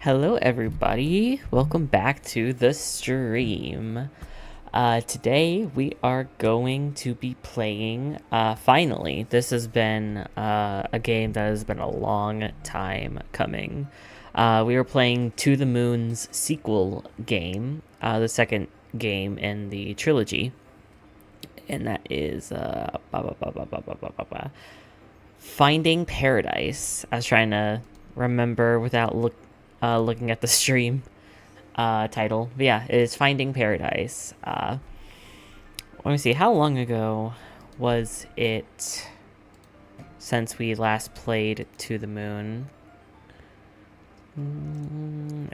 Hello everybody, welcome back to the stream. Today we are going to be playing, finally, this has been a game that has been a long time coming. We were playing To the Moon's sequel game, the second game in the trilogy. And that is Finding Paradise. I was trying to remember without looking at the stream title. But yeah, it is Finding Paradise. Let me see, how long ago was it since we last played To the Moon?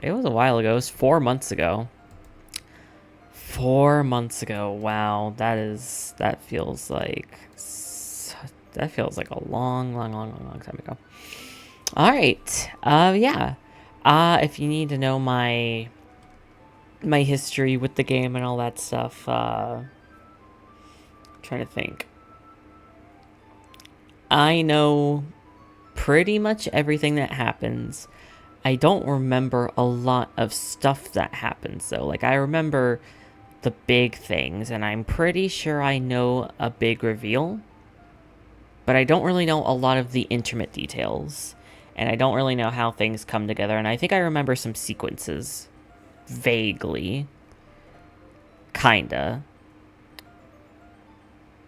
It was a while ago. It was 4 months ago. 4 months ago. Wow, that feels like a long time ago. All right. Yeah. If you need to know my history with the game and all that stuff, trying to think. I know pretty much everything that happens. I don't remember a lot of stuff that happens though. Like, I remember the big things, and I'm pretty sure I know a big reveal, but I don't really know a lot of the intimate details. And I don't really know how things come together. And I think I remember some sequences. Vaguely. Kinda.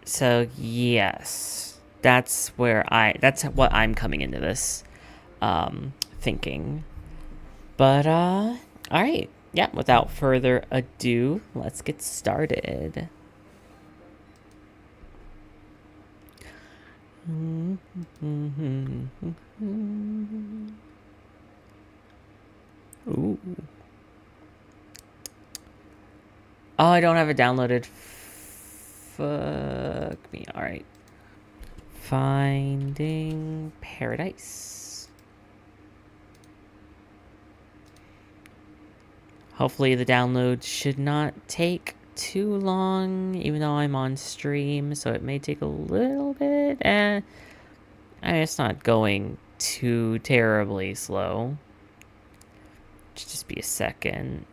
So, yes. That's what I'm coming into this thinking. But, alright. Yeah, without further ado, let's get started. Ooh. Oh, I don't have it downloaded. Fuck me. Alright. Finding Paradise. Hopefully the download should not take too long, even though I'm on stream, so it may take a little bit. It's not going too terribly slow. Just be a second.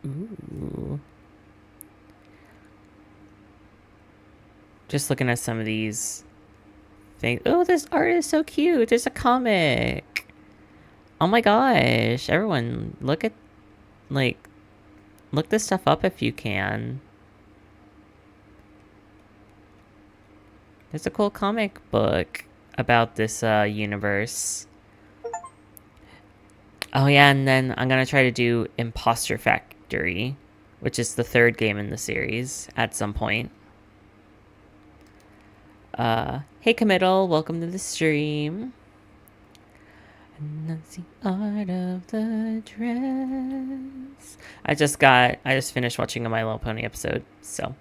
Ooh. Just looking at some of these things. Oh, this art is so cute. There's a comic. Oh my gosh. Everyone, look this stuff up if you can. There's a cool comic book about this universe. Oh yeah, and then I'm gonna try to do Imposter Factory, which is the third game in the series, at some point. Hey Committal, welcome to the stream. And that's the art of the dress. I just finished watching a My Little Pony episode, so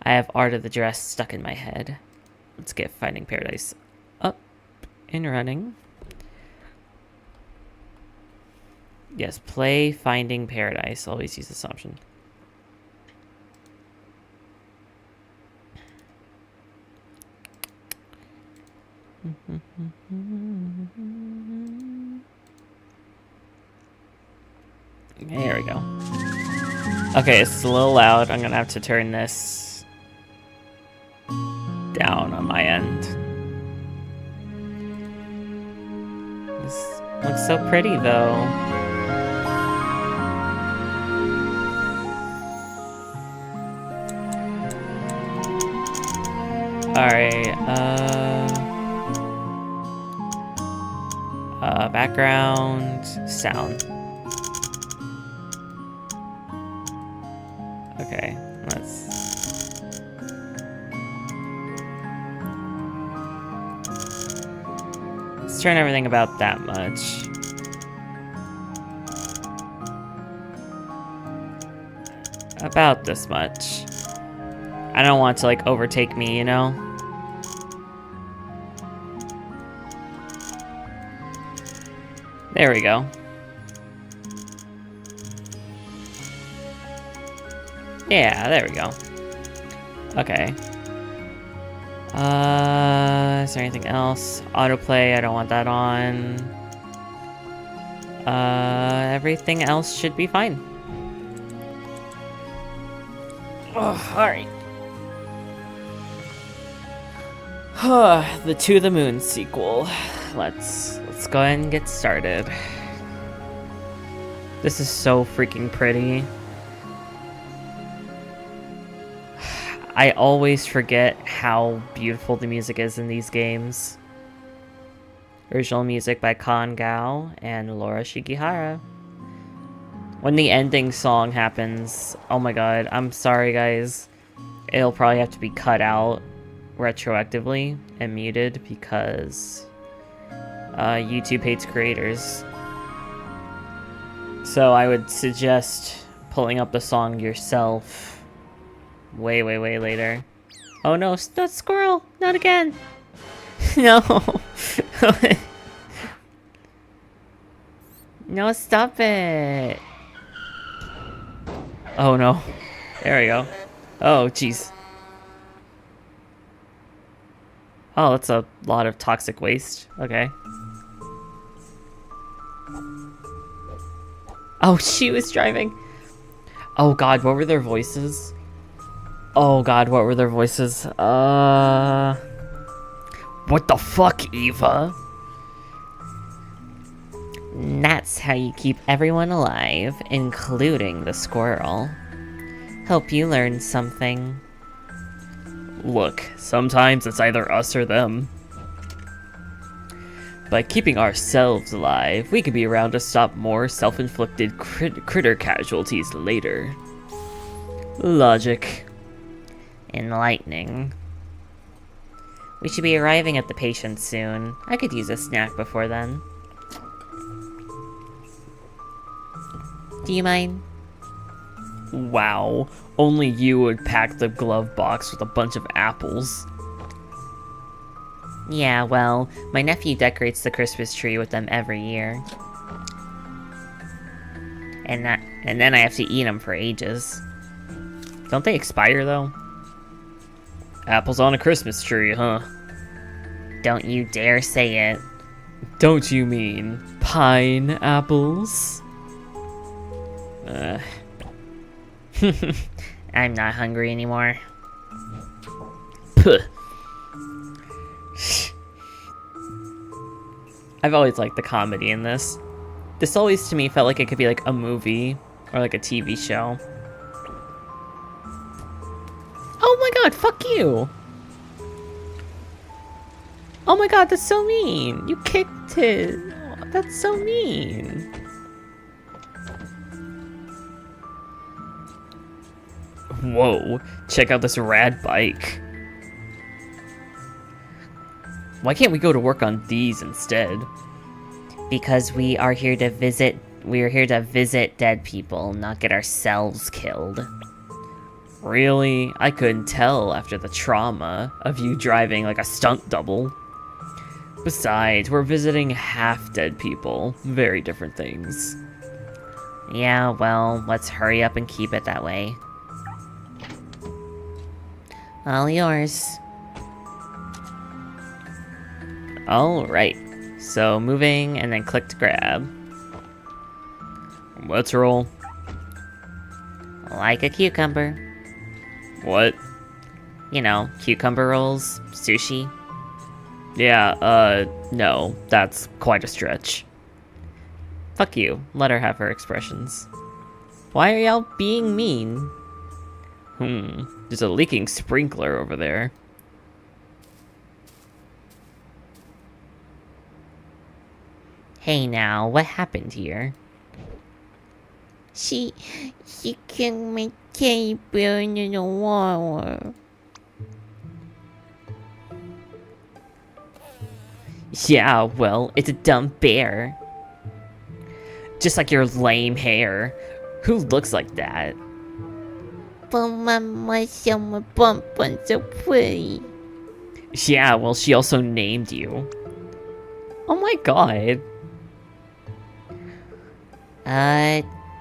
I have Art of the Dress stuck in my head. Let's get Finding Paradise up and running. Yes, play Finding Paradise. Always use this option. There we go. Okay, it's a little loud. I'm gonna have to turn this down on my end. This looks so pretty though. Alright, background sound. Okay, let's turn everything about that much. About this much. I don't want it to like overtake me, you know? There we go. Yeah, there we go. Okay. Is there anything else? Autoplay, I don't want that on. Everything else should be fine. Oh, alright. The To the Moon sequel. Let's go ahead and get started. This is so freaking pretty. I always forget how beautiful the music is in these games. Original music by Kan Gao and Laura Shigihara. When the ending song happens, oh my god, I'm sorry guys. It'll probably have to be cut out retroactively and muted because YouTube hates creators. So I would suggest pulling up the song yourself way later. Oh no, not squirrel! Not again! No! No, stop it! Oh no. There we go. Oh, jeez. Oh, that's a lot of toxic waste. Okay. Oh, she was driving! Oh god, what were their voices? Oh god, what were their voices? What the fuck, Eva? That's how you keep everyone alive, including the squirrel. Hope you learned something. Look, sometimes it's either us or them. By keeping ourselves alive, we could be around to stop more self-inflicted critter casualties later. Logic. Enlightening. We should be arriving at the patient soon. I could use a snack before then. Do you mind? Wow, only you would pack the glove box with a bunch of apples. Yeah, well, my nephew decorates the Christmas tree with them every year. And then I have to eat them for ages. Don't they expire though? Apples on a Christmas tree, huh? Don't you dare say it. Don't you mean pineapples? I'm not hungry anymore. Puh. I've always liked the comedy in this. This always to me felt like it could be like a movie or like a TV show. Oh my god, fuck you! Oh my god, that's so mean! You kicked it! Oh, that's so mean! Whoa, check out this rad bike. Why can't we go to work on these instead? Because we are here to visit dead people, not get ourselves killed. Really? I couldn't tell after the trauma of you driving like a stunt double. Besides, we're visiting half-dead people. Very different things. Yeah, well, let's hurry up and keep it that way. All yours. Alright. So, moving, and then click to grab. Let's roll. Like a cucumber. What? You know, cucumber rolls, sushi. Yeah, no, that's quite a stretch. Fuck you, let her have her expressions. Why are y'all being mean? There's a leaking sprinkler over there. Hey now, what happened here? She can make cake burn in the water. Yeah, well, it's a dumb bear. Just like your lame hair. Who looks like that? But Mama said my bump was so pretty. Yeah, well, she also named you. Oh my god.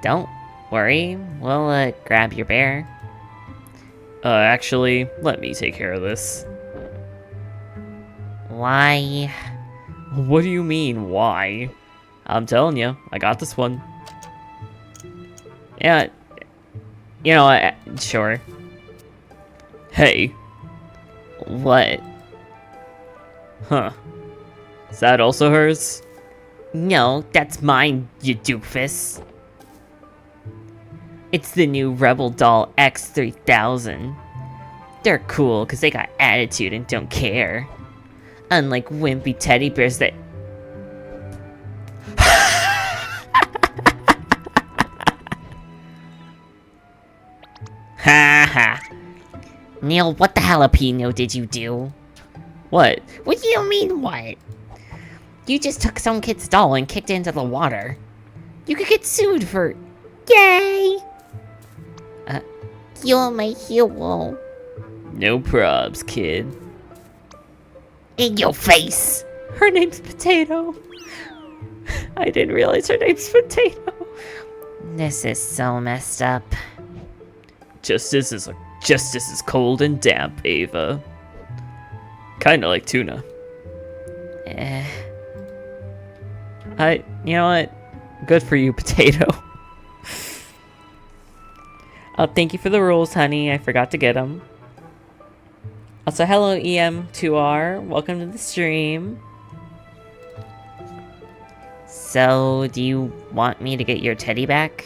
Don't worry. We'll, grab your bear. Actually, let me take care of this. Why? What do you mean, why? I'm telling you, I got this one. Yeah, you know, sure. Hey. What? Huh. Is that also hers? No, that's mine, you doofus. It's the new Rebel Doll X3000. They're cool because they got attitude and don't care. Unlike wimpy teddy bears that... Ha ha. Neil, what the jalapeno did you do? What? What do you mean, what? You just took some kid's doll and kicked it into the water. You could get sued for... Yay! You're my hero. No probs, kid. In your face! Her name's Potato. I didn't realize her name's Potato. This is so messed up. Justice is cold and damp, Ava. Kinda like tuna. You know what? Good for you, Potato. Oh, thank you for the rules, honey. I forgot to get them. Also, hello, EM2R. Welcome to the stream. So, do you want me to get your teddy back?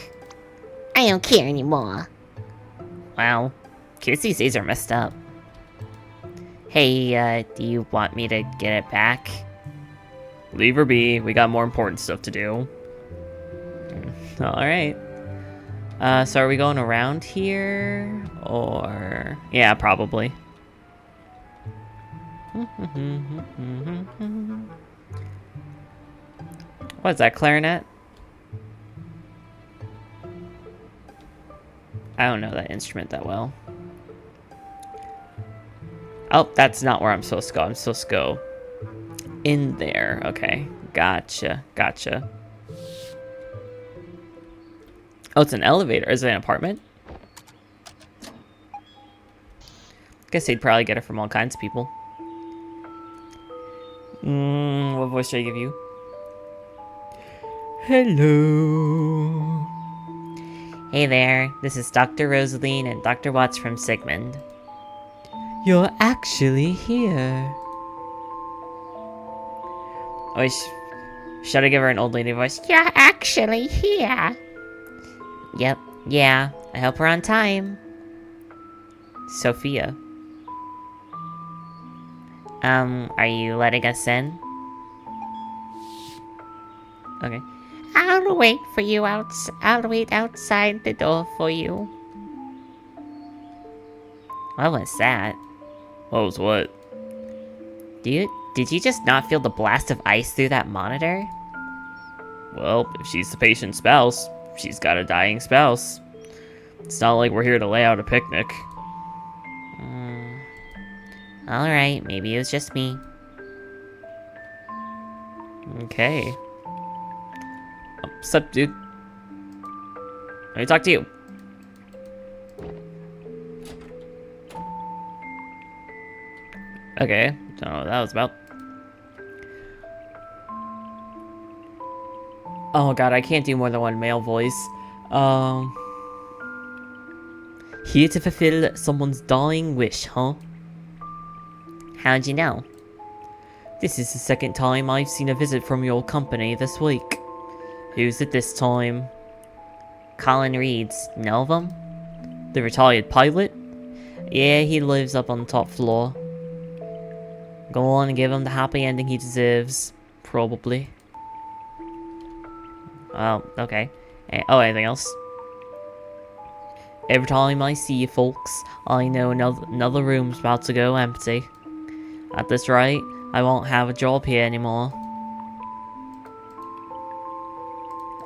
I don't care anymore. Wow, kids these days are messed up. Hey, do you want me to get it back? Leave her be. We got more important stuff to do. Alright. So are we going around here? Or... yeah, probably. What is that, clarinet? I don't know that instrument that well. Oh, that's not where I'm supposed to go. I'm supposed to go in there. Okay. Gotcha. Gotcha. Oh, it's an elevator. Is it an apartment? Guess they'd probably get it from all kinds of people. What voice should I give you? Hello. Hey there, this is Dr. Rosaline and Dr. Watts from Sigmund. You're actually here. Oh, should I give her an old lady voice? You're actually here. Yep, yeah, I hope we're on time. Sophia. Are you letting us in? Okay. I'll wait for you I'll wait outside the door for you. What was that? What was what? Did you just not feel the blast of ice through that monitor? Well, if she's the patient's spouse, she's got a dying spouse. It's not like we're here to lay out a picnic. Alright, maybe it was just me. Okay. What's up, dude? Let me talk to you. Okay, don't know what that was about. Oh god, I can't do more than one male voice. Here to fulfill someone's dying wish, huh? How'd you know? This is the second time I've seen a visit from your company this week. Who's it this time? Colin Reeds, know of him? The retired pilot? Yeah, he lives up on the top floor. Go on and give him the happy ending he deserves. Probably. Oh, okay. Oh, anything else? Every time I see you folks, I know another room's about to go empty. At this rate, I won't have a job here anymore.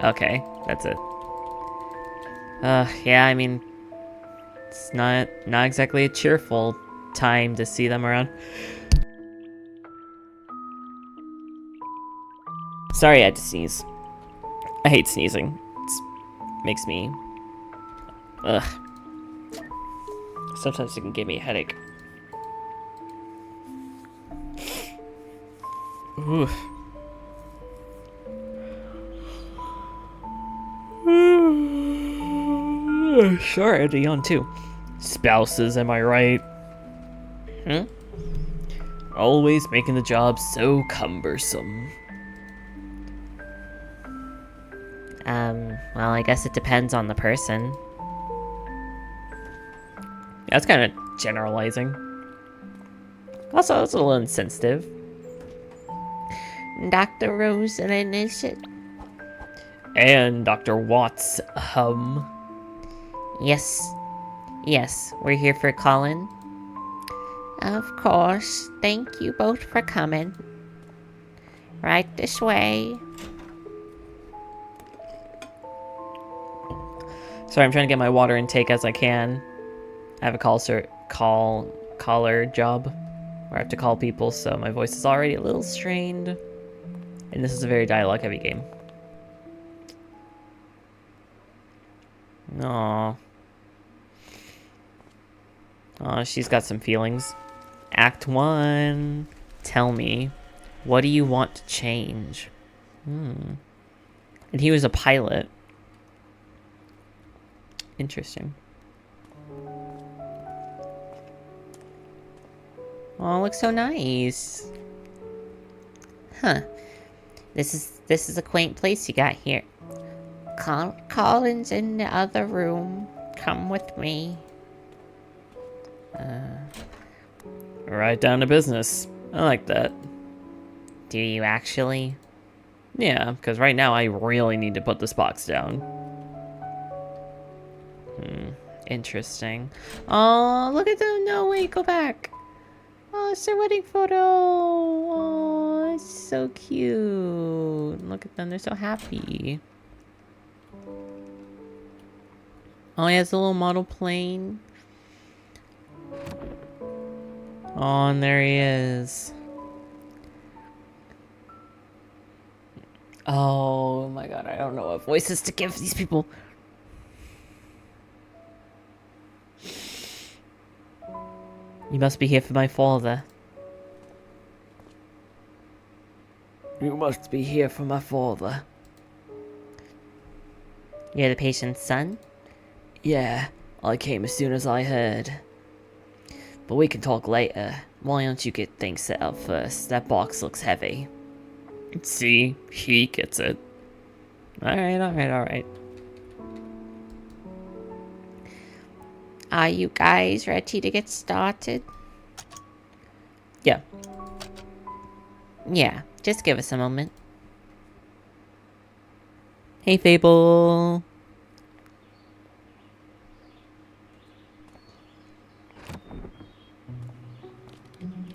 Okay, that's it. Yeah, I mean, it's not exactly a cheerful time to see them around. Sorry I had to sneeze. I hate sneezing. It makes me... ugh. Sometimes it can give me a headache. Oof. Sure, Eddie on too. Spouses, am I right? Hmm? Always making the job so cumbersome. Well, I guess it depends on the person. That's kind of generalizing. Also, it's a little insensitive. Dr. Rosalind, is it? And Dr. Watts, Yes. Yes, we're here for Colin. Of course. Thank you both for coming. Right this way. Sorry, I'm trying to get my water intake as I can. I have a caller job where I have to call people, so my voice is already a little strained. And this is a very dialogue-heavy game. Aww. Aw, she's got some feelings. Act 1. Tell me, what do you want to change? And he was a pilot. Interesting. Oh, it looks so nice. Huh. This is a quaint place you got here. Colin's in the other room. Come with me. Right down to business. I like that. Do you actually? Yeah, because right now I really need to put this box down. Interesting. Oh, look at them. No, wait, go back. Oh, it's their wedding photo. Oh, it's so cute. Look at them. They're so happy. Oh, he has a little model plane. Oh, and there he is. Oh my god, I don't know what voices to give these people. You must be here for my father. You must be here for my father. You're the patient's son? Yeah, I came as soon as I heard. But we can talk later. Why don't you get things set up first? That box looks heavy. See, he gets it. Alright. Are you guys ready to get started? Yeah. Yeah, just give us a moment. Hey, Fable.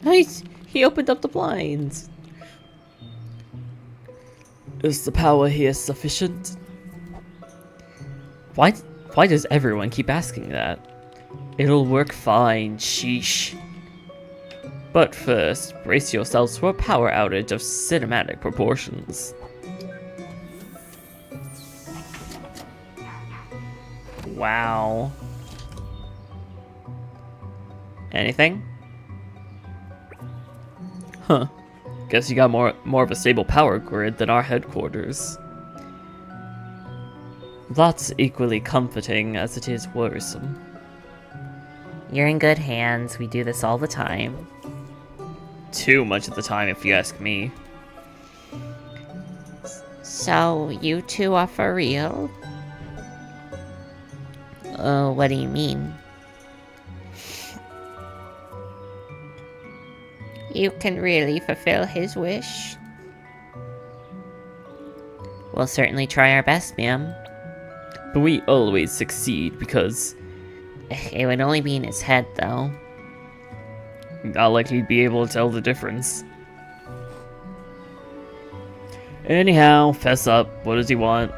Nice. He opened up the blinds. Is the power here sufficient? Why does everyone keep asking that? It'll work fine, sheesh. But first, brace yourselves for a power outage of cinematic proportions. Wow. Anything? Huh. Guess you got more of a stable power grid than our headquarters. That's equally comforting as it is worrisome. You're in good hands. We do this all the time. Too much of the time, if you ask me. So, you two are for real? What do you mean? You can really fulfill his wish? We'll certainly try our best, ma'am. But we always succeed because... It would only be in his head, though. Not like he'd be able to tell the difference. Anyhow, fess up. What does he want?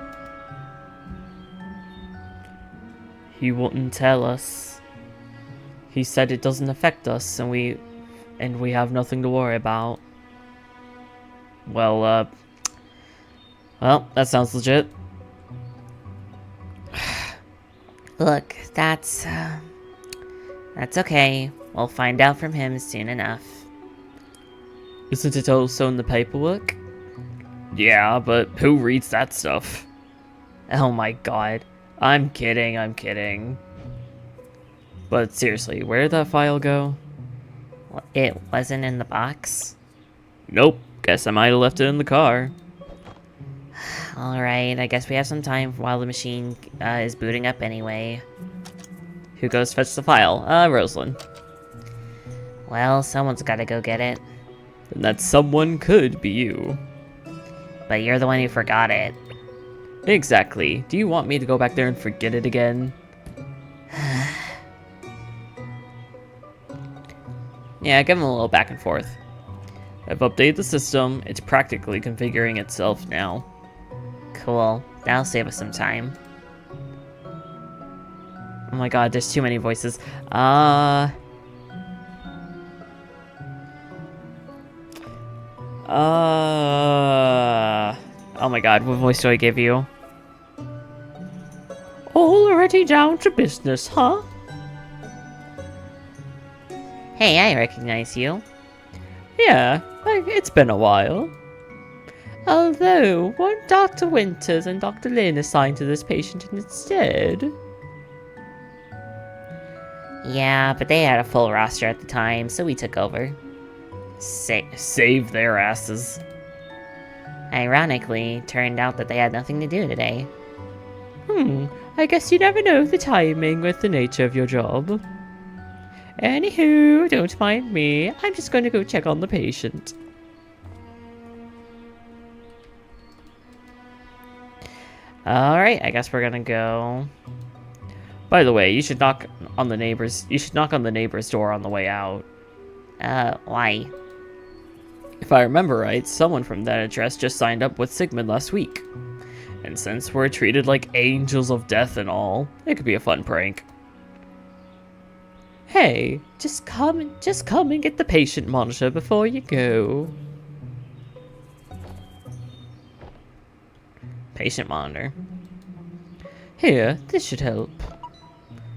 He wouldn't tell us. He said it doesn't affect us, and we have nothing to worry about. Well, that sounds legit. Look, that's okay. We'll find out from him soon enough. Isn't it also in the paperwork? Yeah, but who reads that stuff? Oh my god. I'm kidding. But seriously, where'd that file go? It wasn't in the box. Nope, guess I might have left it in the car. Alright, I guess we have some time while the machine is booting up anyway. Who goes fetch the file? Rosalind. Well, someone's gotta go get it. And that someone could be you. But you're the one who forgot it. Exactly. Do you want me to go back there and forget it again? Yeah, give him a little back and forth. I've updated the system. It's practically configuring itself now. Cool. That'll save us some time. Oh my god, there's too many voices. Oh my god, what voice do I give you? Already down to business, huh? Hey, I recognize you. Yeah, it's been a while. Although, weren't Dr. Winters and Dr. Lin assigned to this patient instead? Yeah, but they had a full roster at the time, so we took over. Save their asses. Ironically, turned out that they had nothing to do today. I guess you never know the timing with the nature of your job. Anywho, don't mind me. I'm just going to go check on the patient. Alright, I guess we're gonna go. By the way, you should knock on the neighbor's door on the way out. Why? If I remember right, someone from that address just signed up with Sigmund last week. And since we're treated like angels of death and all, it could be a fun prank. Hey, just come and get the patient monitor before you go. Patient monitor. Here, this should help.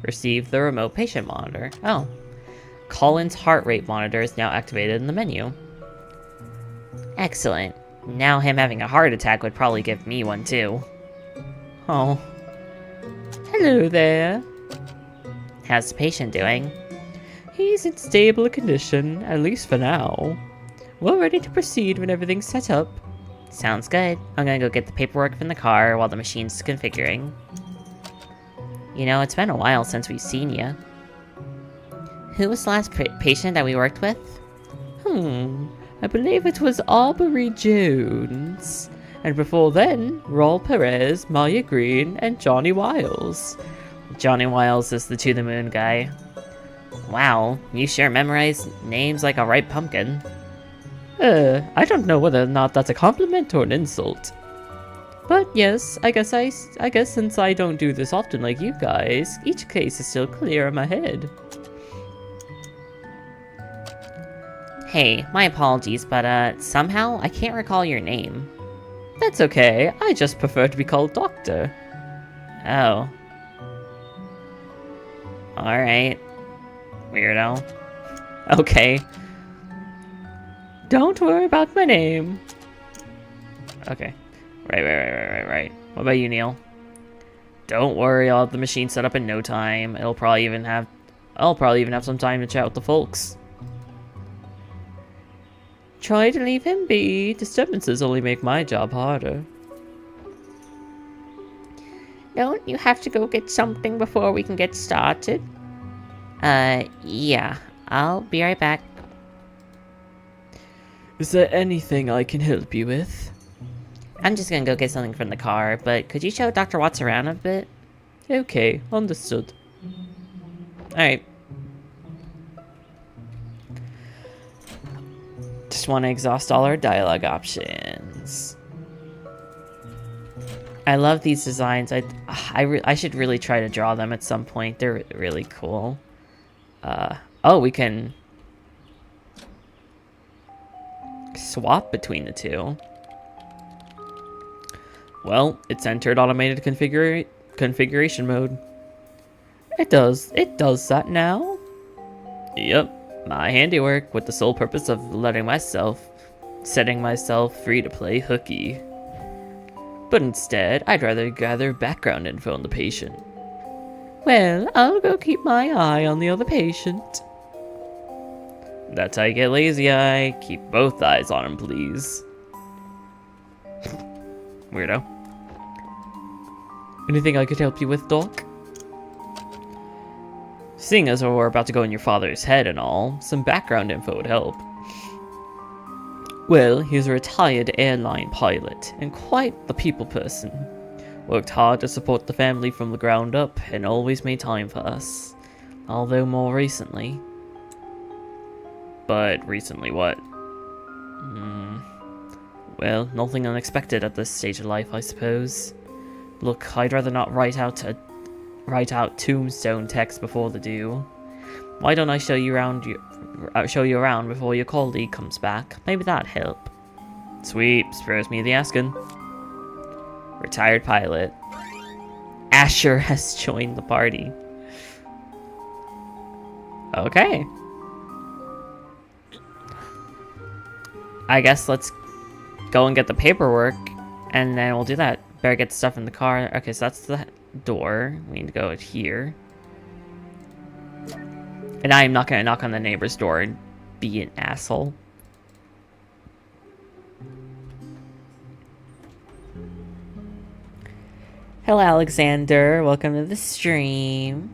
Receive the remote patient monitor. Oh. Colin's heart rate monitor is now activated in the menu. Excellent. Now him having a heart attack would probably give me one too. Oh. Hello there. How's the patient doing? He's in stable condition, at least for now. We're ready to proceed when everything's set up. Sounds good. I'm gonna go get the paperwork from the car while the machine's configuring. You know, it's been a while since we've seen you. Who was the last patient that we worked with? I believe it was Aubrey Jones. And before then, Raul Perez, Maya Green, and Johnny Wiles. Johnny Wiles is the To the Moon guy. Wow, you sure memorize names like a ripe pumpkin. I don't know whether or not that's a compliment or an insult. But yes, I guess since I don't do this often like you guys, each case is still clear in my head. Hey, my apologies, but somehow I can't recall your name. That's okay, I just prefer to be called Doctor. Oh. Alright. Weirdo. Okay. Don't worry about my name. Okay. Right. What about you, Neil? Don't worry, I'll have the machine set up in no time. I'll probably even have some time to chat with the folks. Try to leave him be. Disturbances only make my job harder. Don't you have to go get something before we can get started? Yeah. I'll be right back. Is there anything I can help you with? I'm just gonna go get something from the car, but could you show Dr. Watts around a bit? Okay, understood. Alright. Just want to exhaust all our dialogue options. I love these designs. I should really try to draw them at some point. They're really cool. Oh, we can swap between the two. Well, it's entered automated configuration mode. It does that now? Yep, my handiwork with the sole purpose of letting myself setting myself free to play hooky. But instead, I'd rather gather background info on the patient. Well, I'll go keep my eye on the other patient. That's how you get lazy eye. Keep both eyes on him, please. Weirdo. Anything I could help you with, Doc? Seeing as we're about to go in your father's head and all, some background info would help. Well, he's a retired airline pilot, and quite the people person. Worked hard to support the family from the ground up, and always made time for us. Although more recently. But recently what? Well, nothing unexpected at this stage of life, I suppose. Look, I'd rather not write out tombstone text before the due. Why don't I show you around before your colleague comes back? Maybe that'd help. Sweet, spares me the asking. Retired pilot. Asher has joined the party. Okay. I guess let's go and get the paperwork, and then we'll do that. Better get stuff in the car. Okay, so that's the door. We need to go here. And I am not gonna knock on the neighbor's door and be an asshole. Hello, Alexander. Welcome to the stream.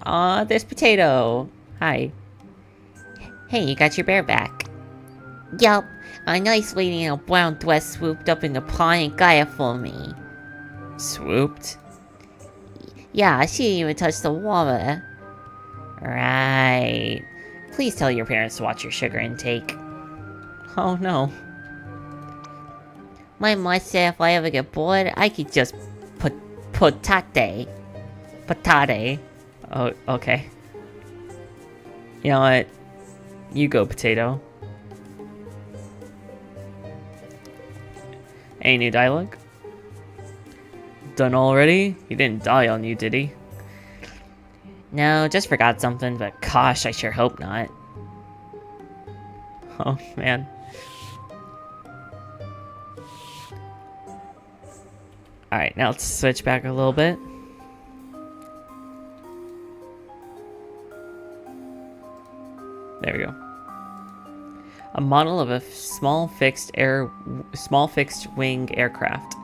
Aw, there's Potato. Hi. Hey, you got your bear back. Yup, a nice lady in a brown dress swooped up in the pond and got it for me. Swooped? Yeah, she didn't even touch the water. Right. Please tell your parents to watch your sugar intake. Oh no. My mom said if I ever get bored, I could just potate. Oh, okay. You know what? You go, Potato. Any new dialogue? Done already? He didn't die on you, did he? No, just forgot something, but gosh, I sure hope not. Oh, man. Alright, now let's switch back a little bit. There we go. A model of a small fixed wing aircraft.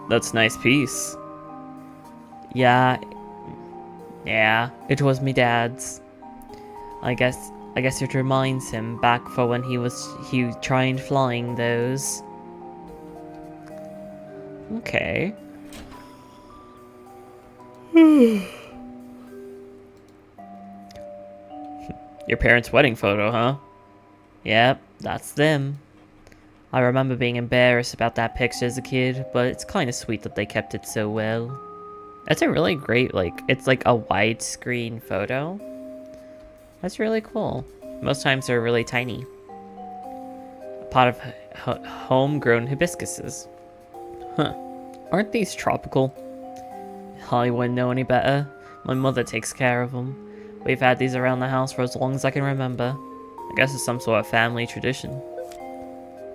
That's a nice piece. Yeah, it was me dad's. I guess it reminds him back for when he tried flying those. Okay. Your parents' wedding photo, huh? Yep, that's them. I remember being embarrassed about that picture as a kid, but it's kind of sweet that they kept it so well. That's a really great, it's like a widescreen photo. That's really cool. Most times they're really tiny. A pot of homegrown hibiscuses. Huh. Aren't these tropical? I wouldn't know any better. My mother takes care of them. We've had these around the house for as long as I can remember. I guess it's some sort of family tradition.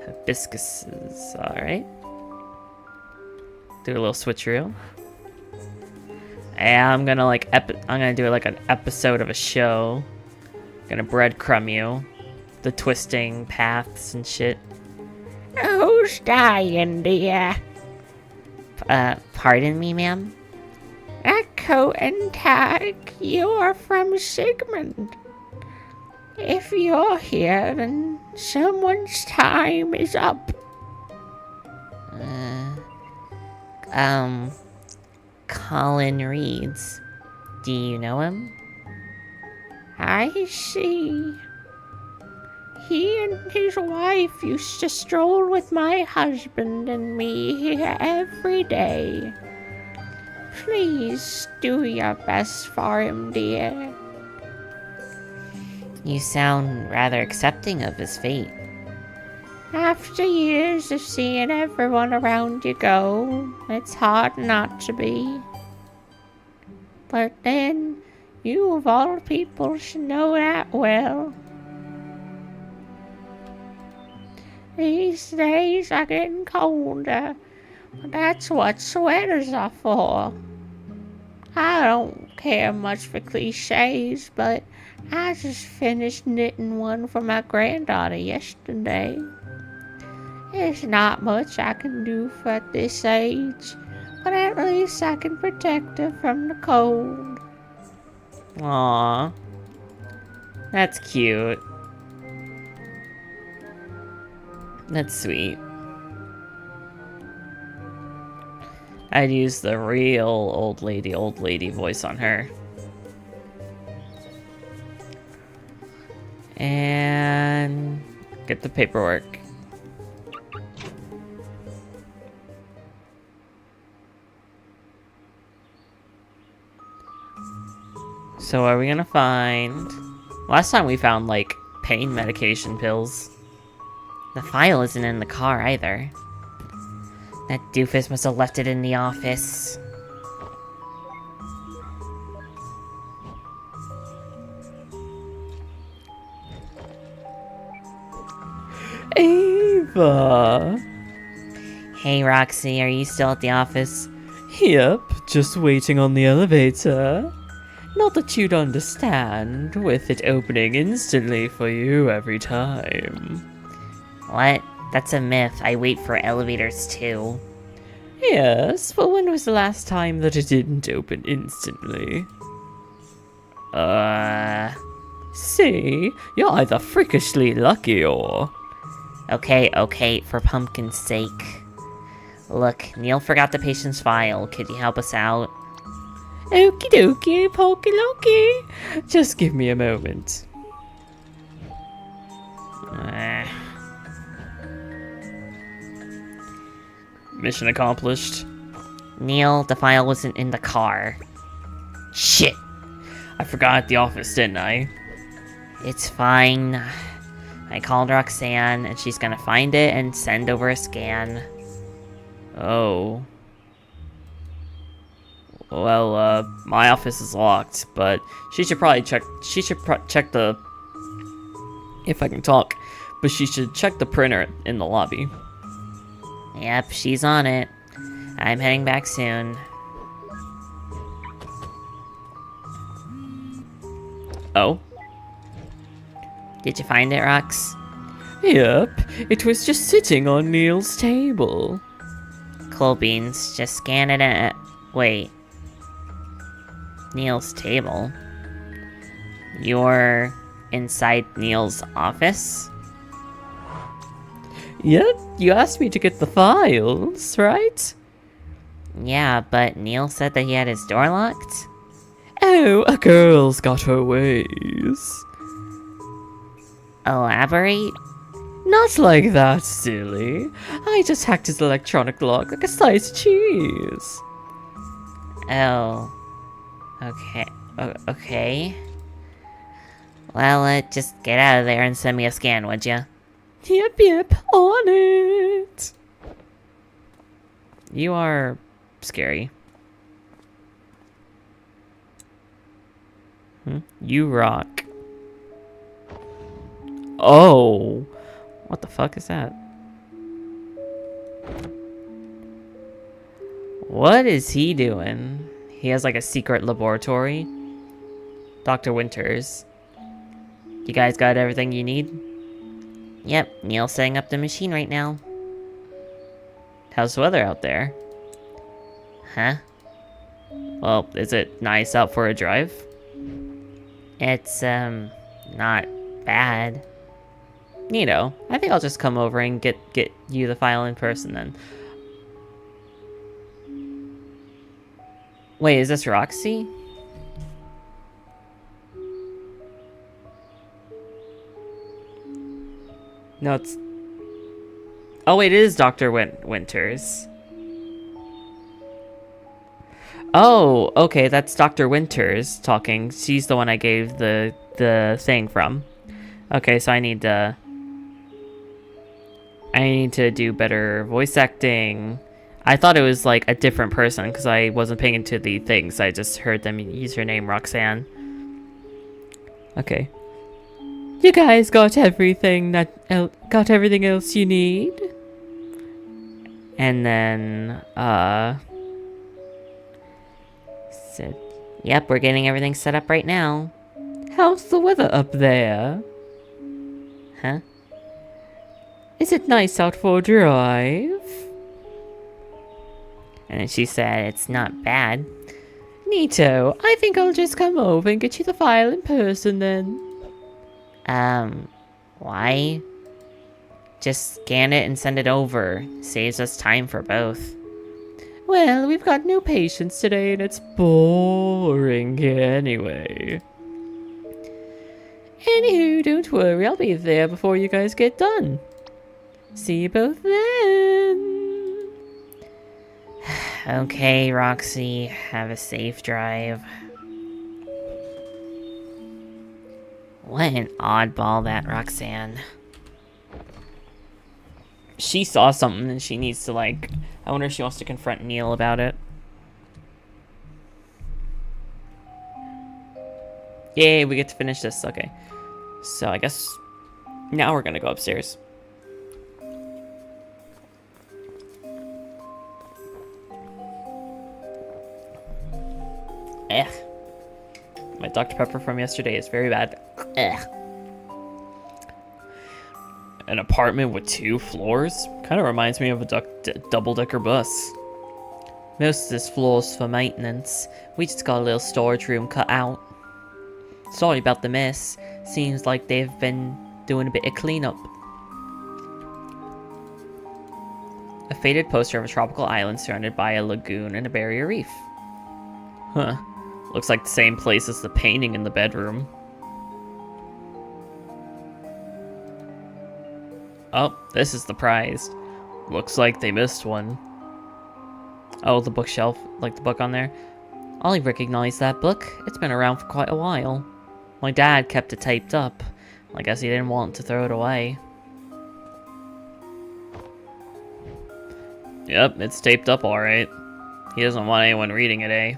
Hibiscuses, alright. Do a little switcheroo. And I'm gonna I'm gonna do like an episode of a show. Gonna breadcrumb you. The twisting paths and shit. Who's dying, dear? Pardon me, ma'am? Echo and Tag, you're from Sigmund. If you're here, then someone's time is up. Colin Reeds. Do you know him? I see. He and his wife used to stroll with my husband and me here every day. Please do your best for him, dear. You sound rather accepting of his fate. After years of seeing everyone around you go, it's hard not to be. But then, you of all people should know that well. These days are getting colder, but that's what sweaters are for. I don't care much for cliches, but I just finished knitting one for my granddaughter yesterday. There's not much I can do for at this age, but at least I can protect her from the cold. Aww. That's cute. That's sweet. I'd use the real old lady voice on her. And get the paperwork. So are we gonna find... Last time we found, like, pain medication pills. The file isn't in the car either. That doofus must have left it in the office. Ava! Hey Roxy, are you still at the office? Yep, just waiting on the elevator. Not that you'd understand, with it opening instantly for you every time. What? That's a myth. I wait for elevators too. Yes, but when was the last time that it didn't open instantly? See? You're either freakishly lucky or... Okay, for pumpkin's sake. Look, Neil forgot the patient's file. Could you help us out? Okie dokie, pokey lokey. Just give me a moment. Mission accomplished. Neil, the file wasn't in the car. Shit! I forgot at the office, didn't I? It's fine. I called Roxanne, and she's gonna find it and send over a scan. Oh. Well, my office is locked, but she should probably check... check the... If I can talk. But she should check the printer in the lobby. Yep, she's on it. I'm heading back soon. Oh? Did you find it, Rox? Yep, it was just sitting on Neil's table. Cool beans, just scan it and... Wait. Neil's table? You're inside Neil's office? Yep, you asked me to get the files, right? Yeah, but Neil said that he had his door locked? Oh, a girl's got her ways. Elaborate? Not like that, silly. I just hacked his electronic lock like a slice of cheese. Oh. Okay. Okay. Well, just get out of there and send me a scan, would ya? Yep, on it. You are scary. You rock. Oh. What the fuck is that? What is he doing? He has like a secret laboratory. Dr. Winters. You guys got everything you need? Yep, Neil's setting up the machine right now. How's the weather out there? Huh? Well, is it nice out for a drive? It's, not bad. Neato. I think I'll just come over and get you the file in person then. Wait, is this Roxy? No, it's... Oh wait, it is Dr. Winters. Oh, okay, that's Dr. Winters talking. She's the one I gave the thing from. Okay, so I need to do better voice acting. I thought it was like a different person because I wasn't paying into the things. I just heard them use her name, Roxanne. Okay. You guys got everything got everything else you need? And then, said, yep, we're getting everything set up right now. how's the weather up there? Huh? Is it nice out for a drive? And then she said, it's not bad. Neato, I think I'll just come over and get you the file in person then. Why? Just scan it and send it over. Saves us time for both. Well, we've got new patients today and it's boring here anyway. Anywho, don't worry, I'll be there before you guys get done. See you both then. Okay, Roxy, have a safe drive. What an oddball that Roxanne. She saw something and she needs to, like... I wonder if she wants to confront Neil about it. Yay, we get to finish this. Okay. So, I guess... now we're gonna go upstairs. Ugh. My Dr. Pepper from yesterday is very bad. Ugh. An apartment with 2 floors? Kind of reminds me of a double-decker bus. Most of this floor's for maintenance. We just got a little storage room cut out. Sorry about the mess. Seems like they've been doing a bit of cleanup. A faded poster of a tropical island surrounded by a lagoon and a barrier reef. Huh. Looks like the same place as the painting in the bedroom. Oh, this is the prize. Looks like they missed one. Oh, the bookshelf, like the book on there. I recognize that book. It's been around for quite a while. My dad kept it taped up. I guess he didn't want to throw it away. Yep, it's taped up alright. He doesn't want anyone reading it, eh?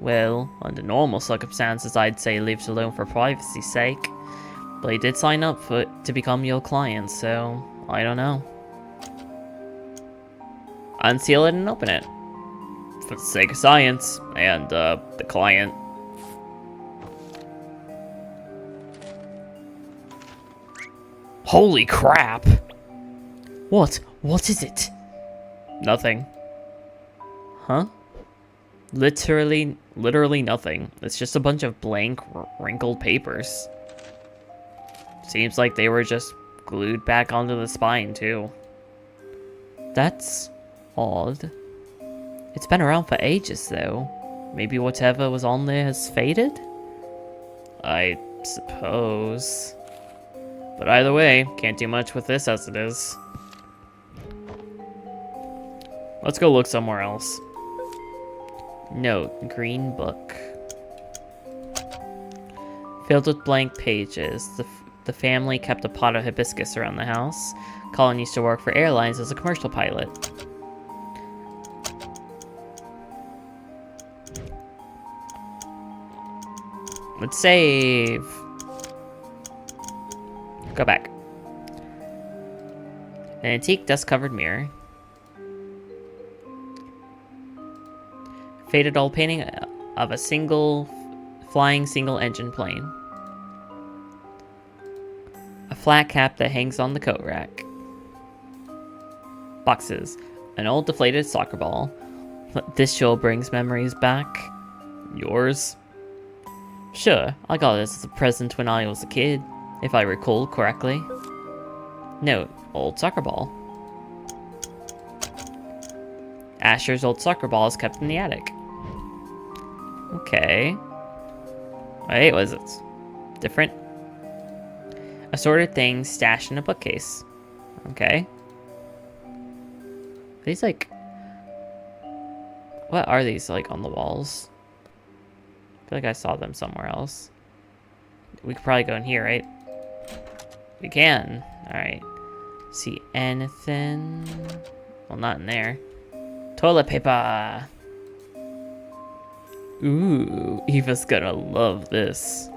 Well, under normal circumstances, I'd say leave it alone for privacy's sake. But he did sign up to become your client, so I don't know. Unseal it and open it. For the sake of science and the client. Holy crap! What? What is it? Nothing. Huh? Literally nothing. It's just a bunch of blank, wrinkled papers. Seems like they were just glued back onto the spine, too. That's odd. It's been around for ages, though. Maybe whatever was on there has faded? I suppose. But either way, can't do much with this as it is. Let's go look somewhere else. Note, green book. Filled with blank pages. The family kept a pot of hibiscus around the house. Colin used to work for airlines as a commercial pilot. Let's save. Go back. An antique dust-covered mirror. Faded old painting of a flying single-engine plane. A flat cap that hangs on the coat rack. Boxes. An old deflated soccer ball. This sure brings memories back. Yours? Sure, I got this as a present when I was a kid, if I recall correctly. Note, old soccer ball. Asher's old soccer ball is kept in the attic. Okay. Wait, what is it? Different? Assorted things stashed in a bookcase. Okay. These like... what are these like on the walls? I feel like I saw them somewhere else. We could probably go in here, right? We can. Alright. See anything? Well, not in there. Toilet paper! Ooh, Eva's gonna love this.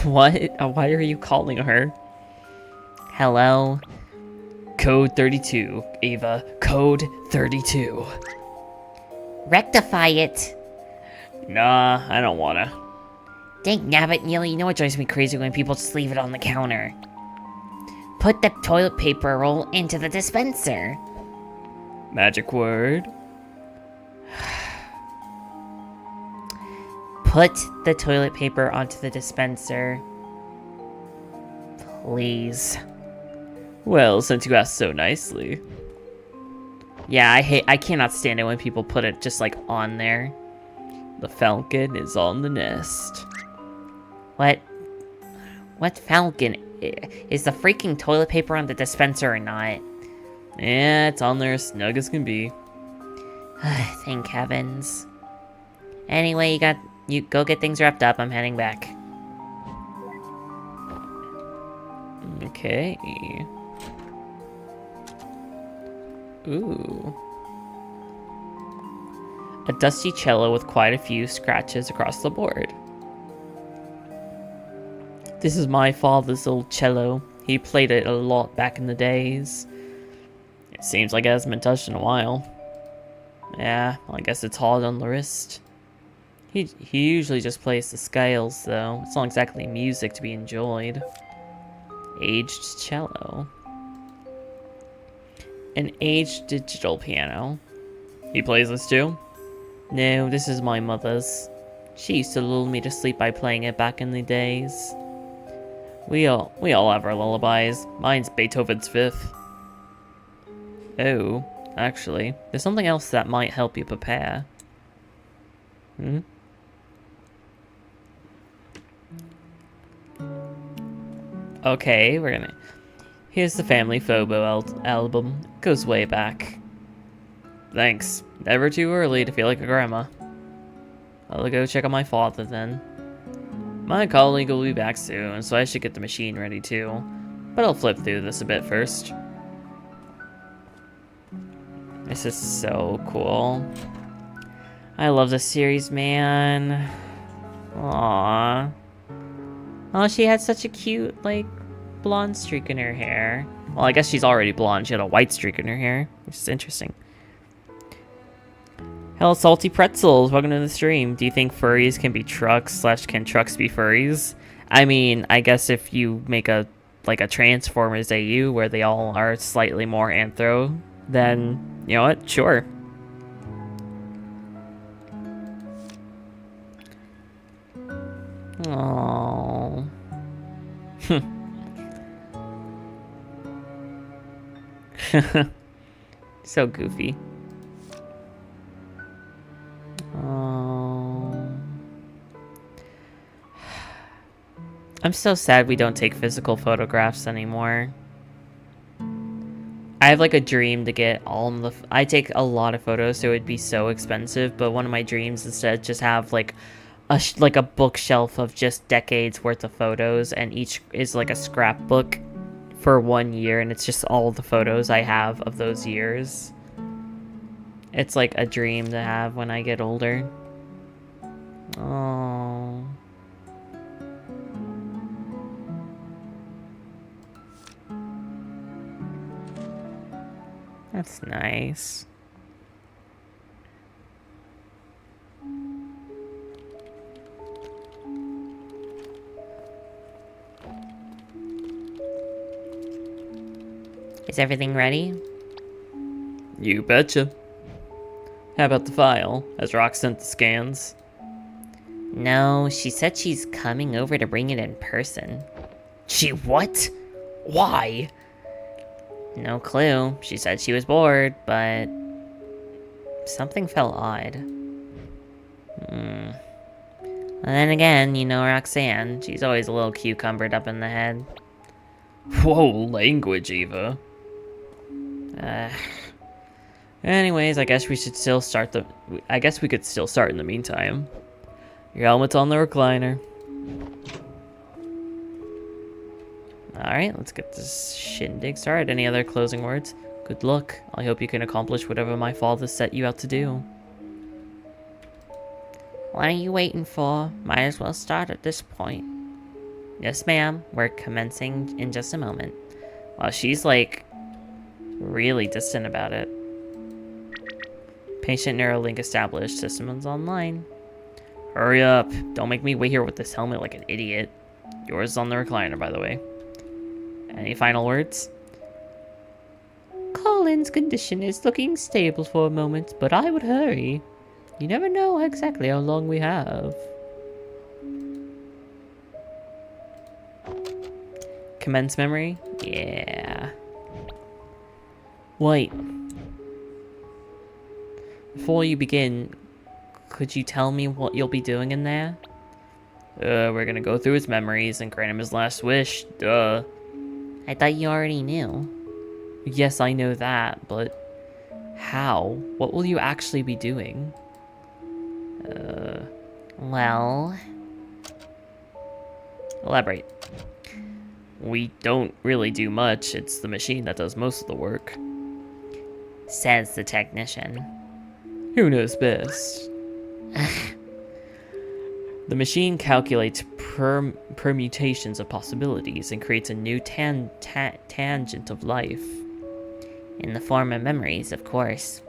What? Why are you calling her? Hello? Code 32, Ava. Code 32. Rectify it! Nah, I don't wanna. Dang nabbit, Neil, you know what drives me crazy when people just leave it on the counter. Put the toilet paper roll into the dispenser. Magic word. Put the toilet paper onto the dispenser. Please. Well, since you asked so nicely. Yeah, I cannot stand it when people put it just like on there. The falcon is on the nest. What? What falcon? Is the freaking toilet paper on the dispenser or not? Yeah, it's on there as snug as can be. Thank heavens. Anyway, you go get things wrapped up. I'm heading back. Okay. Ooh. A dusty cello with quite a few scratches across the board. This is my father's old cello. He played it a lot back in the days. It seems like it hasn't been touched in a while. Yeah, well, I guess it's hard on the wrist. He usually just plays the scales, though. It's not exactly music to be enjoyed. Aged cello. An aged digital piano. He plays this too? No, this is my mother's. She used to lull me to sleep by playing it back in the days. We all have our lullabies. Mine's Beethoven's Fifth. Oh, actually, there's something else that might help you prepare. Okay, here's the family photo album. Goes way back. Thanks. Never too early to feel like a grandma. I'll go check on my father then. My colleague will be back soon, so I should get the machine ready too. But I'll flip through this a bit first. This is so cool. I love this series, man. Aww. Oh, she had such a cute, like, blonde streak in her hair. Well, I guess she's already blonde. She had a white streak in her hair, which is interesting. Hello, Salty Pretzels. Welcome to the stream. Do you think furries can be trucks / can trucks be furries? I mean, I guess if you make a Transformers AU where they all are slightly more anthro, then, you know what? Sure. Aww. So goofy. I'm so sad we don't take physical photographs anymore. I have like a dream to get all of the... I take a lot of photos, so it would be so expensive, but one of my dreams is to just have like a bookshelf of just decades worth of photos, and each is like a scrapbook for 1 year, and it's just all the photos I have of those years. It's like a dream to have when I get older. Oh. That's nice. Is everything ready? You betcha. How about the file? Has Rock sent the scans? No, she said she's coming over to bring it in person. She what? Why? No clue. She said she was bored, but something felt odd. And then again, you know Roxanne. She's always a little cucumbered up in the head. Whoa, language, Eva. Anyways, I guess we should still start I guess we could still start in the meantime. Your helmet's on the recliner. Alright, let's get this shindig started. Any other closing words? Good luck. I hope you can accomplish whatever my father set you out to do. What are you waiting for? Might as well start at this point. Yes, ma'am. We're commencing in just a moment. Wow, she's like really distant about it. Patient Neuralink established. Systems online. Hurry up. Don't make me wait here with this helmet like an idiot. Yours is on the recliner, by the way. Any final words? Colin's condition is looking stable for a moment, but I would hurry. You never know exactly how long we have. Commence memory? Yeah. Wait. Before you begin, could you tell me what you'll be doing in there? We're gonna go through his memories and grant him his last wish. Duh. I thought you already knew. Yes, I know that, but how? What will you actually be doing? Well... Elaborate. We don't really do much. It's the machine that does most of the work. Says the technician. Who knows best? The machine calculates permutations of possibilities and creates a new tangent of life. In the form of memories, of course.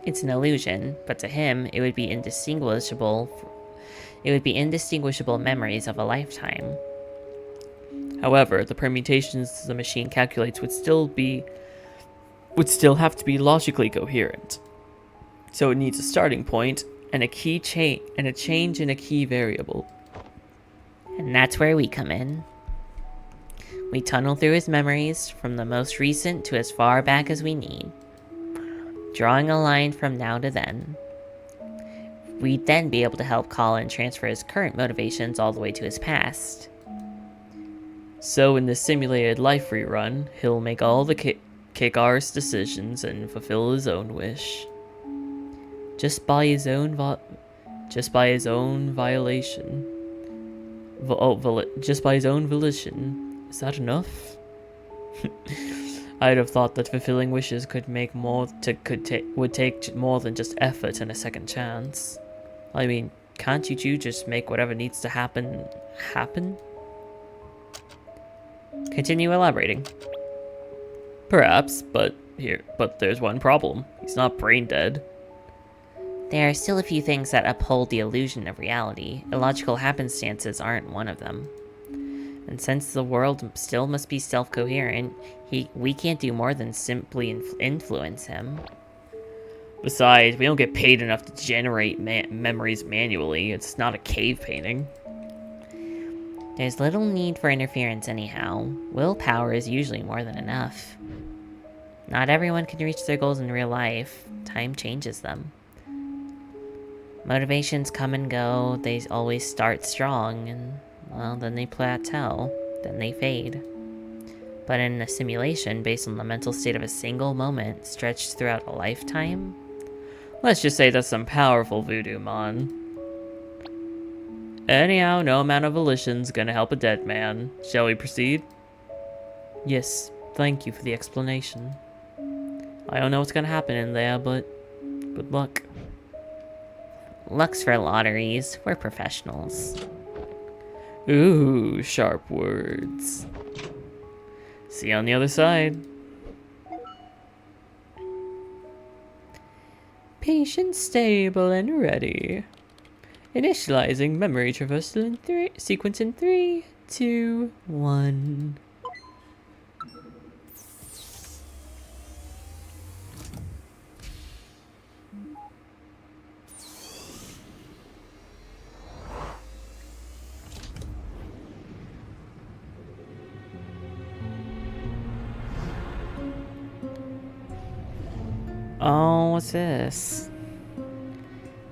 It's an illusion, but to him, it would be indistinguishable memories of a lifetime. However, the permutations the machine calculates would still have to be logically coherent. So it needs a starting point and a change in a key variable. And that's where we come in. We tunnel through his memories from the most recent to as far back as we need, drawing a line from now to then. We'd then be able to help Colin transfer his current motivations all the way to his past. So in this simulated life rerun, he'll make all the kick-arse decisions and fulfill his own wish. Just by his own volition. Is that enough? I'd have thought that fulfilling wishes would take more than just effort and a second chance. I mean, can't you just make whatever needs to happen? Continue elaborating. Perhaps, but there's one problem. He's not brain dead. There are still a few things that uphold the illusion of reality. Illogical happenstances aren't one of them. And since the world still must be self-coherent, we can't do more than simply influence him. Besides, we don't get paid enough to generate memories manually. It's not a cave painting. There's little need for interference anyhow. Willpower is usually more than enough. Not everyone can reach their goals in real life. Time changes them. Motivations come and go. They always start strong, and, well, then they plateau. Then they fade. But in a simulation based on the mental state of a single moment stretched throughout a lifetime, let's just say that's some powerful voodoo, man. Anyhow, no amount of volition's gonna help a dead man. Shall we proceed? Yes, thank you for the explanation. I don't know what's gonna happen in there, but good luck. Luck's for lotteries. We're professionals. Ooh, sharp words. See you on the other side. Patient stable and ready. Initializing memory traversal in sequence in 3, 2, 1. Oh, what's this?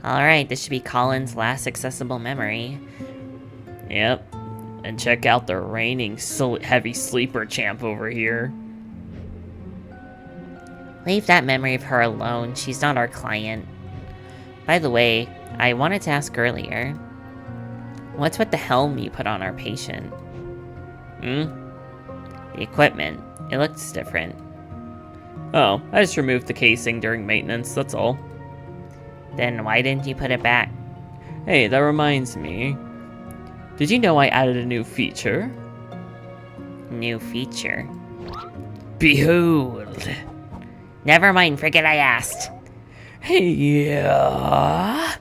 Alright, this should be Colin's last accessible memory. Yep. And check out the reigning heavy sleeper champ over here. Leave that memory of her alone. She's not our client. By the way, I wanted to ask earlier. What's with the helm you put on our patient? The equipment. It looks different. Oh, I just removed the casing during maintenance, that's all. Then why didn't you put it back? Hey, that reminds me. Did you know I added a new feature? New feature. Behold. Never mind, forget I asked. Yeah.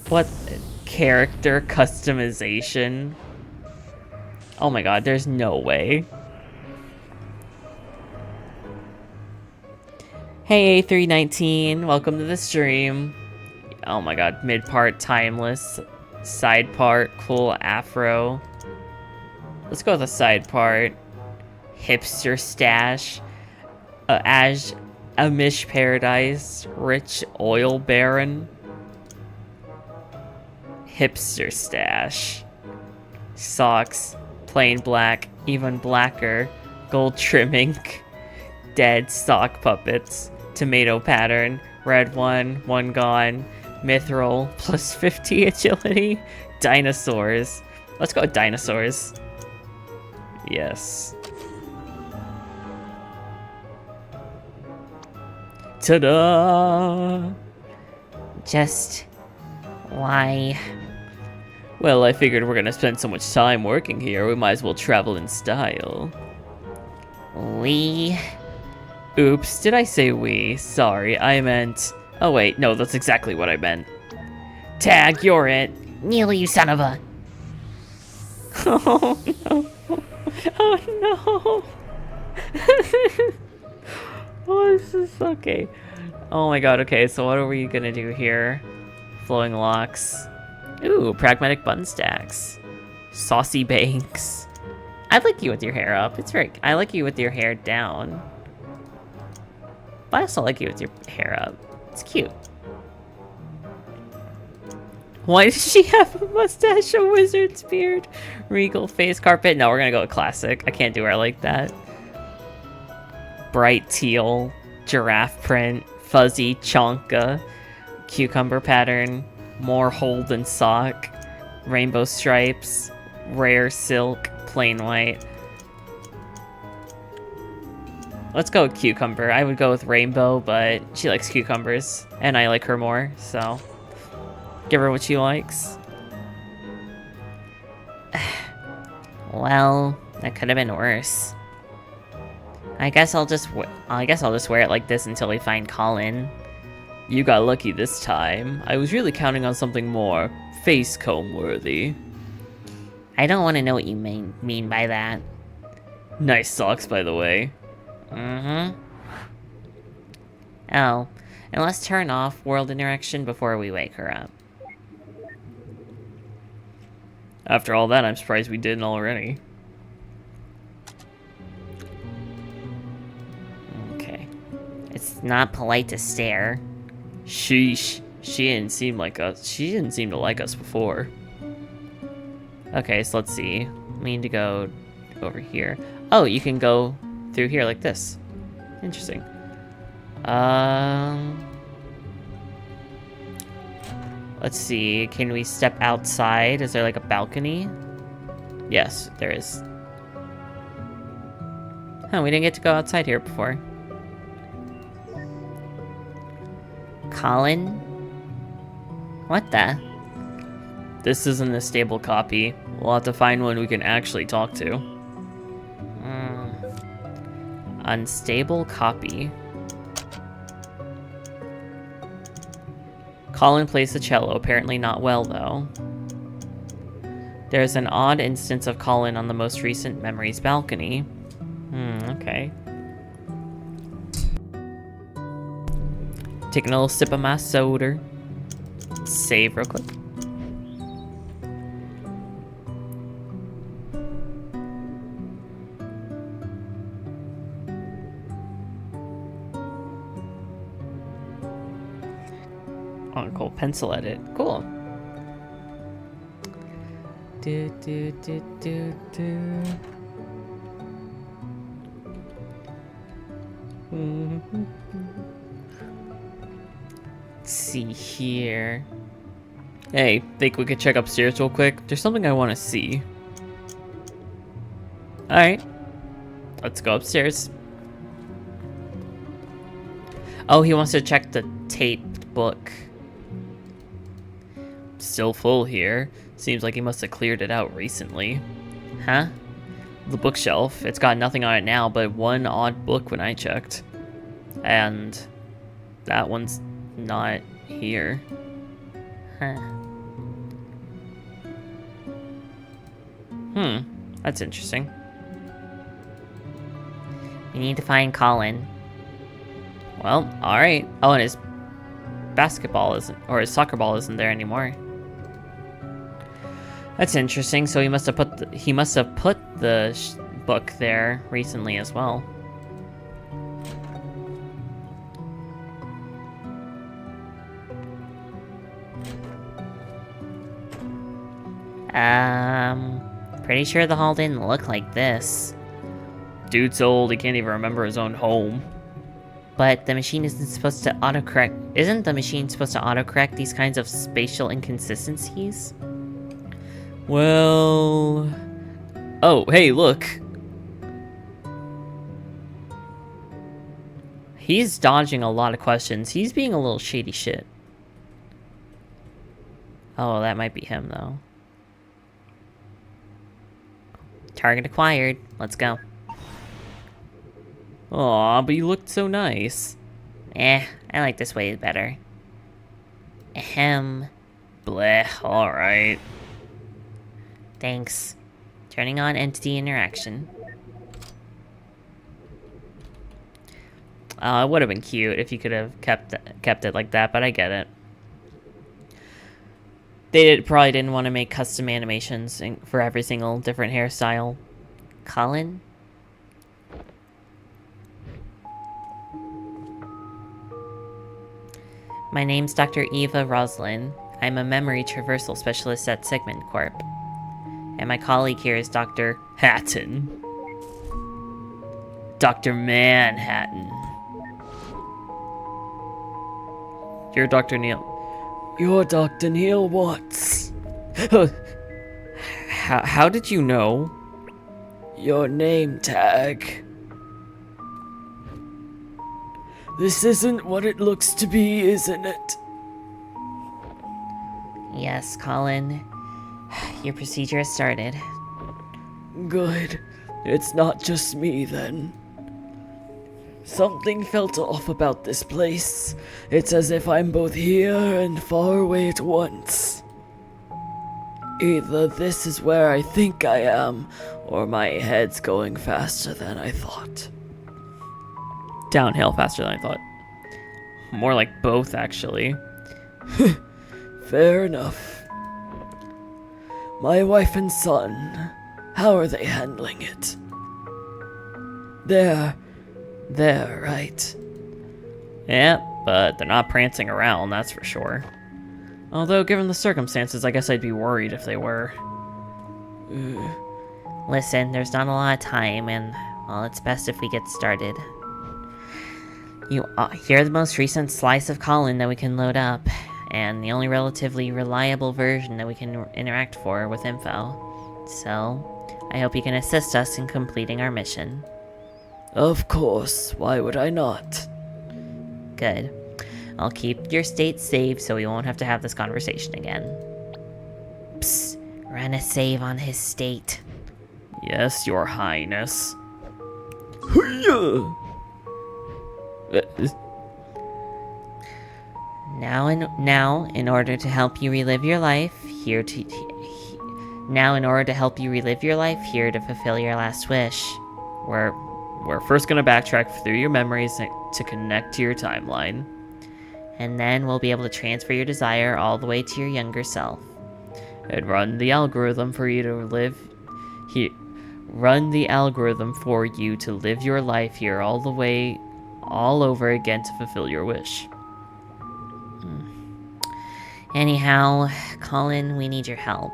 What character customization? Oh my god, there's no way. Hey A319, welcome to the stream. Oh my god, mid part timeless, side part cool afro. Let's go with the side part. Hipster stash, Amish paradise, rich oil baron. Hipster stash. Socks, plain black, even blacker, gold trimming, dead sock puppets, tomato pattern, red one gone, mithril, plus 50 agility, dinosaurs. Let's go with dinosaurs. Yes. Ta-da! Just... why? Well, I figured we're gonna spend so much time working here, we might as well travel in style. We... Oops, did I say we? Sorry, I meant... Oh wait, no, that's exactly what I meant. Tag, you're it! Neil, you son of a... Oh no! Oh no! Oh, this is okay. Oh my god, okay, so what are we gonna do here? Flowing locks. Ooh, pragmatic button stacks. Saucy banks. I like you with your hair up. It's very... I like you with your hair down. But I also like you with your hair up. It's cute. Why does she have a mustache, a wizard's beard? Regal face carpet? No, we're gonna go with classic. I can't do her like that. Bright teal, giraffe print, fuzzy chonka, cucumber pattern, more hole than sock, rainbow stripes, rare silk, plain white. Let's go with cucumber. I would go with rainbow, but she likes cucumbers, and I like her more, so give her what she likes. Well, that could have been worse. I guess I'll just wear it like this until we find Colin. You got lucky this time. I was really counting on something more face comb worthy. I don't want to know what you mean by that. Nice socks, by the way. Mm-hmm. Oh, and let's turn off world interaction before we wake her up. After all that, I'm surprised we didn't already. Okay. It's not polite to stare. Sheesh. She didn't seem to like us before. Okay, so let's see. We need to go over here. Oh, you can go through here like this. Interesting. Let's see. Can we step outside? Is there like a balcony? Yes, there is. Huh, we didn't get to go outside here before. Colin? What the? This isn't a stable copy. We'll have to find one we can actually talk to. Unstable copy. Colin plays the cello, apparently not well though. There's an odd instance of Colin on the most recent memories balcony. Okay. Taking a little sip of my soda. Save real quick. Oh, cool. Pencil edit. Cool. Do, do, do, do, do. Let's see here. Hey, think we could check upstairs real quick? There's something I want to see. Alright. Let's go upstairs. Oh, he wants to check the taped book. still full here. Seems like he must have cleared it out recently. Huh? The bookshelf, it's got nothing on it now but one odd book when I checked. And that one's not here. Huh. That's interesting. We need to find Colin. Well, alright. Oh, and his basketball isn't, or his soccer ball isn't there anymore. That's interesting. So he must have put the book there recently as well. Pretty sure the hall didn't look like this. Dude's old, he can't even remember his own home. But the machine isn't supposed to autocorrect. Isn't the machine supposed to autocorrect these kinds of spatial inconsistencies? Well... Oh, hey, look. He's dodging a lot of questions. He's being a little shady shit. Oh, that might be him, though. Target acquired. Let's go. Aw, but you looked so nice. I like this way better. Ahem. Bleh, alright. Thanks. Turning on entity interaction. It would have been cute if you could have kept it like that, but I get it. They probably didn't want to make custom animations for every single different hairstyle. Colin? My name's Dr. Eva Roslin. I'm a memory traversal specialist at Segment Corp. And my colleague here is Dr. Hatton. Dr. Manhattan. You're Dr. Neil. You're Dr. Neil Watts. How did you know? Your name tag. This isn't what it looks to be, isn't it? Yes, Colin. Your procedure has started. Good. It's not just me, then. Something felt off about this place. It's as if I'm both here and far away at once. Either this is where I think I am, or my head's going faster than I thought. Downhill faster than I thought. More like both, actually. Fair enough. My wife and son, how are they handling it? They're right. Yeah, but they're not prancing around, that's for sure. Although, given the circumstances, I guess I'd be worried if they were. Listen, there's not a lot of time, and, well, it's best if we get started. You're the most recent slice of Colin that we can load up, and the only relatively reliable version that we can interact for with info. So, I hope you can assist us in completing our mission. Of course, why would I not? Good. I'll keep your state saved so we won't have to have this conversation again. Psst, run a save on his state. Yes, your highness. Now, in order to help you relive your life, here to fulfill your last wish. We're first gonna backtrack through your memories to connect to your timeline. And then we'll be able to transfer your desire all the way to your younger self. And run the algorithm for you to live here. Run the algorithm for you to live your life here all over again to fulfill your wish. Anyhow, Colin, we need your help.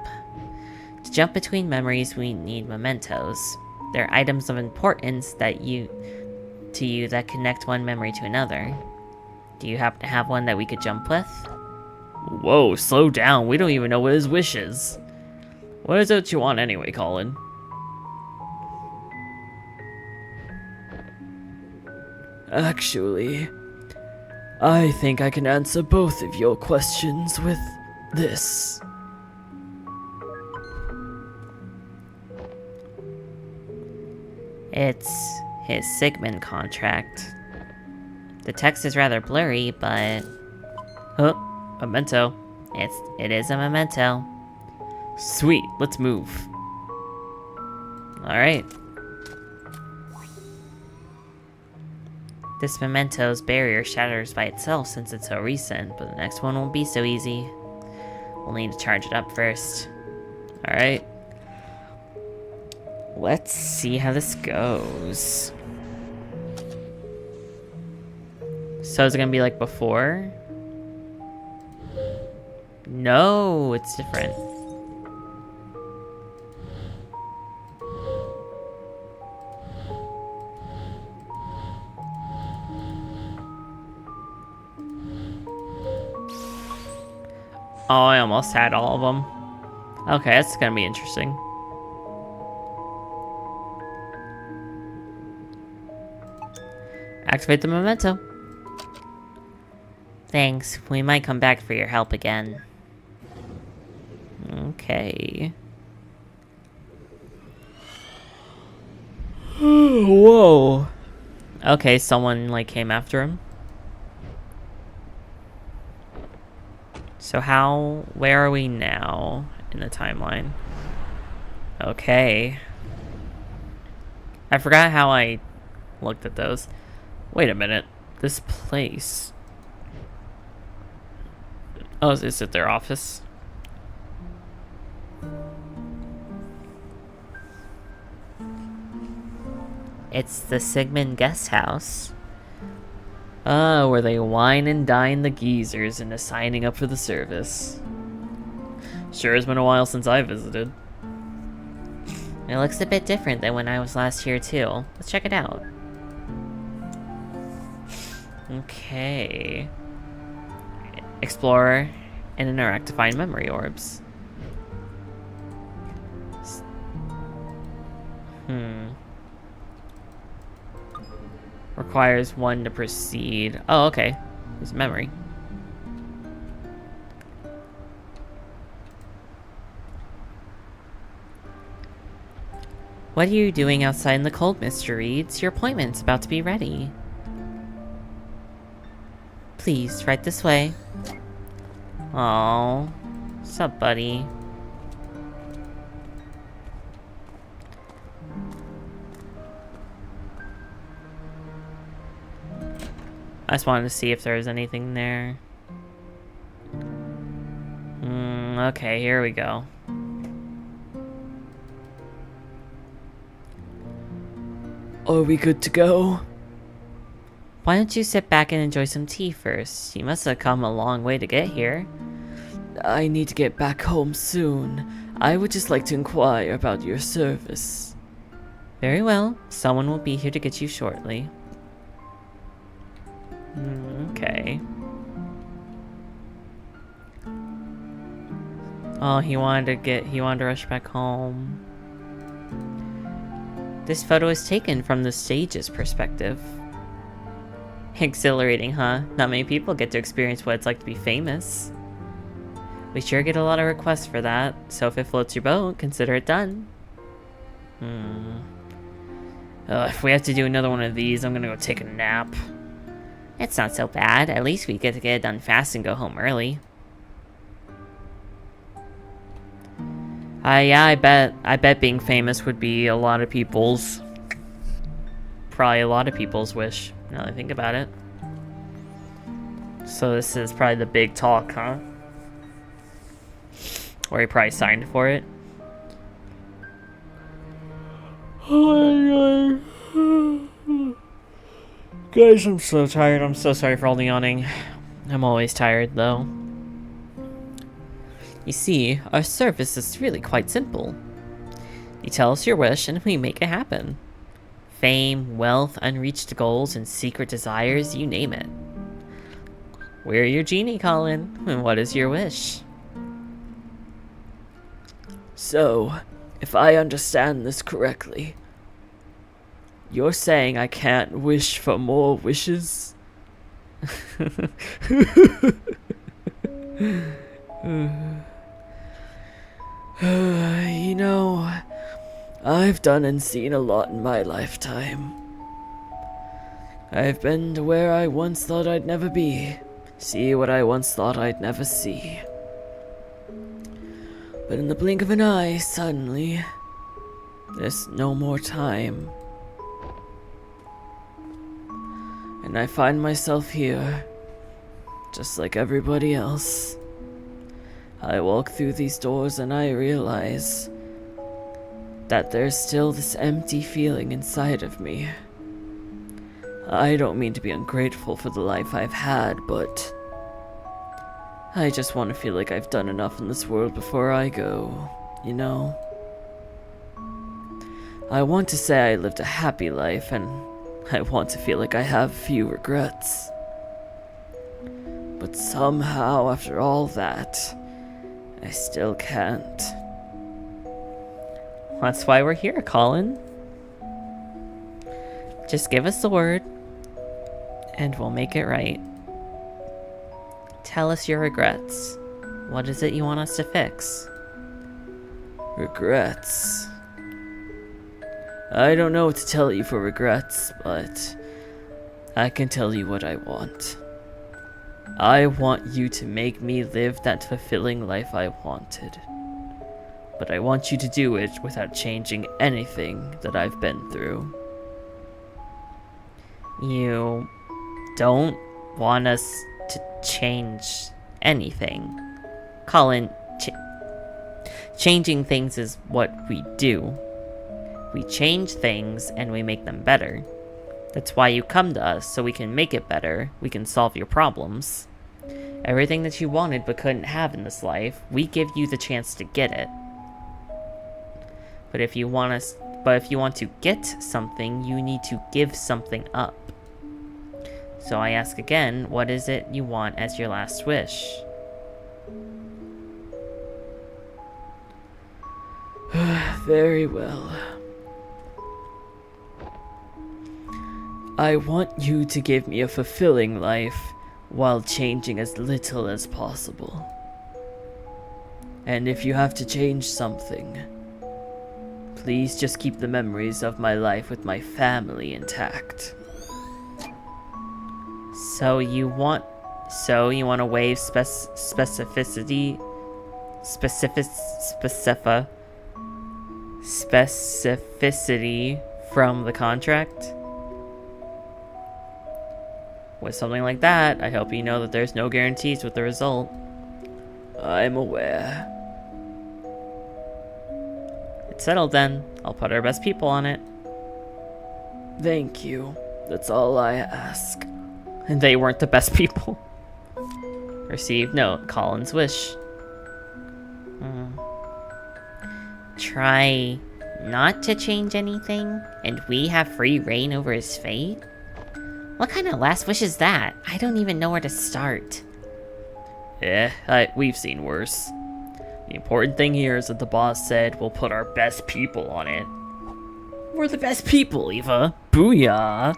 To jump between memories, we need mementos. They're items of importance that connect one memory to another. Do you happen to have one that we could jump with? Whoa, slow down. We don't even know what his wish is. What is it you want anyway, Colin? Actually, I think I can answer both of your questions with this? It's his Sigmund contract. The text is rather blurry, but Huh? Memento. it is a memento. Sweet, let's move. Alright. This memento's barrier shatters by itself since it's so recent, but the next one won't be so easy. We'll need to charge it up first. Alright. Let's see how this goes. So is it gonna be like before? No, it's different. Oh, I almost had all of them. Okay, that's gonna be interesting. Activate the memento. Thanks, we might come back for your help again. Okay. Whoa. Okay, someone like came after him. So where are we now in the timeline? Okay. I forgot how I looked at those. Wait a minute. This place. Oh, is it their office? It's the Sigmund guest house. Ah, where they wine and dine the geezers into signing up for the service. Sure has been a while since I visited. It looks a bit different than when I was last here too. Let's check it out. Okay. Explore and interact to find memory orbs. Requires one to proceed. Oh, okay. There's memory. What are you doing outside in the cold, Mr. Reeds? Your appointment's about to be ready. Please, right this way. Aww. What's up, buddy? I just wanted to see if there was anything there. Okay, here we go. Are we good to go? Why don't you sit back and enjoy some tea first? You must have come a long way to get here. I need to get back home soon. I would just like to inquire about your service. Very well. Someone will be here to get you shortly. Okay. Oh, he wanted to rush back home. This photo is taken from the stage's perspective. Exhilarating, huh? Not many people get to experience what it's like to be famous. We sure get a lot of requests for that, so if it floats your boat, consider it done. If we have to do another one of these, I'm gonna go take a nap. It's not so bad. At least we get to get it done fast and go home early. Yeah, I bet being famous would be probably a lot of people's wish, now that I think about it. So this is probably the big talk, huh? Or he probably signed for it. Oh my god. Guys, I'm so tired. I'm so sorry for all the yawning. I'm always tired, though. You see, our service is really quite simple. You tell us your wish and we make it happen. Fame, wealth, unreached goals, and secret desires, you name it. We're your genie, Colin. And what is your wish? So, if I understand this correctly, you're saying I can't wish for more wishes? I've done and seen a lot in my lifetime. I've been to where I once thought I'd never be, see what I once thought I'd never see. But in the blink of an eye, suddenly, there's no more time. And I find myself here, just like everybody else. I walk through these doors and I realize that there's still this empty feeling inside of me. I don't mean to be ungrateful for the life I've had, but I just want to feel like I've done enough in this world before I go, you know? I want to say I lived a happy life, and I want to feel like I have few regrets. But somehow, after all that, I still can't. That's why we're here, Colin. Just give us the word, and we'll make it right. Tell us your regrets. What is it you want us to fix? Regrets. I don't know what to tell you for regrets, but I can tell you what I want. I want you to make me live that fulfilling life I wanted. But I want you to do it without changing anything that I've been through. You don't want us to change anything. Colin, changing things is what we do. We change things and we make them better. That's why you come to us, so we can make it better. We can solve your problems. Everything that you wanted but couldn't have in this life, we give you the chance to get it. But if you want to get something, you need to give something up. So I ask again, what is it you want as your last wish? Very well. I want you to give me a fulfilling life while changing as little as possible. And if you have to change something, please just keep the memories of my life with my family intact. So you want to waive specificity from the contract? With something like that, I hope you know that there's no guarantees with the result. I'm aware. It's settled then. I'll put our best people on it. Thank you. That's all I ask. And they weren't the best people. Received note, Colin's wish. Try not to change anything, and we have free reign over his fate? What kind of last wish is that? I don't even know where to start. We've seen worse. The important thing here is that the boss said we'll put our best people on it. We're the best people, Eva. Booyah!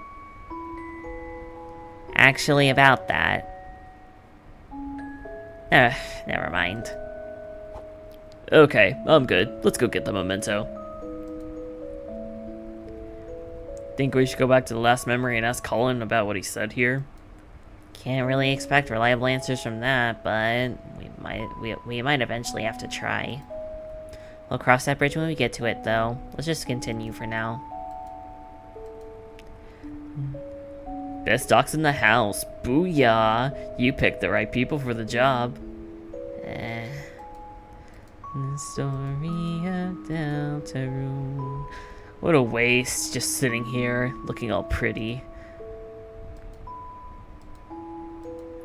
Actually, about that. Never mind. Okay, I'm good. Let's go get the memento. Think we should go back to the last memory and ask Colin about what he said here? Can't really expect reliable answers from that, but we might eventually have to try. We'll cross that bridge when we get to it, though. Let's just continue for now. Best docs in the house. Booyah! You picked the right people for the job. The story of Deltarune. What a waste, just sitting here, looking all pretty.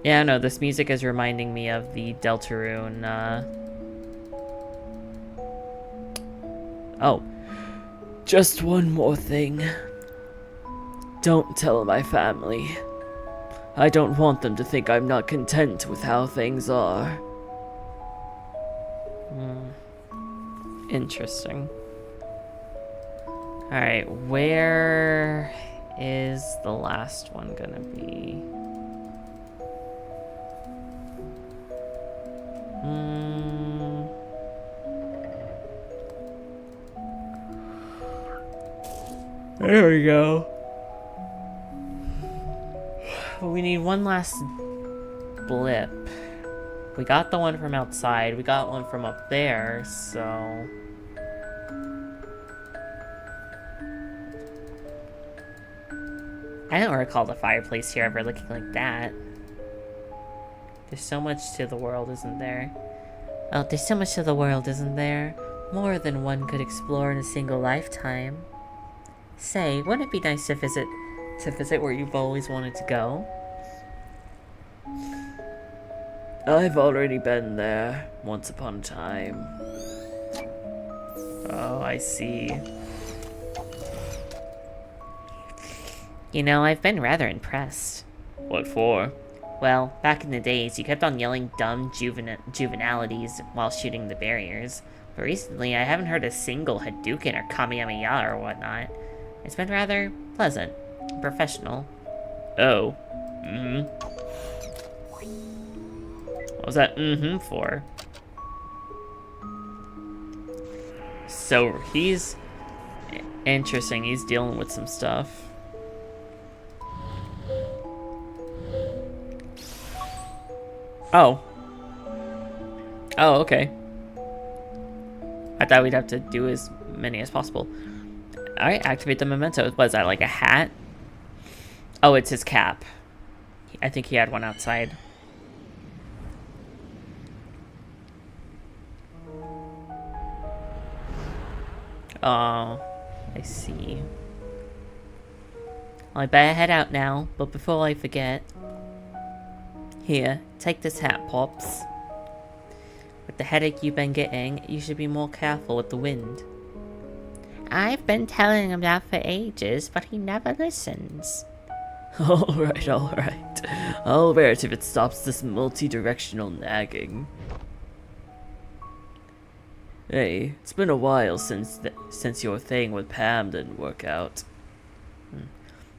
Yeah, no, this music is reminding me of the Deltarune, Oh. Just one more thing. Don't tell my family. I don't want them to think I'm not content with how things are. Interesting. Alright, where is the last one gonna be? There we go. We need one last blip. We got the one from outside. We got one from up there, so... I don't recall the fireplace here ever looking like that. There's so much to the world, isn't there? Oh, there's so much to the world, isn't there? More than one could explore in a single lifetime. Say, wouldn't it be nice to visit where you've always wanted to go? I've already been there, once upon a time. Oh, I see. You know, I've been rather impressed. What for? Well, back in the days, you kept on yelling dumb juvenalities while shooting the barriers. But recently, I haven't heard a single Hadouken or Kamehameha or whatnot. It's been rather pleasant, professional. Oh. What was that for? So, he's... interesting, he's dealing with some stuff. Oh. Oh, okay. I thought we'd have to do as many as possible. Alright, activate the memento. Was that like a hat? Oh, it's his cap. I think he had one outside. Oh, I see. Well, I better head out now, but before I forget... Here, take this hat, Pops. With the headache you've been getting, you should be more careful with the wind. I've been telling him that for ages, but he never listens. Alright. I'll wear it if it stops this multi-directional nagging. Hey, it's been a while since your thing with Pam didn't work out.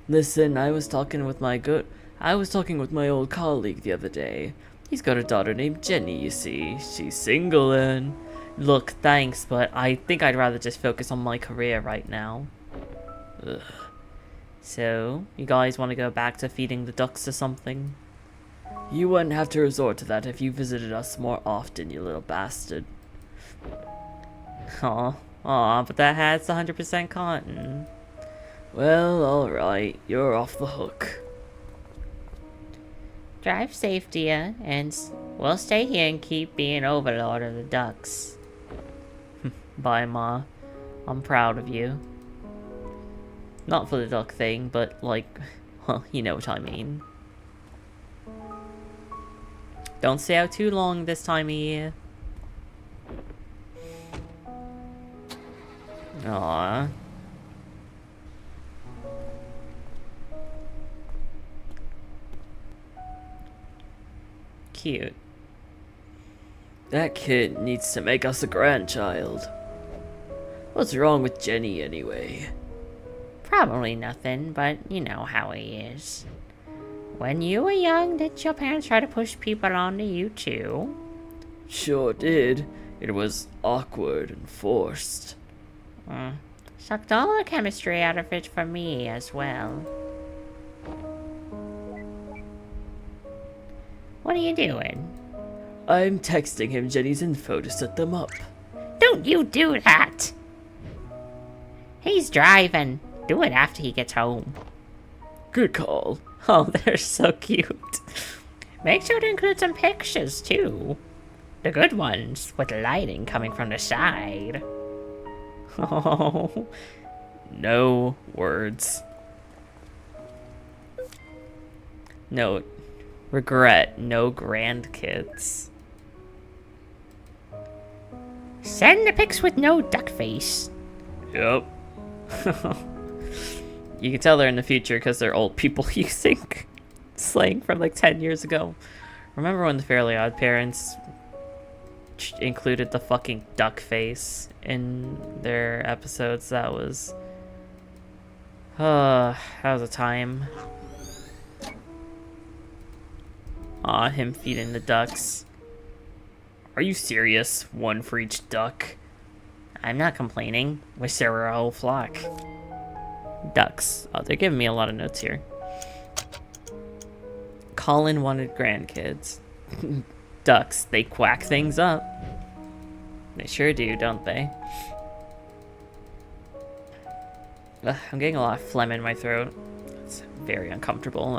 Listen, I was talking with my old colleague the other day. He's got a daughter named Jenny, you see. She's single and... Look, thanks, but I think I'd rather just focus on my career right now. Ugh. So, you guys want to go back to feeding the ducks or something? You wouldn't have to resort to that if you visited us more often, you little bastard. Aw, but that hat's 100% cotton. Well, alright, you're off the hook. Drive safe, dear, and we'll stay here and keep being overlord of the ducks. Bye, Ma. I'm proud of you. Not for the duck thing, but like, well, you know what I mean. Don't stay out too long this time of year. Aww. Cute. That kid needs to make us a grandchild. What's wrong with Jenny anyway? Probably nothing, but you know how he is. When you were young, did your parents try to push people onto you too? Sure did. It was awkward and forced. Sucked all the chemistry out of it for me as well. What are you doing? I'm texting him Jenny's info to set them up. Don't you do that! He's driving. Do it after he gets home. Good call. Oh, they're so cute. Make sure to include some pictures, too. The good ones, with the lighting coming from the side. Oh, no words. Note, regret, no grandkids. Send the pics with no duck face. Yep. You can tell they're in the future because they're old people using slang from like 10 years ago. Remember when the Fairly Odd Parents included the fucking duck face in their episodes? That was a time. Aw, him feeding the ducks. Are you serious? One for each duck? I'm not complaining. Wish there were a whole flock. Ducks. Oh, they're giving me a lot of notes here. Colin wanted grandkids. Ducks, they quack things up. They sure do, don't they? Ugh, I'm getting a lot of phlegm in my throat. It's very uncomfortable.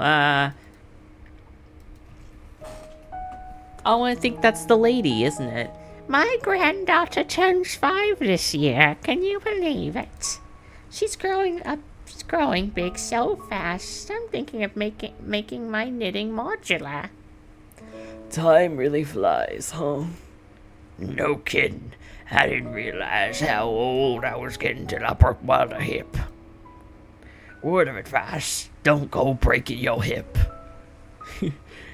Oh, I think that's the lady, isn't it? My granddaughter turns 5 this year. Can you believe it? She's growing big so fast. I'm thinking of making my knitting modular. Time really flies, huh? No kidding. I didn't realize how old I was getting till I broke my other hip. Word of advice, don't go breaking your hip.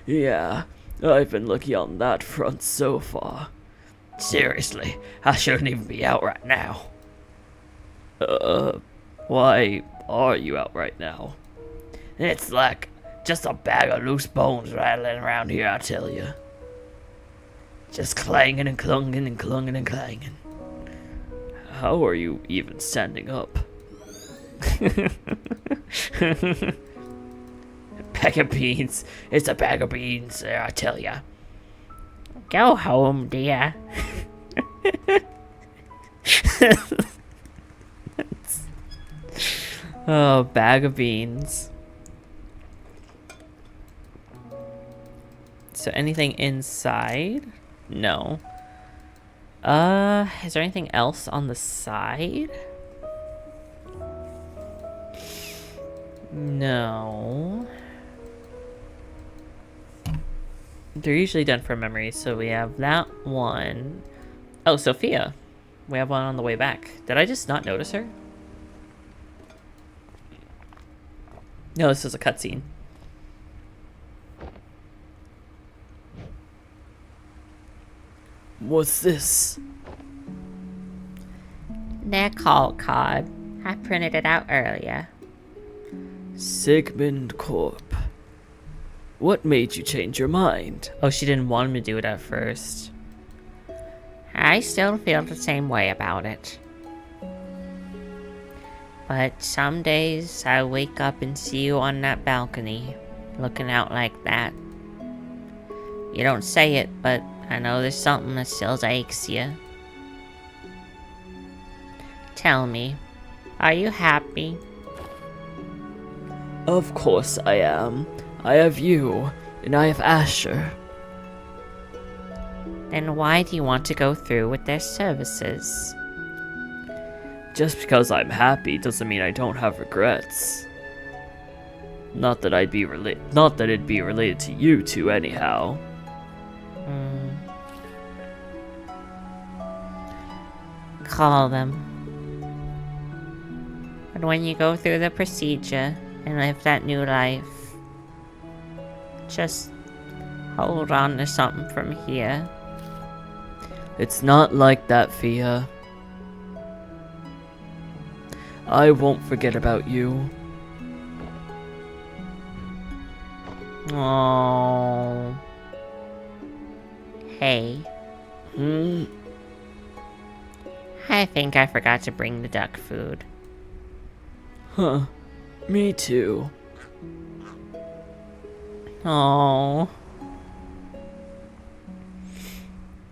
Yeah, I've been lucky on that front so far. Seriously, I shouldn't even be out right now. Why are you out right now? It's like just a bag of loose bones rattling around here, I tell you. Just clanging and clunging and clunging and clanging. How are you even standing up? Bag of beans. It's a bag of beans there, I tell ya. Go home, dear. Oh, bag of beans. So anything inside? No. Is there anything else on the side? No. They're usually done from memory, so we have that one. Oh, Sophia. We have one on the way back. Did I just not notice her? No, this is a cutscene. What's this? Their call card. I printed it out earlier. Sigmund Corp. What made you change your mind? Oh, she didn't want him to do it at first. I still feel the same way about it. But some days I wake up and see you on that balcony, looking out like that. You don't say it, but I know there's something that still aches you. Tell me, are you happy? Of course I am. I have you, and I have Asher. Then why do you want to go through with their services? Just because I'm happy doesn't mean I don't have regrets. Not that it'd be related to you two anyhow. Call them. But when you go through the procedure and live that new life, just hold on to something from here. It's not like that, Fia. I won't forget about you. Oh. Hey. I think I forgot to bring the duck food. Huh. Me too. Oh.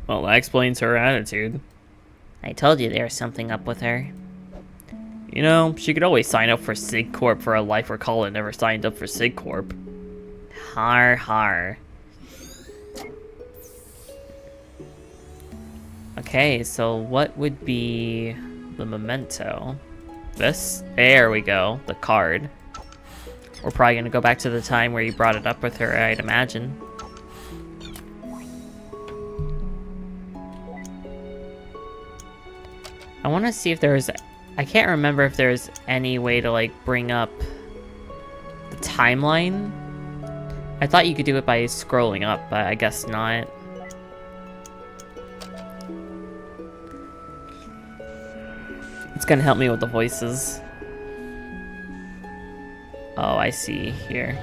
Well, that explains her attitude. I told you there was something up with her. You know, she could always sign up for SigCorp for a life where Colin never signed up for SigCorp. Har har. Okay, so what would be the memento? This? There we go, the card. We're probably gonna go back to the time where you brought it up with her, I'd imagine. I want to see if there's... I can't remember if there's any way to, like, bring up the timeline. I thought you could do it by scrolling up, but I guess not. It's gonna help me with the voices. Oh, I see here.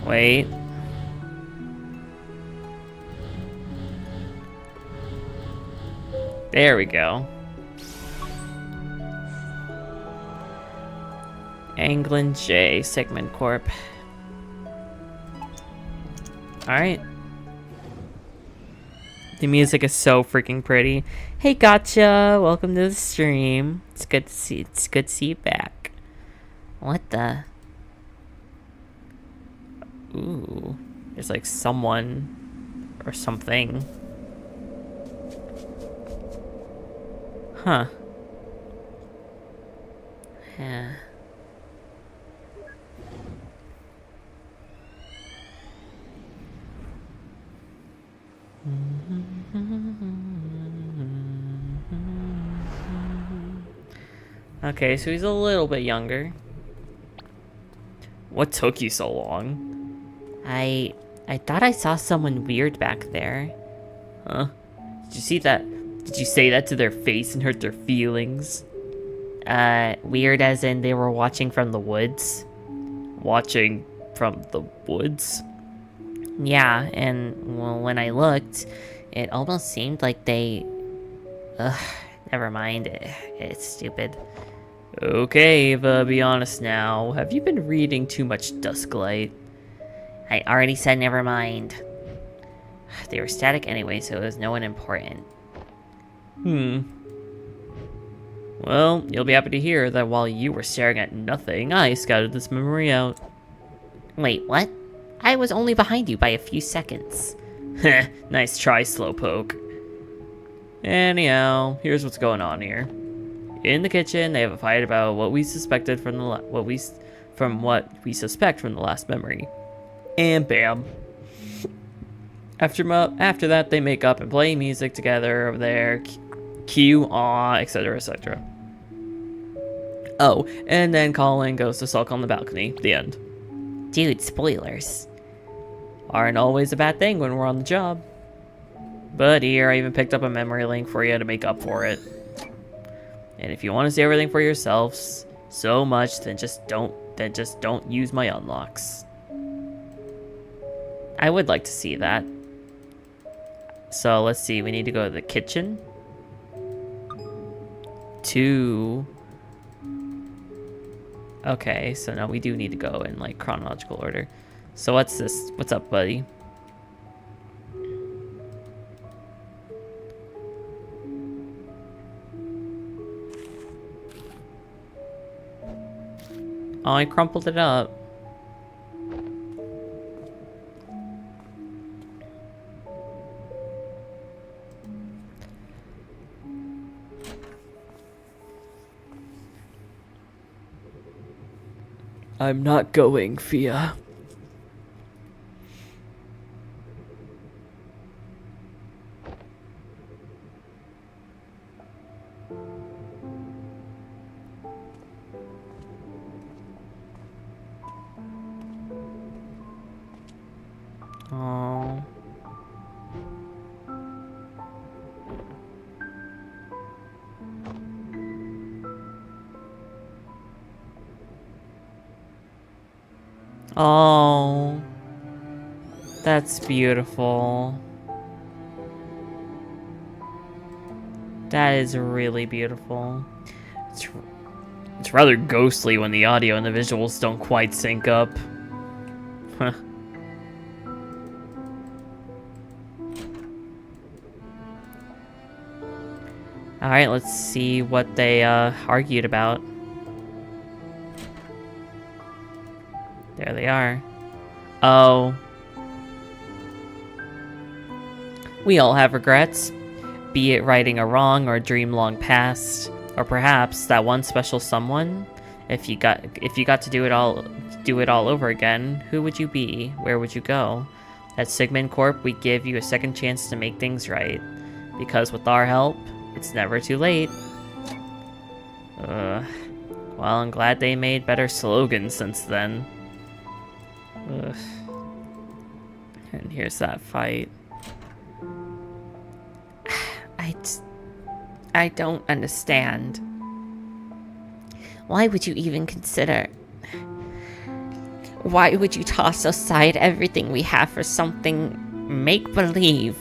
Wait. There we go. Anglin J. Sigmund Corp. Alright. The music is so freaking pretty. Hey, gotcha! Welcome to the stream. It's good to see you back. What the? Ooh. There's like someone or something. Huh. Yeah. Okay, so he's a little bit younger. What took you so long? I thought I saw someone weird back there. Huh? Did you see that? Did you say that to their face and hurt their feelings? Weird as in they were watching from the woods. Watching from the woods? Yeah, and well, when I looked, it almost seemed like they... Ugh, never mind. It's stupid. Okay, Eva, be honest now. Have you been reading too much Dusklight? I already said never mind. They were static anyway, so it was no one important. Well, you'll be happy to hear that while you were staring at nothing, I scouted this memory out. Wait, what? I was only behind you by a few seconds. Heh, nice try, Slowpoke. Anyhow, here's what's going on here. In the kitchen, they have a fight about what we suspected from the what we suspect from the last memory. And bam. After that, they make up and play music together over there, cue, aw, etc., etc. Oh, and then Colin goes to sulk on the balcony. The end. Dude, spoilers. Aren't always a bad thing when we're on the job. But here, I even picked up a memory link for you to make up for it. And if you want to see everything for yourselves so much, then just don't use my unlocks. I would like to see that. So let's see, we need to go to the kitchen. Okay, so now we do need to go in like chronological order. So what's this? What's up, buddy? Oh, I crumpled it up. I'm not going, Fia. Oh. Oh. That's beautiful. That is really beautiful. It's rather ghostly when the audio and the visuals don't quite sync up. Huh. Alright, let's see what they argued about. There they are. Oh. We all have regrets. Be it righting a wrong or a dream long past. Or perhaps that one special someone. If you got to do it all over again, who would you be? Where would you go? At Sigmund Corp, we give you a second chance to make things right. Because with our help, it's never too late. Well, I'm glad they made better slogans since then. Ugh. And here's that fight. I don't understand. Why would you even consider? Why would you toss aside everything we have for something make-believe?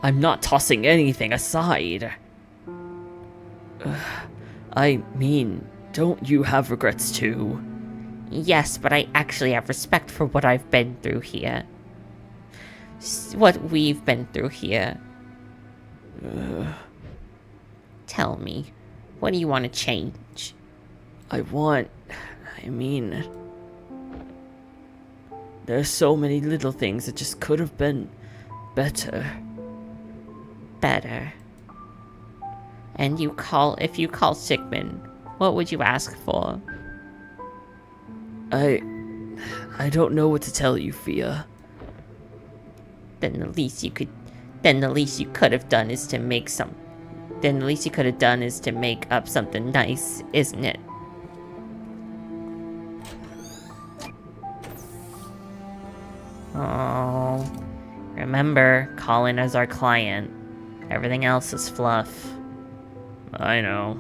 I'm not tossing anything aside. I mean, don't you have regrets too? Yes, but I actually have respect for what I've been through here. What we've been through here. Tell me, what do you want to change? I mean, there's so many little things that just could have been better. Better. And if you call Sigmund, what would you ask for? I don't know what to tell you, Fia. Then the least you could have done is to make up something nice, isn't it? Oh, remember, Colin is our client. Everything else is fluff. I know.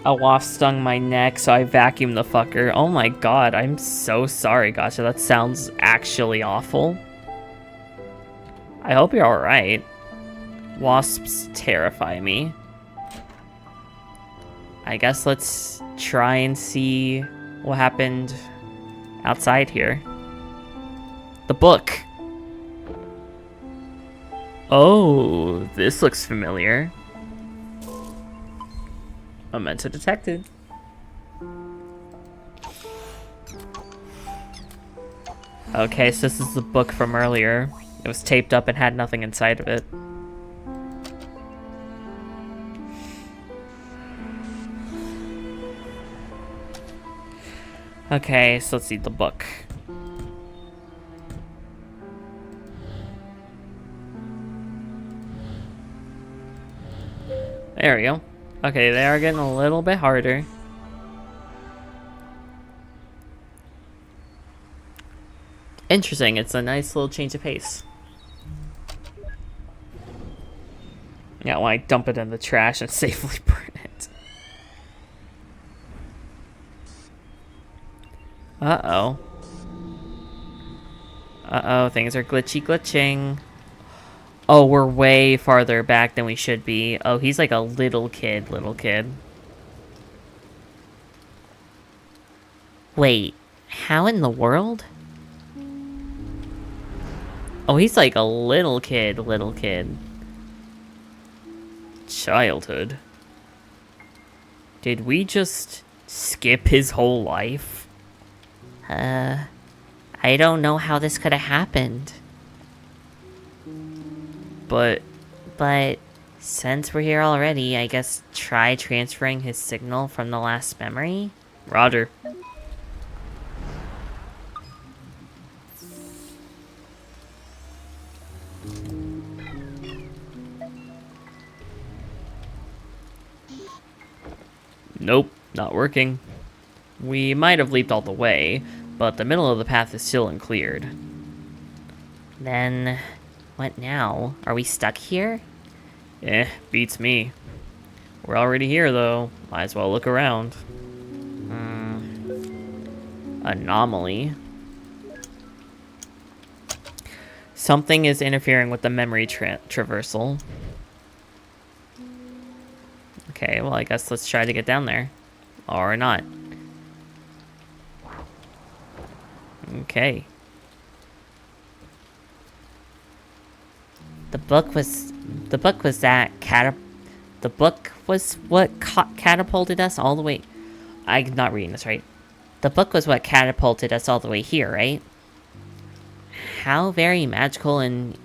A wasp stung my neck, so I vacuumed the fucker. Oh my god, I'm so sorry, Gotcha. That sounds actually awful. I hope you're alright. Wasps terrify me. I guess let's try and see what happened outside here. The book. Oh, this looks familiar. Memento detected. Okay, so this is the book from earlier. It was taped up and had nothing inside of it. Okay, so let's see the book. There we go. Okay, they are getting a little bit harder. Interesting, it's a nice little change of pace. Yeah, when I dump it in the trash and safely burn it. Uh-oh. Uh-oh, things are glitching. Oh, we're way farther back than we should be. Oh, he's like a little kid. Wait, how in the world? Oh, he's like a little kid. Childhood. Did we just skip his whole life? I don't know how this could have happened. But Since we're here already, I guess try transferring his signal from the last memory? Roger. Nope, not working. We might have leaped all the way, but the middle of the path is still uncleared. Then, what now? Are we stuck here? Beats me. We're already here, though. Might as well look around. Anomaly. Something is interfering with the memory traversal. Okay, well, I guess let's try to get down there. Or not. Okay. The book was what catapulted us all the way. I'm not reading this right. The book was what catapulted us all the way here, right? How very magical and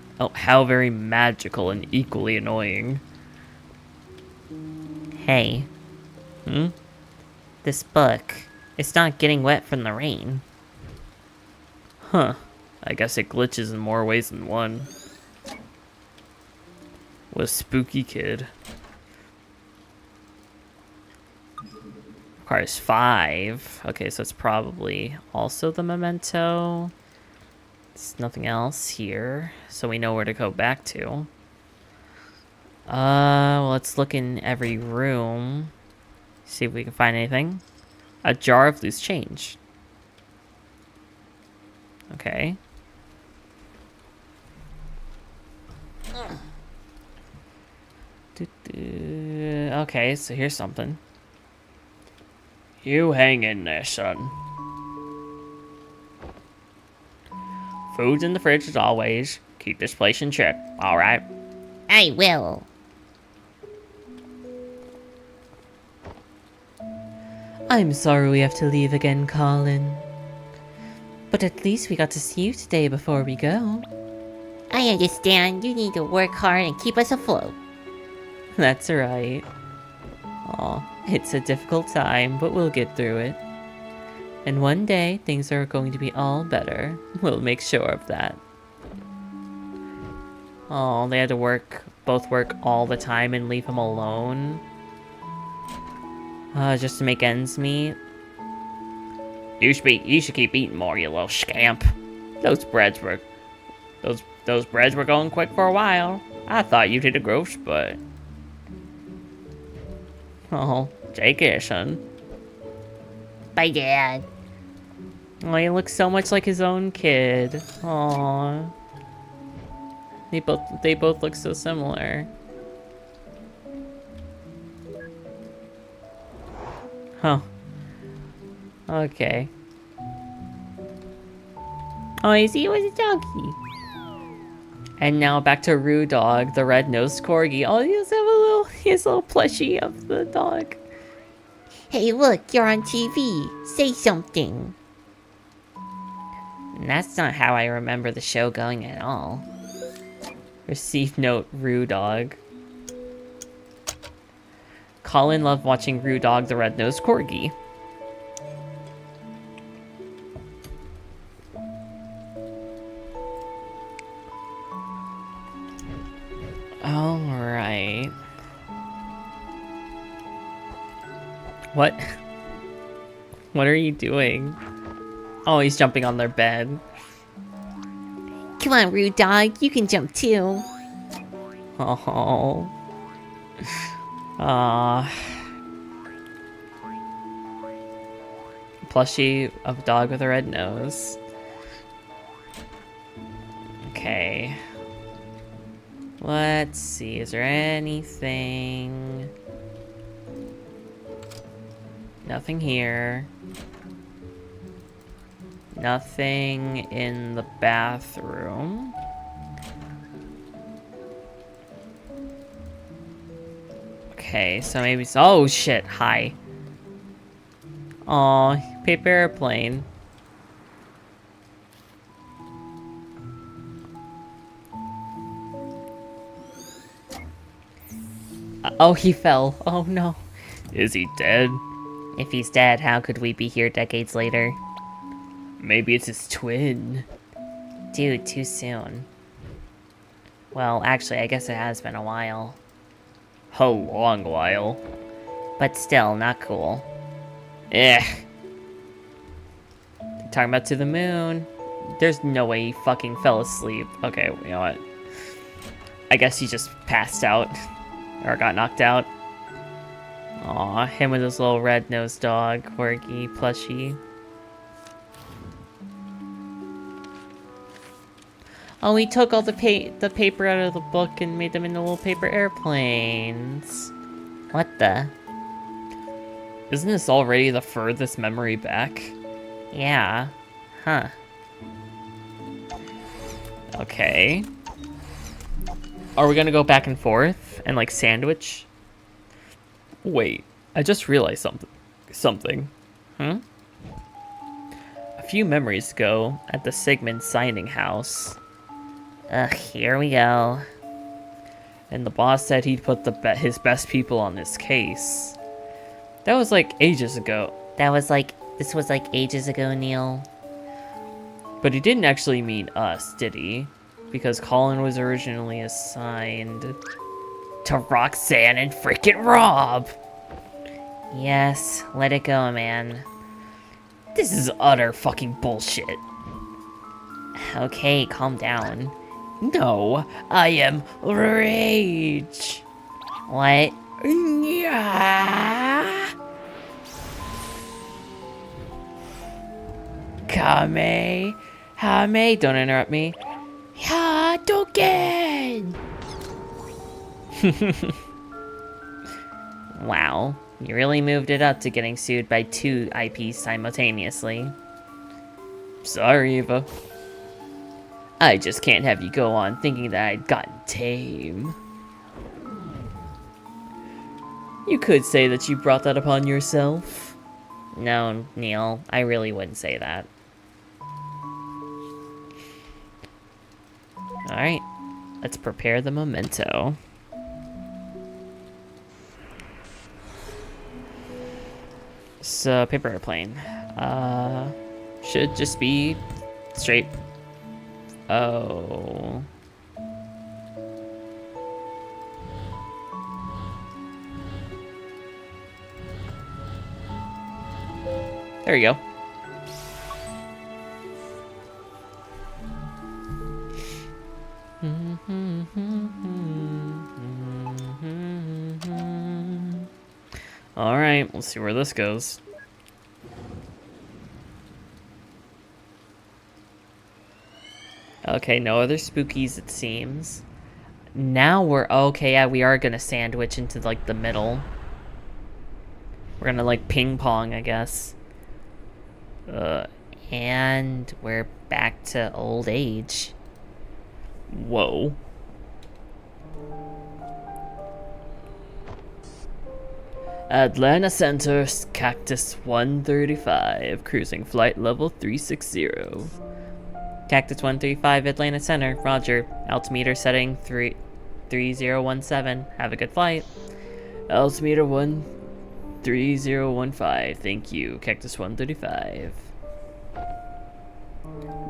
Equally annoying. hey, this book, it's not getting wet from the rain. Huh. I guess it glitches in more ways than one. What a spooky kid. Requires 5. Okay, so it's probably also the memento. There's nothing else here, so we know where to go back to. Well, let's look in every room. See if we can find anything. A jar of loose change. Okay. Okay, so here's something. You hang in there, son. Food's in the fridge as always. Keep this place in check, alright? I will. I'm sorry we have to leave again, Colin. But at least we got to see you today before we go. I understand. You need to work hard and keep us afloat. That's right. Aw, it's a difficult time, but we'll get through it. And one day, things are going to be all better. We'll make sure of that. Oh, they had to both work all the time and leave him alone. Just to make ends meet. You should keep eating more, you little scamp. Those breads were going quick for a while. I thought you did a gross, but Oh, take it, son. Bye, Dad. Oh, he looks so much like his own kid. Aw. They both look so similar. Huh. Okay. Oh, I see it was a doggy. And now back to Roo Dog, the red-nosed corgi. Oh, he has a little plushie of the dog. Hey, look, you're on TV. Say something. And that's not how I remember the show going at all. Received note, Roo Dog. Colin loved watching Roo Dog, the red-nosed corgi. Alright. What? What are you doing? Oh, he's jumping on their bed. Come on, rude dog. You can jump too. Oh. Plushie of a dog with a red nose. Okay. Let's see, is there anything? Nothing here. Nothing in the bathroom. Okay, so maybe... Oh, shit, hi. Aw, paper airplane. Oh, he fell. Oh, no. is he dead? If he's dead, how could we be here decades later? Maybe it's his twin. Dude, too soon. Well, actually, I guess it has been a while. A long while. But still, not cool. Eh. Talking about to the moon. There's no way he fucking fell asleep. Okay, you know what? I guess he just passed out. Or got knocked out. Aw, him with his little red-nosed dog, corgi, plushie. Oh, he took all the paper out of the book and made them into little paper airplanes. What the? Isn't this already the furthest memory back? Yeah. Huh. Okay. Are we gonna go back and forth and like sandwich? Wait, I just realized something. Hmm? A few memories ago, at the Sigmund signing house. Ugh, here we go. And the boss said he'd put his best people on this case. That was like ages ago. This was like ages ago, Neil. But he didn't actually mean us, did he? Because Colin was originally assigned to Roxanne and freaking Rob. Yes, let it go, man. This is utter fucking bullshit. Okay, calm down. No, I am rage. What? Yeah. Kame. Hame. Don't interrupt me. Hadouken! Wow, you really moved it up to getting sued by 2 IPs simultaneously. Sorry, Eva. I just can't have you go on thinking that I'd gotten tame. You could say that you brought that upon yourself. No, Neil, I really wouldn't say that. Alright, let's prepare the memento. So, paper airplane. Should just be straight. Oh. There we go. Alright, let's see where this goes. Okay, no other spookies, it seems. Now we're... Okay, yeah, we are gonna sandwich into, like, the middle. We're gonna, like, ping-pong, I guess. And we're back to old age. Whoa. Atlanta Center, Cactus 135, cruising flight level 360. Cactus 135, Atlanta Center, roger. Altimeter setting 3017. Have a good flight. Altimeter 13015, thank you, Cactus 135.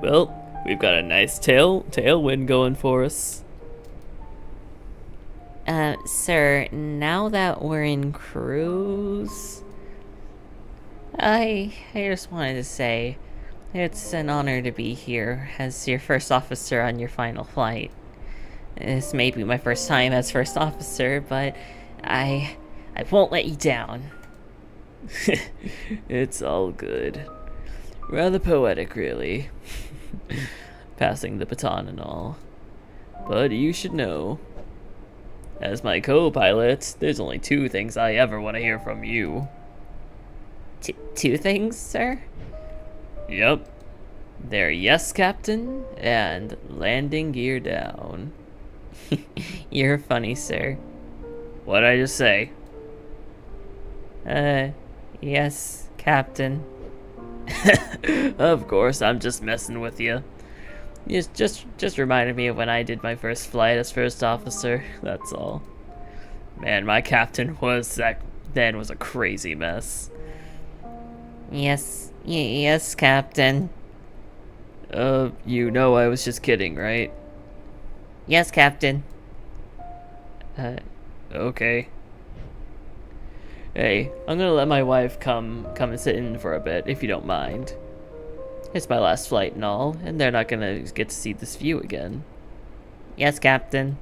Well, we've got a nice tailwind going for us. Sir, now that we're in cruise, I just wanted to say, it's an honor to be here as your first officer on your final flight. This may be my first time as first officer, but I won't let you down. It's all good. Rather poetic, really. Passing the baton and all. But you should know, as my co-pilot, there's only 2 things I ever want to hear from you. 2 things, sir? Yep. They're yes, Captain, and landing gear down. You're funny, sir. What'd I just say? Yes, Captain. Of course, I'm just messing with you. You just reminded me of when I did my first flight as first officer, that's all. Man, my captain was a crazy mess. Yes, yes, Captain. You know I was just kidding, right? Yes, Captain. Okay. Hey, I'm gonna let my wife come and sit in for a bit, if you don't mind. It's my last flight and all, and they're not gonna get to see this view again. Yes, Captain.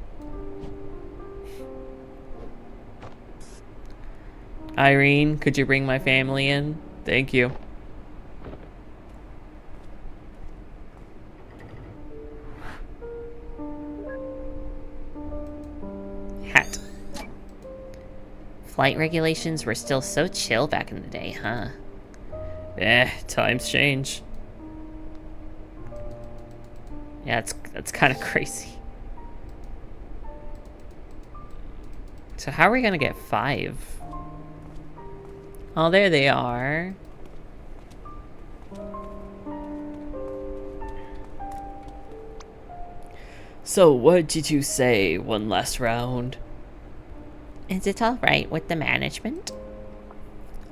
Irene, could you bring my family in? Thank you. Hat. Flight regulations were still so chill back in the day, huh? Times change. Yeah, that's kind of crazy. So how are we gonna get 5? Oh, there they are. So what did you say one last round? Is it all right with the management?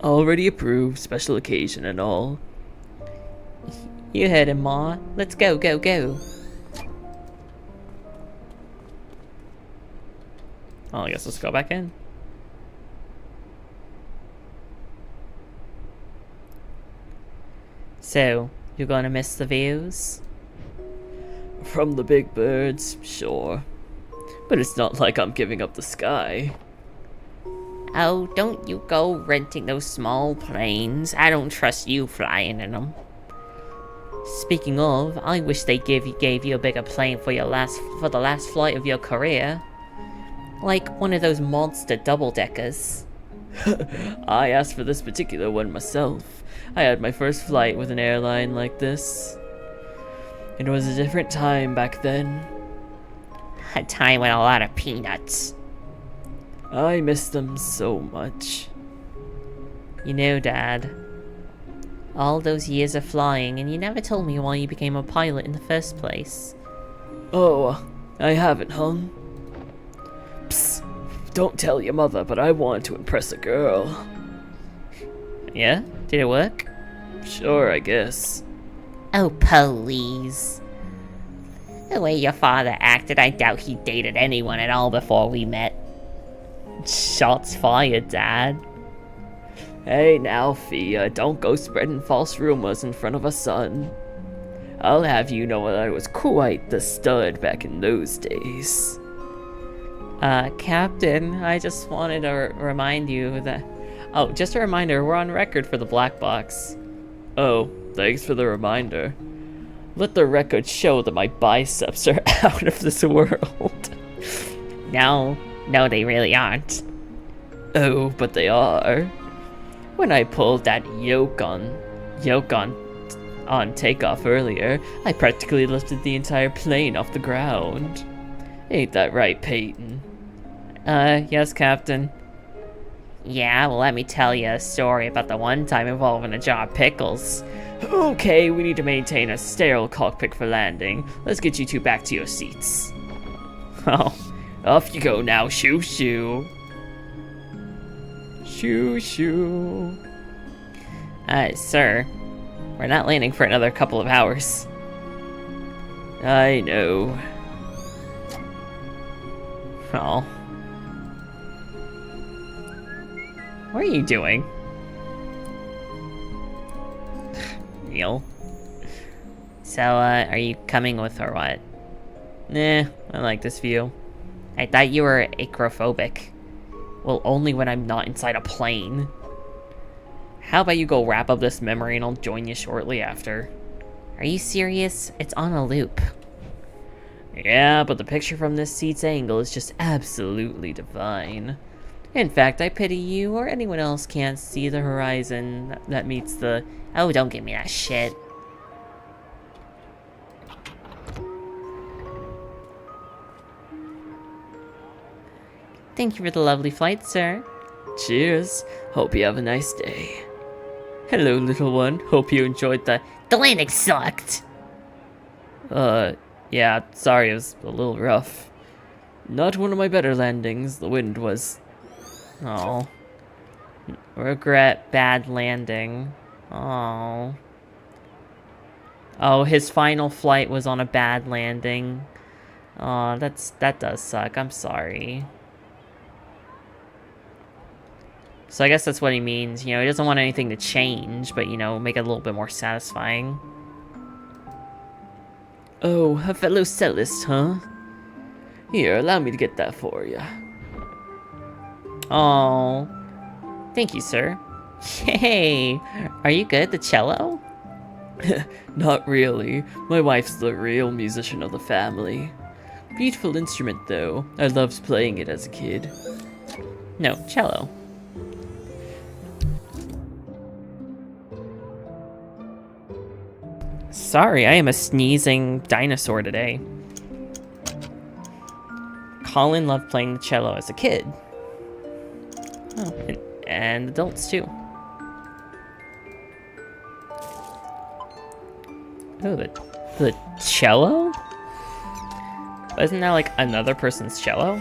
Already approved, special occasion and all. You heard him, Ma. Let's go, go, go. Oh, I guess let's go back in. So, you're gonna miss the views? From the big birds, sure. But it's not like I'm giving up the sky. Oh, don't you go renting those small planes. I don't trust you flying in them. Speaking of, I wish they gave you a bigger plane for the last flight of your career. Like one of those monster double-deckers. I asked for this particular one myself. I had my first flight with an airline like this. It was a different time back then. A time with a lot of peanuts. I miss them so much. You know, Dad, all those years of flying, and you never told me why you became a pilot in the first place. Oh, I haven't, huh? Psst, don't tell your mother, but I wanted to impress a girl. Yeah? Did it work? Sure, I guess. Oh, please. The way your father acted, I doubt he dated anyone at all before we met. Shots fired, Dad. Hey now, Fia, don't go spreading false rumors in front of a son. I'll have you know that I was quite the stud back in those days. Captain, I just wanted to remind you that... Oh, just a reminder, we're on record for the black box. Oh, thanks for the reminder. Let the record show that my biceps are out of this world. No, they really aren't. Oh, but they are. When I pulled that yoke on takeoff earlier, I practically lifted the entire plane off the ground. Ain't that right, Peyton? Yes, Captain. Yeah, well, let me tell you a story about the one time involving a jar of pickles. Okay, we need to maintain a sterile cockpit for landing. Let's get you two back to your seats. Oh, off you go now, shoo shoo. Shoo shoo. Sir, we're not landing for another couple of hours. I know. Oh. What are you doing? Neil? So, are you coming with or what? Nah, I like this view. I thought you were acrophobic. Well, only when I'm not inside a plane. How about you go wrap up this memory and I'll join you shortly after? Are you serious? It's on a loop. Yeah, but the picture from this seat's angle is just absolutely divine. In fact, I pity you or anyone else can't see the horizon that meets the... Oh, don't give me that shit. Thank you for the lovely flight, sir. Cheers. Hope you have a nice day. Hello, little one. Hope you enjoyed the... The landing sucked! Yeah, sorry, it was a little rough. Not one of my better landings. The wind was... Oh. Regret bad landing. Oh. Oh, his final flight was on a bad landing. Oh, that does suck. I'm sorry. So I guess that's what he means. You know, he doesn't want anything to change, but, you know, make it a little bit more satisfying. Oh, a fellow cellist, huh? Here, allow me to get that for you. Oh. Thank you, sir. Hey, are you good at the cello? Not really. My wife's the real musician of the family. Beautiful instrument, though. I loved playing it as a kid. No, cello. Sorry, I am a sneezing dinosaur today. Colin loved playing the cello as a kid. Oh, and adults too. Oh, the cello? Isn't that like another person's cello?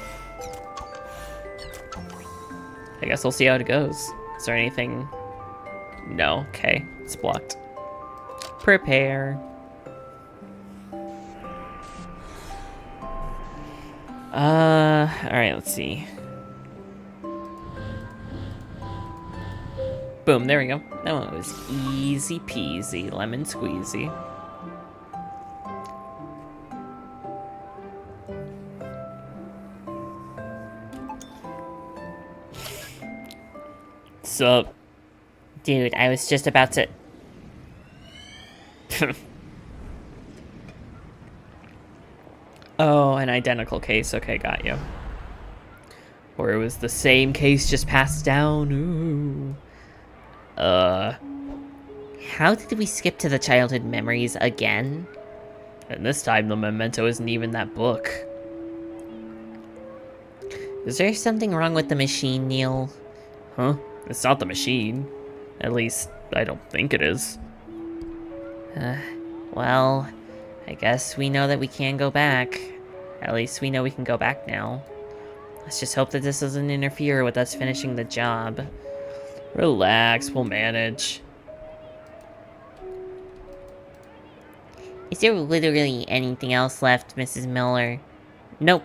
I guess we'll see how it goes. Is there anything? No, okay, it's blocked. Prepare. Alright, let's see. Boom, there we go. That one was easy peasy, lemon squeezy. Sup? Dude, I was just about to... Oh, an identical case. Okay, got you. Or it was the same case just passed down. Ooh. How did we skip to the childhood memories again? And this time the memento isn't even that book. Is there something wrong with the machine, Neil? Huh? It's not the machine. At least, I don't think it is. Well, I guess we know that we can go back. At least we know we can go back now. Let's just hope that this doesn't interfere with us finishing the job. Relax, we'll manage. Is there literally anything else left, Mrs. Miller? Nope.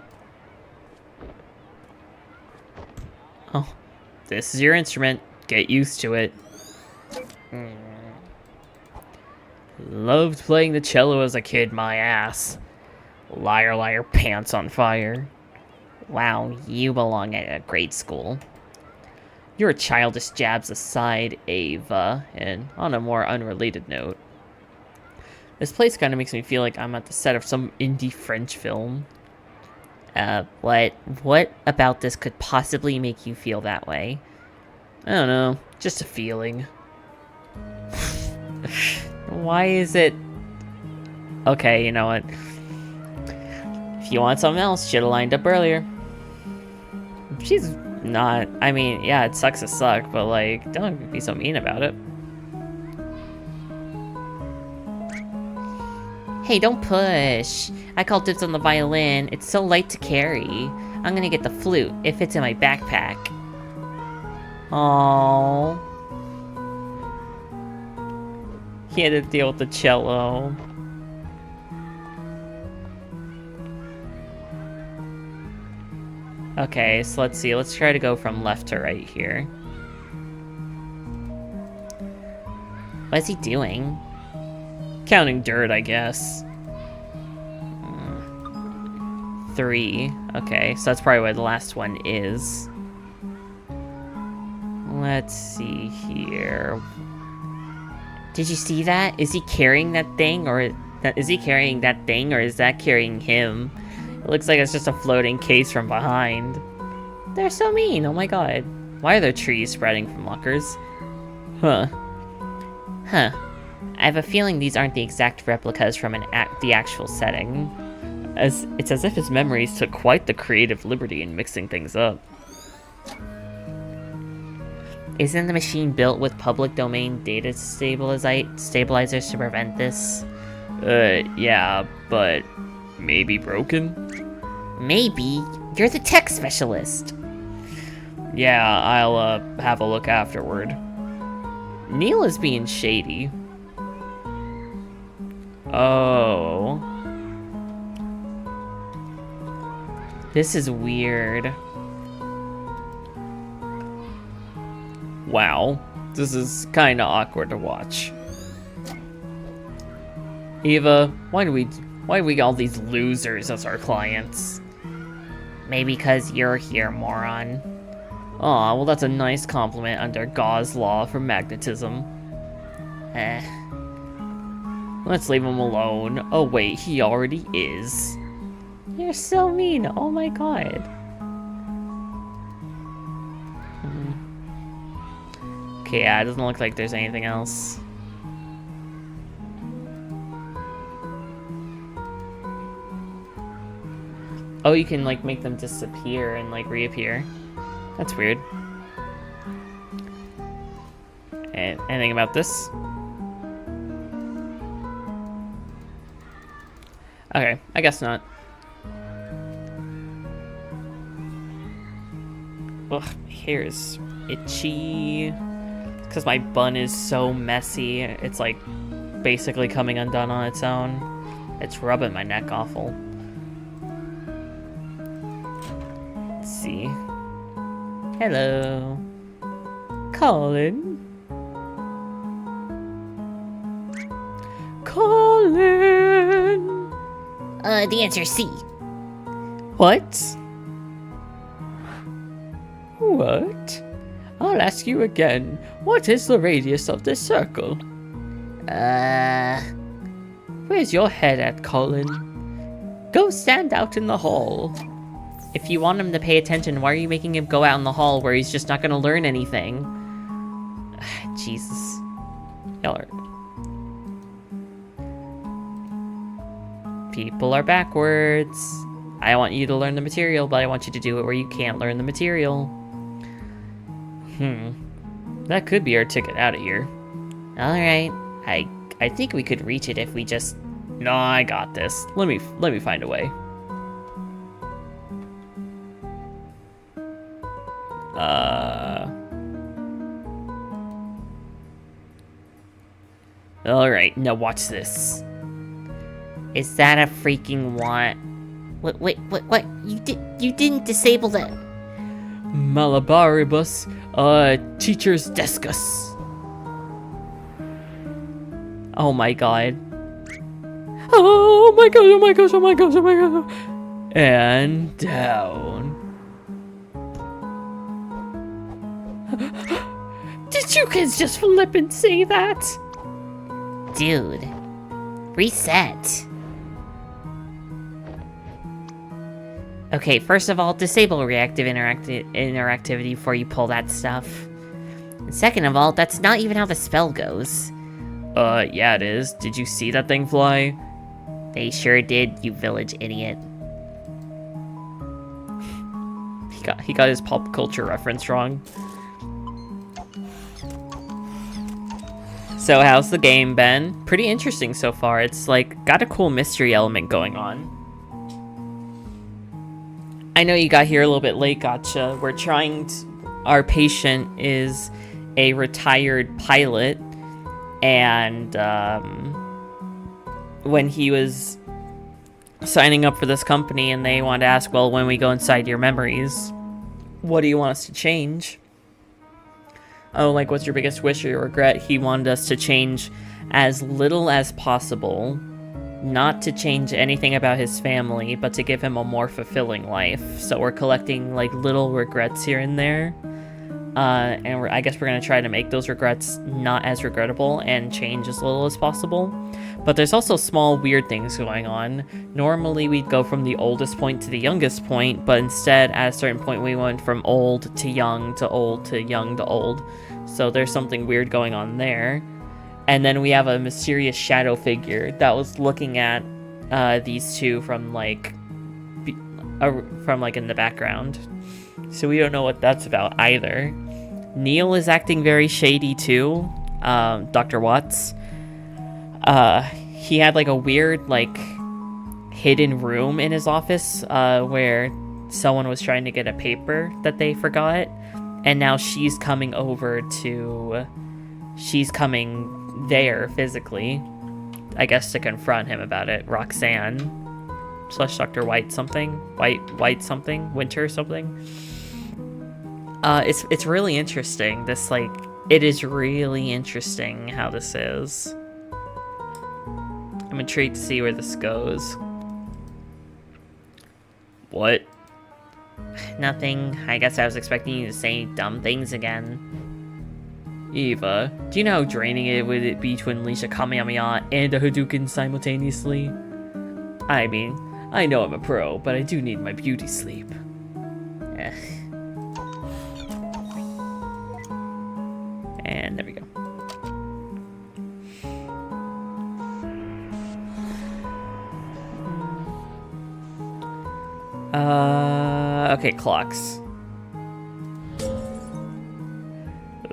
Oh, this is your instrument. Get used to it. Loved playing the cello as a kid, my ass. Liar, liar, pants on fire. Wow, you belong at a grade school. Your childish jabs aside, Ava, and on a more unrelated note. This place kind of makes me feel like I'm at the set of some indie French film. What about this could possibly make you feel that way? I don't know, just a feeling. Why is it... Okay, you know what? If you want something else, should've lined up earlier. She's not... I mean, yeah, it sucks to suck, but, like, don't be so mean about it. Hey, don't push. I called dibs on the violin. It's so light to carry. I'm gonna get the flute. It fits in my backpack. Aww. He had to deal with the cello. Okay, so let's see. Let's try to go from left to right here. What is he doing? Counting dirt, I guess. 3. Okay, so that's probably where the last one is. Let's see here. Did you see that? Is he carrying that thing, or is he carrying that thing, or is that carrying him? It looks like it's just a floating case from behind. They're so mean, oh my god. Why are there trees spreading from lockers? Huh. Huh. I have a feeling these aren't the exact replicas from the actual setting. It's as if his memories took quite the creative liberty in mixing things up. Isn't the machine built with public domain data stabilizers to prevent this? Yeah, but maybe broken? Maybe. You're the tech specialist. Yeah, I'll have a look afterward. Neil is being shady. Oh. This is weird. Wow. This is kinda awkward to watch. Eva, why do we get all these losers as our clients? Maybe because you're here, moron. Aw, well that's a nice compliment under Gauss' law for magnetism. Let's leave him alone. Oh wait, he already is. You're so mean, oh my god. Okay, yeah, it doesn't look like there's anything else. Oh, you can like make them disappear and like reappear. That's weird. And anything about this? Okay, I guess not. Ugh, my hair is itchy. Because my bun is so messy. It's like basically coming undone on its own. It's rubbing my neck awful. Let's see. Hello. Colin? Colin! The answer is C. What? What? I'll ask you again. What is the radius of this circle? Uh... Where's your head at, Colin? Go stand out in the hall. If you want him to pay attention, why are you making him go out in the hall where he's just not gonna learn anything? Jesus. Y'all are... People are backwards. I want you to learn the material, but I want you to do it where you can't learn the material. That could be our ticket out of here. Alright. I think we could reach it if we just... No, I got this. Let me find a way. Alright, now watch this. Is that a freaking what? Wait, what? You didn't disable that. Malabaribus, teacher's discus. Oh my god. Oh my gosh, oh my gosh, oh my gosh, oh my gosh. And down. Did you kids just flip and say that? Dude. Reset. Okay, first of all, disable reactive interactivity before you pull that stuff. And second of all, that's not even how the spell goes. Yeah it is. Did you see that thing fly? They sure did, you village idiot. He got his pop culture reference wrong. So how's the game been? Pretty interesting so far. It's like got a cool mystery element going on. I know you got here a little bit late, gotcha. We're trying to... Our patient is a retired pilot, and when he was signing up for this company and they wanted to ask, well, when we go inside your memories, what do you want us to change? Oh, like, what's your biggest wish or your regret? He wanted us to change as little as possible, not to change anything about his family, but to give him a more fulfilling life. So we're collecting, like, little regrets here and there. And I guess we're going to try to make those regrets not as regrettable and change as little as possible. But there's also small weird things going on. Normally we'd go from the oldest point to the youngest point, but instead at a certain point we went from old to young to old to young to old. So there's something weird going on there. And then we have a mysterious shadow figure that was looking at these two from like in the background. So we don't know what that's about either. Neil is acting very shady too. Dr. Watts. He had like a weird like hidden room in his office where someone was trying to get a paper that they forgot, and now she's coming there physically, I guess, to confront him about it. Roxanne / Dr. White something, White something, Winter something. It's really interesting. This like it is really interesting how this is. I'm intrigued to see where this goes. What? Nothing. I guess I was expecting you to say dumb things again. Eva, do you know how draining it would be to unleash a Kamehameha and a Hadouken simultaneously? I mean, I know I'm a pro, but I do need my beauty sleep. Ugh. And there we go. Okay, clocks.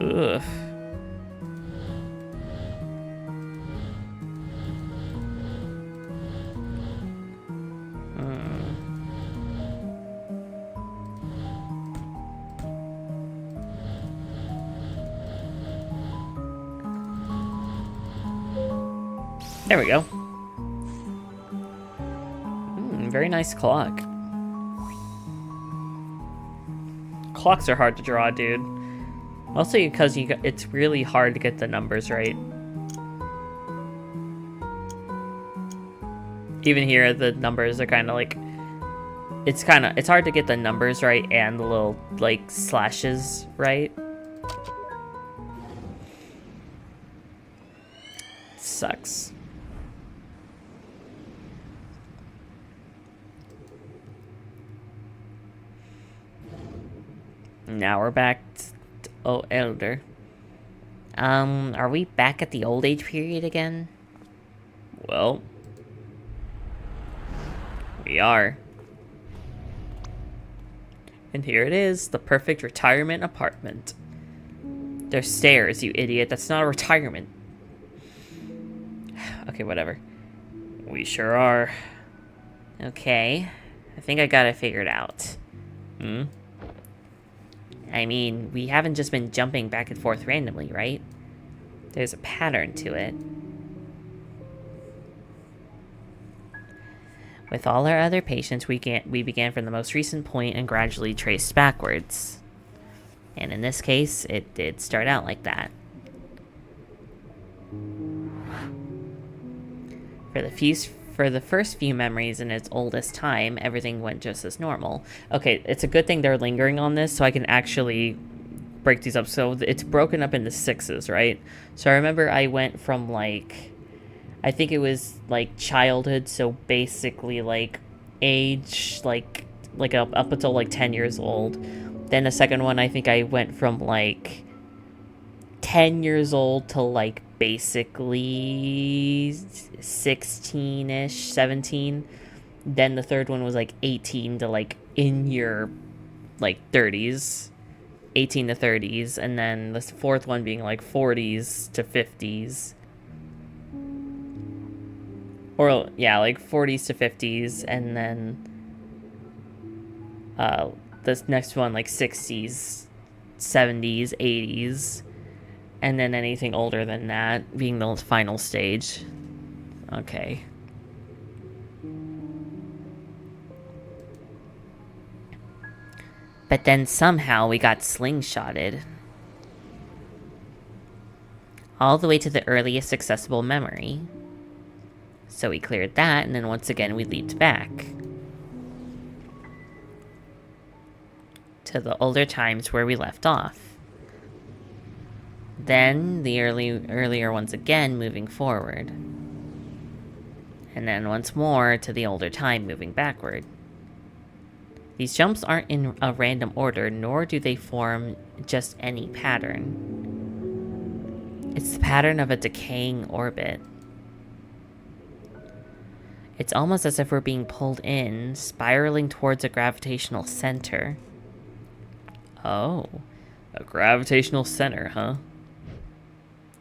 Ugh. There we go. Very nice clock. Clocks are hard to draw, dude. Mostly because it's really hard to get the numbers right. Even here, the numbers are kind of like... It's hard to get the numbers right and the little, like, slashes right. Sucks. Now we're back to elder. Are we back at the old age period again? Well, we are. And here it is, the perfect retirement apartment. There's stairs, you idiot. That's not a retirement. Okay, whatever. We sure are. Okay. I think I got it figured out. Hmm? I mean, we haven't just been jumping back and forth randomly, right? There's a pattern to it. With all our other patients, we began from the most recent point and gradually traced backwards. And in this case, it did start out like that. For the first few memories in its oldest time, everything went just as normal. Okay, it's a good thing they're lingering on this so I can actually break these up. So it's broken up into 6s, right? So I remember I went from like, I think it was like childhood, so basically like age, like up until like 10 years old. Then the second one, I think I went from like 10 years old to like basically 16-ish, 17. Then the third one was like 18 to like in your like 30s, 18 to 30s. And then the fourth one being like 40s to 50s. Or, yeah, like 40s to 50s. And then this next one, like 60s, 70s, 80s. And then anything older than that being the final stage. Okay. But then somehow we got slingshotted. All the way to the earliest accessible memory. So we cleared that, and then once again we leaped back. To the older times where we left off. Then the earlier ones again moving forward. And then once more to the older time moving backward. These jumps aren't in a random order, nor do they form just any pattern. It's the pattern of a decaying orbit. It's almost as if we're being pulled in, spiraling towards a gravitational center. Oh, a gravitational center, huh?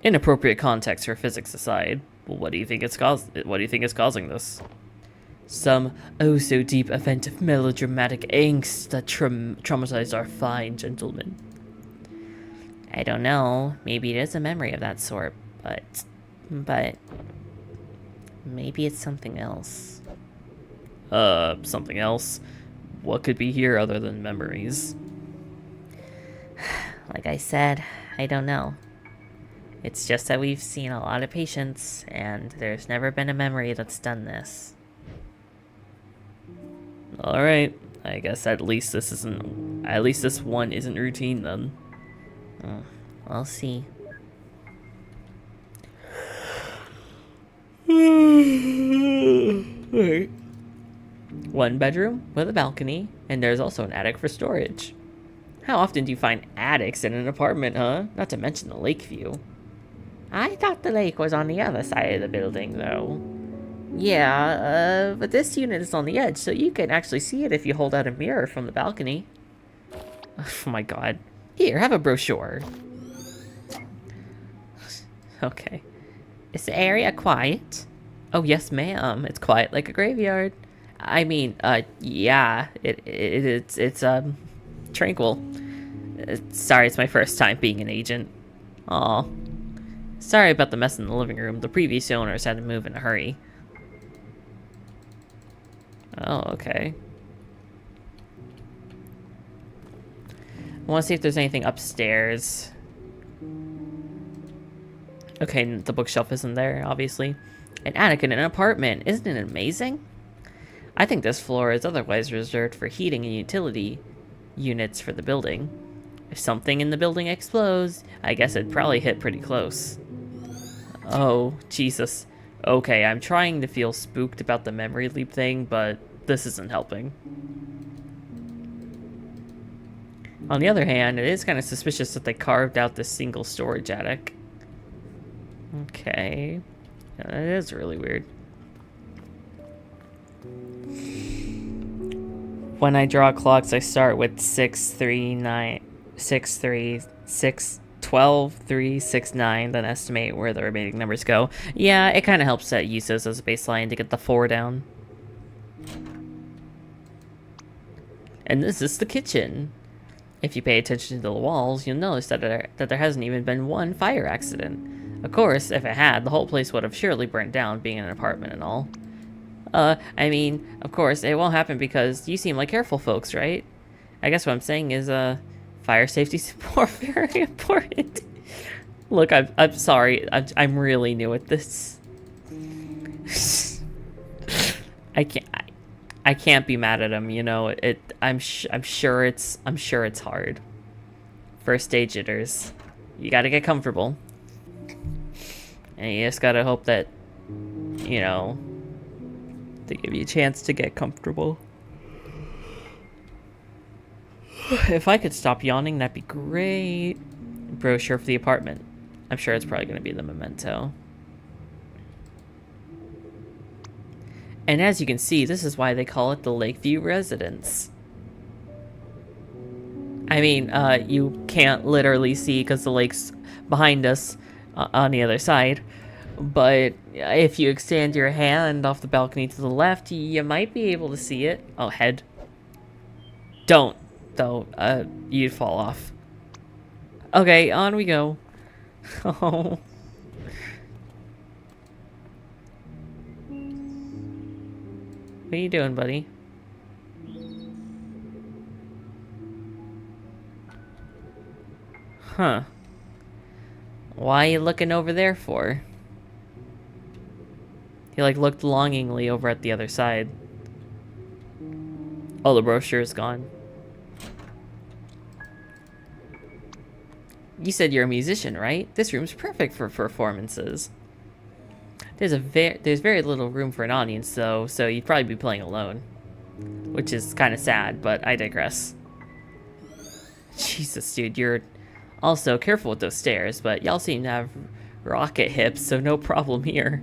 Inappropriate context for physics aside, well, what do you think is causing this? Some oh-so-deep event of melodramatic angst that traumatized our fine gentlemen. I don't know. Maybe it is a memory of that sort, but maybe it's something else. Something else? What could be here other than memories? Like I said, I don't know. It's just that we've seen a lot of patients, and there's never been a memory that's done this. Alright, I guess at least this one isn't routine then. We'll see. Right. One bedroom with a balcony, and there's also an attic for storage. How often do you find attics in an apartment, huh? Not to mention the lake view. I thought the lake was on the other side of the building, though. Yeah, but this unit is on the edge, so you can actually see it if you hold out a mirror from the balcony. Oh my god. Here, have a brochure. Okay. Is the area quiet? Oh, yes, ma'am. It's quiet like a graveyard. I mean, yeah. It's tranquil. Sorry, it's my first time being an agent. Aw. Sorry about the mess in the living room. The previous owners had to move in a hurry. Oh, okay. I want to see if there's anything upstairs. Okay, the bookshelf isn't there, obviously. An attic in an apartment. Isn't it amazing? I think this floor is otherwise reserved for heating and utility units for the building. If something in the building explodes, I guess it'd probably hit pretty close. Oh, Jesus. Okay, I'm trying to feel spooked about the memory leap thing, but this isn't helping. On the other hand, it is kind of suspicious that they carved out this single storage attic. Okay. Yeah, that is really weird. When I draw clocks, I start with 6, 3, 9, 6, 3, 6, 12, 3, 6, 9, then estimate where the remaining numbers go. Yeah, it kind of helps set use those as a baseline to get the 4 down. And this is the kitchen. If you pay attention to the walls, you'll notice that there hasn't even been one fire accident. Of course, if it had, the whole place would have surely burnt down, being an apartment and all. I mean, of course, it won't happen because you seem like careful folks, right? I guess what I'm saying is, fire safety support very important. Look, I'm sorry. I'm really new at this. I can't be mad at him, you know. I'm sure it's hard. First day jitters. You gotta get comfortable. And you just gotta hope that, you know, they give you a chance to get comfortable. If I could stop yawning, that'd be great. Brochure for the apartment. I'm sure it's probably gonna be the memento. And as you can see, this is why they call it the Lakeview Residence. I mean, you can't literally see because the lake's behind us on the other side. But if you extend your hand off the balcony to the left, you might be able to see it. Oh, head. Don't, though. You'd fall off. Okay, on we go. Oh. What are you doing, buddy? Huh. Why are you looking over there for? He, like, looked longingly over at the other side. Oh, the brochure is gone. You said you're a musician, right? This room's perfect for performances. There's very little room for an audience, though, so you'd probably be playing alone. Which is kind of sad, but I digress. Jesus, dude, you're also careful with those stairs, but y'all seem to have rocket hips, so no problem here.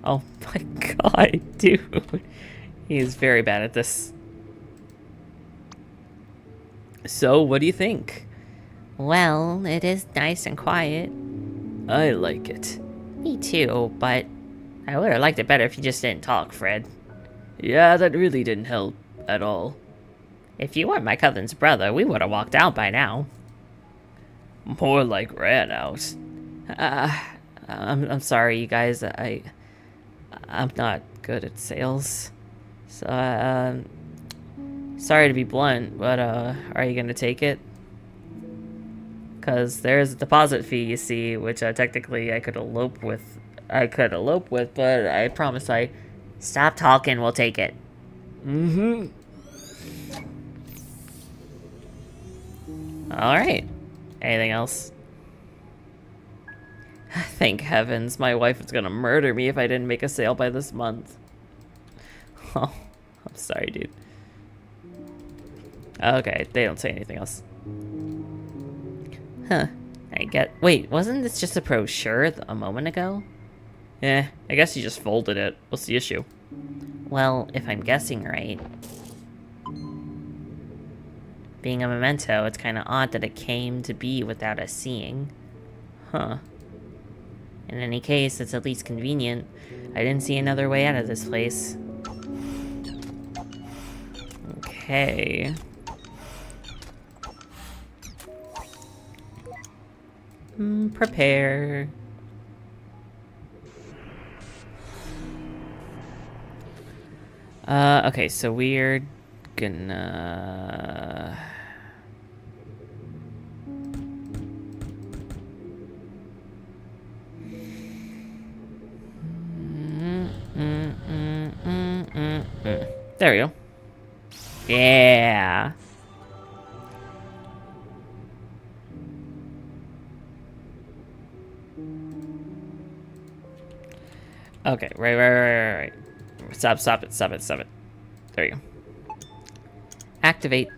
Oh my god, dude. He is very bad at this. So, what do you think? Well, it is nice and quiet. I like it. Me too, but I would have liked it better if you just didn't talk, Fred. Yeah, that really didn't help at all. If you weren't my cousin's brother, we would have walked out by now. More like ran out. I'm sorry, you guys. I'm not good at sales. So, sorry to be blunt, but, are you gonna take it? Because there's a deposit fee, you see, which, technically I could elope with, but I promise I... Stop talking, we'll take it. Mm-hmm. Alright. Anything else? Thank heavens, my wife is gonna murder me if I didn't make a sale by this month. Oh, I'm sorry, dude. Okay, they don't say anything else. Huh. Wait, wasn't this just a brochure a moment ago? I guess you just folded it. What's the issue? Well, if I'm guessing right, being a memento, it's kind of odd that it came to be without us seeing. Huh. In any case, it's at least convenient. I didn't see another way out of this place. Okay. Prepare. Okay, so we're gonna... There we go. Yeah. Okay, right. Stop it. There you go. Activate.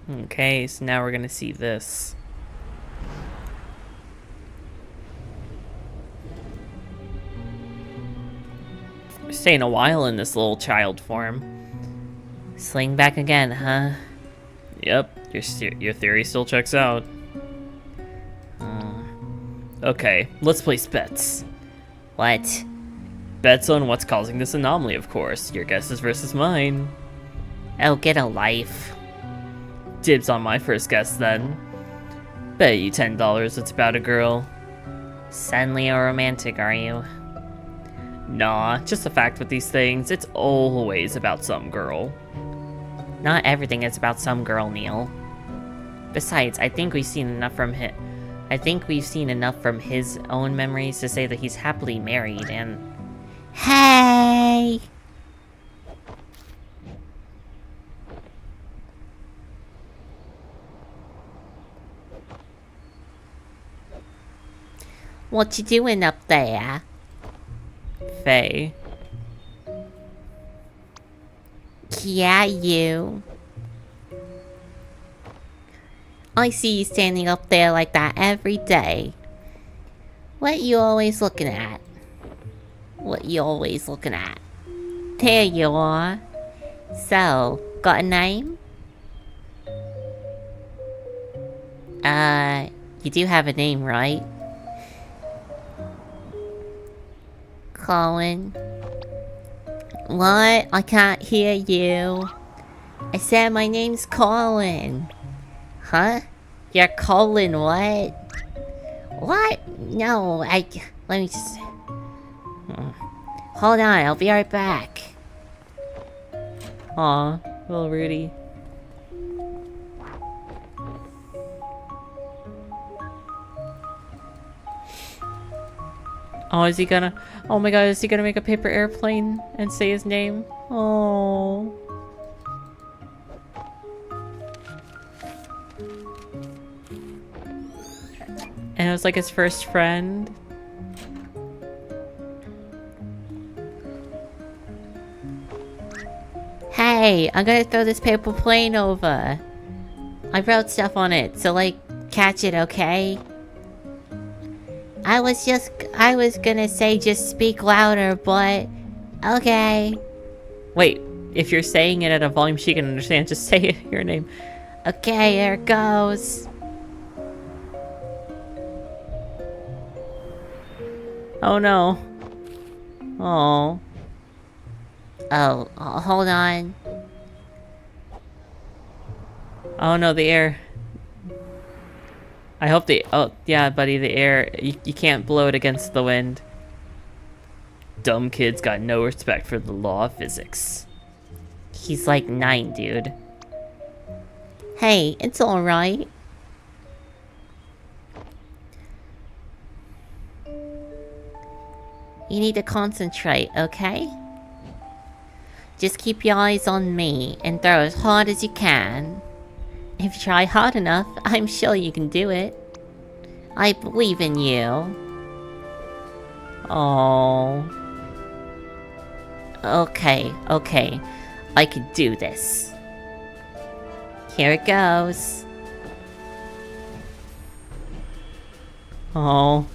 Okay, so now we're gonna see this. We're staying a while in this little child form. Sling back again, huh? Yep, your theory still checks out. Okay, let's place bets. What? Bets on what's causing this anomaly, of course. Your guesses versus mine. Oh, get a life. Dibs on my first guess, then. Bet you $10 it's about a girl. Suddenly a romantic, are you? Nah, just a fact with these things. It's always about some girl. Not everything is about some girl, Neil. Besides, I think we've seen enough from his own memories to say that he's happily married and... Hey! What you doing up there? Faye. Yeah, you. I see you standing up there like that every day. What you always looking at? What you always looking at? There you are. So, got a name? You do have a name, right? Colin. What? I can't hear you. I said my name's Colin. Huh? You're Colin what? What? No, let me just... Hold on, I'll be right back. Aw, little Rudy. Oh, is he gonna... Oh my god, is he gonna make a paper airplane and say his name? Oh. And it was like his first friend. Hey, I'm gonna throw this paper plane over. I wrote stuff on it, so like, catch it, okay? I was gonna say just speak louder, but... Okay. Wait, if you're saying it at a volume she can understand, just say your name. Okay, here it goes. Oh no. Oh. Oh, hold on. Oh no, the air. I hope the... Oh, yeah, buddy, the air. You can't blow it against the wind. Dumb kids got no respect for the law of physics. He's like 9, dude. Hey, it's alright. You need to concentrate, okay? Just keep your eyes on me and throw as hard as you can. If you try hard enough, I'm sure you can do it. I believe in you. Oh. Okay. I can do this. Here it goes. Oh.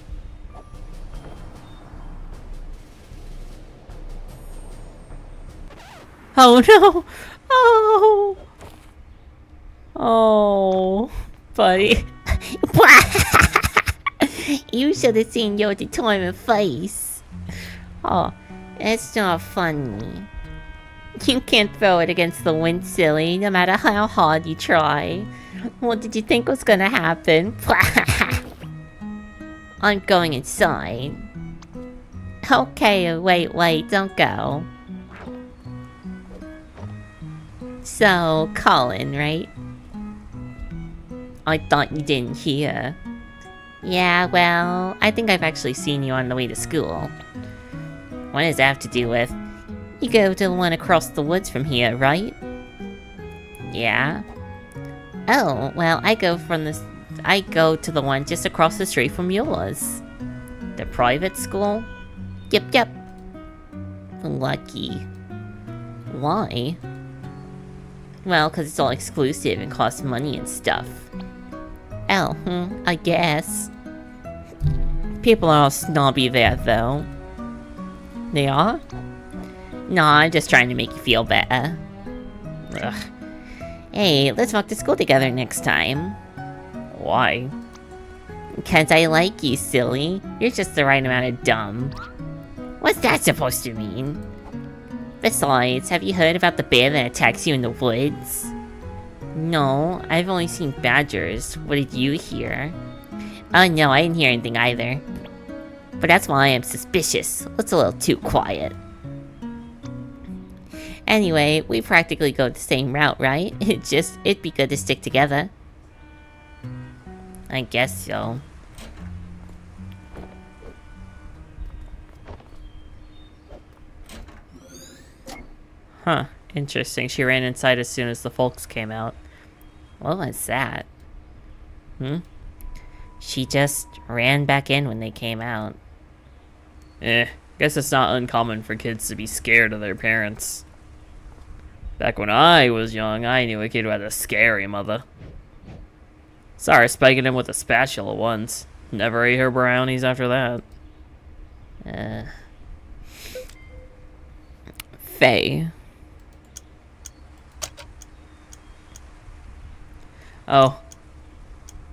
Oh no! Oh! Oh, buddy. You should have seen your determined face. Oh, it's not funny. You can't throw it against the wind, silly, no matter how hard you try. What did you think was gonna happen? I'm going inside. Okay, wait, don't go. So, Colin, right? I thought you didn't hear. Yeah, well, I think I've actually seen you on the way to school. What does that have to do with? You go to the one across the woods from here, right? Yeah. Oh, well, I go to the one just across the street from yours. The private school? Yep. Lucky. Why? Well, because it's all exclusive and costs money and stuff. Oh, I guess. People are all snobby there, though. They are? Nah, I'm just trying to make you feel better. Ugh. Hey, let's walk to school together next time. Why? Because I like you, silly. You're just the right amount of dumb. What's that supposed to mean? Besides, have you heard about the bear that attacks you in the woods? No, I've only seen badgers. What did you hear? Oh no, I didn't hear anything either. But that's why I am suspicious. It's a little too quiet. Anyway, we practically go the same route, right? It'd be good to stick together. I guess so. Huh, interesting. She ran inside as soon as the folks came out. What was that? She just ran back in when they came out. Guess it's not uncommon for kids to be scared of their parents. Back when I was young, I knew a kid who had a scary mother. Saw her spiking him with a spatula once. Never ate her brownies after that. Faye. Oh.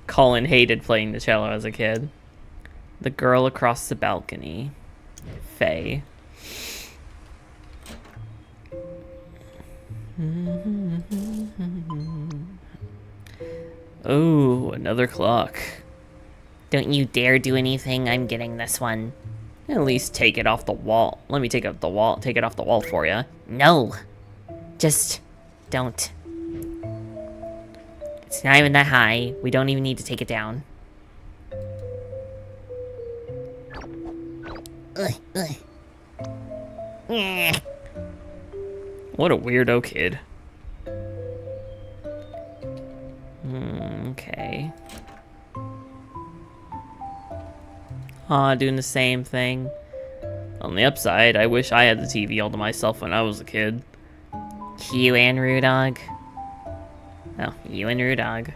Colin hated playing the cello as a kid. The girl across the balcony. Faye. Oh, another clock. Don't you dare do anything, I'm getting this one. At least take it off the wall. Let me take it off the wall for you. No! Just don't. It's not even that high. We don't even need to take it down. What a weirdo kid. Okay. Aw, doing the same thing. On the upside, I wish I had the TV all to myself when I was a kid. You and Rudog. Oh, you and Rudog.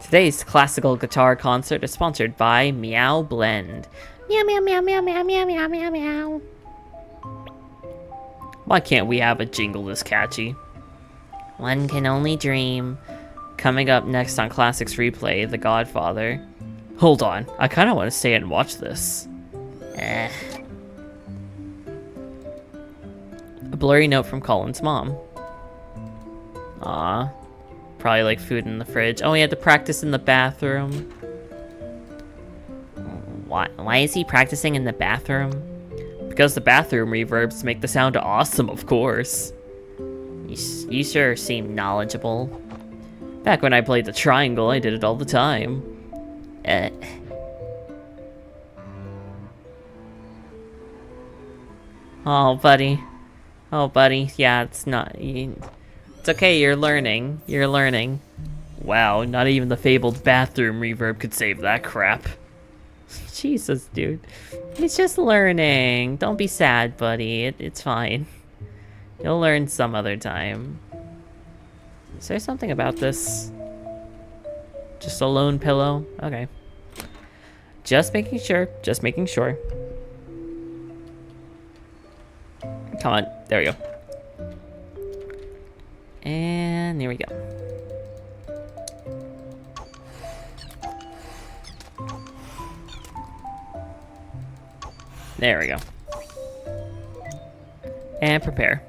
Today's classical guitar concert is sponsored by Meow Blend. Meow meow meow meow meow meow meow meow meow. Why can't we have a jingle this catchy? One can only dream. Coming up next on Classics Replay, The Godfather. Hold on, I kinda wanna stay and watch this. A blurry note from Colin's mom. Aw. Probably like food in the fridge. Oh, he had to practice in the bathroom. Why is he practicing in the bathroom? Because the bathroom reverbs make the sound awesome, of course. You sure seem knowledgeable. Back when I played the triangle, I did it all the time. Oh, buddy. Oh, buddy. Yeah, it's not... It's okay, you're learning. You're learning. Wow, not even the fabled bathroom reverb could save that crap. Jesus, dude. He's just learning. Don't be sad, buddy. It's fine. You'll learn some other time. Is there something about this? Just a lone pillow? Okay. Just making sure. Just making sure. Come on. There we go. And there we go. There we go. And prepare.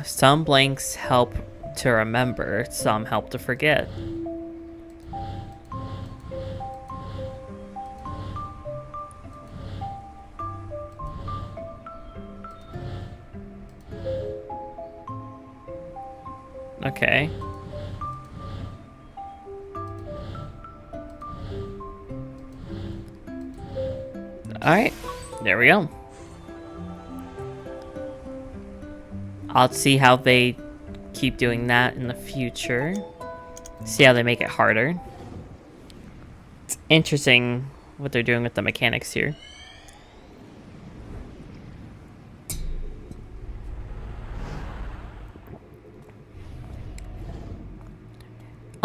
Some blanks help to remember, some help to forget. Okay. Alright, there we go. I'll see how they keep doing that in the future. See how they make it harder? It's interesting what they're doing with the mechanics here.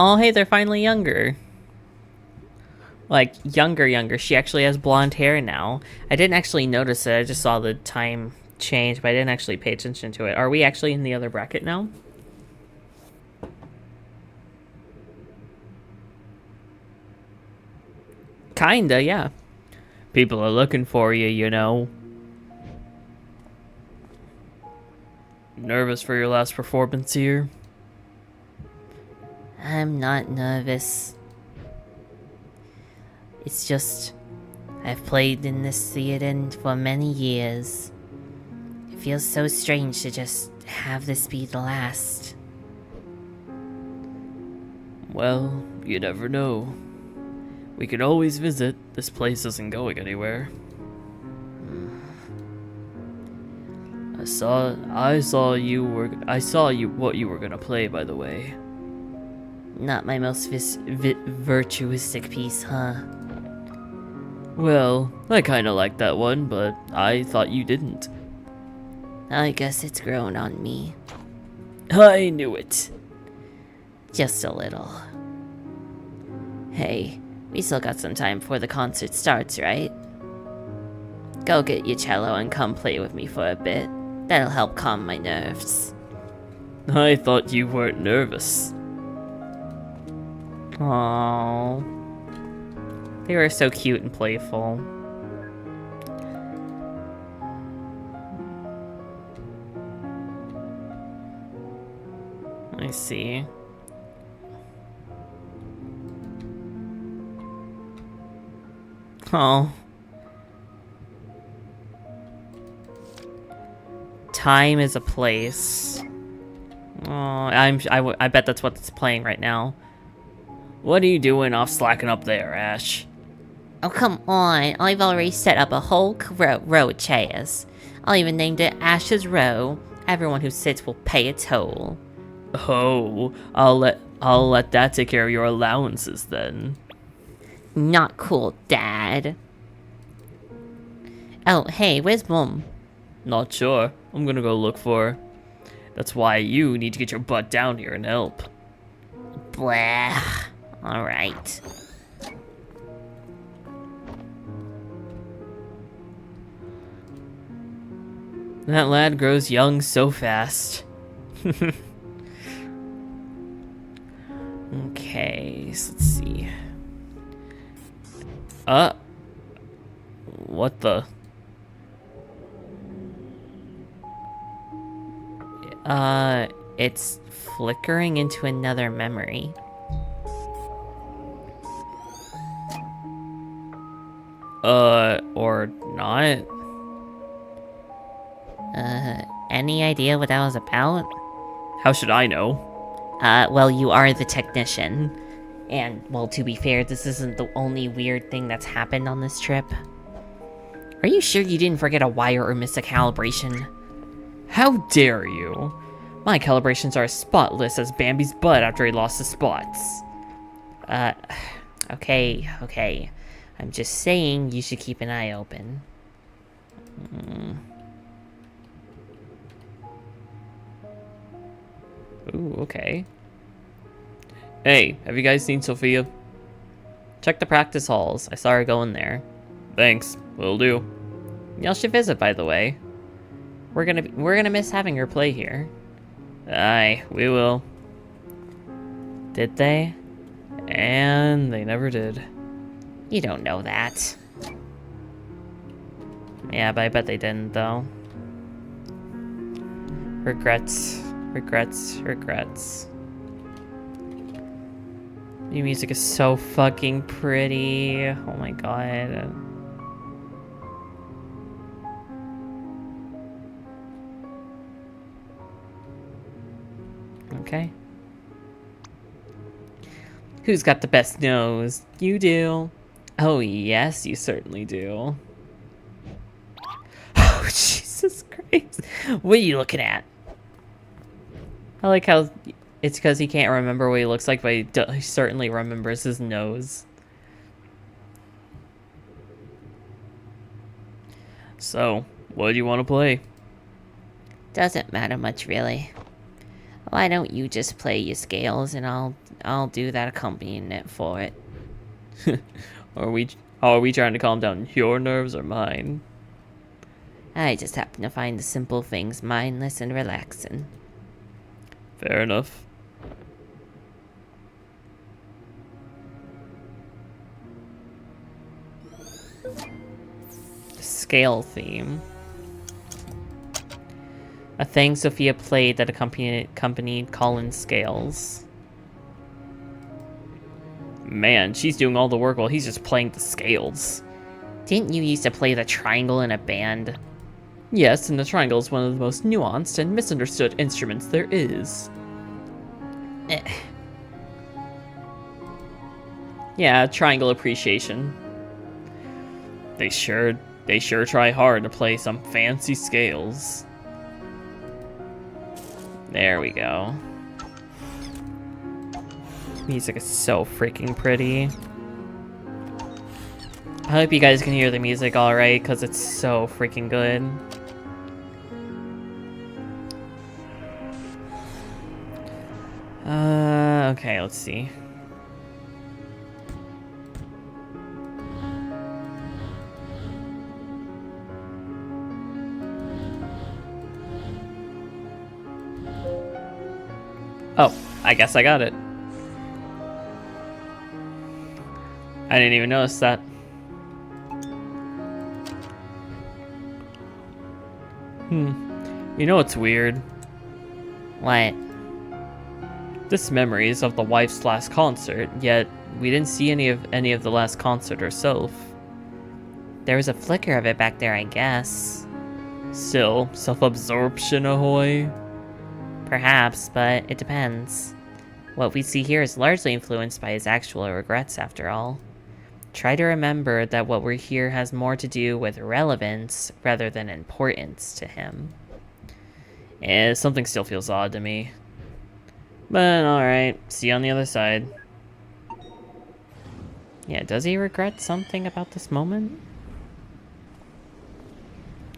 Oh, hey, they're finally younger. Like, younger. She actually has blonde hair now. I didn't actually notice it. I just saw the time change, but I didn't actually pay attention to it. Are we actually in the other bracket now? Kinda, yeah. People are looking for you, you know. Nervous for your last performance here? I'm not nervous. It's just, I've played in this theater for many years. It feels so strange to just have this be the last. Well, you never know. We can always visit. This place isn't going anywhere. I saw what you were gonna play, by the way. Not my most virtuistic piece, huh? Well, I kinda like that one, but I thought you didn't. I guess it's grown on me. I knew it. Just a little. Hey, we still got some time before the concert starts, right? Go get your cello and come play with me for a bit. That'll help calm my nerves. I thought you weren't nervous. Aww. They were so cute and playful. I see. Oh. Time is a place. Oh, I bet that's what's playing right now. What are you doing off slacking up there, Ash? Oh, come on. I've already set up a whole row of chairs. I'll even named it Ash's Row. Everyone who sits will pay a toll. Oh, I'll let that take care of your allowances then. Not cool, Dad. Oh, hey, where's Mom? Not sure. I'm gonna go look for her. That's why you need to get your butt down here and help. Blah. Alright. That lad grows young so fast. Okay, so let's see. What the? It's flickering into another memory. Or not? Any idea what that was about? How should I know? Well, you are the technician. And, well, to be fair, this isn't the only weird thing that's happened on this trip. Are you sure you didn't forget a wire or miss a calibration? How dare you? My calibrations are as spotless as Bambi's butt after he lost the spots. Okay. I'm just saying you should keep an eye open. Ooh, okay. Hey, have you guys seen Sophia? Check the practice halls. I saw her go in there. Thanks, will do. Y'all should visit, by the way. We're gonna miss having her play here. Aye, we will. Did they? And they never did. You don't know that. Yeah, but I bet they didn't, though. Regrets. New music is so fucking pretty. Oh my god. Okay. Who's got the best nose? You do. Oh yes, you certainly do. Oh, Jesus Christ. What are you looking at? I like how It's because he can't remember what he looks like, but he certainly remembers his nose. So, what do you want to play? Doesn't matter much, really. Why don't you just play your scales and I'll do that accompaniment for it. Are we trying to calm down your nerves or mine? I just happen to find the simple things mindless and relaxing. Fair enough. Scale theme. A thing Sophia played that accompanied Colin's scales. Man, she's doing all the work while he's just playing the scales. Didn't you used to play the triangle in a band? Yes, and the triangle is one of the most nuanced and misunderstood instruments there is. Yeah, triangle appreciation. They sure try hard to play some fancy scales. There we go. Music is so freaking pretty. I hope you guys can hear the music alright, because it's so freaking good. Okay, let's see. Oh, I guess I got it. I didn't even notice that. You know what's weird? What? This memory is of the wife's last concert, yet we didn't see any of the last concert herself. There was a flicker of it back there, I guess. Still, self-absorption ahoy. Perhaps, but it depends. What we see here is largely influenced by his actual regrets, after all. Try to remember that what we're here has more to do with relevance rather than importance to him. Something still feels odd to me. But alright, see you on the other side. Yeah, does he regret something about this moment?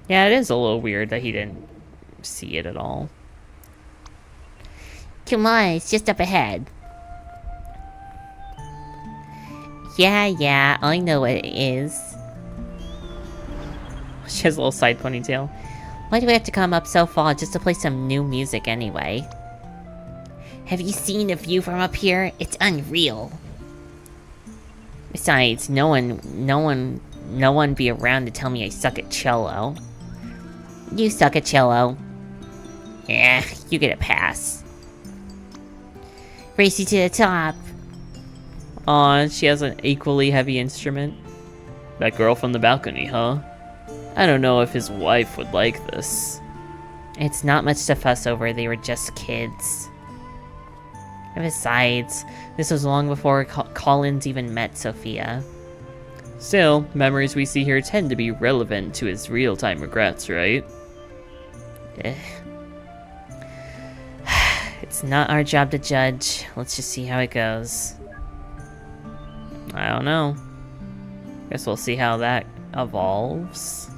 Yeah, it is a little weird that he didn't see it at all. Come on, it's just up ahead. Yeah, I know what it is. She has a little side ponytail. Why do we have to come up so far just to play some new music anyway? Have you seen the view from up here? It's unreal. Besides, no one be around to tell me I suck at cello. You suck at cello. Yeah, you get a pass. Race you to the top. Aw, she has an equally heavy instrument. That girl from the balcony, huh? I don't know if his wife would like this. It's not much to fuss over, they were just kids. And besides, this was long before Collins even met Sophia. Still, memories we see here tend to be relevant to his real-time regrets, right? It's not our job to judge. Let's just see how it goes. I don't know. Guess we'll see how that evolves.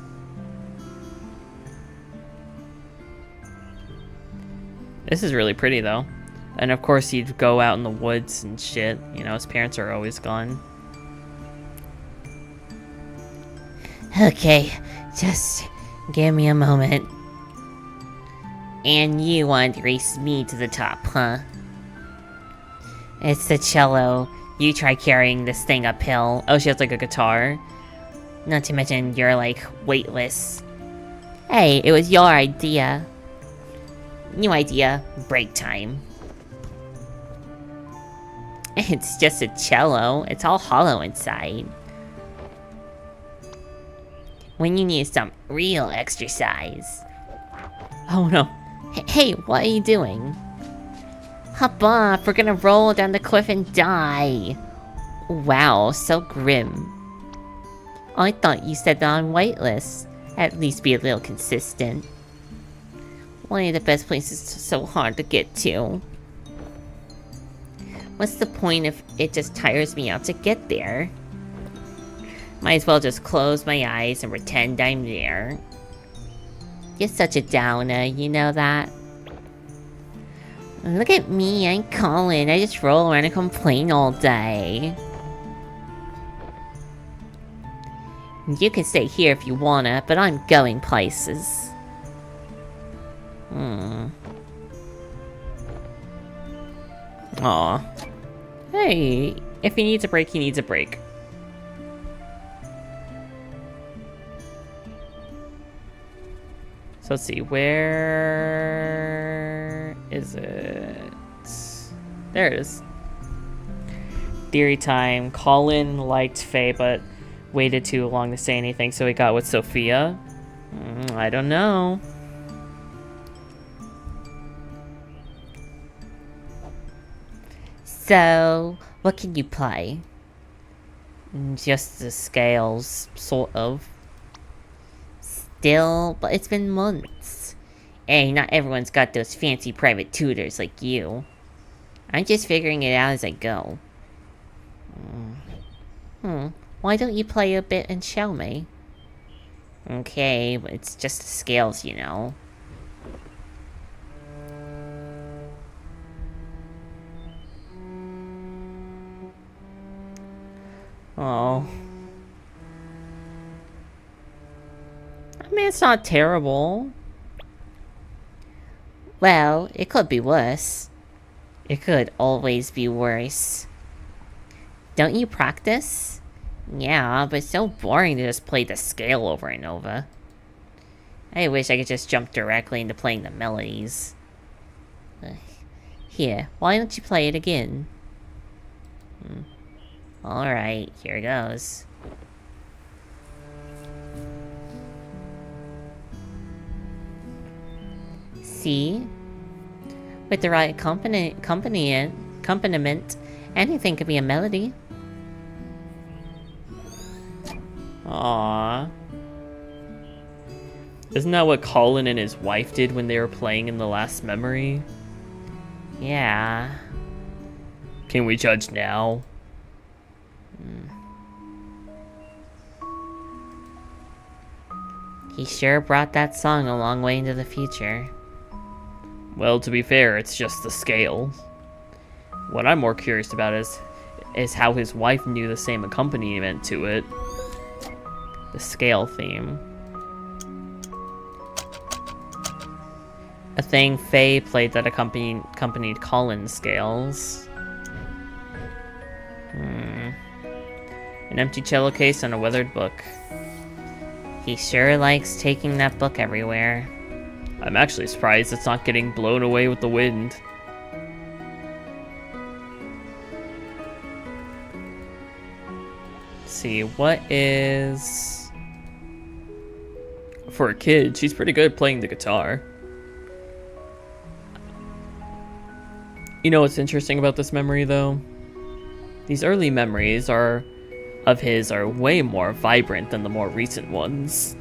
This is really pretty, though. And of course he'd go out in the woods and shit. You know, his parents are always gone. Okay, just give me a moment. And you want to race me to the top, huh? It's the cello. You try carrying this thing uphill. Oh, she has like a guitar. Not to mention you're like weightless. Hey, it was your idea. New idea, break time. It's just a cello. It's all hollow inside. When you need some real exercise. Oh no. Hey, what are you doing? Hop off, we're gonna roll down the cliff and die. Wow, so grim. I thought you said that on whitelist. At least be a little consistent. One of the best places so hard to get to. What's the point if it just tires me out to get there? Might as well just close my eyes and pretend I'm there. You're such a downer, you know that? Look at me, I'm Colin. I just roll around and complain all day. You can stay here if you wanna, but I'm going places. Aw. Hey, if he needs a break, he needs a break. So let's see, where is it? There it is. Theory time. Colin liked Faye, but waited too long to say anything, so he got with Sophia. I don't know. So, what can you play? Just the scales, sort of. Still, but it's been months. Hey, not everyone's got those fancy private tutors like you. I'm just figuring it out as I go. Why don't you play a bit and show me? Okay, but it's just the scales, you know. Oh. I mean, it's not terrible. Well, it could be worse. It could always be worse. Don't you practice? Yeah, but it's so boring to just play the scale over and over. I wish I could just jump directly into playing the melodies. Here, why don't you play it again? Alright, here goes. See? With the right accompaniment, anything could be a melody. Aww. Isn't that what Colin and his wife did when they were playing in the last memory? Yeah. Can we judge now? He sure brought that song a long way into the future. Well, to be fair, it's just the scale. What I'm more curious about is how his wife knew the same accompaniment to it. The scale theme. A thing Faye played that accompanied Colin's scales. An empty cello case and a weathered book. He sure likes taking that book everywhere. I'm actually surprised it's not getting blown away with the wind. Let's see, what is... For a kid, she's pretty good at playing the guitar. You know what's interesting about this memory, though? These early memories of his are way more vibrant than the more recent ones.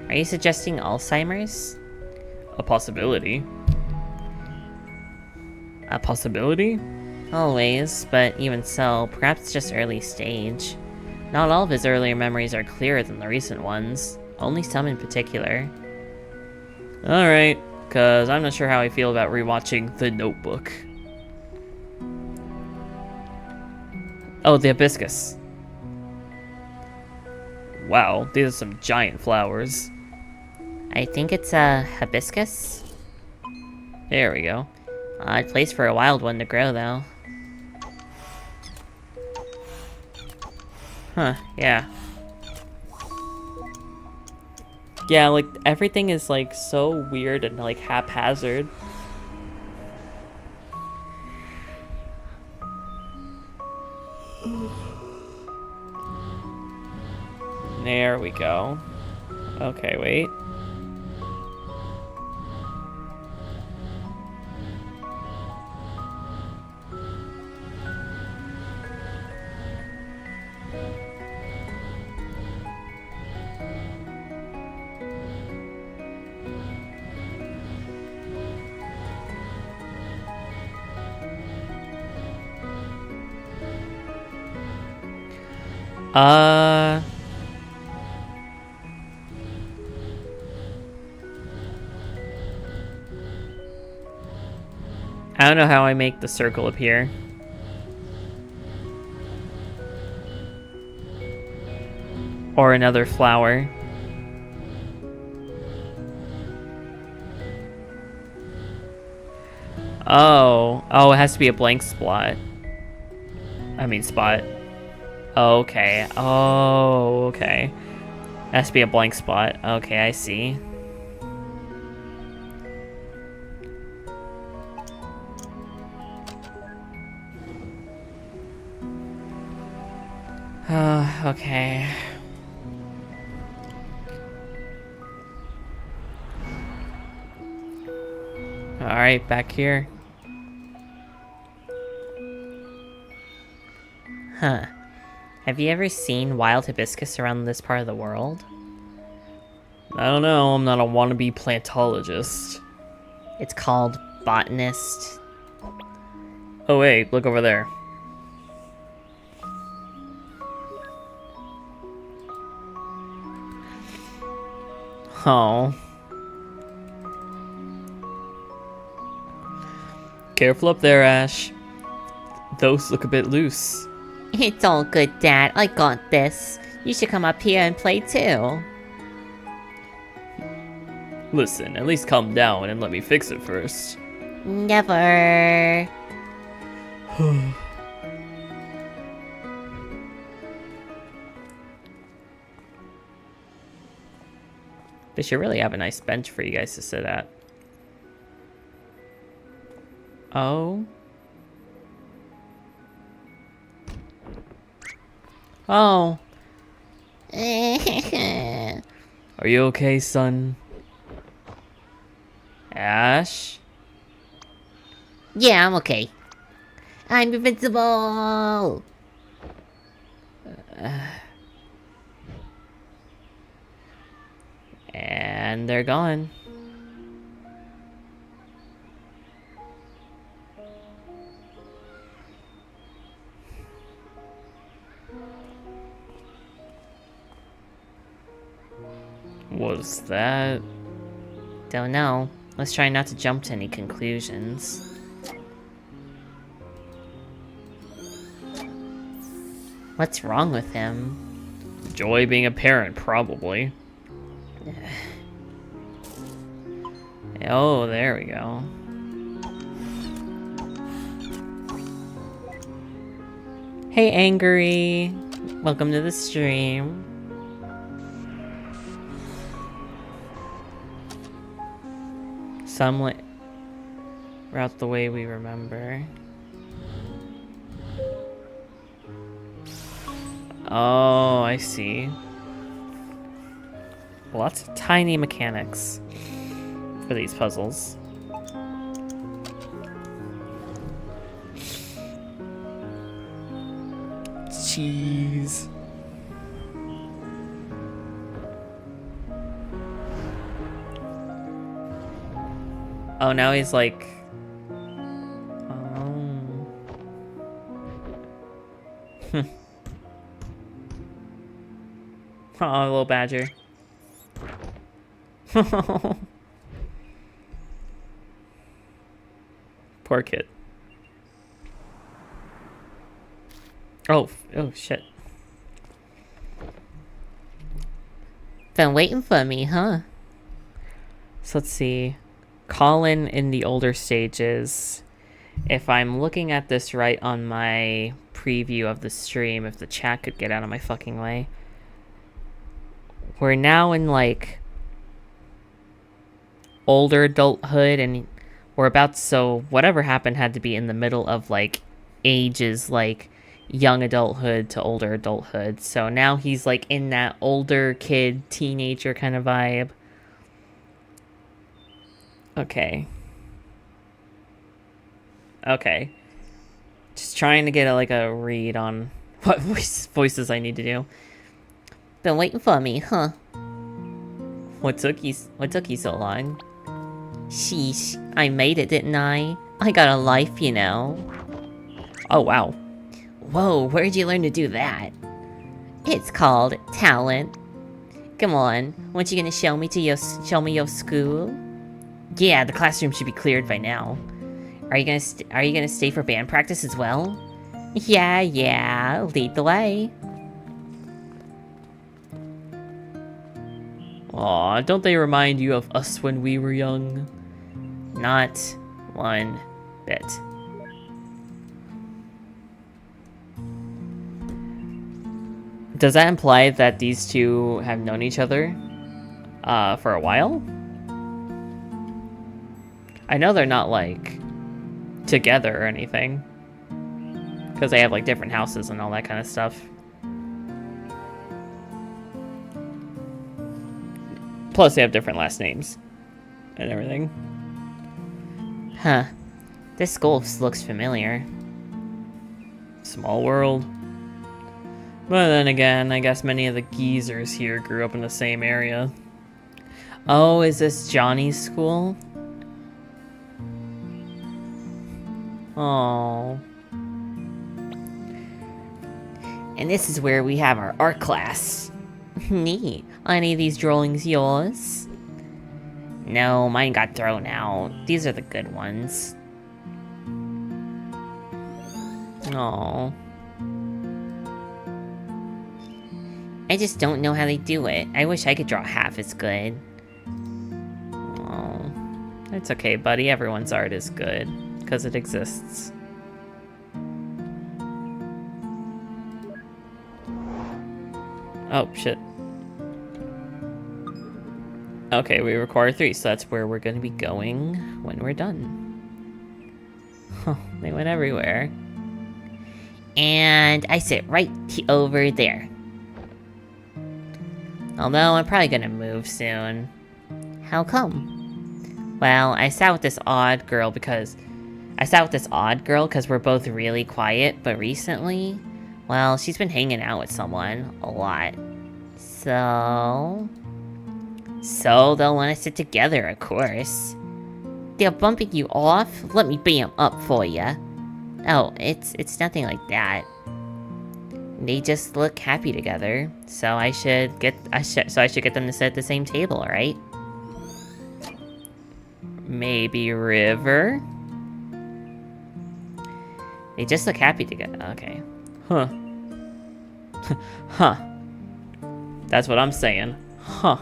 Are you suggesting Alzheimer's? A possibility. A possibility? Always, but even so, perhaps just early stage. Not all of his earlier memories are clearer than the recent ones, only some in particular. Alright, cause I'm not sure how I feel about rewatching The Notebook. Oh, the hibiscus. Wow, these are some giant flowers. I think it's a hibiscus. There we go. Odd place for a wild one to grow, though. Huh, yeah. Yeah, like, everything is, like, so weird and, like, haphazard. There we go. Okay, wait. I don't know how I make the circle appear. Or another flower. Oh. Oh, it has to be a blank spot. I mean spot. Okay. Oh, okay. It has to be a blank spot. Okay, I see. Okay. Alright, back here. Huh. Have you ever seen wild hibiscus around this part of the world? I don't know, I'm not a wannabe plantologist. It's called botanist. Oh wait, look over there. Oh. Careful up there, Ash. Those look a bit loose. It's all good, Dad. I got this. You should come up here and play too. Listen, at least calm down and let me fix it first. Never. They should really have a nice bench for you guys to sit at. Oh. Oh. Are you okay, son? Ash? Yeah, I'm okay. I'm invincible! And they're gone. What's that? Don't know. Let's try not to jump to any conclusions. What's wrong with him? Joy being a parent, probably. Oh, there we go. Hey, Angry. Welcome to the stream. Somewhat route the way we remember. Oh, I see. Lots of tiny mechanics for these puzzles. Cheese. Oh, now he's like... Oh. Oh, little badger. Poor kid. Oh shit. Been waiting for me, huh? So let's see. Colin in the older stages. If I'm looking at this right on my preview of the stream, if the chat could get out of my fucking way. We're now in like older adulthood, and we're about, so whatever happened had to be in the middle of like ages, like young adulthood to older adulthood. So now he's like in that older kid, teenager kind of vibe. Okay. Okay. Just trying to get a read on what voices I need to do. Been waiting for me, huh? What took you so long? Sheesh, I made it, didn't I? I got a life, you know. Oh, wow. Whoa, where'd you learn to do that? It's called talent. Come on, weren't you gonna show me your school? Yeah, the classroom should be cleared by now. Are you gonna stay for band practice as well? Yeah, lead the way. Aw, don't they remind you of us when we were young? Not one bit. Does that imply that these two have known each other for a while? I know they're not, like, together or anything. Because they have, like, different houses and all that kind of stuff. Plus, they have different last names and everything. Huh. This school looks familiar. Small world. But then again, I guess many of the geezers here grew up in the same area. Oh, is this Johnny's school? Oh. And this is where we have our art class. Neat. Are any of these drawings yours? No, mine got thrown out. These are the good ones. Oh. I just don't know how they do it. I wish I could draw half as good. Oh. It's okay, buddy. Everyone's art is good. Because it exists. Oh, shit. Okay, we require 3, so that's where we're going to be going when we're done. Huh, they went everywhere. And I sit right over there. Although I'm probably gonna move soon. How come? Well, I sat with this odd girl because we're both really quiet, but recently, well, she's been hanging out with someone a lot. So they'll want to sit together, of course. They're bumping you off? Let me beat 'em up for ya. Oh, it's nothing like that. They just look happy together, so I should get them to sit at the same table, right? Maybe River? They just look happy together. Okay. Huh. Huh. That's what I'm saying. Huh.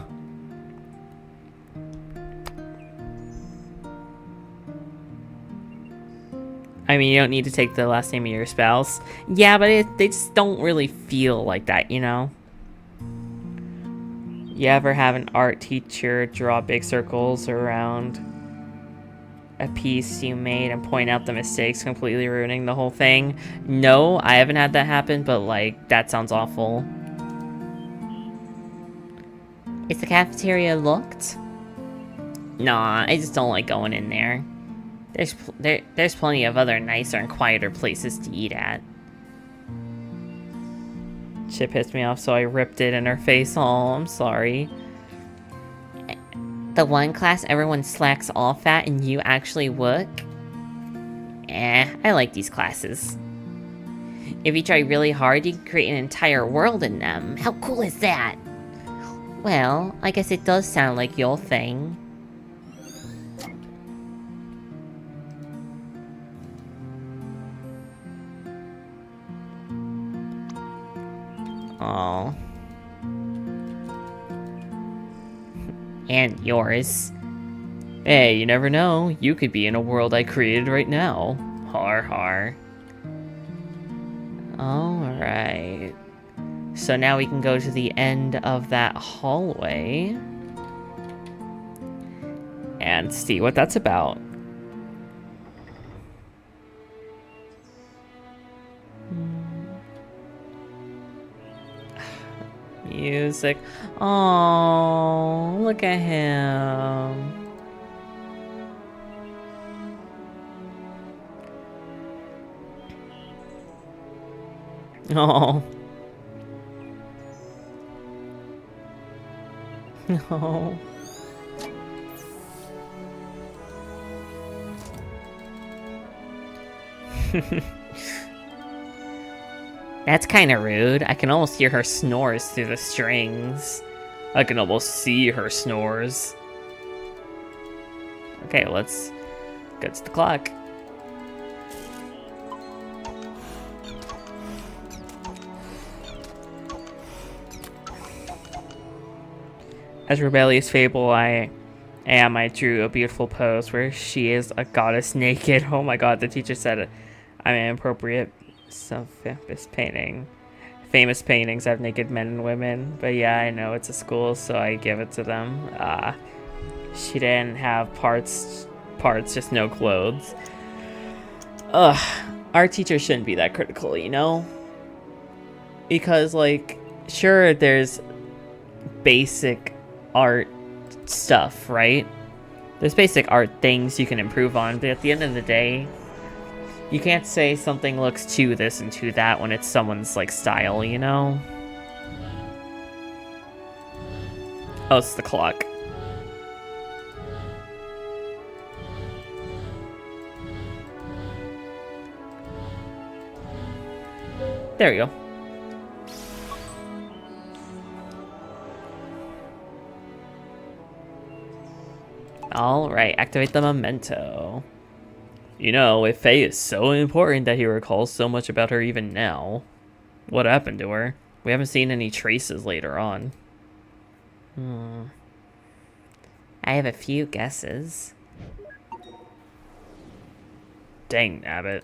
I mean, you don't need to take the last name of your spouse. Yeah, but they just don't really feel like that, you know? You ever have an art teacher draw big circles around a piece you made and point out the mistakes, completely ruining the whole thing? No, I haven't had that happen, but, like, that sounds awful. Is the cafeteria locked? Nah, I just don't like going in there. There's plenty of other nicer and quieter places to eat at. She pissed me off, so I ripped it in her face. Oh, I'm sorry. The one class everyone slacks off at and you actually work? I like these classes. If you try really hard, you can create an entire world in them. How cool is that? Well, I guess it does sound like your thing. Oh. And yours. Hey, you never know. You could be in a world I created right now. Har har. Alright. So now we can go to the end of that hallway and see what that's about. Music. Oh, look at him. Oh. No. That's kind of rude. I can almost hear her snores through the strings. I can almost see her snores. Okay, let's go to the clock. As rebellious fable I drew a beautiful pose where she is a goddess naked. Oh my god, the teacher said I'm inappropriate. So famous paintings have naked men and women. But yeah, I know it's a school, so I give it to them. She didn't have parts, just no clothes. Ugh, our teacher shouldn't be that critical, you know? Because, like, sure, there's basic art stuff, right? There's basic art things you can improve on, but at the end of the day, you can't say something looks too this and too that when it's someone's, like, style, you know? Oh, it's the clock. There we go. Alright, activate the memento. You know, if Faye is so important that he recalls so much about her even now, what happened to her? We haven't seen any traces later on. I have a few guesses. Dang, Abbott.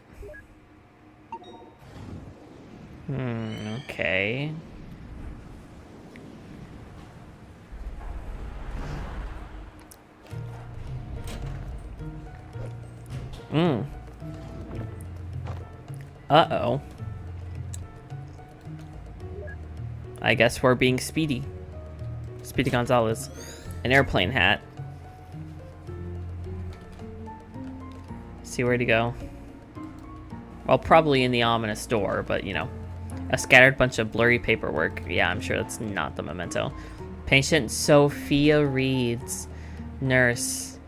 Okay. Uh-oh. I guess we're being Speedy. Speedy Gonzalez. An airplane hat. See where'd he go? Well, probably in the ominous door, but you know. A scattered bunch of blurry paperwork. Yeah, I'm sure that's not the memento. Patient Sophia Reeds. Nurse.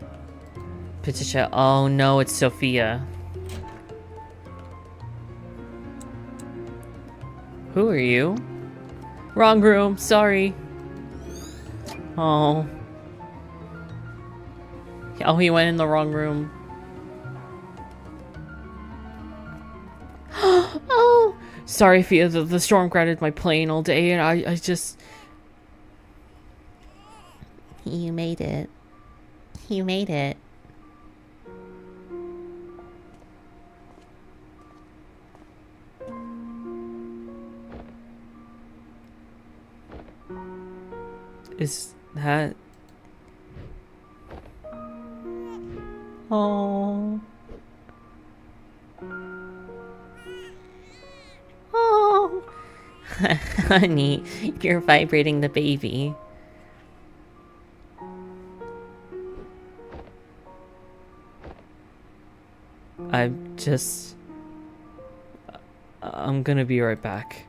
Patricia. Oh no, it's Sophia. Who are you? Wrong room, sorry. Oh. Oh, he went in the wrong room. Oh! Sorry, Fia, the storm grounded my plane all day and I just... You made it. You made it. Is that... Oh... Oh! Honey, you're vibrating the baby. I'm gonna be right back.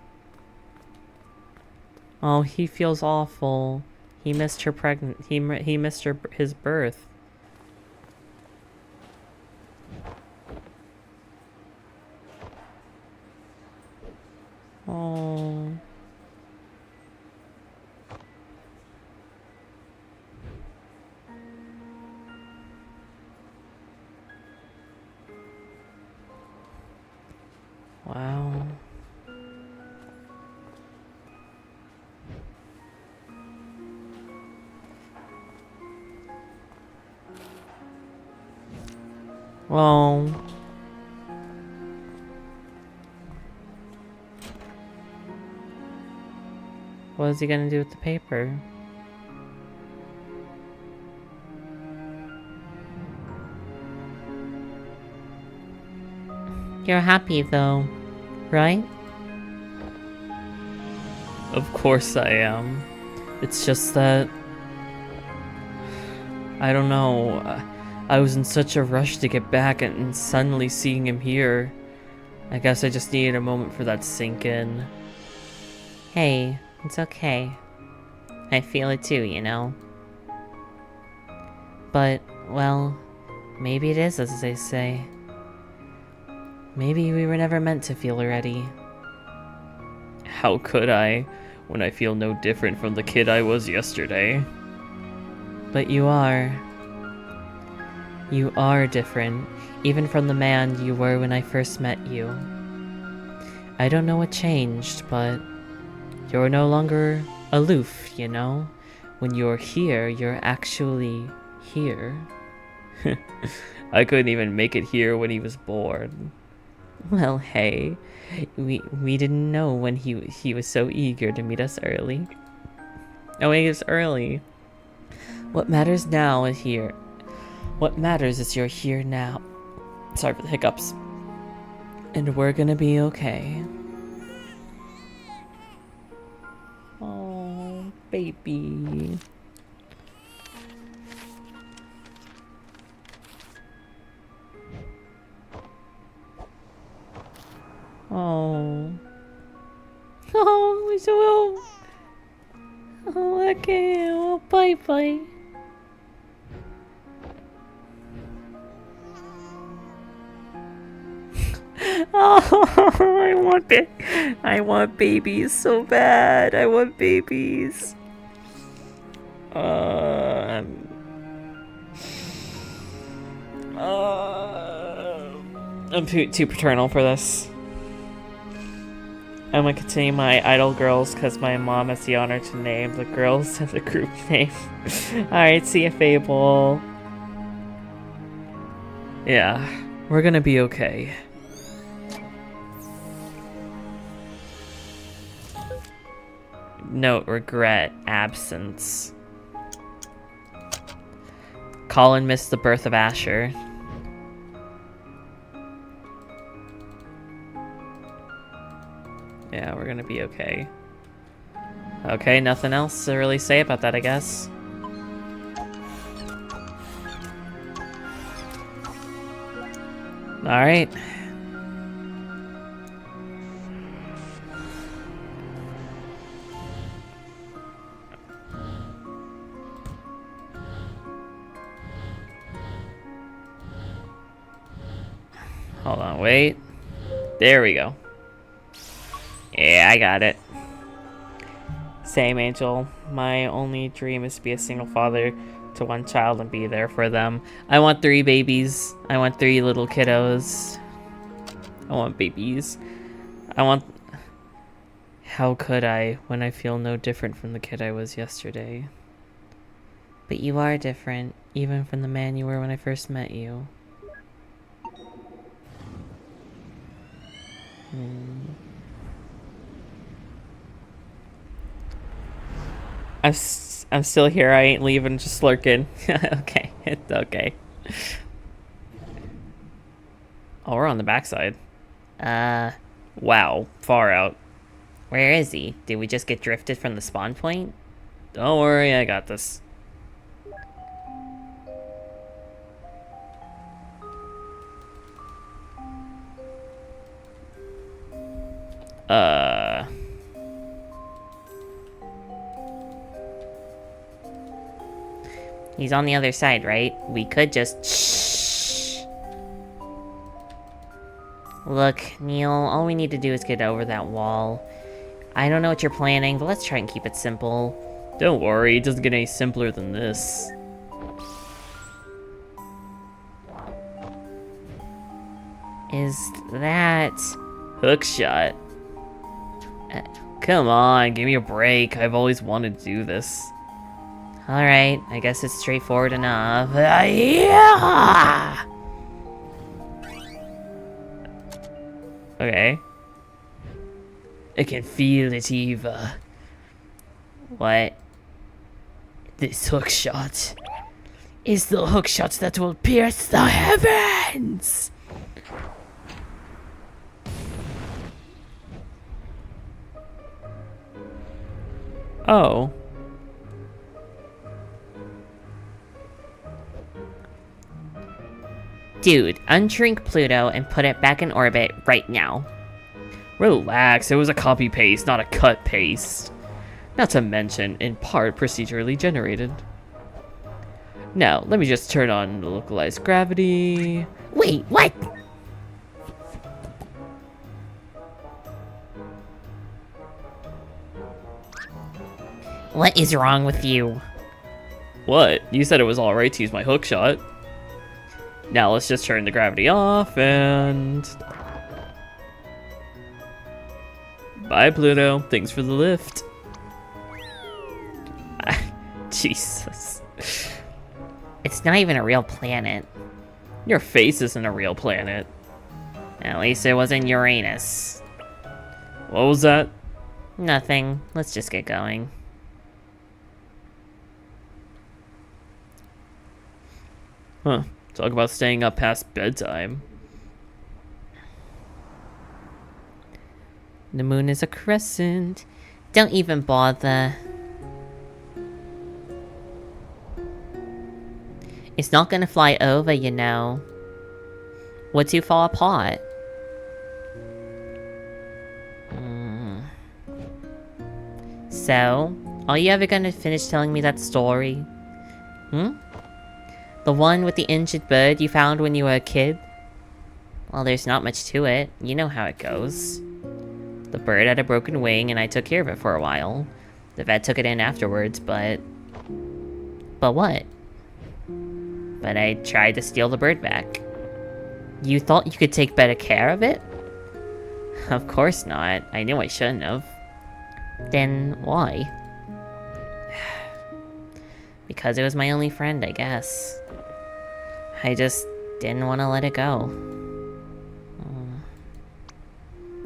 Oh, he feels awful. He missed her he missed his birth. Oh. Wow. Well, what is he gonna do with the paper? You're happy though, right? Of course I am. It's just that... I don't know. I was in such a rush to get back and suddenly seeing him here. I guess I just needed a moment for that to sink in. Hey, it's okay. I feel it too, you know? But, well, maybe it is as they say. Maybe we were never meant to feel ready. How could I, when I feel no different from the kid I was yesterday? But you are. You are different, even from the man you were when I first met you. I don't know what changed, but you're no longer aloof, you know? When you're here, you're actually here. I couldn't even make it here when he was born. Well, hey, we didn't know when he was so eager to meet us early. Oh, he was early. What matters now is here. What matters is you're here now. Sorry for the hiccups. And we're gonna be okay. Oh, baby. Oh. Oh, so oh, okay. Oh, bye bye. Oh, I want babies so bad. I want babies. I'm too paternal for this. I'm gonna continue my idol girls because my mom has the honor to name the girls as a group name. Alright, see ya, Fable. Yeah, we're gonna be okay. Note, regret, absence. Colin missed the birth of Asher. Yeah, we're gonna be okay. Okay, nothing else to really say about that, I guess. Alright. Hold on, wait. There we go. Yeah, I got it. Same, Angel. My only dream is to be a single father to one child and be there for them. I want 3 babies. I want 3 little kiddos. I want babies. I want... How could I, when I feel no different from the kid I was yesterday? But you are different, even from the man you were when I first met you. I'm still here. I ain't leaving. Just lurking. Okay, it's okay. Oh, we're on the backside. Wow, far out. Where is he? Did we just get drifted from the spawn point? Don't worry, I got this. He's on the other side, right? We could just... Shh. Look, Neil, all we need to do is get over that wall. I don't know what you're planning, but let's try and keep it simple. Don't worry, it doesn't get any simpler than this. Is that... Hook shot. Come on, give me a break. I've always wanted to do this. Alright, I guess it's straightforward enough. Yeah! Okay. I can feel it, Eva. What? This hook shot is the hook shot that will pierce the heavens! Oh. Dude, unshrink Pluto and put it back in orbit right now. Relax, it was a copy paste, not a cut paste. Not to mention, in part, procedurally generated. Now, let me just turn on the localized gravity. Wait, what? What is wrong with you? What? You said it was alright to use my hook shot. Now let's just turn the gravity off and... Bye, Pluto. Thanks for the lift. Jesus. It's not even a real planet. Your face isn't a real planet. At least it wasn't Uranus. What was that? Nothing. Let's just get going. Huh. Talk about staying up past bedtime. The moon is a crescent. Don't even bother. It's not gonna fly over, you know. Would you fall apart? So, are you ever gonna finish telling me that story? The one with the injured bird you found when you were a kid? Well, there's not much to it. You know how it goes. The bird had a broken wing and I took care of it for a while. The vet took it in afterwards, but... But what? But I tried to steal the bird back. You thought you could take better care of it? Of course not. I knew I shouldn't have. Then why? Because it was my only friend, I guess. I just didn't want to let it go.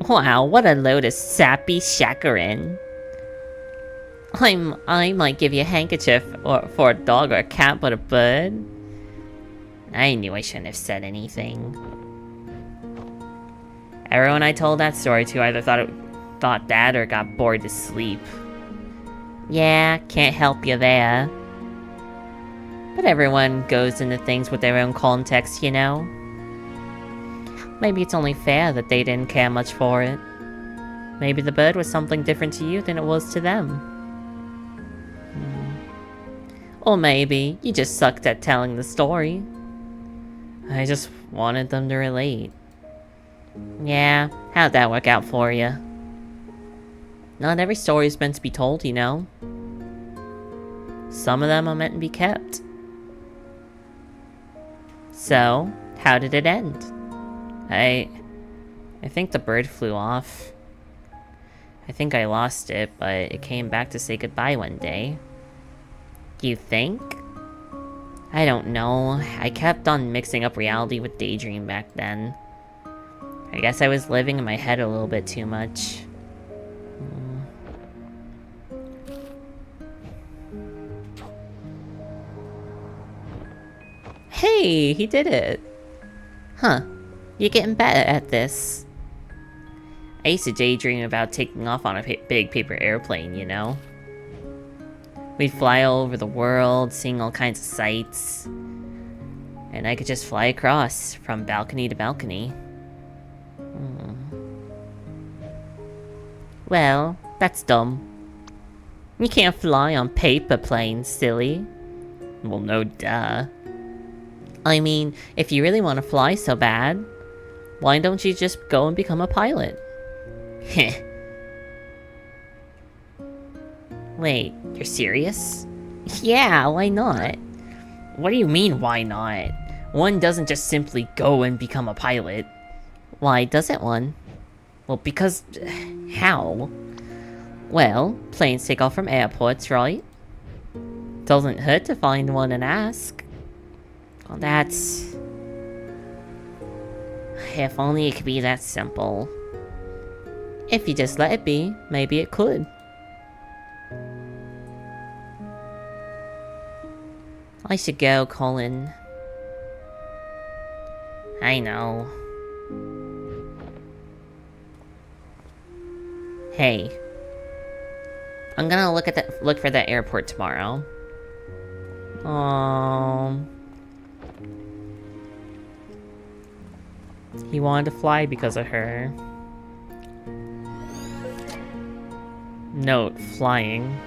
Wow, what a load of sappy chagrin. I might give you a handkerchief for a dog or a cat, but a bird? I knew I shouldn't have said anything. Everyone I told that story to either thought that or got bored to sleep. Yeah, can't help you there. But everyone goes into things with their own context, you know? Maybe it's only fair that they didn't care much for it. Maybe the bird was something different to you than it was to them. Or maybe you just sucked at telling the story. I just wanted them to relate. Yeah, how'd that work out for you? Not every story is meant to be told, you know? Some of them are meant to be kept. So, how did it end? I think the bird flew off. I think I lost it, but it came back to say goodbye one day. You think? I don't know. I kept on mixing up reality with daydream back then. I guess I was living in my head a little bit too much. Hey, he did it! Huh. You're getting better at this. I used to daydream about taking off on a big paper airplane, you know? We'd fly all over the world, seeing all kinds of sights. And I could just fly across, from balcony to balcony. Well, that's dumb. You can't fly on paper planes, silly. Well, no duh. I mean, if you really want to fly so bad, why don't you just go and become a pilot? Heh. Wait, you're serious? Yeah, why not? What do you mean, why not? One doesn't just simply go and become a pilot. Why doesn't one? Well, because... how? Well, planes take off from airports, right? Doesn't hurt to find one and ask. Well, that's... if only it could be that simple. If you just let it be, maybe it could. I should go, Colin. I know. Hey. I'm gonna look for that airport tomorrow. He wanted to fly because of her. Note, flying.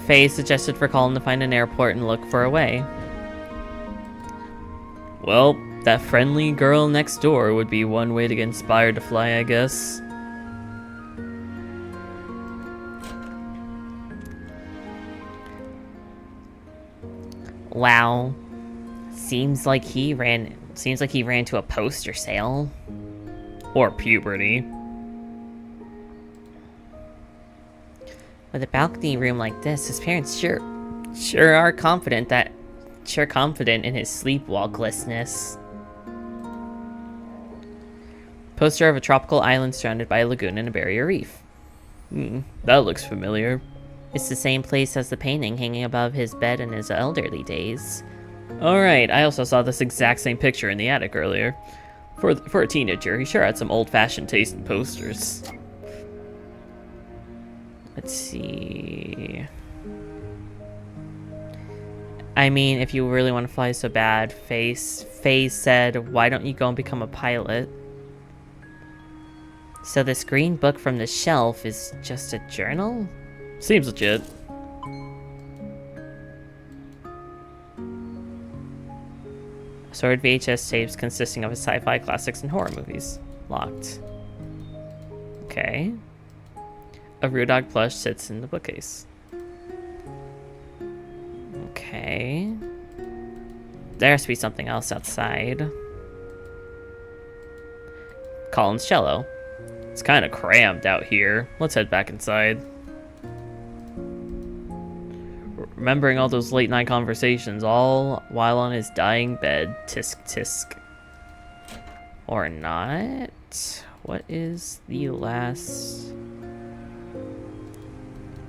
Faye suggested for Colin to find an airport and look for a way. Well, that friendly girl next door would be one way to get inspired to fly, I guess. Wow. Seems like he ran to a poster sale. Or puberty. With a balcony room like this, his parents sure are confident in his sleepwalklessness. Poster of a tropical island surrounded by a lagoon and a barrier reef. That looks familiar. It's the same place as the painting hanging above his bed in his elderly days. Alright, I also saw this exact same picture in the attic earlier. For a teenager, he sure had some old-fashioned taste in posters. Let's see... I mean, if you really want to fly so bad, Faye said, why don't you go and become a pilot? So this green book from the shelf is just a journal? Seems legit. Assorted VHS tapes consisting of his sci-fi classics and horror movies. Locked. Okay. A Rudog plush sits in the bookcase. Okay. There has to be something else outside. Colin's cello. It's kind of cramped out here. Let's head back inside. Remembering all those late night conversations, all while on his dying bed. Tisk tisk. Or not. What is the last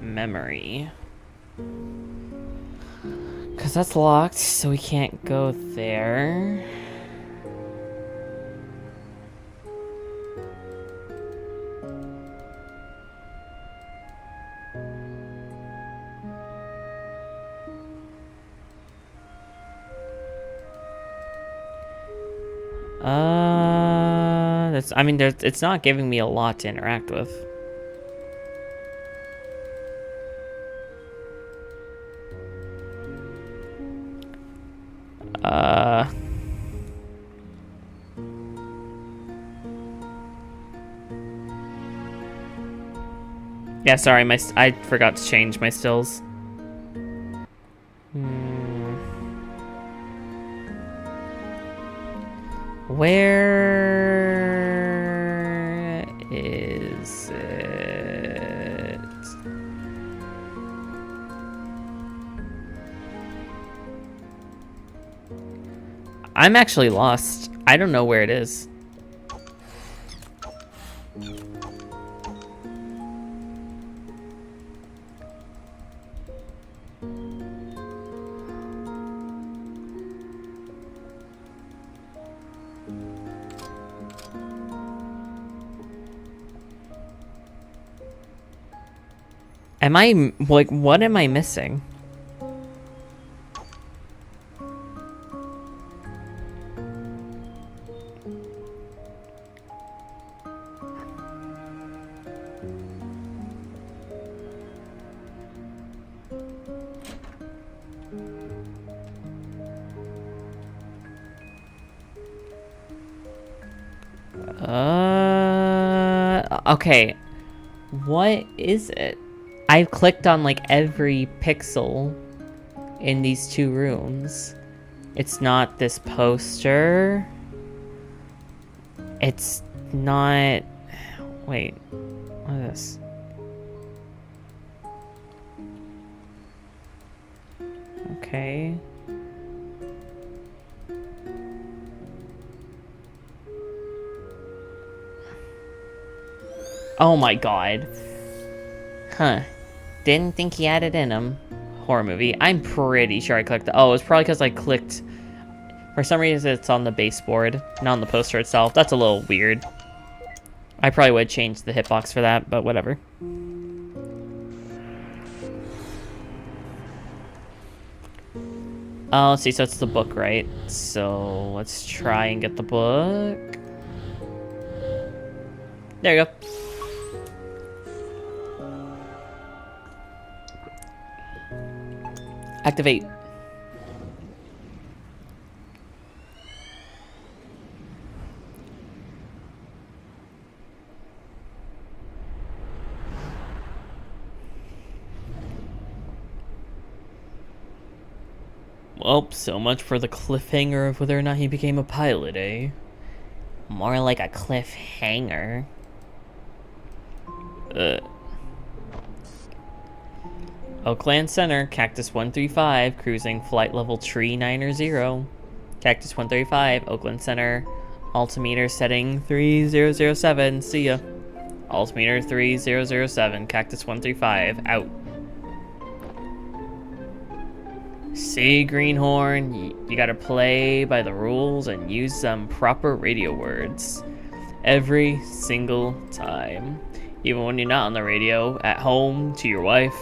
memory? Because that's locked, so we can't go there. It's not giving me a lot to interact with. Yeah, sorry, I forgot to change my stills. Where is it? I'm actually lost. I don't know where it is. Am I, like, what am I missing? Okay. What is it? I've clicked on like every pixel in these two rooms. It's not this poster. It's not... Wait. What is this? Okay. Oh my god. Huh. Didn't think he had it in him. Horror movie. I'm pretty sure I clicked... Oh, it's probably because I clicked... For some reason, it's on the baseboard, not on the poster itself. That's a little weird. I probably would change the hitbox for that, but whatever. Oh, let's see. So it's the book, right? So let's try and get the book. There you go. Activate. Well, so much for the cliffhanger of whether or not he became a pilot, eh? More like a cliffhanger. Oakland Center, Cactus 135, cruising flight level tree 9er0. Cactus 135, Oakland Center, altimeter setting 3007, see ya. Altimeter 3007, Cactus 135, out. See, Greenhorn, you gotta play by the rules and use some proper radio words. Every single time. Even when you're not on the radio, at home, to your wife.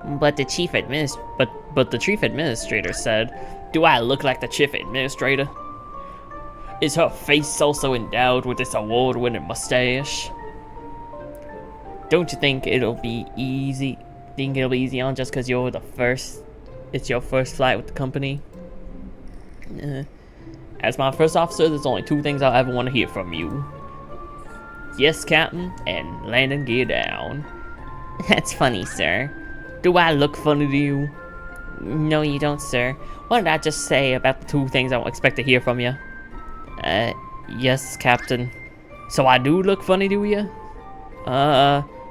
But the chief But the chief administrator said, Do I look like the chief administrator? Is her face also endowed with this award-winning mustache? don't you think it'll be easy? Think it'll be easy on just because you're the first? It's your first flight with the company? As my first officer, there's only two things I'll ever want to hear from you. Yes, Captain, and landing gear down. That's funny, sir. Do I look funny to you? No, you don't, sir. What did I just say about the two things I expect to hear from you? Yes, Captain. So I do look funny to you?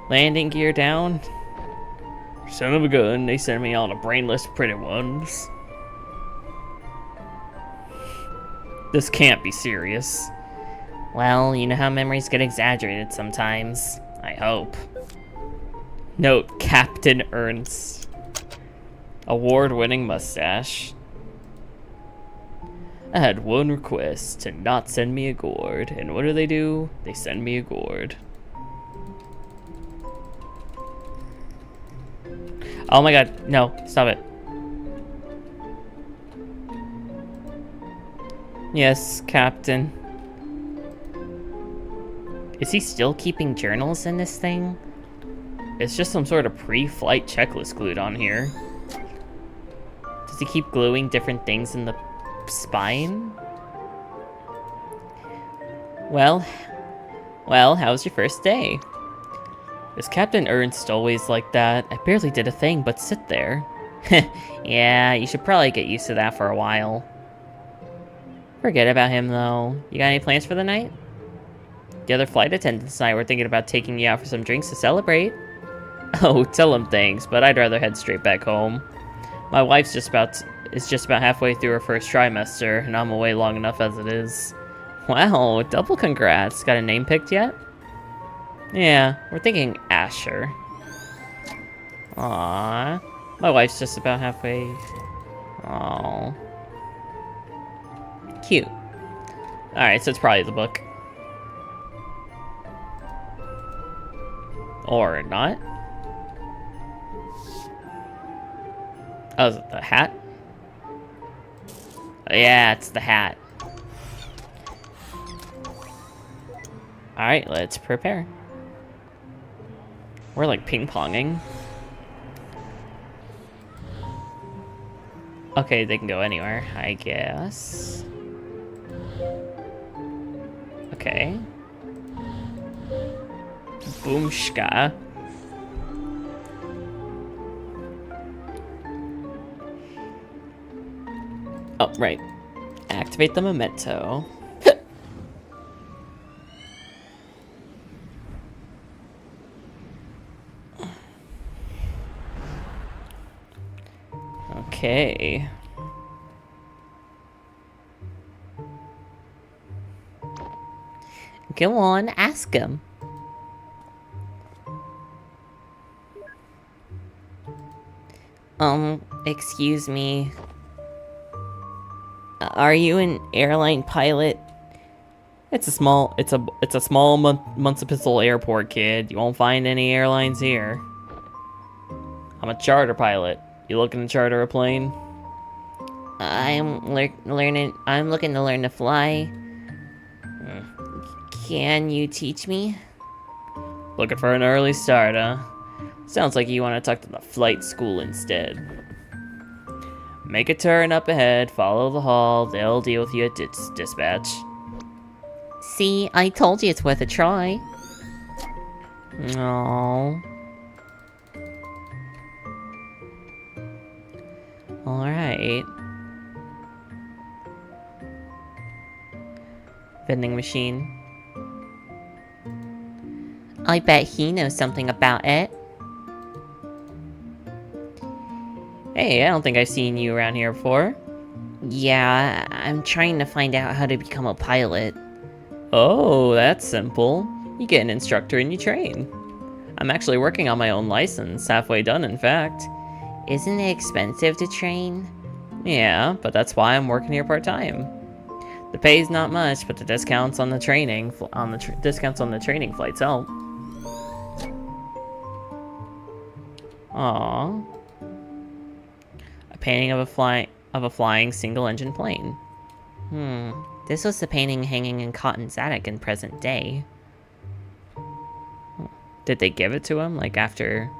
Landing gear down? Son of a gun, they send me all the brainless pretty ones. This can't be serious. Well, you know how memories get exaggerated sometimes. I hope. Note, Captain Ernst. Award-winning mustache. I had one request, to not send me a gourd. And what do? They send me a gourd. Oh my god, no, stop it. Yes, Captain. Is he still keeping journals in this thing? It's just some sort of pre-flight checklist glued on here. Does he keep gluing different things in the spine? Well, how was your first day? Is Captain Ernst always like that? I barely did a thing but sit there. Yeah, you should probably get used to that for a while. Forget about him, though. You got any plans for the night? The other flight attendants and I were thinking about taking you out for some drinks to celebrate. Oh, tell him thanks, but I'd rather head straight back home. My wife's just about halfway through her first trimester, and I'm away long enough as it is. Wow, double congrats. Got a name picked yet? Yeah, we're thinking Asher. Aww. My wife's just about halfway. Aww. Cute. Alright, so it's probably the book. Or not. Oh, is it the hat? Yeah, it's the hat. Alright, let's prepare. We're like ping-ponging. Okay, they can go anywhere, I guess. Okay. Boomshka. Oh, right. Activate the memento. Okay. Go on, ask him. Excuse me. Are you an airline pilot? It's a small municipal airport, kid. You won't find any airlines here. I'm a charter pilot. You looking to charter a plane? I'm looking to learn to fly. Can you teach me? Looking for an early start, huh? Sounds like you want to talk to the flight school instead. Make a turn up ahead, follow the hall, they'll deal with you at dispatch. See, I told you it's worth a try. Aww. Alright. vending machine. I bet he knows something about it. Hey, I don't think I've seen you around here before. Yeah, I'm trying to find out how to become a pilot. Oh, that's simple. You get an instructor and you train. I'm actually working on my own license, halfway done in fact. Isn't it expensive to train? Yeah, but that's why I'm working here part-time. The pay's not much, but the discounts on the training discounts on the training flights help. Aww. A painting of a flying single-engine plane. This was the painting hanging in Cotton's attic in present day. Did they give it to him, like, after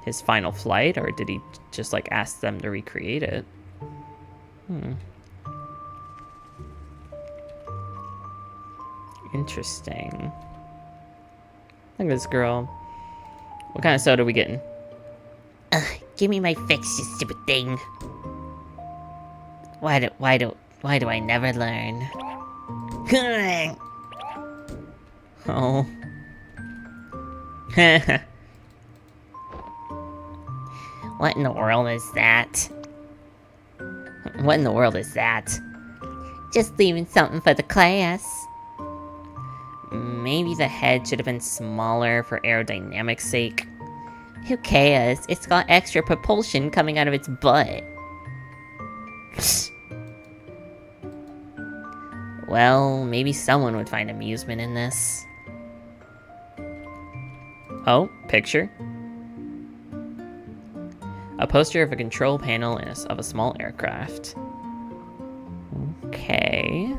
his final flight, or did he just, like, ask them to recreate it? Interesting. Look at this girl. What kind of soda are we getting? Give me my fix, you stupid thing. Why do I never learn? Oh. What in the world is that? What in the world is that? Just leaving something for the class. Maybe the head should have been smaller for aerodynamics sake. Who cares? It's got extra propulsion coming out of its butt. Well, maybe someone would find amusement in this. Oh, picture. A poster of a control panel of a small aircraft. Okay.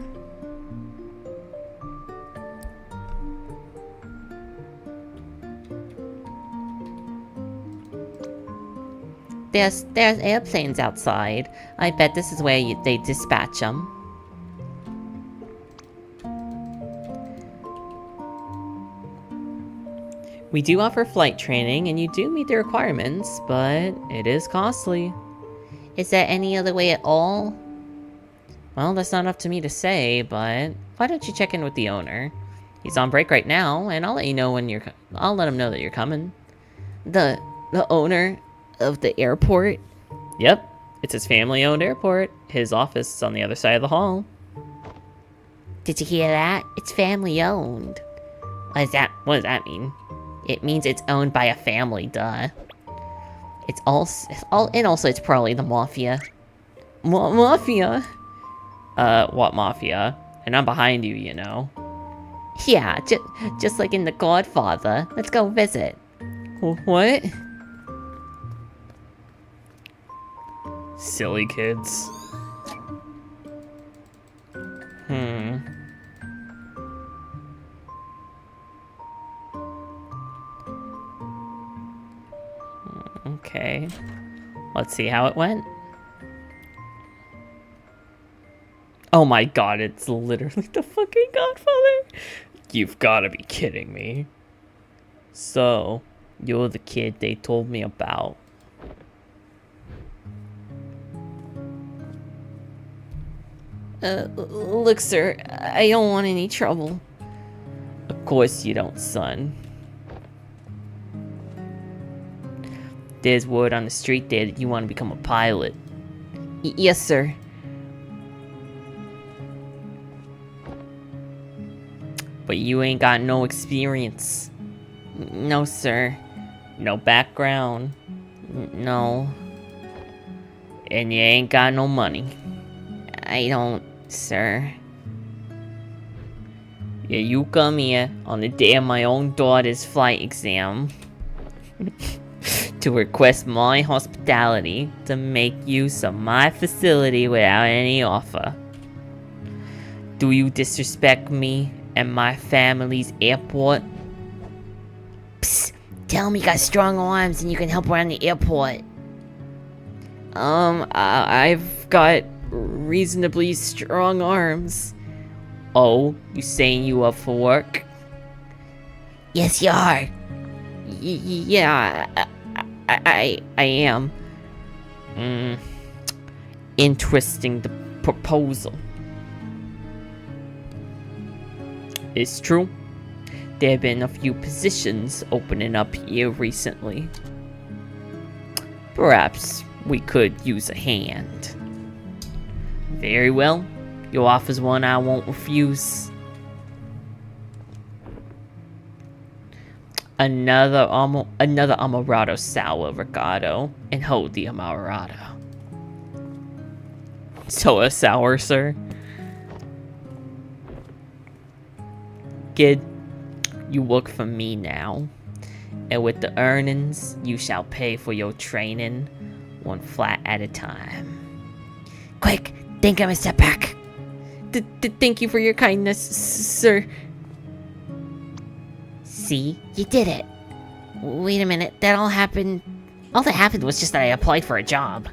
There's airplanes outside. I bet this is where they dispatch them. We do offer flight training, and you do meet the requirements, but it is costly. Is there any other way at all? Well, that's not up to me to say, but why don't you check in with the owner? He's on break right now, and I'll let you know when I'll let him know that you're coming. The owner of the airport? Yep, it's his family-owned airport. His office is on the other side of the hall. Did you hear that? It's family owned. What does that mean? It means it's owned by a family, duh. And also it's probably the mafia. Mafia? What mafia? And I'm behind you, you know. Yeah, just like in The Godfather. Let's go visit. What? Silly kids. Okay. Let's see how it went. Oh my god, it's literally the fucking Godfather! You've gotta be kidding me. So, you're the kid they told me about. Look, sir, I don't want any trouble. Of course you don't, son. There's word on the street there that you want to become a pilot. Yes, sir. But you ain't got no experience. No, sir. No background. No. And you ain't got no money. I don't, sir. Yeah, you come here on the day of my own daughter's flight exam to request my hospitality to make use of my facility without any offer. Do you disrespect me and my family's airport? Psst, tell me you got strong arms and you can help around the airport. I've got reasonably strong arms. Oh, you saying you up for work? Yes, you are. Yeah, I am. Interesting the proposal. It's true. There have been a few positions opening up here recently. Perhaps we could use a hand. Very well. Your offer's one I won't refuse. Another Amarado Sour Regato, and hold the Amarado. So a sour, sir? Kid, you work for me now, and with the earnings, you shall pay for your training, one flat at a time. Quick, think I'm a step back. Thank you for your kindness, sir. See, you did it. Wait a minute, all that happened was just that I applied for a job.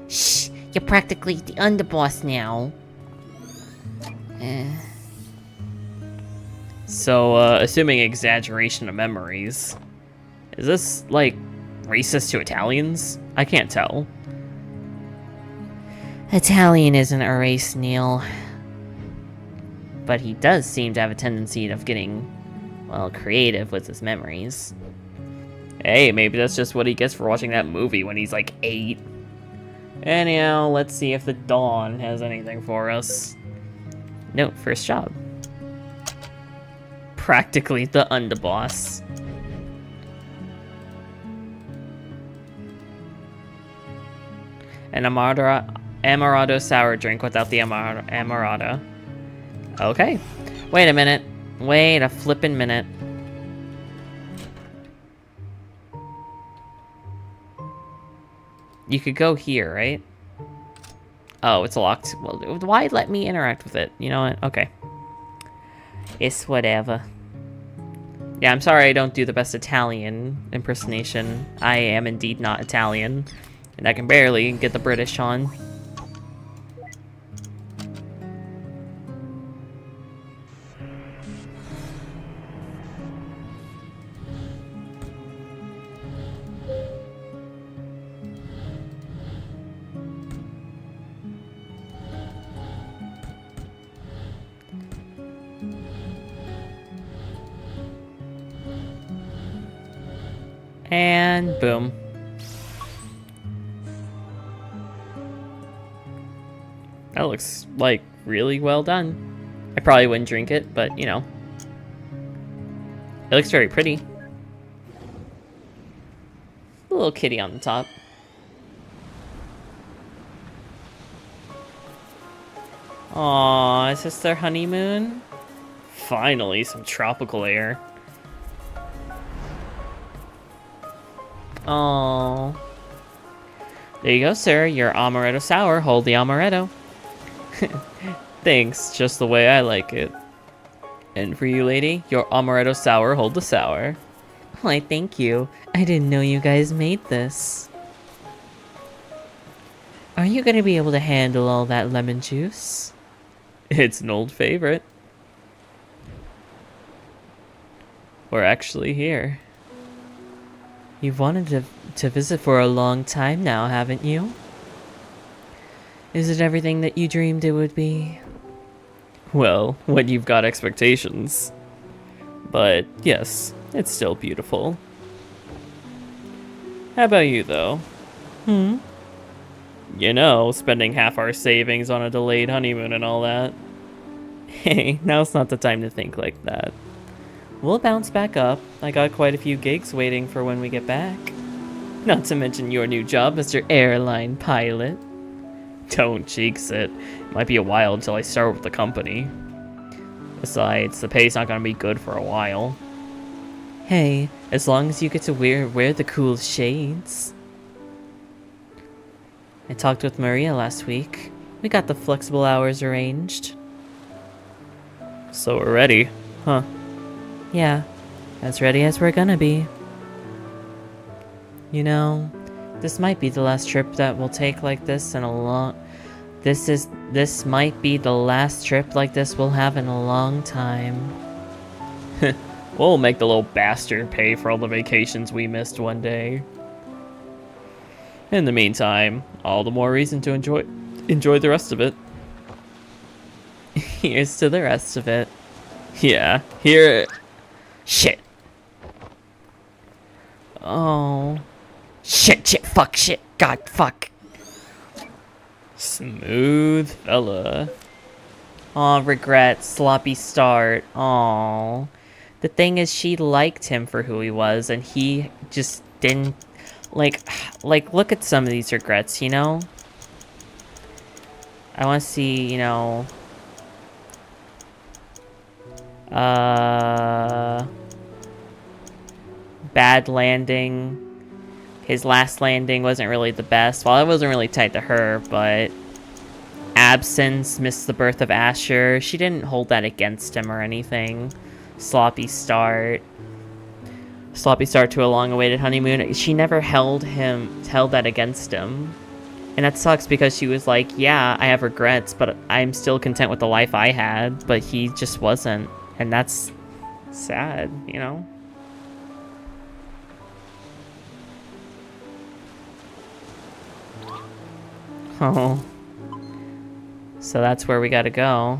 Shh, you're practically the underboss now. So, assuming exaggeration of memories, is this, like, racist to Italians? I can't tell. Italian isn't a race, Neil. But he does seem to have a tendency of getting, well, creative with his memories. Hey, maybe that's just what he gets for watching that movie when he's like 8. Anyhow, let's see if the Dawn has anything for us. Note, first job. Practically the underboss. An Amarado sour drink without the Amarada. Okay. Wait a minute. Wait a flippin' minute. You could go here, right? Oh, it's locked. Well, why let me interact with it? You know what? Okay. It's whatever. Yeah, I'm sorry I don't do the best Italian impersonation. I am indeed not Italian. And I can barely get the British on. And boom. That looks like really well done. I probably wouldn't drink it, but you know. It looks very pretty. A little kitty on the top. Aww, is this their honeymoon? Finally, some tropical air. Oh, there you go, sir. Your amaretto sour. Hold the amaretto. Thanks, just the way I like it. And for you, lady, your amaretto sour. Hold the sour. Why, thank you. I didn't know you guys made this. Are you gonna be able to handle all that lemon juice? It's an old favorite. We're actually here. You've wanted to visit for a long time now, haven't you? Is it everything that you dreamed it would be? Well, when you've got expectations. But yes, it's still beautiful. How about you, though? You know, spending half our savings on a delayed honeymoon and all that. Hey, now's not the time to think like that. We'll bounce back up. I got quite a few gigs waiting for when we get back. Not to mention your new job, Mr. Airline Pilot. Don't jinx it. Might be a while until I start with the company. Besides, the pay's not gonna be good for a while. Hey, as long as you get to wear the cool shades. I talked with Maria last week. We got the flexible hours arranged. So we're ready, huh? Yeah, as ready as we're gonna be. You know, this might be the last trip that we'll take like this in a long... This might be the last trip like this we'll have in a long time. We'll make the little bastard pay for all the vacations we missed one day. In the meantime, all the more reason to enjoy the rest of it. Here's to the rest of it. Yeah, here. Shit. Oh. Shit, fuck, shit. God, fuck. Smooth fella. Aw, regret, sloppy start. Aw. The thing is, she liked him for who he was, and he just didn't, like, look at some of these regrets, you know? I want to see, you know, bad landing. His last landing wasn't really the best. Well, it wasn't really tied to her, but absence, missed the birth of Asher. She didn't hold that against him or anything. Sloppy start. Sloppy start to a long-awaited honeymoon. She never held that against him. And that sucks because she was like, yeah, I have regrets, but I'm still content with the life I had. But he just wasn't. And that's sad, you know? Oh. So that's where we gotta go.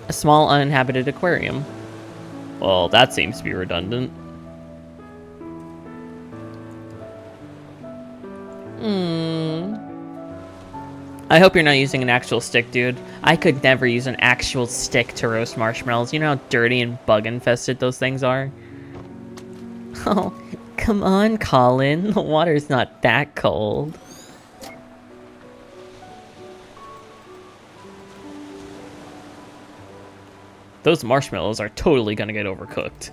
A small uninhabited aquarium. Well, that seems to be redundant. I hope you're not using an actual stick, dude. I could never use an actual stick to roast marshmallows. You know how dirty and bug-infested those things are? Oh, come on, Colin. The water's not that cold. Those marshmallows are totally gonna get overcooked.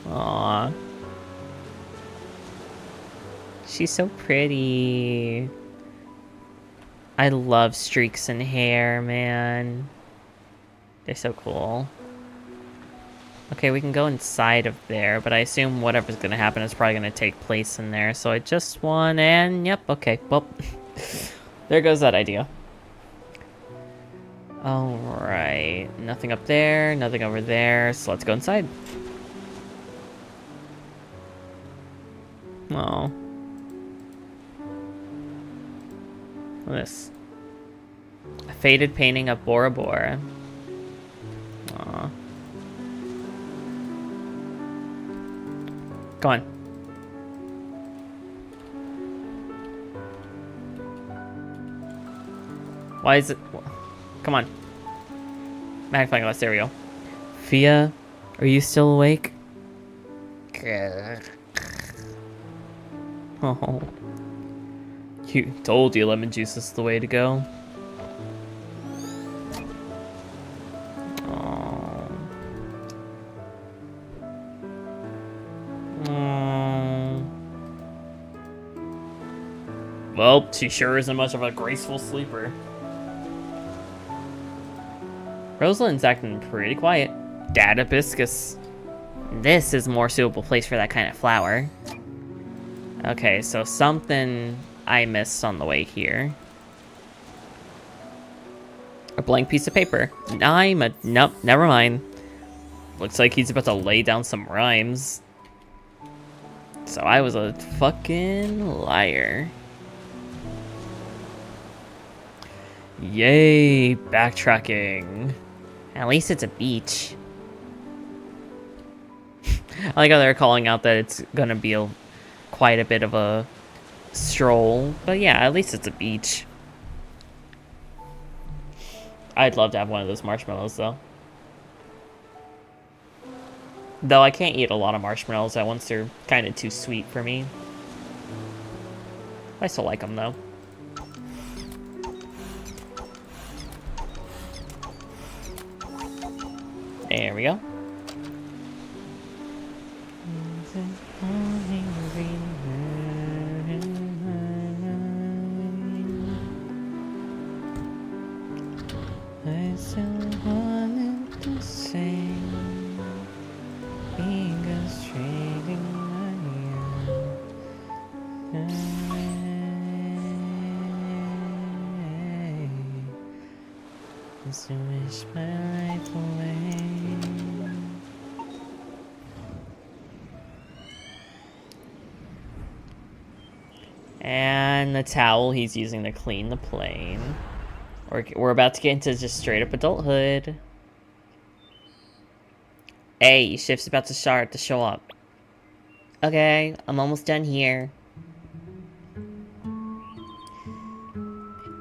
Aww. She's so pretty. I love streaks in hair, man. They're so cool. Okay, we can go inside of there, but I assume whatever's gonna happen is probably gonna take place in there. So I just want, and yep, okay, well, there goes that idea. Alright, nothing up there, nothing over there, so let's go inside. Oh. This. A faded painting of Bora Bora. Aw. Go on. Why is it... Come on. Magnifying glass, there we go. Fia, are you still awake? Oh. You told you lemon juice is the way to go. Oh. Oh. Well, she sure isn't much of a graceful sleeper. Rosalind's acting pretty quiet. Dad hibiscus. This is a more suitable place for that kind of flower. Okay, so something I missed on the way here. A blank piece of paper. Nope, never mind. Looks like he's about to lay down some rhymes. So I was a fucking liar. Yay, backtracking. At least it's a beach. I like how they're calling out that it's gonna be quite a bit of a stroll, but yeah, at least it's a beach. I'd love to have one of those marshmallows, though. Though I can't eat a lot of marshmallows at once, they're kind of too sweet for me. I still like them, though. There we go. I still wanted to sing, fingers trading my just to wish my life away. And the towel he's using to clean the plane. We're about to get into just straight up adulthood. Hey, shift's about to start to show up. Okay, I'm almost done here.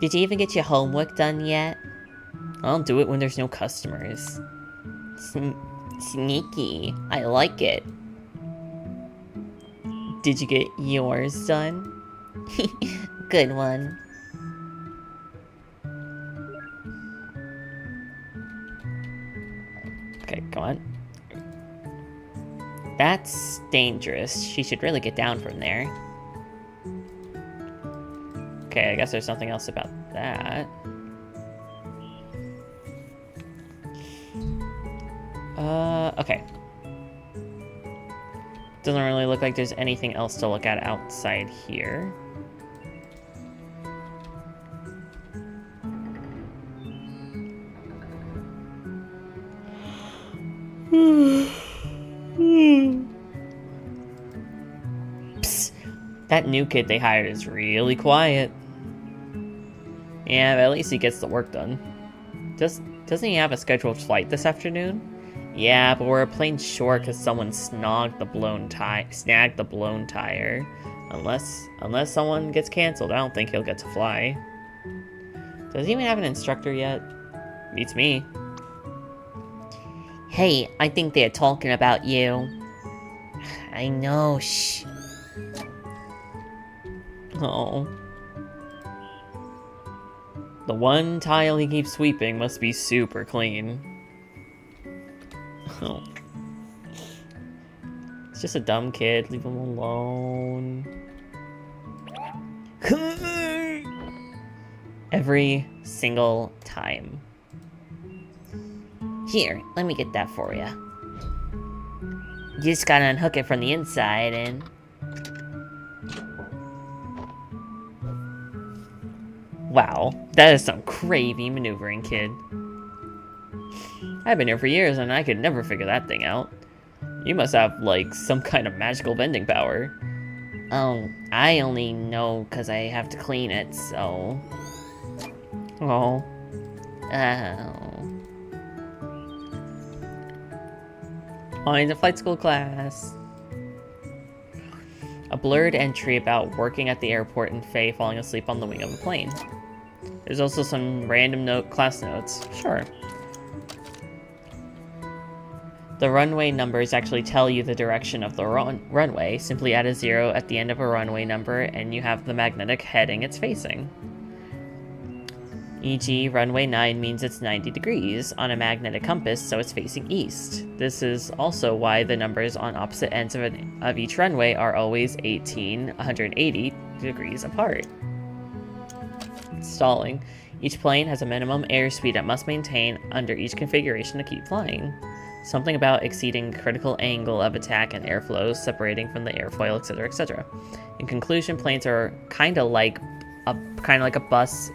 Did you even get your homework done yet? I'll do it when there's no customers. Sneaky. I like it. Did you get yours done? Good one. Okay, come on. That's dangerous. She should really get down from there. Okay, I guess there's something else about that. Okay. Doesn't really look like there's anything else to look at outside here. Psst. That new kid they hired is really quiet. Yeah, but at least he gets the work done. Doesn't he have a scheduled flight this afternoon? Yeah, but we're playing short because someone snagged the blown tire. Unless someone gets canceled, I don't think he'll get to fly. Does he even have an instructor yet? Beats me. Hey, I think they're talking about you. I know, shh. Oh. The one tile he keeps sweeping must be super clean. Oh. It's just a dumb kid. Leave him alone. Every single time. Here, let me get that for you. You just gotta unhook it from the inside and... Wow, that is some crazy maneuvering, kid. I've been here for years and I could never figure that thing out. You must have, like, some kind of magical bending power. Oh, I only know because I have to clean it, so... Oh. Oh. On to flight school class. A blurred entry about working at the airport and Faye falling asleep on the wing of a plane. There's also some random class notes. Sure. The runway numbers actually tell you the direction of the runway. Simply add a 0 at the end of a runway number and you have the magnetic heading it's facing. E.g., runway 9 means it's 90 degrees on a magnetic compass, so it's facing east. This is also why the numbers on opposite ends of each runway are always 180 degrees apart. Stalling. Each plane has a minimum airspeed it must maintain under each configuration to keep flying. Something about exceeding critical angle of attack and airflow, separating from the airfoil, etc., etc. In conclusion, planes are kind of like a bus.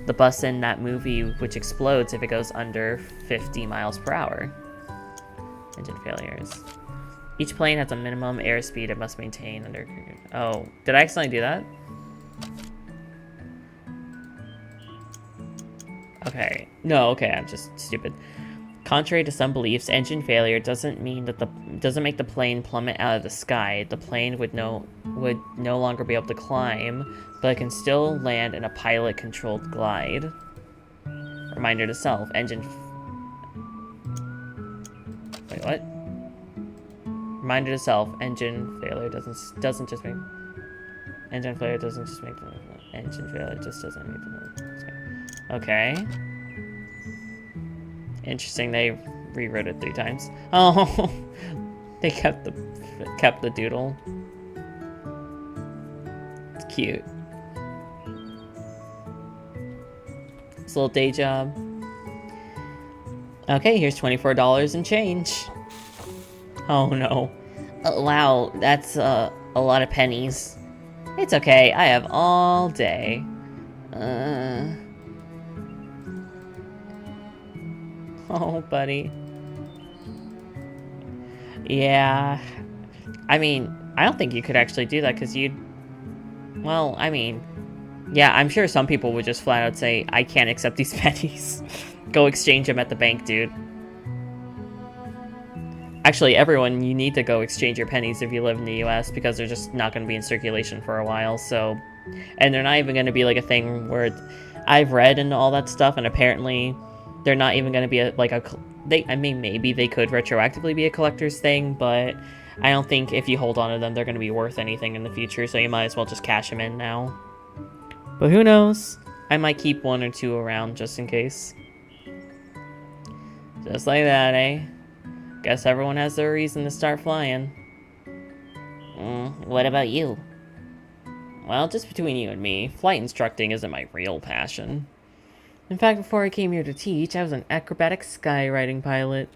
The bus in that movie, which explodes if it goes under 50 miles per hour. Engine failures. Each plane has a minimum airspeed it must maintain under... Oh, did I accidentally do that? Okay. No, okay, I'm just stupid. Contrary to some beliefs, engine failure doesn't make the plane plummet out of the sky. The plane would no longer be able to climb, but it can still land in a pilot-controlled glide. Reminder to self: engine. Wait, what? Reminder to self: engine failure doesn't just make. Engine failure doesn't just make the engine failure just doesn't make the. Okay. Interesting, they rewrote it 3 times. Oh, they kept the doodle. It's cute. It's a little day job. Okay, here's $24 and change. Oh no. Oh, wow, that's a lot of pennies. It's okay, I have all day. Oh, buddy. Yeah. I mean, I don't think you could actually do that because you'd... Well, I mean, yeah, I'm sure some people would just flat out say, I can't accept these pennies. Go exchange them at the bank, dude. Actually, everyone, you need to go exchange your pennies if you live in the US because they're just not going to be in circulation for a while, so... And they're not even going to be like a thing where... I've read and all that stuff, and apparently they're not even going to be I mean, maybe they could retroactively be a collector's thing, but I don't think if you hold on to them, they're going to be worth anything in the future, so you might as well just cash them in now. But who knows? I might keep 1 or 2 around just in case. Just like that, eh? Guess everyone has their reason to start flying. What about you? Well, just between you and me, flight instructing isn't my real passion. In fact, before I came here to teach, I was an acrobatic skywriting pilot.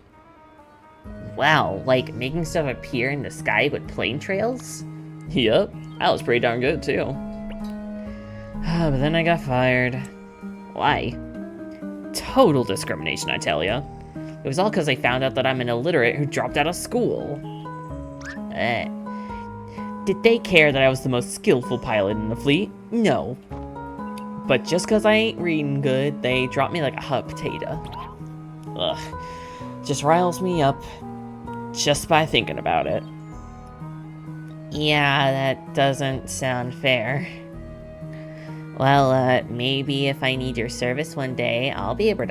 Wow, like making stuff appear in the sky with plane trails? Yup, that was pretty darn good too. But then I got fired. Why? Total discrimination, I tell ya. It was all because they found out that I'm an illiterate who dropped out of school. Did they care that I was the most skillful pilot in the fleet? No. But just because I ain't reading good, they dropped me like a hot potato. Ugh. Just riles me up just by thinking about it. Yeah, that doesn't sound fair. Well, maybe if I need your service one day, I'll be able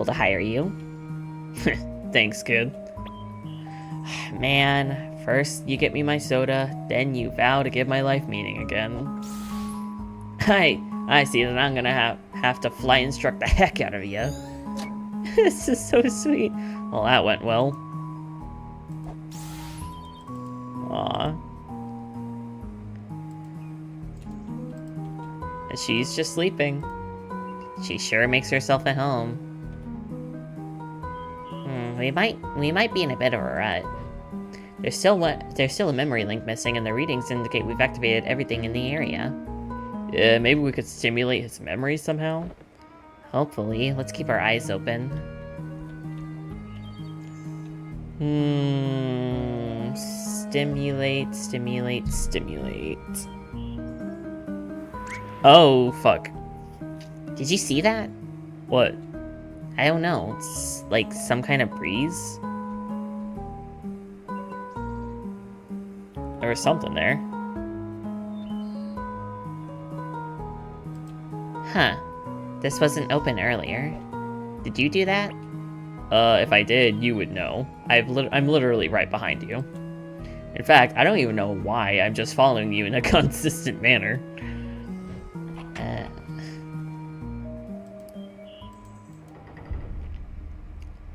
to hire you. Thanks, kid. Man, first you get me my soda, then you vow to give my life meaning again. I see that I'm gonna have to flight instruct the heck out of you. This is so sweet. Well, that went well. Aww. And she's just sleeping. She sure makes herself at home. We might be in a bit of a rut. There's still a memory link missing, and the readings indicate we've activated everything in the area. Yeah, maybe we could stimulate his memories somehow? Hopefully. Let's keep our eyes open. Stimulate. Oh, fuck. Did you see that? What? I don't know. It's like some kind of breeze. There was something there. Huh. This wasn't open earlier. Did you do that? If I did, you would know. I'm literally right behind you. In fact, I don't even know why, I'm just following you in a consistent manner.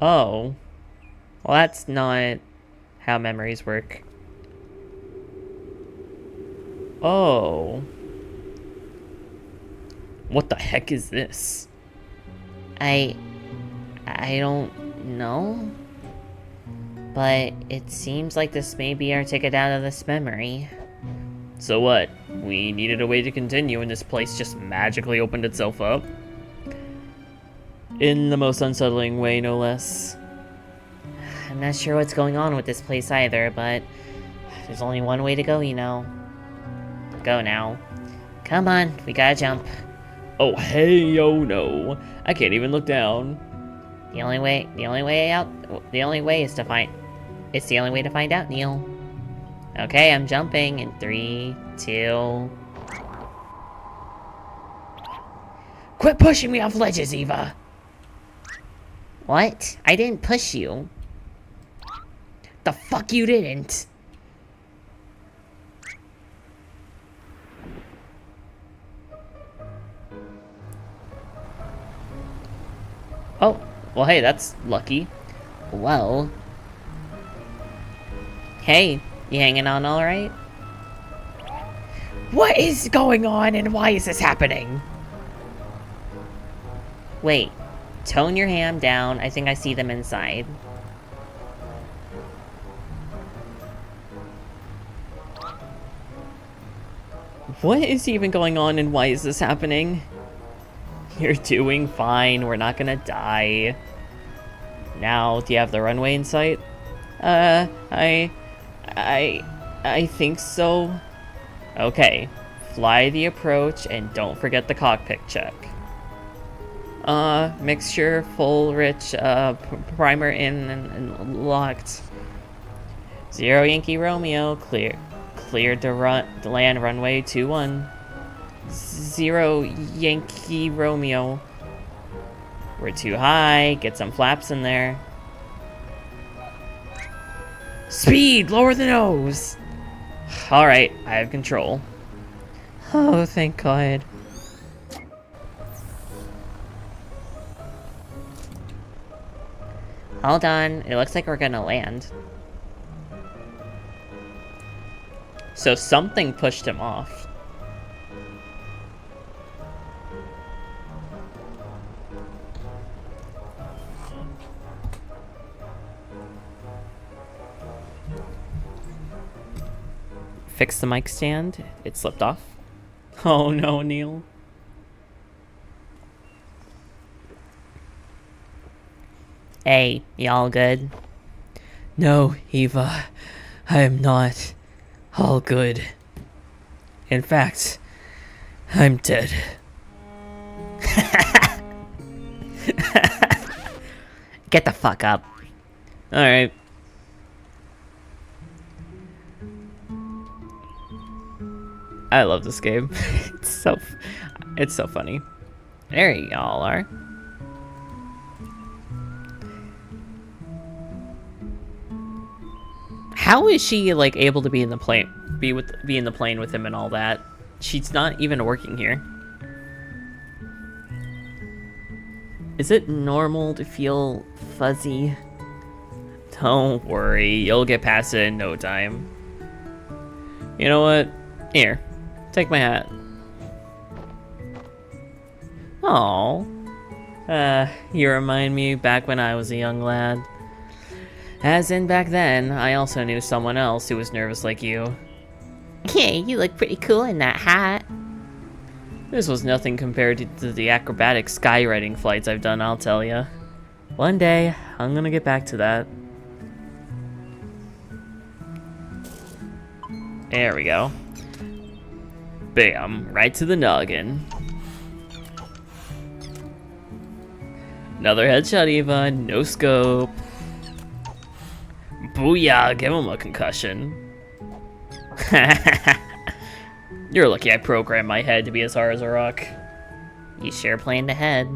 Oh. Well, that's not how memories work. Oh. What the heck is this? I don't know. But it seems like this may be our ticket out of this memory. So what? We needed a way to continue and this place just magically opened itself up? In the most unsettling way, no less. I'm not sure what's going on with this place either, but there's only one way to go, you know. Go now. Come on, we gotta jump. Oh, hey, oh no. I can't even look down. It's the only way to find out, Neil. Okay, I'm jumping in 3, 2... Quit pushing me off ledges, Eva! What? I didn't push you. The fuck you didn't! Oh, well hey, that's lucky. Whoa. Hey, you hanging on alright? What is going on and why is this happening? Wait, tone your hand down. I think I see them inside. What is even going on and why is this happening? You're doing fine, we're not gonna die. Now, do you have the runway in sight? I think so. Okay, fly the approach, and don't forget the cockpit check. Mixture, full, rich, primer in and locked. 0 Yankee Romeo, clear. Cleared to land runway 21. 0 Yankee Romeo. We're too high, get some flaps in there. Speed, lower the nose! Alright, I have control. Oh, thank God. Hold on, it looks like we're gonna land. So something pushed him off. Fix the mic stand. It slipped off. Oh no, Neil. Hey, y'all good? No, Eva, I am not all good. In fact, I'm dead. Get the fuck up. Alright. I love this game. It's so funny. There y'all are. How is she like able to be in the plane, be in the plane with him and all that? She's not even working here. Is it normal to feel fuzzy? Don't worry, you'll get past it in no time. You know what? Here, take my hat. Oh, you remind me back when I was a young lad. As in back then, I also knew someone else who was nervous like you. Hey, you look pretty cool in that hat. This was nothing compared to the acrobatic skywriting flights I've done, I'll tell ya. One day, I'm gonna get back to that. There we go. Bam, right to the noggin. Another headshot, Eva, no scope. Booyah, give him a concussion. You're lucky I programmed my head to be as hard as a rock. You sure planned ahead.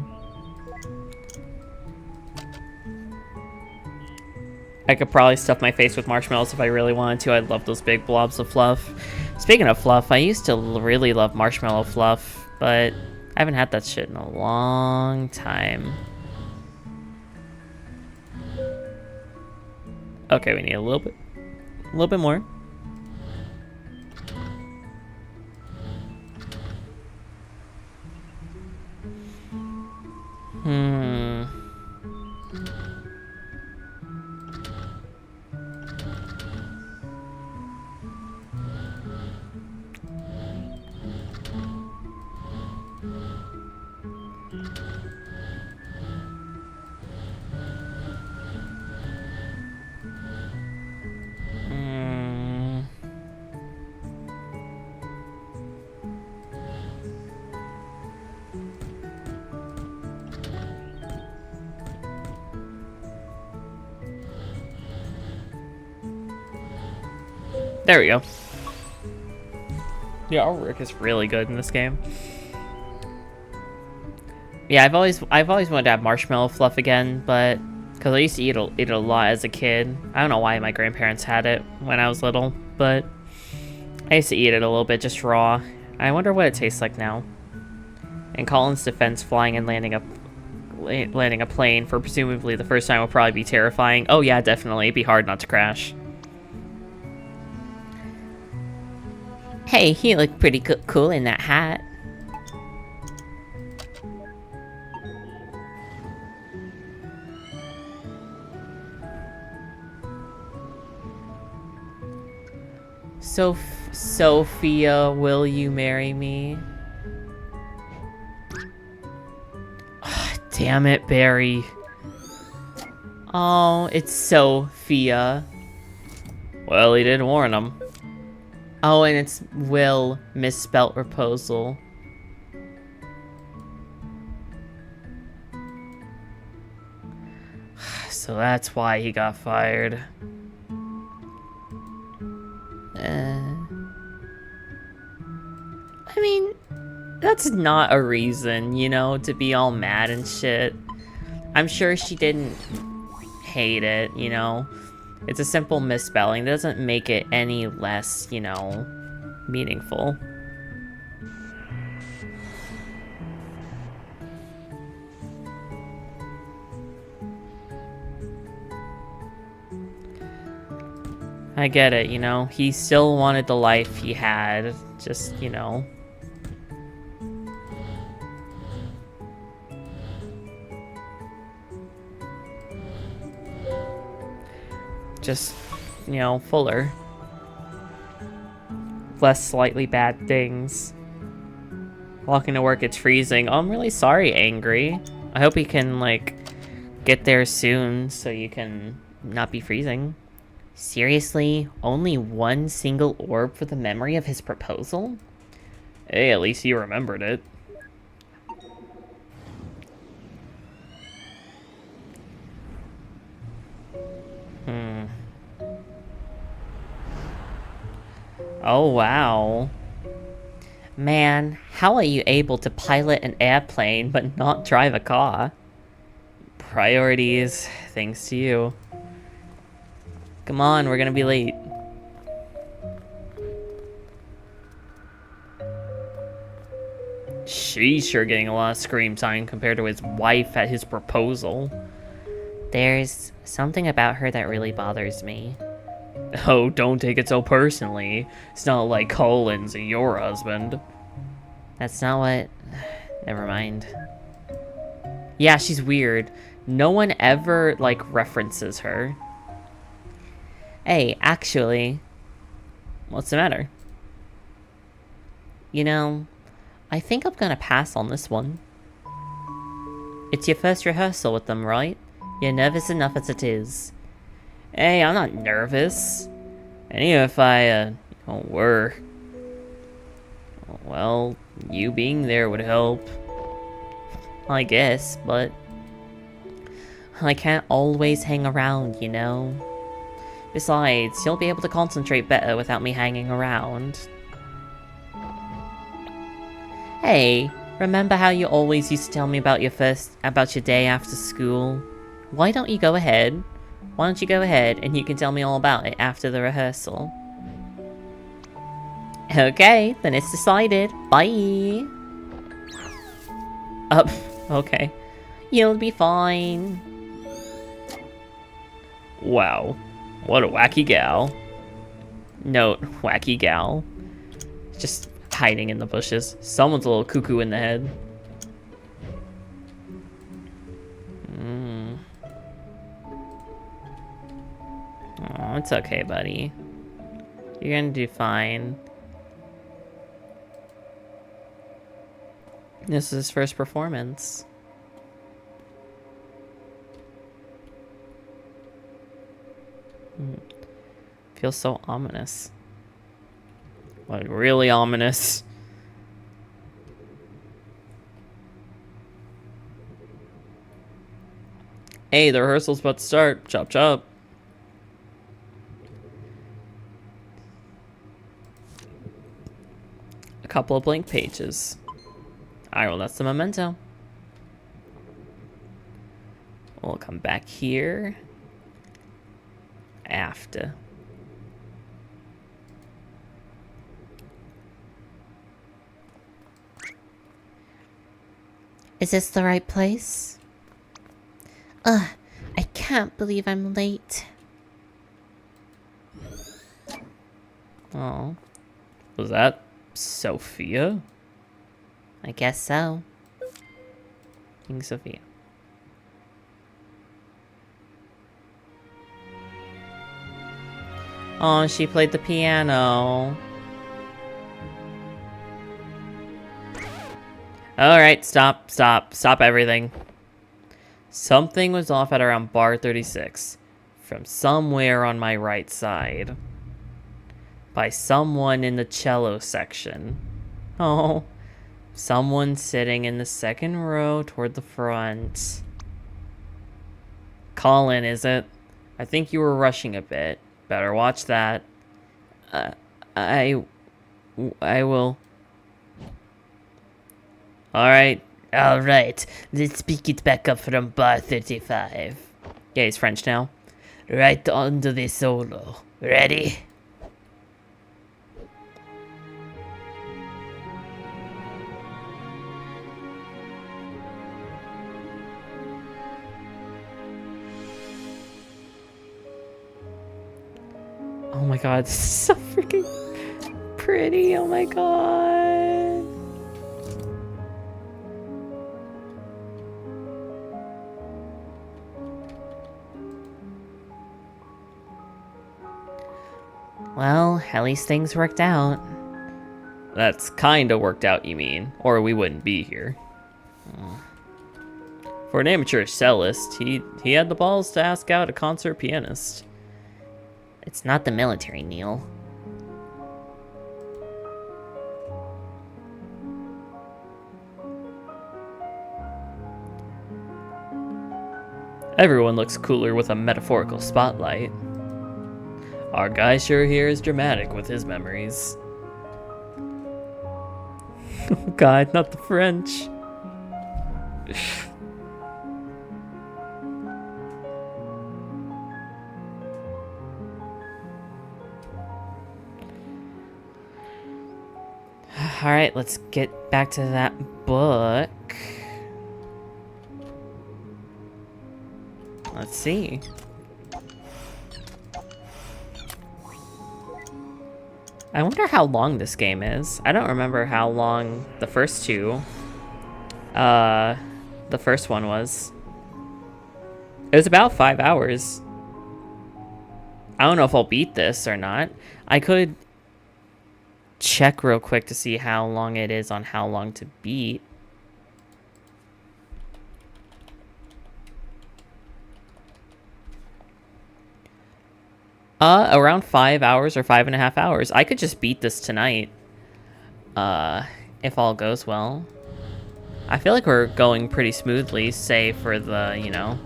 I could probably stuff my face with marshmallows if I really wanted to. I love those big blobs of fluff. Speaking of fluff, I used to really love marshmallow fluff, but I haven't had that shit in a long time. Okay, we need a little bit more. There we go. Yeah, artwork is really good in this game. Yeah, I've always wanted to have marshmallow fluff again, but because I used to eat it a lot as a kid. I don't know why my grandparents had it when I was little, but I used to eat it a little bit just raw. I wonder what it tastes like now. In Colin's defense, flying and landing a plane for presumably the first time will probably be terrifying. Oh yeah, definitely. It'd be hard not to crash. Hey, you look pretty cool in that hat. Sophia, will you marry me? Oh, damn it, Barry. Oh, it's Sophia. Well, he didn't warn him. Oh, and it's Will misspelt proposal. So that's why he got fired. I mean, that's not a reason, you know, to be all mad and shit. I'm sure she didn't hate it, you know. It's a simple misspelling. It doesn't make it any less, you know, meaningful. I get it, you know. He still wanted the life he had, just, you know. Just, you know, fuller. Less slightly bad things. Walking to work, it's freezing. Oh, I'm really sorry, Angry. I hope he can, like, get there soon so you can not be freezing. Seriously? Only one single orb for the memory of his proposal? Hey, at least he remembered it. Oh, wow. Man, how are you able to pilot an airplane but not drive a car? Priorities, thanks to you. Come on, we're gonna be late. She's sure getting a lot of scream time compared to his wife at his proposal. There's something about her that really bothers me. Oh, don't take it so personally. It's not like Colin's your husband. That's not what... Never mind. Yeah, she's weird. No one ever, like, references her. Hey, actually, What's the matter? you know, I think I'm gonna pass on this one. It's your first rehearsal with them, right? You're nervous enough as it is. Hey, I'm not nervous. And even if I, were... Well, you being there would help. I guess, but... I can't always hang around, you know? Besides, you'll be able to concentrate better without me hanging around. Hey, remember how you always used to tell me about your day after school? Why don't you go ahead? Why don't you go ahead and you can tell me all about it after the rehearsal? Okay, then it's decided. Bye! Okay. You'll be fine. Wow. What a wacky gal. Note, wacky gal. Just hiding in the bushes. Someone's a little cuckoo in the head. Oh, it's okay, buddy. You're gonna do fine. This is his first performance. Feels so ominous. Like, really ominous. Hey, the rehearsal's about to start. Chop chop. A couple of blank pages. Alright, well, that's the memento. We'll come back here after. Is this the right place? Ugh, I can't believe I'm late. Oh. Was that Sophia? I guess so. King Sophia. Oh, she played the piano. Alright, stop everything. Something was off at around bar 36. From somewhere on my right side. by someone in the cello section. Oh, someone sitting in the second row toward the front. Colin, is it? I think you were rushing a bit. Better watch that. I will. Alright, let's pick it back up from bar 35. Yeah, he's French now. Right onto the solo. Ready? Oh my god, this is so freaking pretty. Oh my god. Well, at least things worked out. That's kinda worked out, you mean? Or we wouldn't be here. For an amateur cellist, he had the balls to ask out a concert pianist. It's not the military, Neil. Everyone looks cooler with a metaphorical spotlight. Our guy sure here is dramatic with his memories. Oh god, not the French. Alright, let's get back to that book. Let's see. I wonder how long this game is. I don't remember how long the first two, the first one was. It was about 5 hours. I don't know if I'll beat this or not. I could check real quick to see how long it is on how long to beat. Around 5 hours or 5.5 hours. I could just beat this tonight. If all goes well. I feel like we're going pretty smoothly, say for the, you know,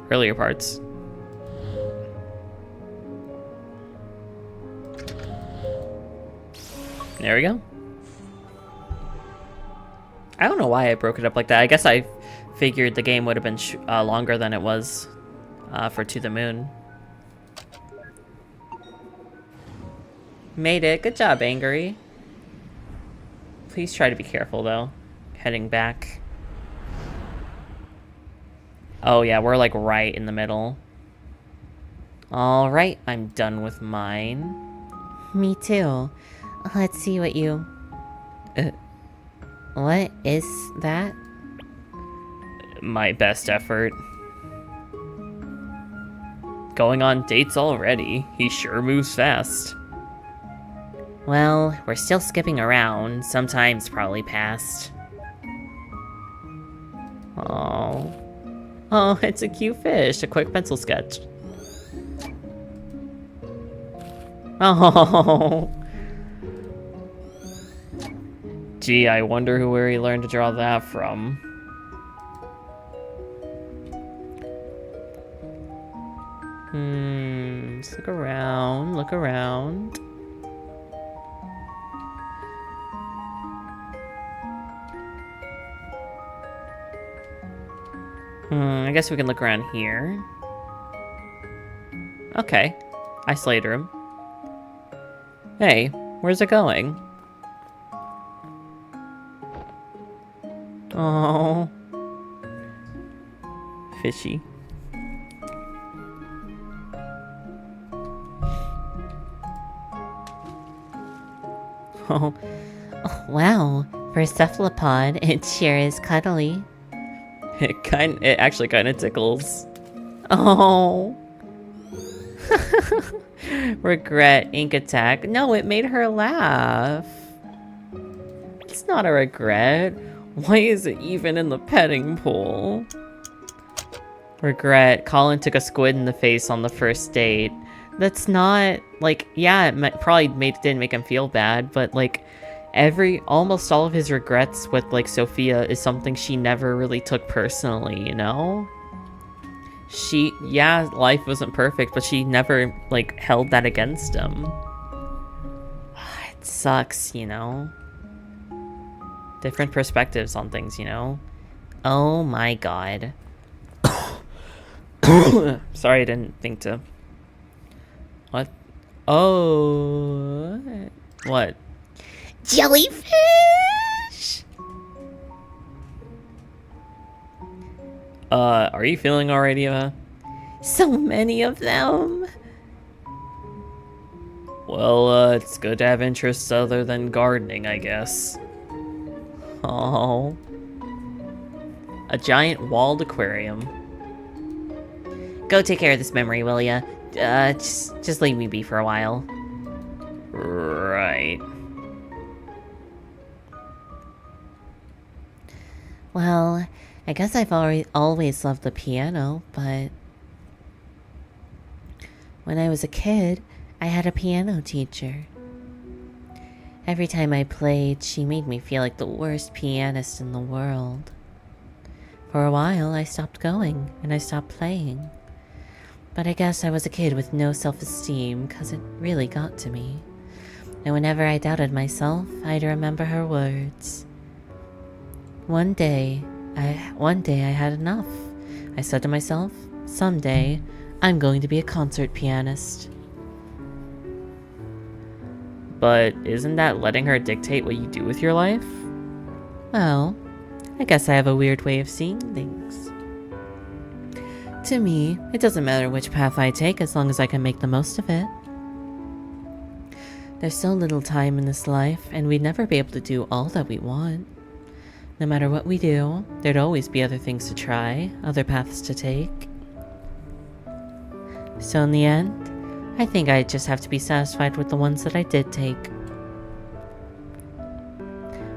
earlier parts. There we go. I don't know why I broke it up like that. I guess I figured the game would have been longer than it was for To the Moon. Made it. Good job, Angry. Please try to be careful, though. Heading back. Oh, yeah, we're, like, right in the middle. Alright, I'm done with mine. Me too. Let's see what you... what is that? My best effort. Going on dates already. He sure moves fast. Well, we're still skipping around. Sometimes probably past. Oh. Oh, it's a cute fish. A quick pencil sketch. Oh. Gee, I wonder where he learned to draw that from. Let's look around, look around. I guess we can look around here. Okay. Isolate room. Hey, where's it going? Oh. Fishy. Oh, wow. For a cephalopod, it sure is cuddly. It actually kind of tickles. Oh. Regret, ink attack. No, it made her laugh. It's not a regret. Why is it even in the petting pool? Regret, Colin took a squid in the face on the first date. That's not, like, yeah, didn't make him feel bad, but, like, almost all of his regrets with, like, Sophia is something she never really took personally, you know? Yeah, life wasn't perfect, but she never, like, held that against him. It sucks, you know? Different perspectives on things, you know? Oh my god. Sorry, I didn't think to... What? Oh... What? Jellyfish! Are you feeling alright, Eva? So many of them. Well, it's good to have interests other than gardening, I guess. Oh. A giant walled aquarium. Go take care of this memory, will ya? Just leave me be for a while. Right. Well, I guess I've always loved the piano, but... when I was a kid, I had a piano teacher. Every time I played, she made me feel like the worst pianist in the world. For a while, I stopped going, and I stopped playing. But I guess I was a kid with no self-esteem, 'cause it really got to me. And whenever I doubted myself, I'd remember her words. One day I had enough. I said to myself, someday, I'm going to be a concert pianist. But isn't that letting her dictate what you do with your life? Well, I guess I have a weird way of seeing things. To me, it doesn't matter which path I take as long as I can make the most of it. There's so little time in this life, and we'd never be able to do all that we want. No matter what we do, there'd always be other things to try, other paths to take. So in the end, I think I just have to be satisfied with the ones that I did take.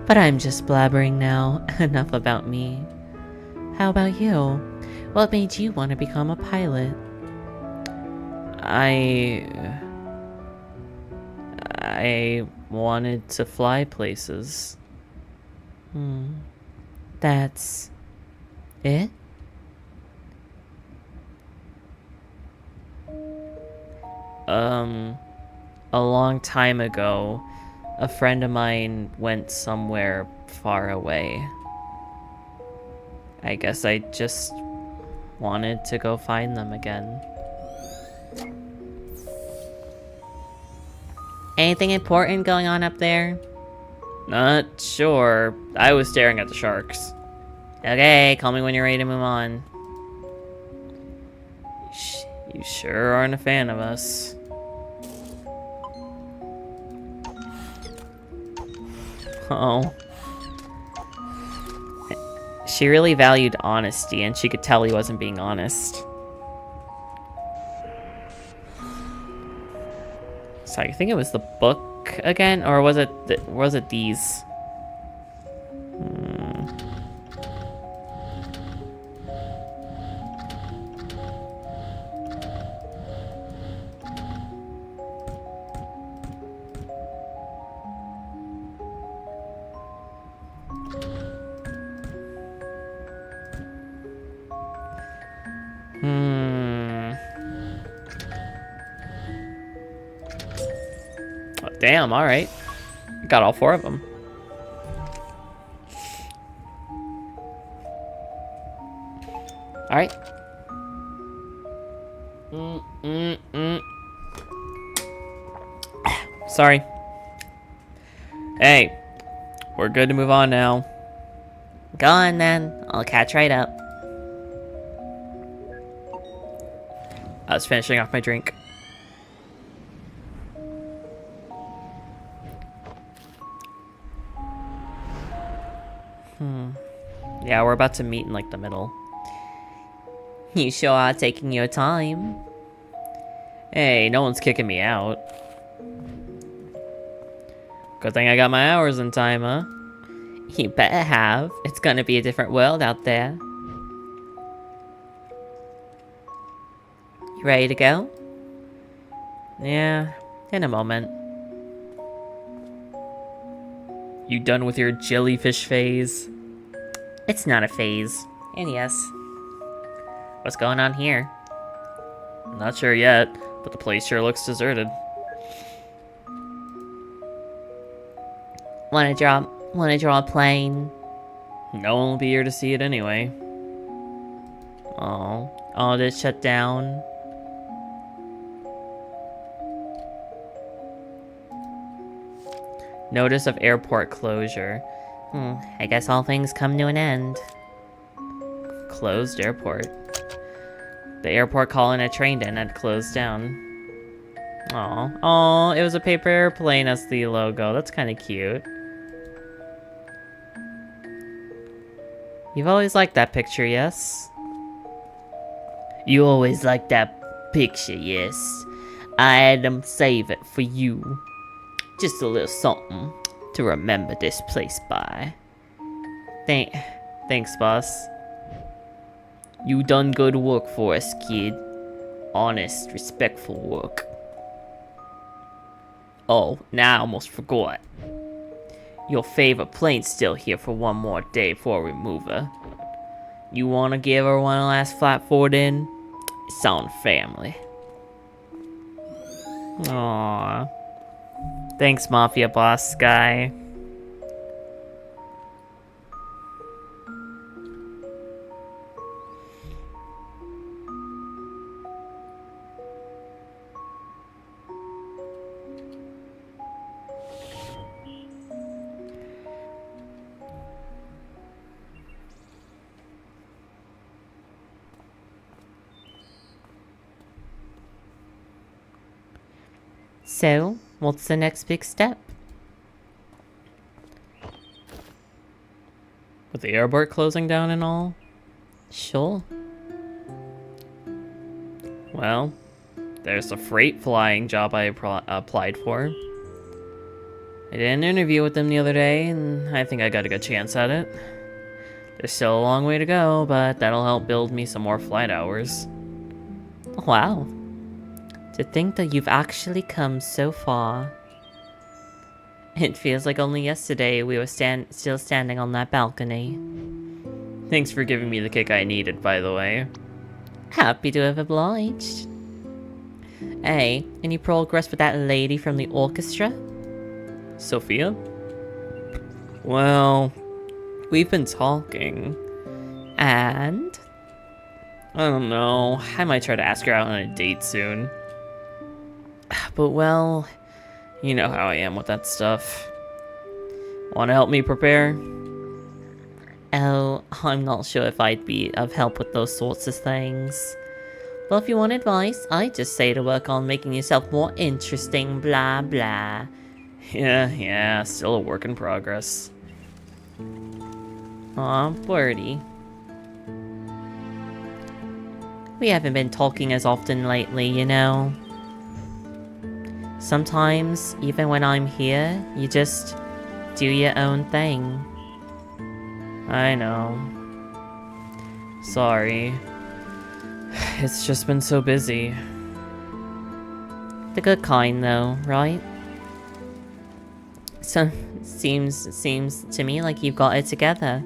But I'm just blabbering now. Enough about me. How about you? What made you want to become a pilot? I wanted to fly places. That's... it? A long time ago, a friend of mine went somewhere far away. I guess I just wanted to go find them again. Anything important going on up there? Not sure. I was staring at the sharks. Okay, call me when you're ready to move on. You sure aren't a fan of us. Oh. She really valued honesty, and she could tell he wasn't being honest. So you think it was the book again, or was it these? Oh, damn, alright. Got all 4 of them. Alright. Sorry. Hey, we're good to move on now. Go on then, I'll catch right up. I was finishing off my drink. Yeah, we're about to meet in, like, the middle. You sure are taking your time. Hey, no one's kicking me out. Good thing I got my hours in time, huh? You better have. It's gonna be a different world out there. You ready to go? Yeah, in a moment. You done with your jellyfish phase? It's not a phase. And yes. What's going on here? Not sure yet, but the place sure looks deserted. Wanna draw a plane? No one will be here to see it anyway. Oh, all this shut down. Notice of airport closure. I guess all things come to an end. Closed airport. The airport calling a train in had closed down. Oh, it was a paper airplane as the logo. That's kind of cute. You've always liked that picture, yes? You always liked that picture, yes. I had them save it for you. Just a little something to remember this place by. Thanks, boss. You done good work for us, kid. Honest, respectful work. Oh, now I almost forgot. Your favorite plane's still here for one more day before we move her. You wanna give her one last flat forward in? It's on family. Aww. Thanks, Mafia Boss guy. So, what's the next big step? With the airport closing down and all? Sure. Well, there's a freight flying job I applied for. I did an interview with them the other day, and I think I got a good chance at it. There's still a long way to go, but that'll help build me some more flight hours. Wow. To think that you've actually come so far. It feels like only yesterday we were still standing on that balcony. Thanks for giving me the kick I needed, by the way. Happy to have obliged. Hey, any progress with that lady from the orchestra? Sophia? Well, we've been talking. And? I don't know. I might try to ask her out on a date soon. But well, you know how I am with that stuff. Want to help me prepare? Oh, I'm not sure if I'd be of help with those sorts of things. Well, if you want advice, I'd just say to work on making yourself more interesting, blah blah. Yeah, still a work in progress. Aw, Birdie. We haven't been talking as often lately, you know. Sometimes, even when I'm here, you just do your own thing. I know. Sorry. It's just been so busy. The good kind, though, right? So, seems to me like you've got it together.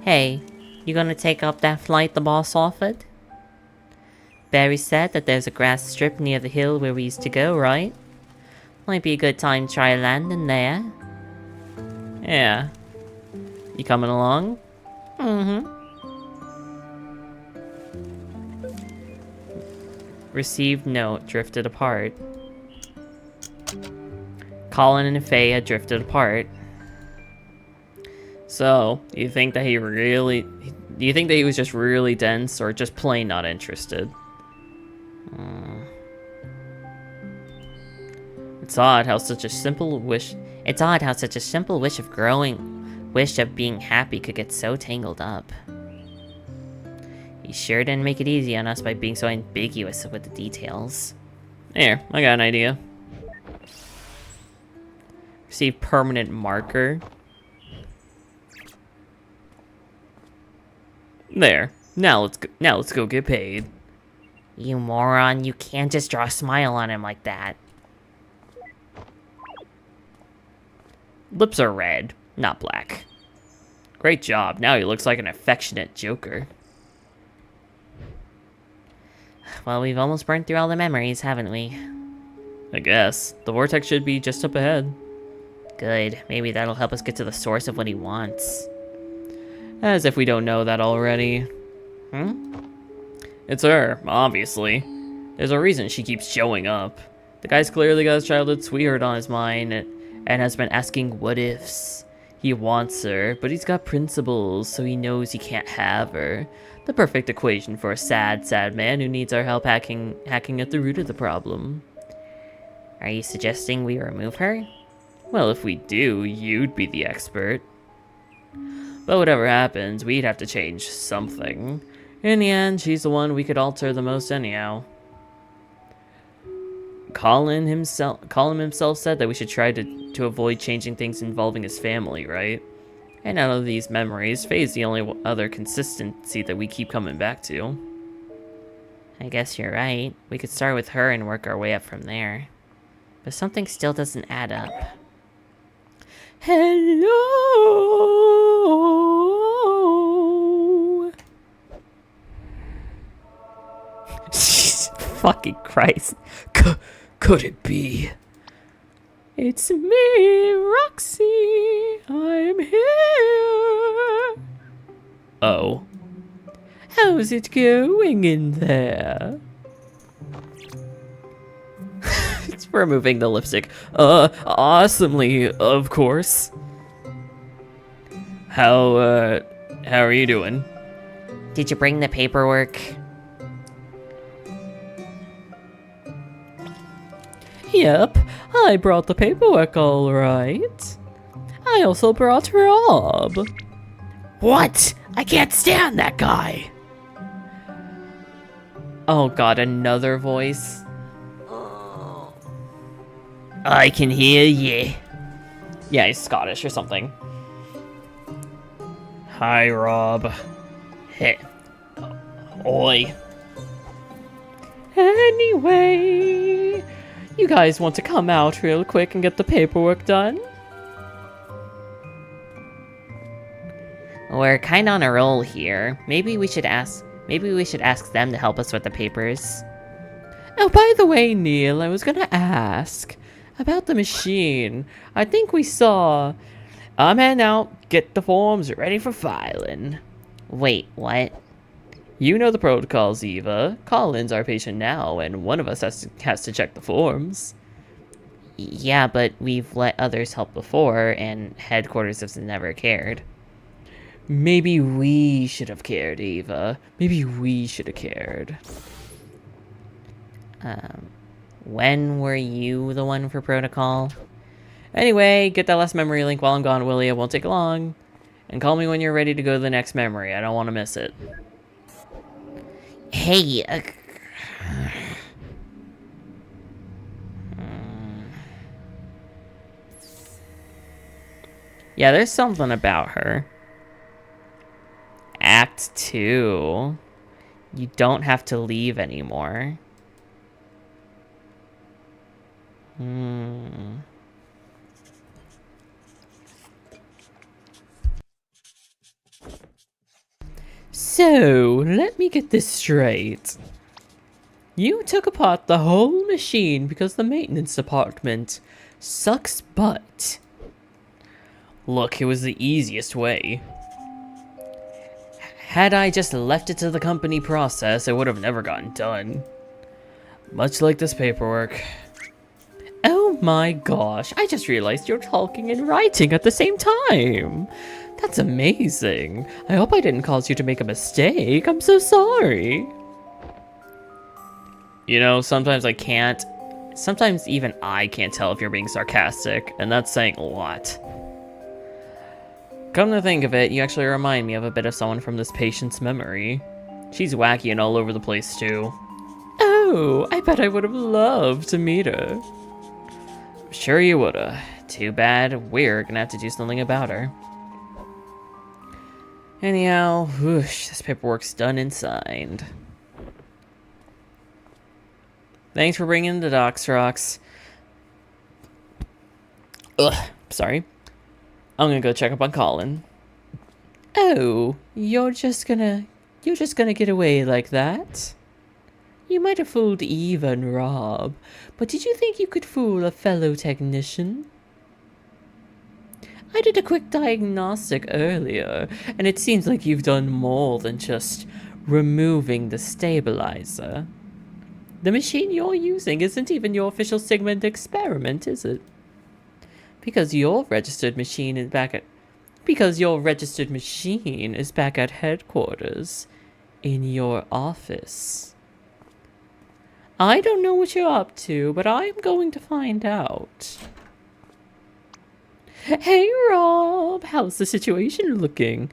Hey, you gonna take up that flight the boss offered? Barry said that there's a grass strip near the hill where we used to go, right? Might be a good time to try landing there. Yeah. You coming along? Mm-hmm. Received note, drifted apart. Colin and Faye had drifted apart. So, do you think that he was just really dense or just plain not interested? It's odd how such a simple wish Wish of being happy could get so tangled up. You sure didn't make it easy on us by being so ambiguous with the details. Here, I got an idea. Receive permanent marker. There. Now let's go get paid. You moron, you can't just draw a smile on him like that. Lips are red, not black. Great job. Now he looks like an affectionate Joker. Well, we've almost burned through all the memories, haven't we? I guess. The vortex should be just up ahead. Good. Maybe that'll help us get to the source of what he wants. As if we don't know that already. It's her, obviously. There's a reason she keeps showing up. The guy's clearly got his childhood sweetheart on his mind and has been asking what ifs. He wants her, but he's got principles, so he knows he can't have her. The perfect equation for a sad, sad man who needs our help hacking at the root of the problem. Are you suggesting we remove her? Well, if we do, you'd be the expert. But whatever happens, we'd have to change something. In the end, she's the one we could alter the most anyhow. Colin himself said that we should try to avoid changing things involving his family, right? And out of these memories, Faye's the only other consistency that we keep coming back to. I guess you're right. We could start with her and work our way up from there. But something still doesn't add up. Hello! Fucking Christ. Could it be? It's me, Roxy. I'm here. Oh. How's it going in there? It's removing the lipstick. Awesomely, of course. How are you doing? Did you bring the paperwork? Yep, I brought the paperwork all right. I also brought Rob. What? I can't stand that guy. Oh god, another voice. I can hear ye. Yeah, he's Scottish or something. Hi, Rob. Hey. Oi. Anyway, you guys want to come out real quick and get the paperwork done? We're kind of on a roll here. Maybe we should ask them to help us with the papers. Oh, by the way, Neil, I was gonna ask about the machine. I think we saw. I'm heading out. Get the forms ready for filing. Wait, what? You know the protocols, Eva. Colin's our patient now, and one of us has to check the forms. Yeah, but we've let others help before, and headquarters has never cared. Maybe we should have cared, Eva. Maybe we should have cared. When were you the one for protocol? Anyway, get that last memory link while I'm gone, Willie. It won't take long. And call me when you're ready to go to the next memory. I don't want to miss it. Hey, Yeah, there's something about her. Act 2. You don't have to leave anymore. So, let me get this straight. You took apart the whole machine because the maintenance department sucks butt. Look, it was the easiest way. Had I just left it to the company process, it would have never gotten done. Much like this paperwork. Oh my gosh, I just realized you're talking and writing at the same time. That's amazing. I hope I didn't cause you to make a mistake. I'm so sorry. You know, sometimes even I can't tell if you're being sarcastic, and that's saying a lot. Come to think of it, you actually remind me of a bit of someone from this patient's memory. She's wacky and all over the place, too. Oh, I bet I would have loved to meet her. Sure you woulda. Too bad we're gonna have to do something about her. Anyhow, whoosh, this paperwork's done and signed. Thanks for bringing the docs, Rocks. Ugh, sorry. I'm gonna go check up on Colin. Oh, you're just gonna get away like that? You might have fooled Eva and Rob, but did you think you could fool a fellow technician? I did a quick diagnostic earlier, and it seems like you've done more than just removing the stabilizer. The machine you're using isn't even your official segment experiment, is it? Because your registered machine is back at headquarters in your office. I don't know what you're up to, but I'm going to find out. Hey, Rob, how's the situation looking?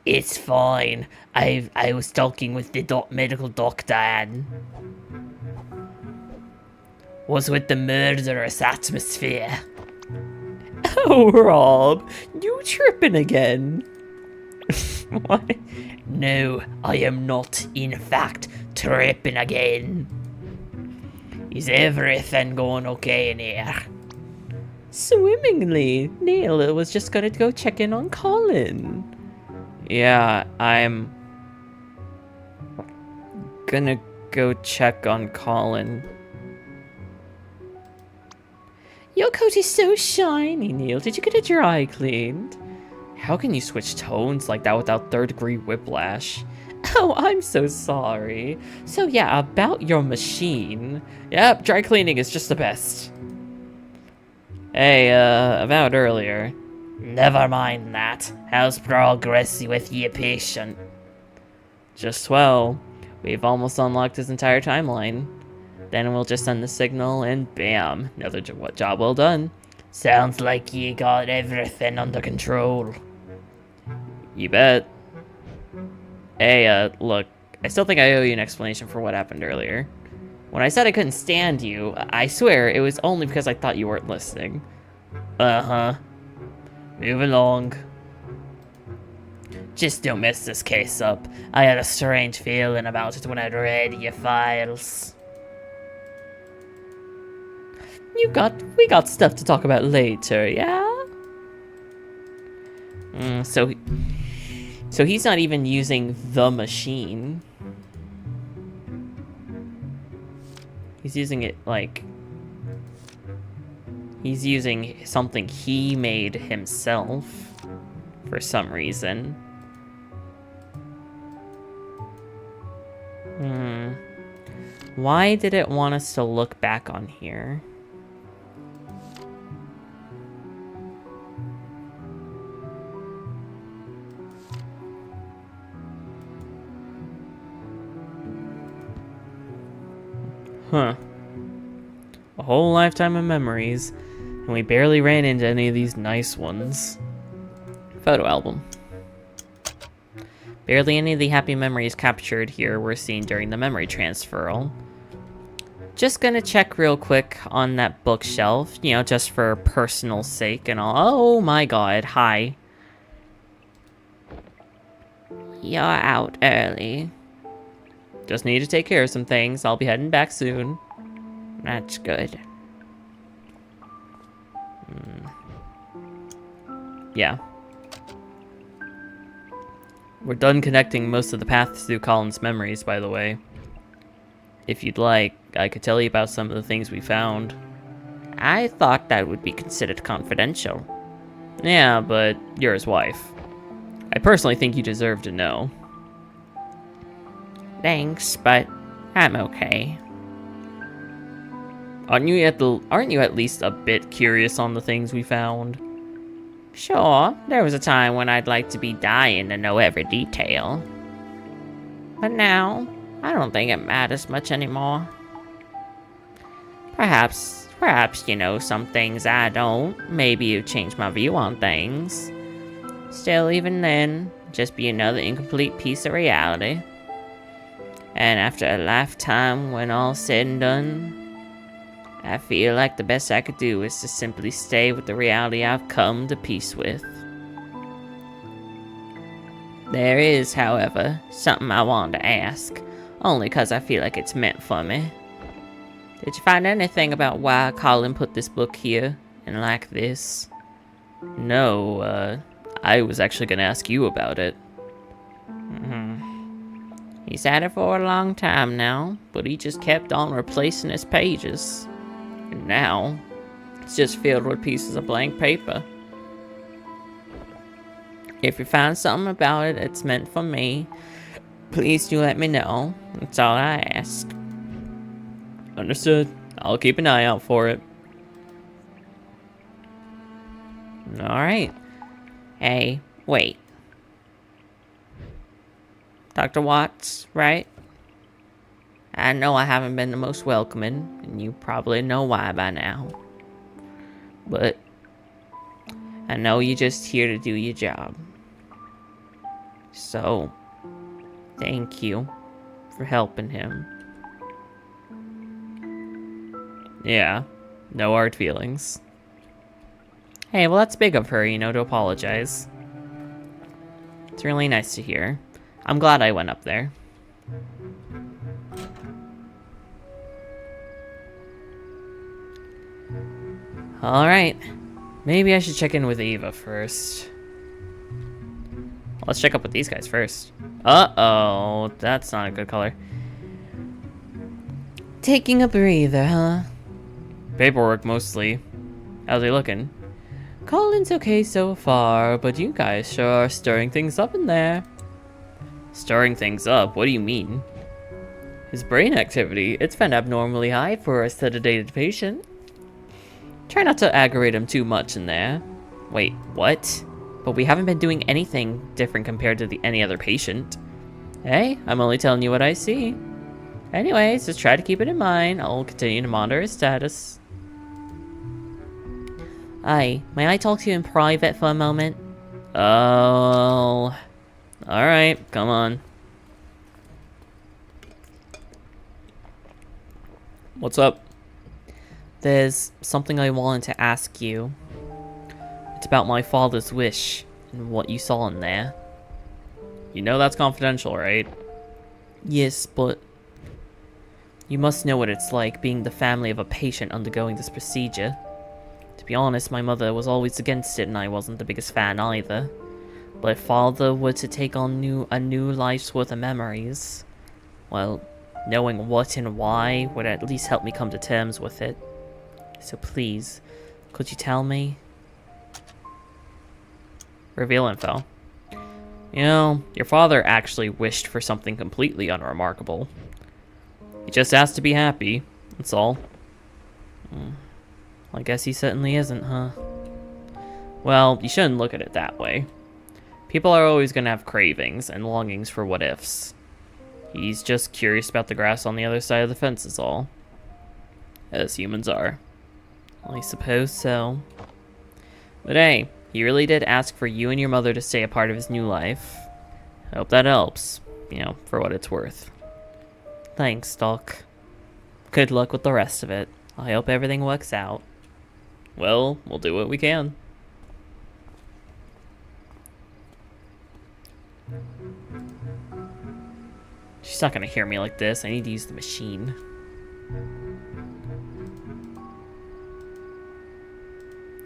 It's fine. I was talking with the medical doctor and was with the murderous atmosphere. Oh, Rob, you tripping again? What? No, I am not, in fact, tripping again. Is everything going okay in here? Swimmingly. Neil was just gonna go check in on Colin. Yeah, I'm gonna go check on Colin. Your coat is so shiny, Neil. Did you get it dry cleaned? How can you switch tones like that without third-degree whiplash? Oh, I'm so sorry. So yeah, about your machine. Yep, dry cleaning is just the best. Hey, about earlier. Never mind that. How's progress with your patient? Just well. We've almost unlocked his entire timeline. Then we'll just send the signal and bam, another job well done. Sounds like you got everything under control. You bet. Hey, look, I still think I owe you an explanation for what happened earlier. When I said I couldn't stand you, I swear it was only because I thought you weren't listening. Uh-huh. Move along. Just don't mess this case up. I had a strange feeling about it when I read your files. We got stuff to talk about later, yeah? So he's not even using the machine. He's using it like... He's using something he made himself for some reason. Why did it want us to look back on here? Huh. A whole lifetime of memories, and we barely ran into any of these nice ones. Photo album. Barely any of the happy memories captured here were seen during the memory transferal. Just gonna check real quick on that bookshelf, you know, just for personal sake and all. Oh my god, hi. You're out early. Just need to take care of some things. I'll be heading back soon. That's good. Yeah. We're done connecting most of the paths through Colin's memories, by the way. If you'd like, I could tell you about some of the things we found. I thought that would be considered confidential. Yeah, but you're his wife. I personally think you deserve to know. Thanks, but I'm okay. Aren't you at least a bit curious on the things we found? Sure, there was a time when I'd like to be dying to know every detail. But now, I don't think it matters much anymore. Perhaps you know some things I don't. Maybe you've changed my view on things. Still, even then, just be another incomplete piece of reality. And after a lifetime, when all's said and done, I feel like the best I could do is to simply stay with the reality I've come to peace with. There is, however, something I wanted to ask, only 'cause I feel like it's meant for me. Did you find anything about why Colin put this book here, and like this? No, I was actually gonna ask you about it. He's had it for a long time now, but he just kept on replacing his pages. And now, it's just filled with pieces of blank paper. If you find something about it that's meant for me, please do let me know. That's all I ask. Understood. I'll keep an eye out for it. Alright. Hey, wait. Dr. Watts, right? I know I haven't been the most welcoming, and you probably know why by now. But I know you're just here to do your job. So, thank you for helping him. Yeah, no hard feelings. Hey, well, that's big of her, you know, to apologize. It's really nice to hear. I'm glad I went up there. Alright. Maybe I should check in with Eva first. Let's check up with these guys first. Uh-oh, that's not a good color. Taking a breather, huh? Paperwork, mostly. How's he looking? Colin's okay so far, but you guys sure are stirring things up in there. Stirring things up? What do you mean? His brain activity, it's been abnormally high for a sedated patient. Try not to aggravate him too much in there. Wait, what? But we haven't been doing anything different compared to any other patient. Hey, I'm only telling you what I see. Anyways, just try to keep it in mind. I'll continue to monitor his status. Aye, may I talk to you in private for a moment? Oh... Alright, come on. What's up? There's something I wanted to ask you. It's about my father's wish and what you saw in there. You know that's confidential, right? Yes, but you must know what it's like being the family of a patient undergoing this procedure. To be honest, my mother was always against it and I wasn't the biggest fan either. But if father were to take on a new life's worth of memories, well, knowing what and why would at least help me come to terms with it. So please, could you tell me? Reveal info. You know, your father actually wished for something completely unremarkable. He just asked to be happy, that's all. I guess he certainly isn't, huh? Well, you shouldn't look at it that way. People are always going to have cravings and longings for what-ifs. He's just curious about the grass on the other side of the fence is all. As humans are. I suppose so. But hey, he really did ask for you and your mother to stay a part of his new life. I hope that helps, you know, for what it's worth. Thanks, Doc. Good luck with the rest of it. I hope everything works out. Well, we'll do what we can. She's not gonna hear me like this. I need to use the machine.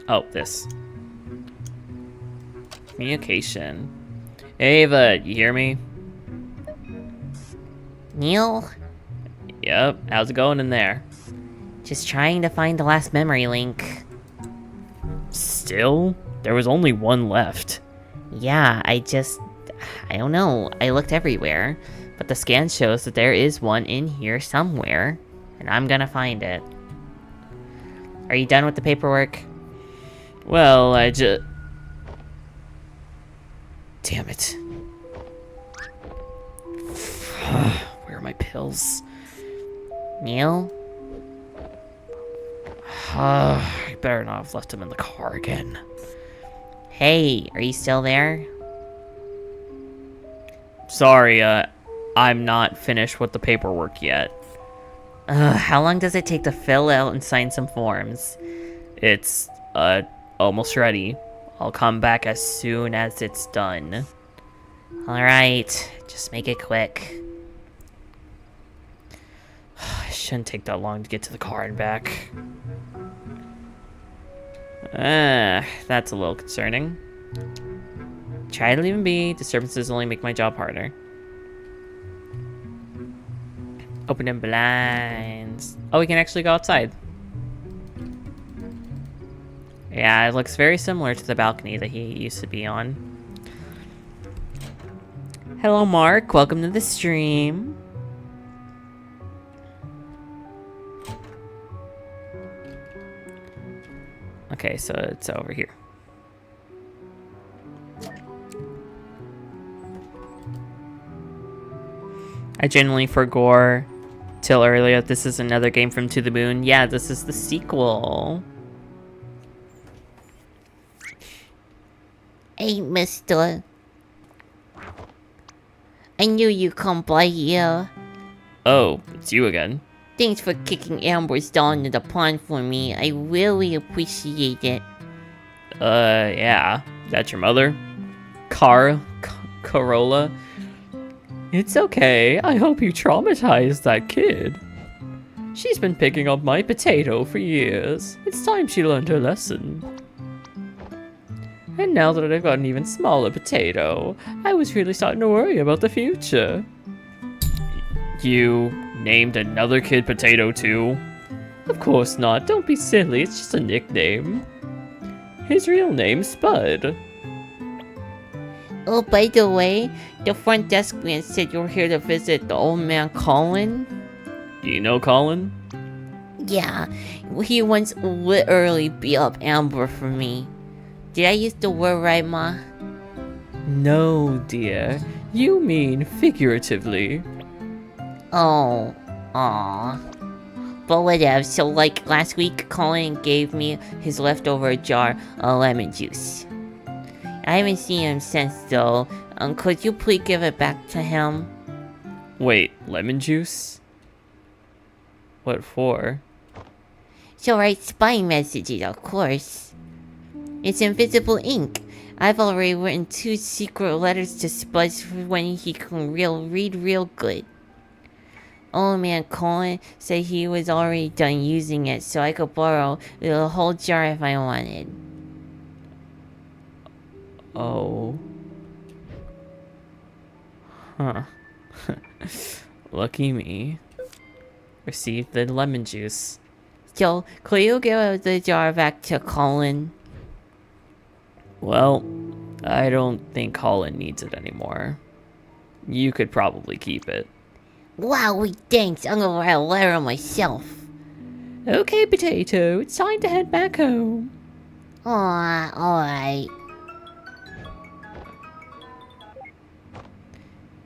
Oh, this. Communication. Hey, Ava, you hear me? Neil? Yep, how's it going in there? Just trying to find the last memory link. Still? There was only one left. Yeah, I don't know. I looked everywhere, but the scan shows that there is one in here somewhere, and I'm gonna find it. Are you done with the paperwork? Well, damn it. Where are my pills? Neil? I better not have left him in the car again. Hey, are you still there? Sorry, I'm not finished with the paperwork yet. How long does it take to fill out and sign some forms? It's, almost ready. I'll come back as soon as it's done. Alright, just make it quick. It shouldn't take that long to get to the car and back. That's a little concerning. Try to leave him be. Disturbances only make my job harder. Open them blinds. Oh, we can actually go outside. Yeah, it looks very similar to the balcony that he used to be on. Hello, Mark. Welcome to the stream. Okay, so it's over here. I genuinely forgot till earlier this is another game from To the Moon. Yeah, this is the sequel. Hey, mister. I knew you'd come by here. Oh, it's you again. Thanks for kicking Amber's down in the pond for me. I really appreciate it. Yeah. That's your mother? Corolla? It's okay. I hope you traumatized that kid. She's been picking up my potato for years. It's time she learned her lesson. And now that I've got an even smaller potato, I was really starting to worry about the future. You named another kid Potato too? Of course not. Don't be silly. It's just a nickname. His real name's Spud. Oh, by the way, the front desk man said you're here to visit the old man Colin. Do you know Colin? Yeah, he once literally beat up Amber for me. Did I use the word right, Ma? No, dear. You mean figuratively. Oh, aw. But whatever, so like last week, Colin gave me his leftover jar of lemon juice. I haven't seen him since though. Could you please give it back to him? Wait, lemon juice? What for? So write spy messages, of course. It's invisible ink. I've already written 2 secret letters to Spud when he can read real good. Old man Colin said he was already done using it, so I could borrow the whole jar if I wanted. Oh. Huh. Lucky me. Received the lemon juice. So, could you give the jar back to Colin? Well, I don't think Colin needs it anymore. You could probably keep it. Wow, thanks. I'm gonna write a letter myself. Okay, Potato, it's time to head back home. Aw, alright.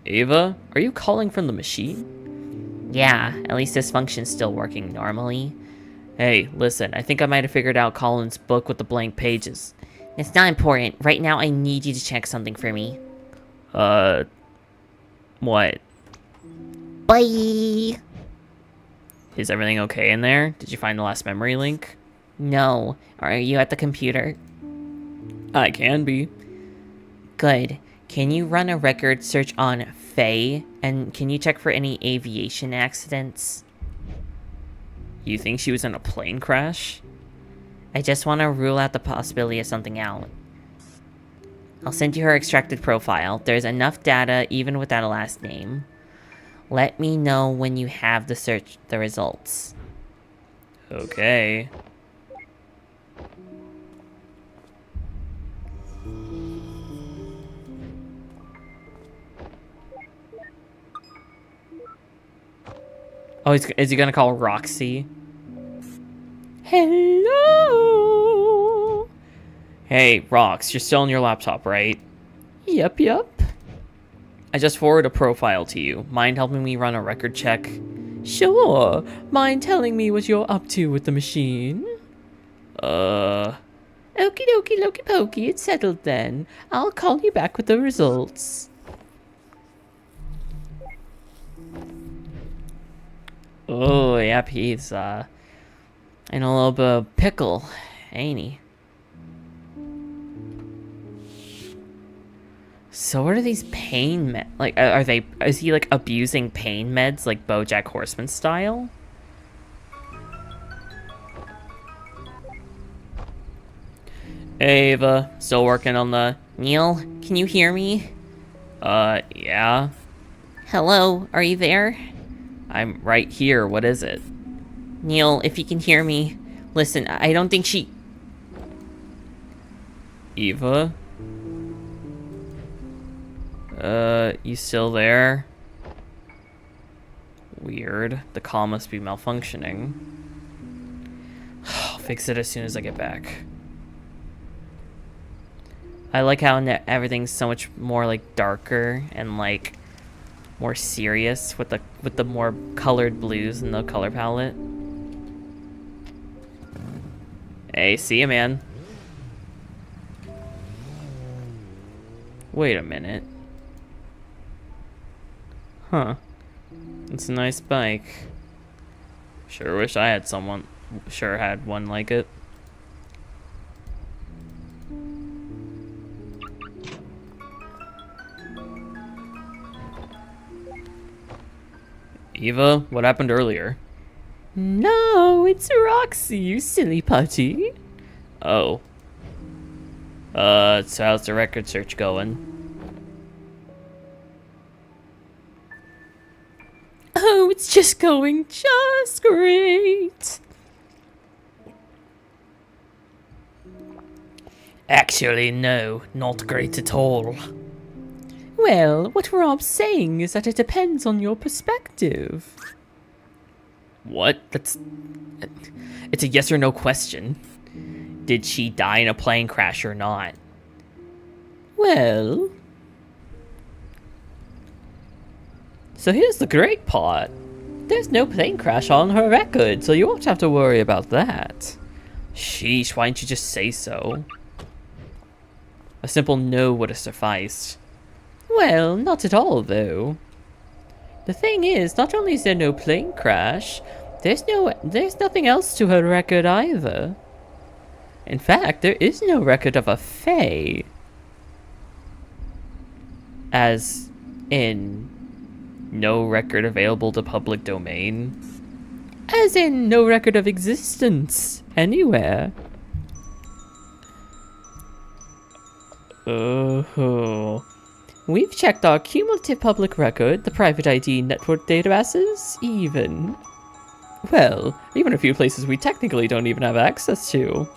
Ava, are you calling from the machine? Yeah, at least this function's still working normally. Hey, listen, I think I might have figured out Colin's book with the blank pages. It's not important. Right now, I need you to check something for me. What? Bye! Is everything okay in there? Did you find the last memory link? No. Are you at the computer? I can be. Good. Can you run a record search on Faye? And can you check for any aviation accidents? You think she was in a plane crash? I just want to rule out the possibility of something out. I'll send you her extracted profile. There's enough data even without a last name. Let me know when you have the results. Okay. Oh, is he gonna call Roxy? Hello? Hey, Rox, you're still on your laptop, right? Yep. I just forwarded a profile to you. Mind helping me run a record check? Sure. Mind telling me what you're up to with the machine? Okie dokie, lokey pokey, it's settled then. I'll call you back with the results. Oh, yep, he's in a little bit of pickle, ain't he? So what are these pain meds? Like, is he, like, abusing pain meds, like BoJack Horseman style? Hey, Ava, still working on the... Neil, can you hear me? Yeah? Hello, are you there? I'm right here, what is it? Neil, if you can hear me, listen, I don't think she... Eva? You still there? Weird. The call must be malfunctioning. I'll fix it as soon as I get back. I like how everything's so much more, like, darker and, like, more serious with the more colored blues in the color palette. Hey, see ya, man. Wait a minute. Huh. It's a nice bike. Sure wish I had one like it. Eva, what happened earlier? No, it's Roxy, you silly putty. Oh. So how's the record search going? Oh, it's just going just great. Actually, no, not great at all. Well, what Rob's saying is that it depends on your perspective. What? It's a yes or no question. Did she die in a plane crash or not? Well... So here's the great part. There's no plane crash on her record, so you won't have to worry about that. Sheesh, why didn't you just say so? A simple no would have sufficed. Well, not at all, though. The thing is, not only is there no plane crash, there's nothing else to her record either. In fact, there is no record of a fae. As in, no record available to public domain. As in, no record of existence anywhere. Oh. We've checked our cumulative public record, the private ID network databases, even. Well, even a few places we technically don't even have access to.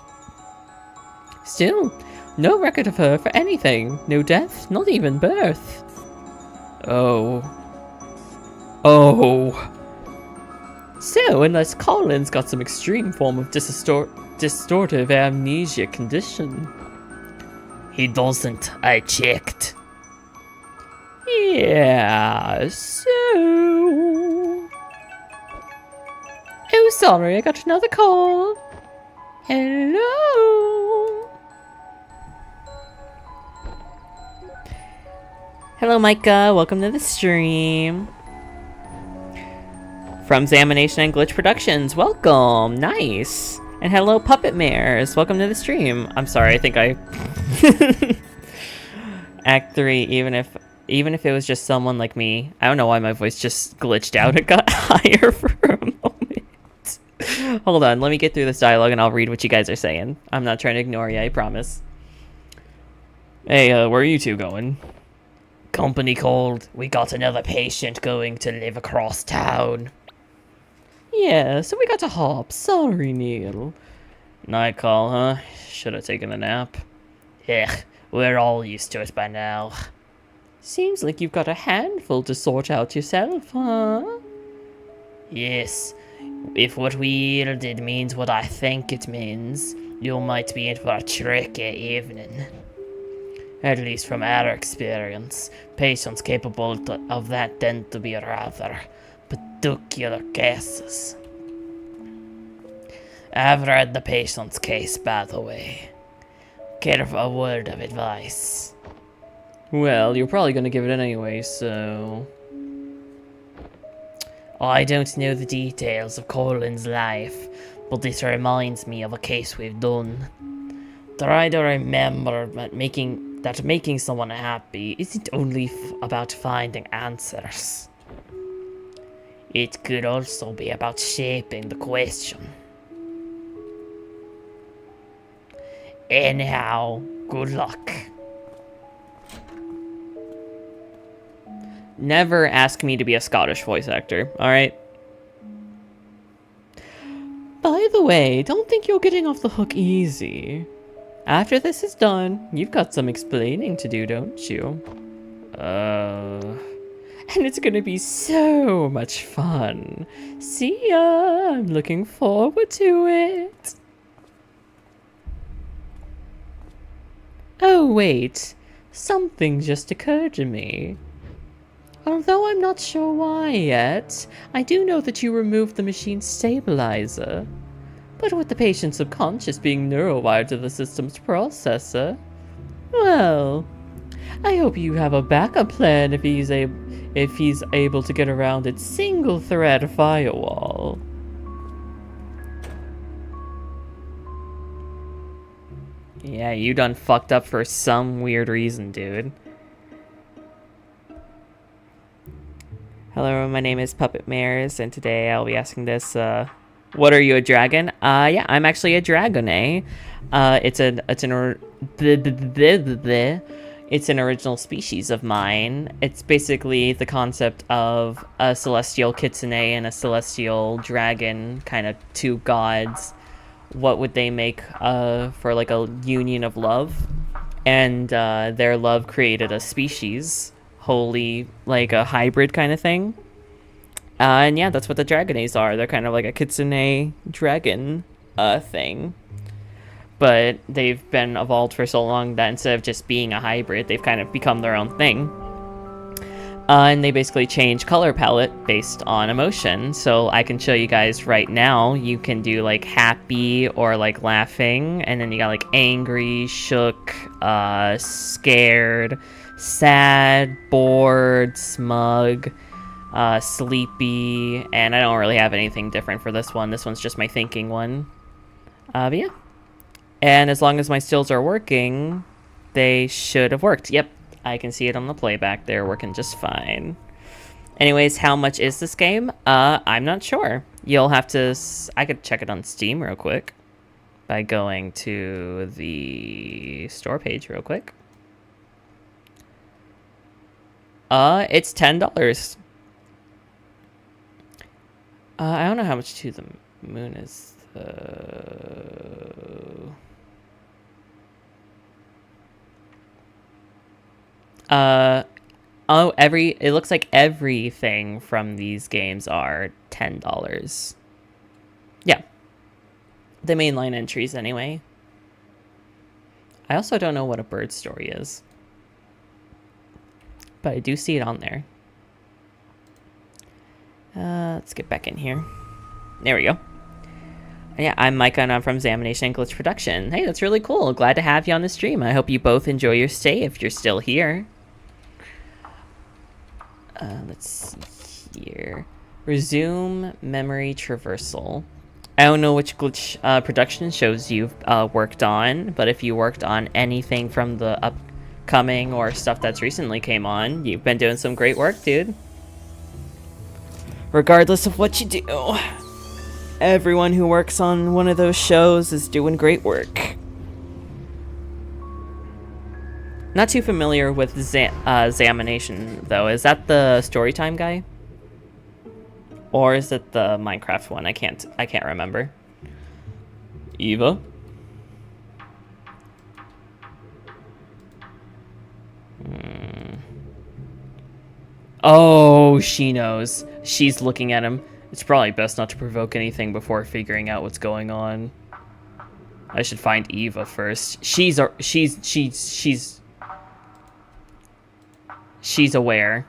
Still, no record of her for anything. No death, not even birth. Oh. Oh. So, unless Colin's got some extreme form of distortive amnesia condition. He doesn't, I checked. Yeah, so... Oh, sorry, I got another call. Hello? Hello, Micah. Welcome to the stream. From Examination and Glitch Productions, welcome. Nice. And hello, Puppet Mares. Welcome to the stream. I'm sorry, I think I... Act 3, even if it was just someone like me. I don't know why my voice just glitched out. It got higher for a moment. Hold on, let me get through this dialogue and I'll read what you guys are saying. I'm not trying to ignore you, I promise. Hey, where are you two going? Company called. We got another patient going to live across town. Yeah, so we got to hop. Sorry, Neil. Night call, huh? Should have taken a nap. Ugh, we're all used to it by now. Seems like you've got a handful to sort out yourself, huh? Yes. If what we yielded means what I think it means, you might be in for a tricky evening. At least from our experience, patients capable of that tend to be rather particular cases. I've read the patient's case, by the way. Care for a word of advice? Well, you're probably gonna give it anyway, so... I don't know the details of Colin's life, but this reminds me of a case we've done. Try to remember that making someone happy isn't only about finding answers. It could also be about shaping the question. Anyhow, good luck. Never ask me to be a Scottish voice actor, alright? By the way, don't think you're getting off the hook easy. After this is done, you've got some explaining to do, don't you? And it's gonna be so much fun. See ya! I'm looking forward to it. Oh, wait. Something just occurred to me. Although I'm not sure why yet, I do know that you removed the machine's stabilizer. But with the patient's subconscious being neurowired to the system's processor, well, I hope you have a backup plan if he's able to get around its single-thread firewall. Yeah, you done fucked up for some weird reason, dude. Hello, my name is Puppet Mares, and today I'll be asking this, what are you, a dragon? Yeah, I'm actually a dragon, it's an original species of mine. It's basically the concept of a celestial kitsune and a celestial dragon, kind of two gods. What would they make for like a union of love? And their love created a species, wholly like a hybrid kind of thing. And yeah, that's what the Dragonays are. They're kind of like a kitsune dragon thing. But they've been evolved for so long that instead of just being a hybrid, they've kind of become their own thing. And they basically change color palette based on emotion. So I can show you guys right now. You can do like happy or like laughing. And then you got like angry, shook, scared, sad, bored, smug, sleepy. And I don't really have anything different for this one. This one's just my thinking one. But yeah. And as long as my stills are working, they should have worked. Yep. I can see it on the playback. They're working just fine. Anyways, how much is this game? I'm not sure. You'll have to... I could check it on Steam real quick by going to the store page real quick. It's $10. I don't know how much To the Moon is, though. It looks like everything from these games are $10. Yeah. The mainline entries, anyway. I also don't know what a bird story is. But I do see it on there. Let's get back in here. There we go. Yeah, I'm Micah, and I'm from Examination and Glitch Production. Hey, that's really cool. Glad to have you on the stream. I hope you both enjoy your stay if you're still here. Let's see here. Resume memory traversal. I don't know which Glitch production shows you've worked on, but if you worked on anything from the upcoming or stuff that's recently came on, you've been doing some great work, dude. Regardless of what you do, everyone who works on one of those shows is doing great work. Not too familiar with Examination, though. Is that the Storytime guy? Or is it the Minecraft one? I can't remember. Eva? Oh, she knows. She's looking at him. It's probably best not to provoke anything before figuring out what's going on. I should find Eva first. She's aware.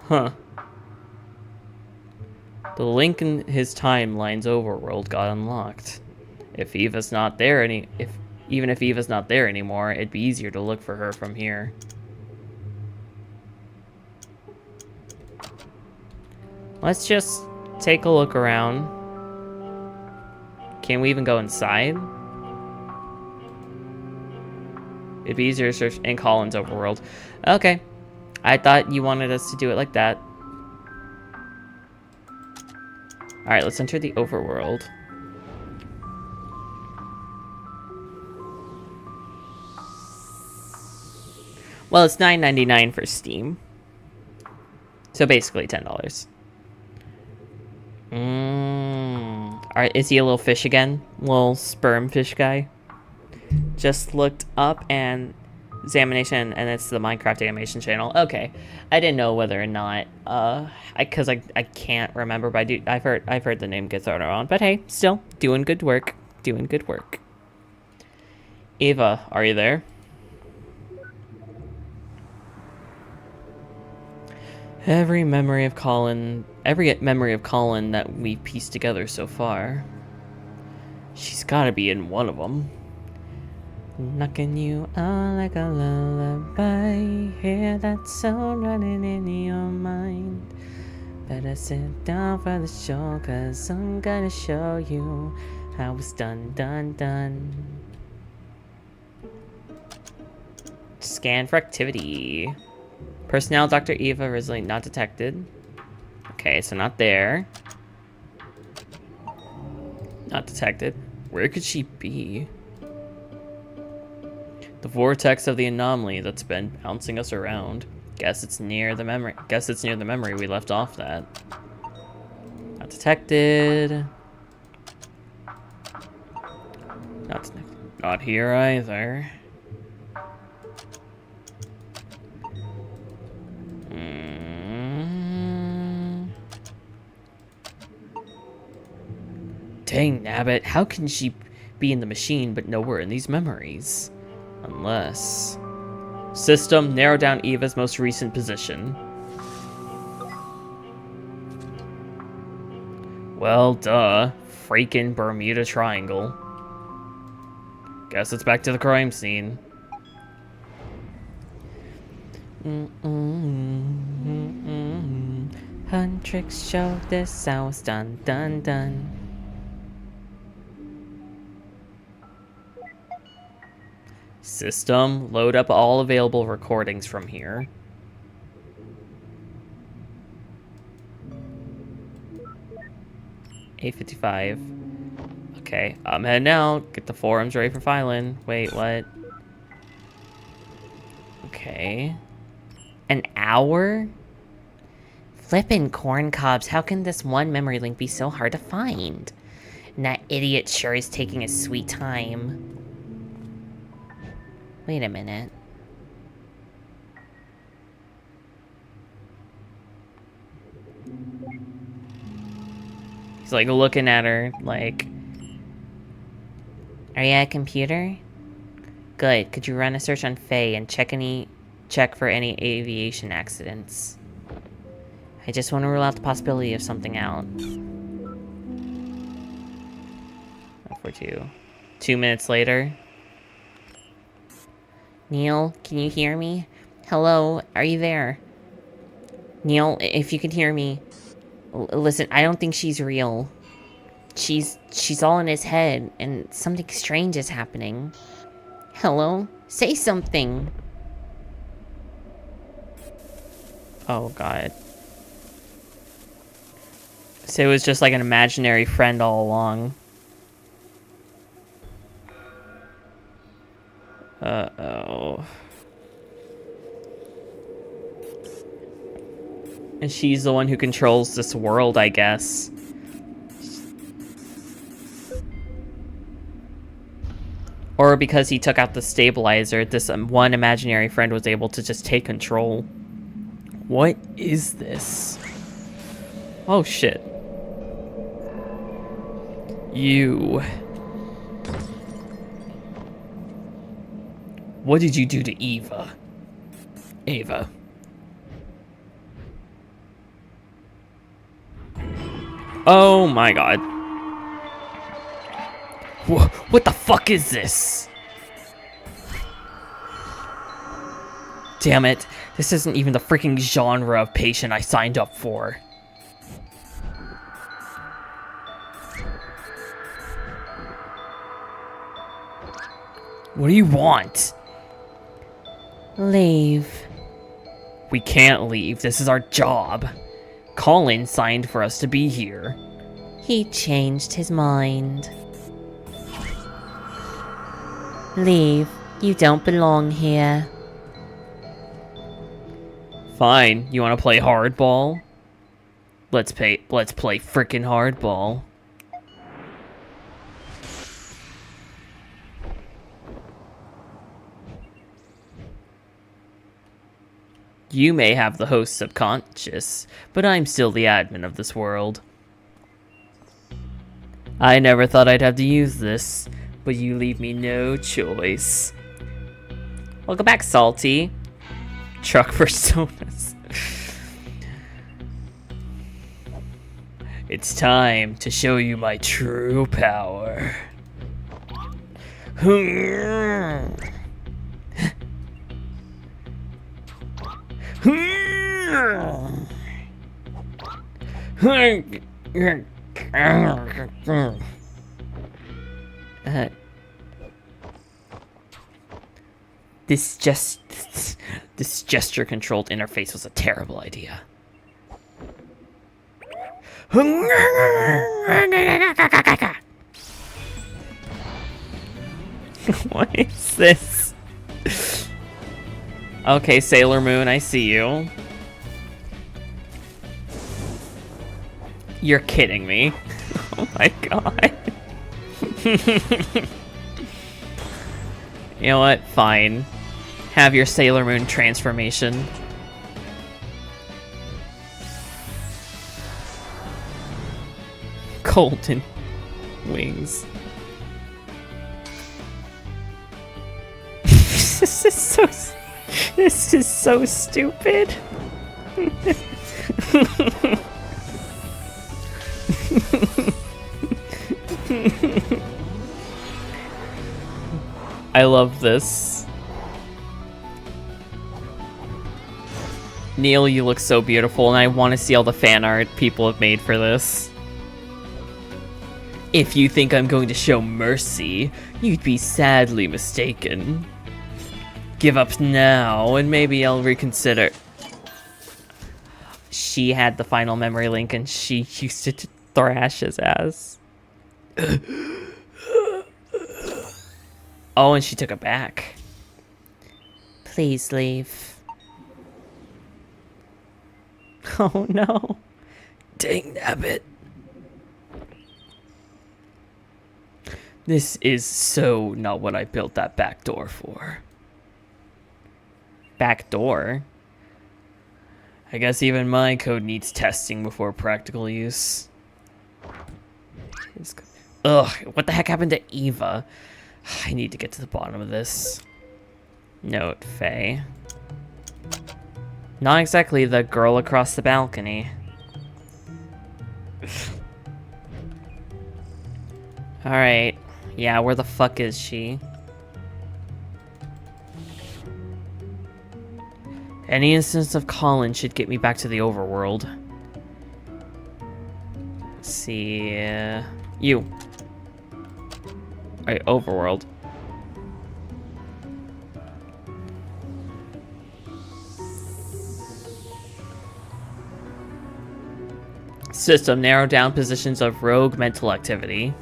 Huh. The link in his timeline's overworld got unlocked. If Eva's not there even if Eva's not there anymore, it'd be easier to look for her from here. Let's just take a look around. Can we even go inside? It'd be easier to search in Colin's overworld. Okay. I thought you wanted us to do it like that. Alright, let's enter the overworld. Well, it's $9.99 for Steam. So basically $10. Alright, is he a little fish again? Little sperm fish guy? Just looked up and examination, and it's the Minecraft animation channel. Okay, I didn't know whether or not, because I can't remember, but I've heard the name get thrown around. But hey, still doing good work, doing good work. Eva, are you there? Every memory of Colin that we've pieced together so far. She's gotta be in one of them. Knocking you out like a lullaby. Hear that sound running in your mind. Better sit down for the show, 'cause I'm gonna show you how it's done. Scan for activity. Personnel, Dr. Eva, originally not detected. Okay, so not there. Not detected. Where could she be? The vortex of the anomaly that's been bouncing us around. Guess it's near the memory. We left off that. Not detected. Not detected. Not here either. Dang nabbit, how can she be in the machine but nowhere in these memories? Unless... System, narrow down Eva's most recent position. Well, duh. Freaking Bermuda Triangle. Guess it's back to the crime scene. Huntrix show this house done. System, load up all available recordings from here. $8.55. Okay, I'm heading out. Get the forums ready for filing. Wait, what? Okay. An hour? Flippin' corn cobs, how can this one memory link be so hard to find? And that idiot sure is taking his sweet time. Wait a minute. He's like looking at her like... Are you at a computer? Good. Could you run a search on Faye and check for any aviation accidents? I just want to rule out the possibility of something out. 42. 2 minutes later. Neil, can you hear me? Hello, are you there? Neil, if you can hear me, listen, I don't think she's real. She's all in his head, and something strange is happening. Hello? Say something! Oh, God. So it was just like an imaginary friend all along. Uh-oh. And she's the one who controls this world, I guess. Or because he took out the stabilizer, this one imaginary friend was able to just take control. What is this? Oh, shit. You... What did you do to Eva? Ava. Oh my god. What the fuck is this? Damn it. This isn't even the freaking genre of patient I signed up for. What do you want? Leave. We can't leave. This is our job. Colin signed for us to be here. He changed his mind. Leave. You don't belong here. Fine. You want to play hardball? Let's play frickin' hardball. You may have the host's subconscious, but I'm still the admin of this world. I never thought I'd have to use this, but you leave me no choice. Welcome back, Salty. Truck personas. It's time to show you my true power. This gesture-controlled interface was a terrible idea. What is this? Okay, Sailor Moon, I see you. You're kidding me. Oh my god. You know what? Fine. Have your Sailor Moon transformation. Golden wings. This is so stupid. I love this. Neil, you look so beautiful, and I want to see all the fan art people have made for this. If you think I'm going to show mercy, you'd be sadly mistaken. Give up now, and maybe I'll reconsider. She had the final memory link, and she used it to thrash his ass. Oh, and she took it back. Please leave. Oh no. Dang nabbit. This is so not what I built that back door for. Back door? I guess even my code needs testing before practical use. Ugh, what the heck happened to Eva? I need to get to the bottom of this. Note, Faye. Not exactly the girl across the balcony. Alright. Yeah, where the fuck is she? Any instance of Colin should get me back to the overworld. Let's see... you. Alright, overworld. System, narrow down positions of rogue mental activity.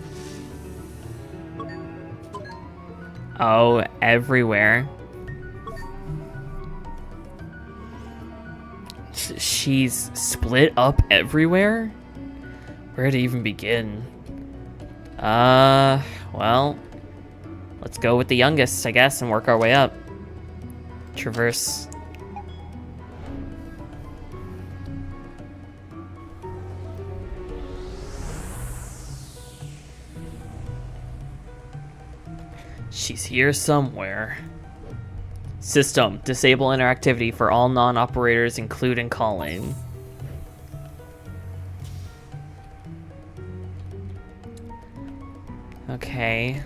Oh, everywhere. She's split up everywhere? Where to even begin? Well, let's go with the youngest, I guess, and work our way up. Traverse. She's here somewhere. System, disable interactivity for all non-operators, including Colin. Okay.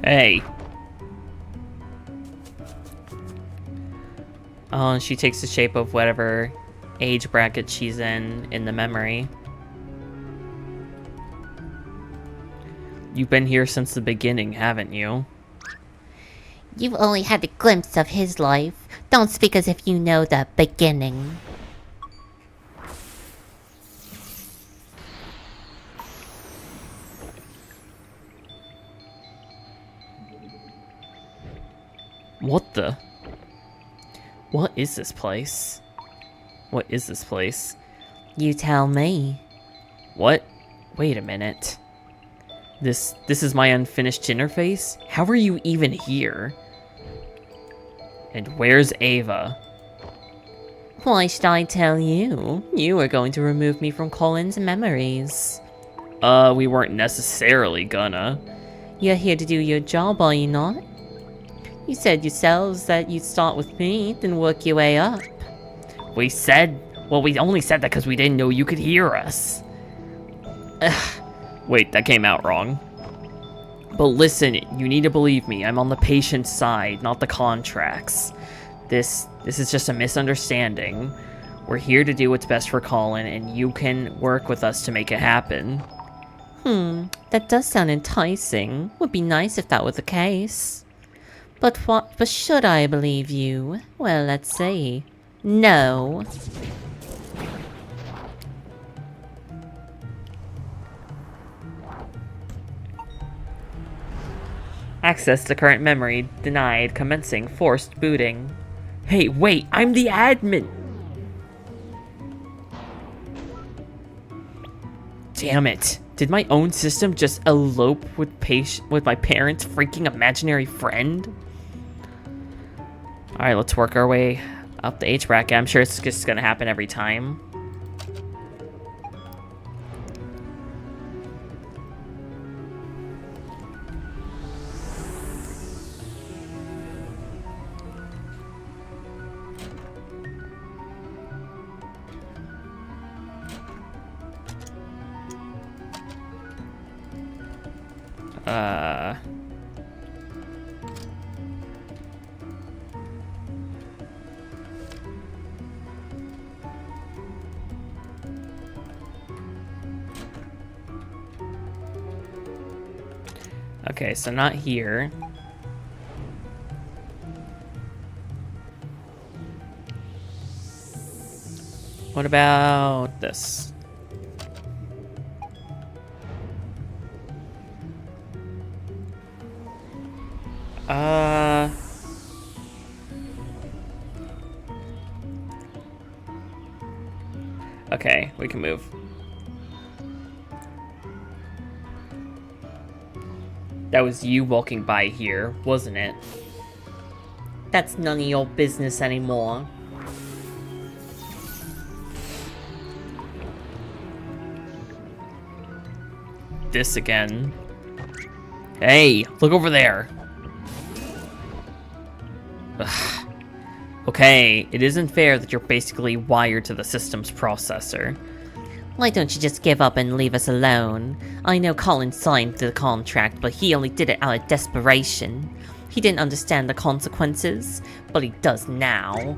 Hey. Oh, and she takes the shape of whatever age bracket she's in the memory. You've been here since the beginning, haven't you? You've only had a glimpse of his life. Don't speak as if you know the beginning. What the? What is this place? What is this place? You tell me. What? Wait a minute. This is my unfinished interface? How are you even here? And where's Ava? Why should I tell you? You were going to remove me from Colin's memories. We weren't necessarily gonna. You're here to do your job, are you not? You said yourselves that you'd start with me, then work your way up. We only said that because we didn't know you could hear us. Ugh. Wait, that came out wrong. But listen, you need to believe me. I'm on the patient's side, not the contracts. This is just a misunderstanding. We're here to do what's best for Colin, and you can work with us to make it happen. That does sound enticing. Would be nice if that were the case. But should I believe you? Well, let's see. No. Access to current memory denied. Commencing forced booting. Hey, wait, I'm the admin! Damn it. Did my own system just elope with my parents' freaking imaginary friend? Alright, let's work our way up the H bracket. I'm sure it's just gonna happen every time. Okay, so not here. What about this? Okay, we can move. That was you walking by here, wasn't it? That's none of your business anymore. This again. Hey, look over there. Ugh. Okay, it isn't fair that you're basically wired to the system's processor. Why don't you just give up and leave us alone? I know Colin signed the contract, but he only did it out of desperation. He didn't understand the consequences, but he does now.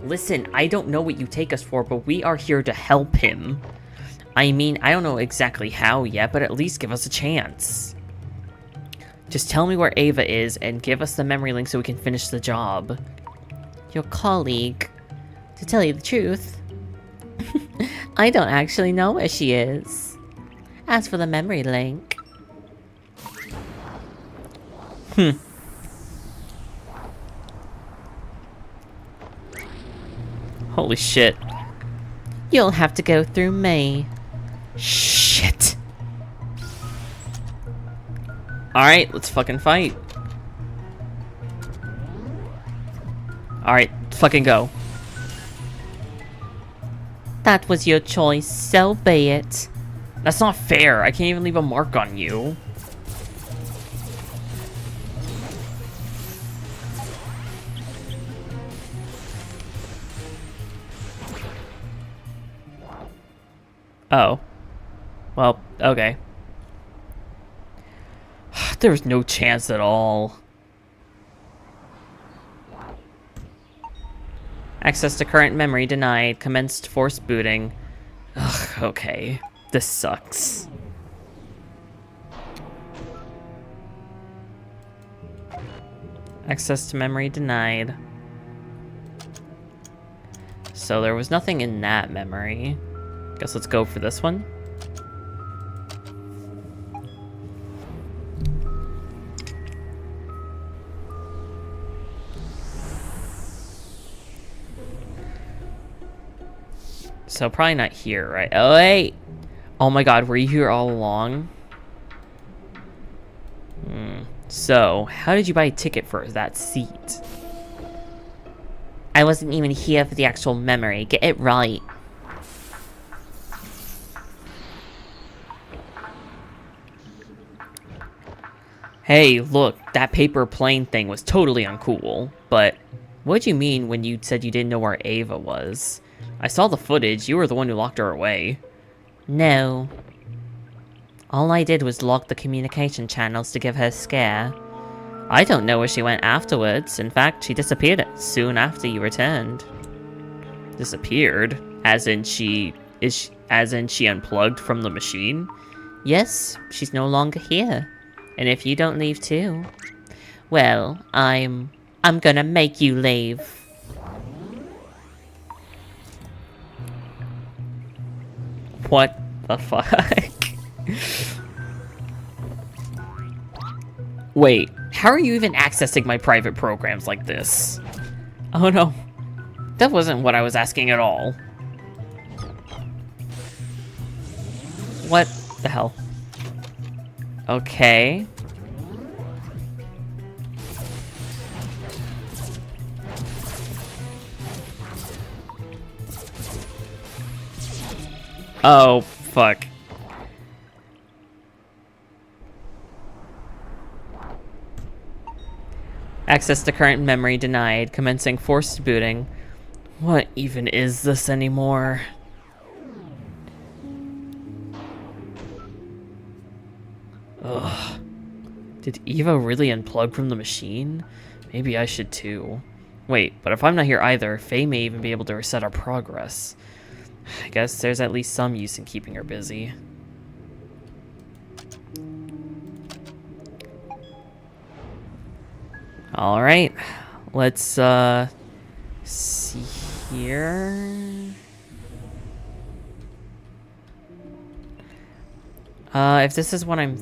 Listen, I don't know what you take us for, but we are here to help him. I mean, I don't know exactly how yet, but at least give us a chance. Just tell me where Ava is and give us the memory link so we can finish the job. Your colleague. To tell you the truth, I don't actually know where she is. As for the memory link... Holy shit. You'll have to go through me. Shit. Alright, let's fucking fight. Alright, fucking go. That was your choice, so be it. That's not fair. I can't even leave a mark on you. Oh. Well, okay. There was no chance at all. Access to current memory denied. Commenced forced booting. Ugh, okay. This sucks. Access to memory denied. So there was nothing in that memory. Guess let's go for this one. So probably not here, right? Oh, wait! Oh my god, were you here all along? So, how did you buy a ticket for that seat? I wasn't even here for the actual memory. Get it right. Hey, look, that paper plane thing was totally uncool. But, what'd you mean when you said you didn't know where Ava was? I saw the footage, you were the one who locked her away. No. All I did was lock the communication channels to give her a scare. I don't know where she went afterwards. In fact, she disappeared soon after you returned. Disappeared? As in she unplugged from the machine? Yes, she's no longer here. And if you don't leave too, well, I'm gonna make you leave. What the fuck? Wait, how are you even accessing my private programs like this? Oh no, that wasn't what I was asking at all. What the hell? Okay. Oh, fuck. Access to current memory denied. Commencing forced booting. What even is this anymore? Ugh. Did Eva really unplug from the machine? Maybe I should too. Wait, but if I'm not here either, Faye may even be able to reset our progress. I guess there's at least some use in keeping her busy. Alright, let's see here. If this is what I'm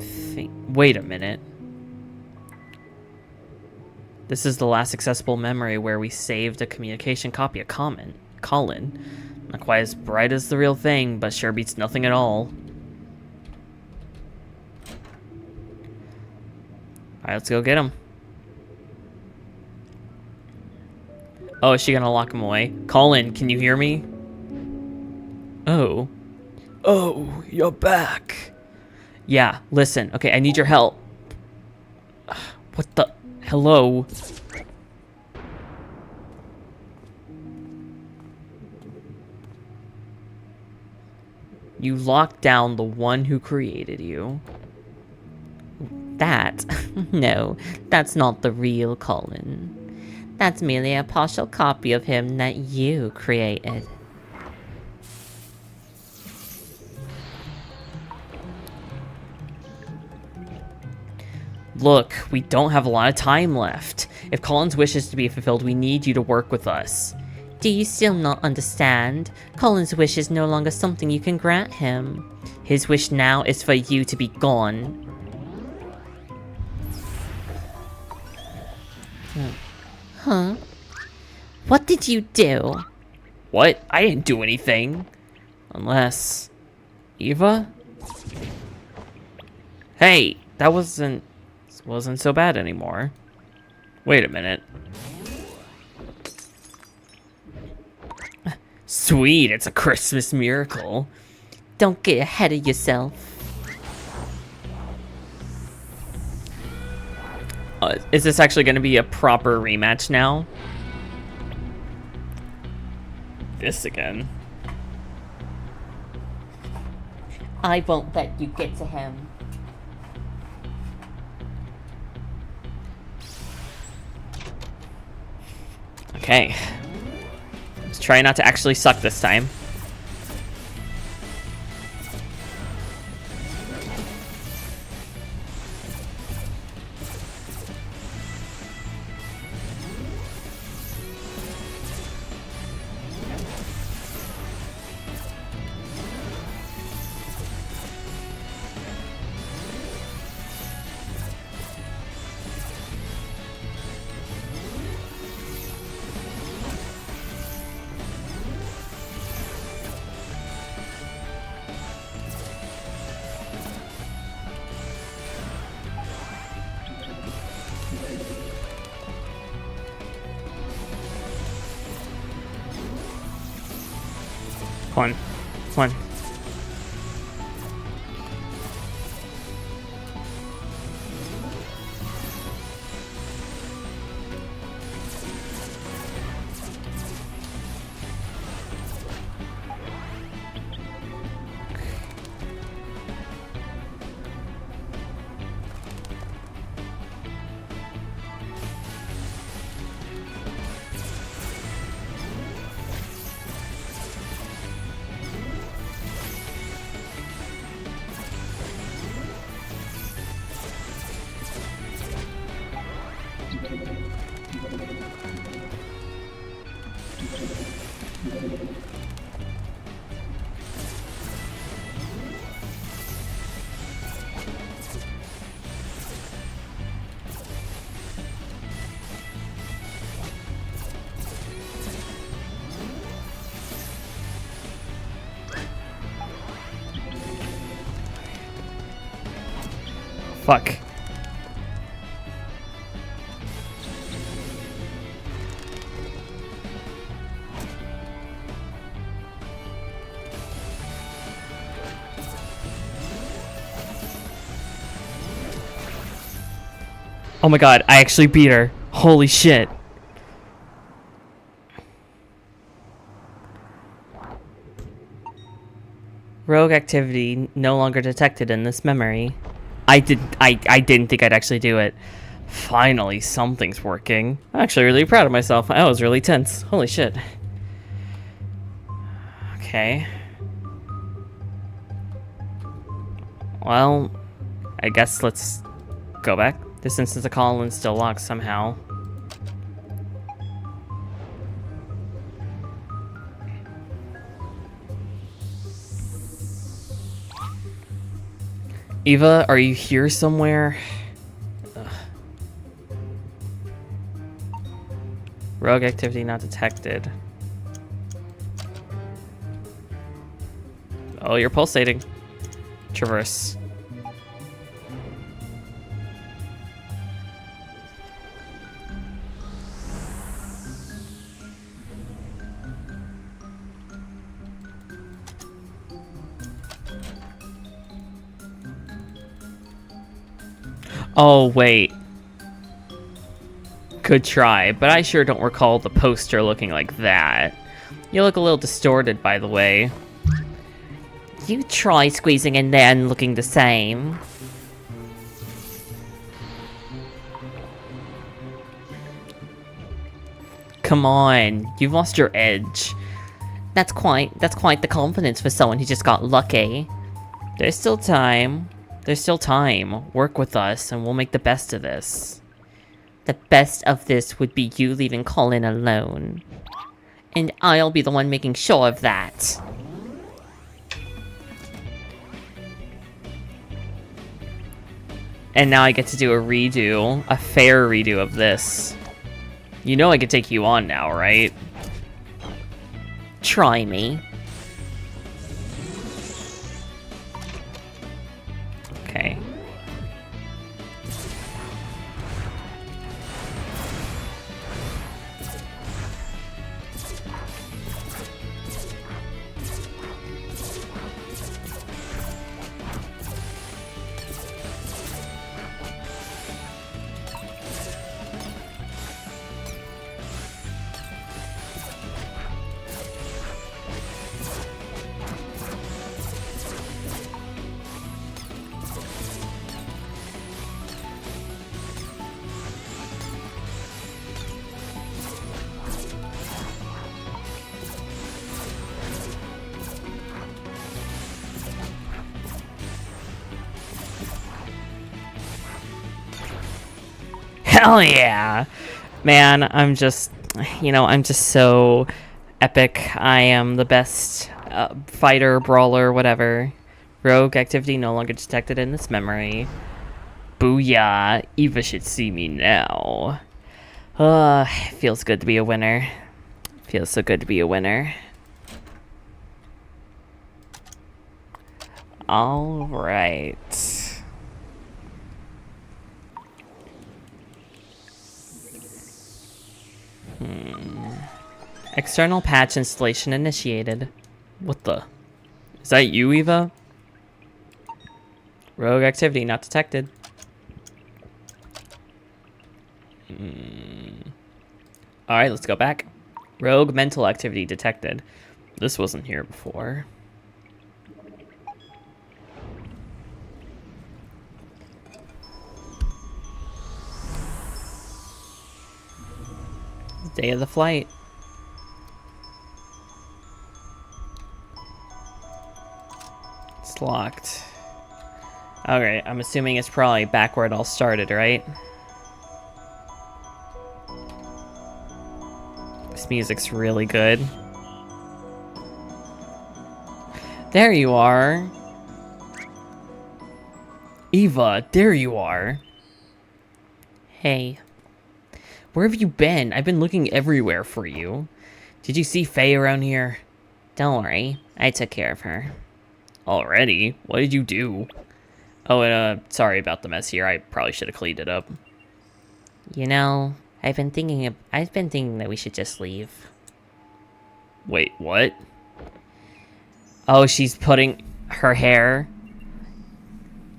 wait a minute. This is the last accessible memory where we saved a communication copy of Colin. Not quite as bright as the real thing, but sure beats nothing at all. Alright, let's go get him. Oh, is she gonna lock him away? Colin, can you hear me? Oh. Oh, you're back. Yeah, listen. Okay, I need your help. What the? Hello? You locked down the one who created you. That? No, that's not the real Colin. That's merely a partial copy of him that you created. Look, we don't have a lot of time left. If Colin's wish is to be fulfilled, we need you to work with us. Do you still not understand? Colin's wish is no longer something you can grant him. His wish now is for you to be gone. Huh? What did you do? What? I didn't do anything. Unless... Eva? Hey, that wasn't so bad anymore. Wait a minute. Sweet, it's a Christmas miracle. Don't get ahead of yourself. Is this actually going to be a proper rematch now? This again. I won't let you get to him. Okay. try not to actually suck this time. Come on. Come on. Fuck. Oh my god, I actually beat her. Holy shit. Rogue activity no longer detected in this memory. I didn't think I'd actually do it. Finally, something's working. I'm actually really proud of myself. I was really tense. Holy shit. Okay. Well, I guess let's go back. This instance of Colin still locked somehow. Eva, are you here somewhere? Ugh. Rogue activity not detected. Oh, you're pulsating. Traverse. Oh, wait. Good try, but I sure don't recall the poster looking like that. You look a little distorted, by the way. You try squeezing in there and looking the same. Come on, you've lost your edge. That's quite the confidence for someone who just got lucky. There's still time. There's still time. Work with us, and we'll make the best of this. The best of this would be you leaving Colin alone. And I'll be the one making sure of that. And now I get to do a redo, a fair redo of this. You know I can take you on now, right? Try me. Okay. Hell yeah! Man, I'm just so epic. I am the best fighter, brawler, whatever. Rogue activity no longer detected in this memory. Booyah! Eva should see me now. Feels good to be a winner. Feels so good to be a winner. Alright. External patch installation initiated. What the? Is that you, Eva? Rogue activity not detected. Alright, let's go back. Rogue mental activity detected. This wasn't here before. Day of the flight. It's locked. Alright, I'm assuming it's probably back where it all started, right? This music's really good. There you are. Eva, there you are. Hey. Where have you been? I've been looking everywhere for you. Did you see Faye around here? Don't worry, I took care of her. Already? What did you do? Oh, and sorry about the mess here. I probably should have cleaned it up. You know, I've been thinking that we should just leave. Wait, what? Oh, she's putting her hair.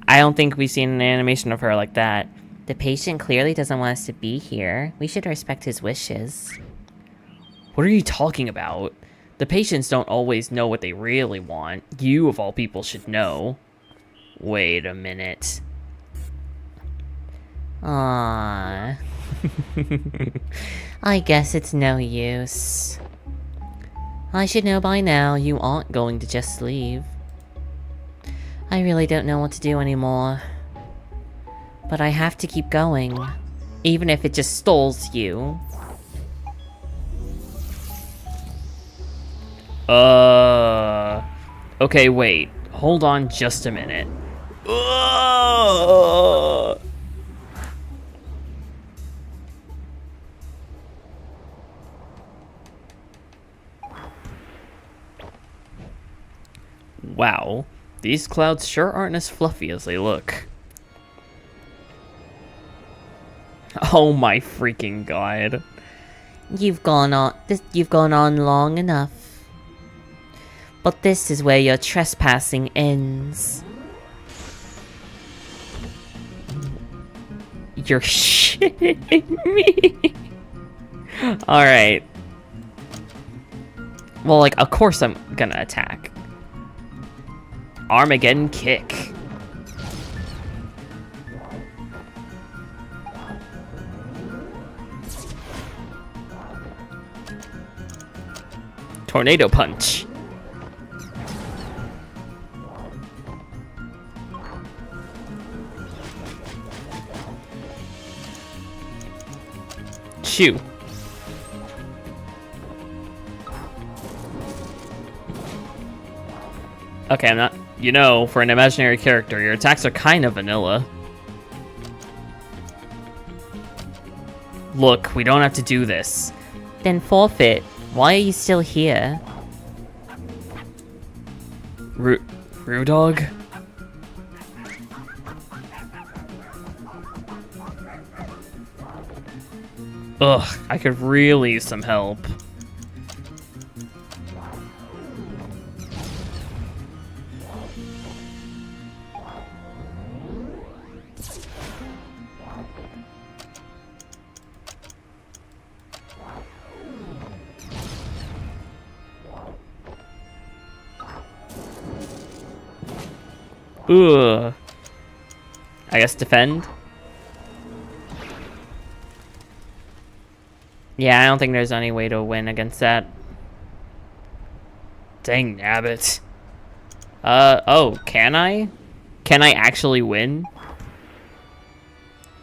I don't think we've seen an animation of her like that. The patient clearly doesn't want us to be here. We should respect his wishes. What are you talking about? The patients don't always know what they really want. You, of all people, should know. Wait a minute. Aww. I guess it's no use. I should know by now you aren't going to just leave. I really don't know what to do anymore. But I have to keep going, even if it just stalls you. Okay, wait. Hold on just a minute. Wow, these clouds sure aren't as fluffy as they look. Oh my freaking god. You've gone on long enough. But this is where your trespassing ends. You're shitting me. Alright. Well, like, of course I'm gonna attack. Armageddon kick. Tornado punch. Chew. Okay, I'm not... You know, for an imaginary character, your attacks are kind of vanilla. Look, we don't have to do this. Then forfeit. Why are you still here? Rudog? Ugh, I could really use some help. Ugh. I guess defend? Yeah, I don't think there's any way to win against that. Dang nabbit. Oh, can I? Can I actually win?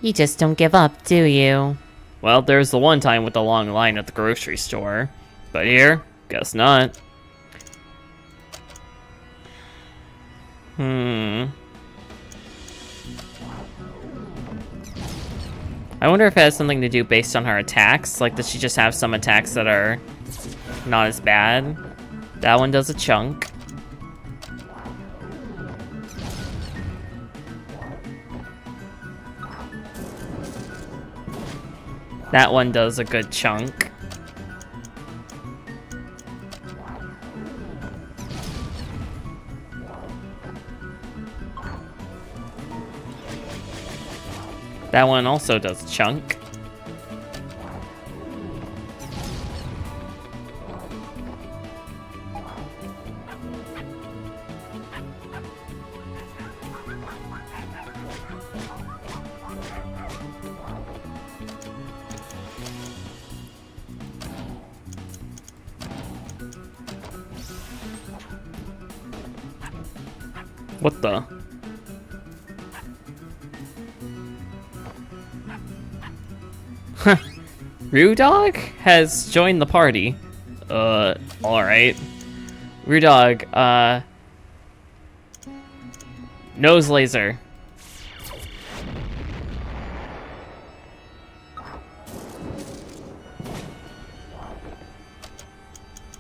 You just don't give up, do you? Well, there's the one time with the long line at the grocery store. But here, guess not. I wonder if it has something to do based on her attacks. Like, does she just have some attacks that are not as bad? That one does a chunk. That one does a good chunk. That one also does a chunk. What the? Huh. Rudog has joined the party. Alright. Rudog, nose laser.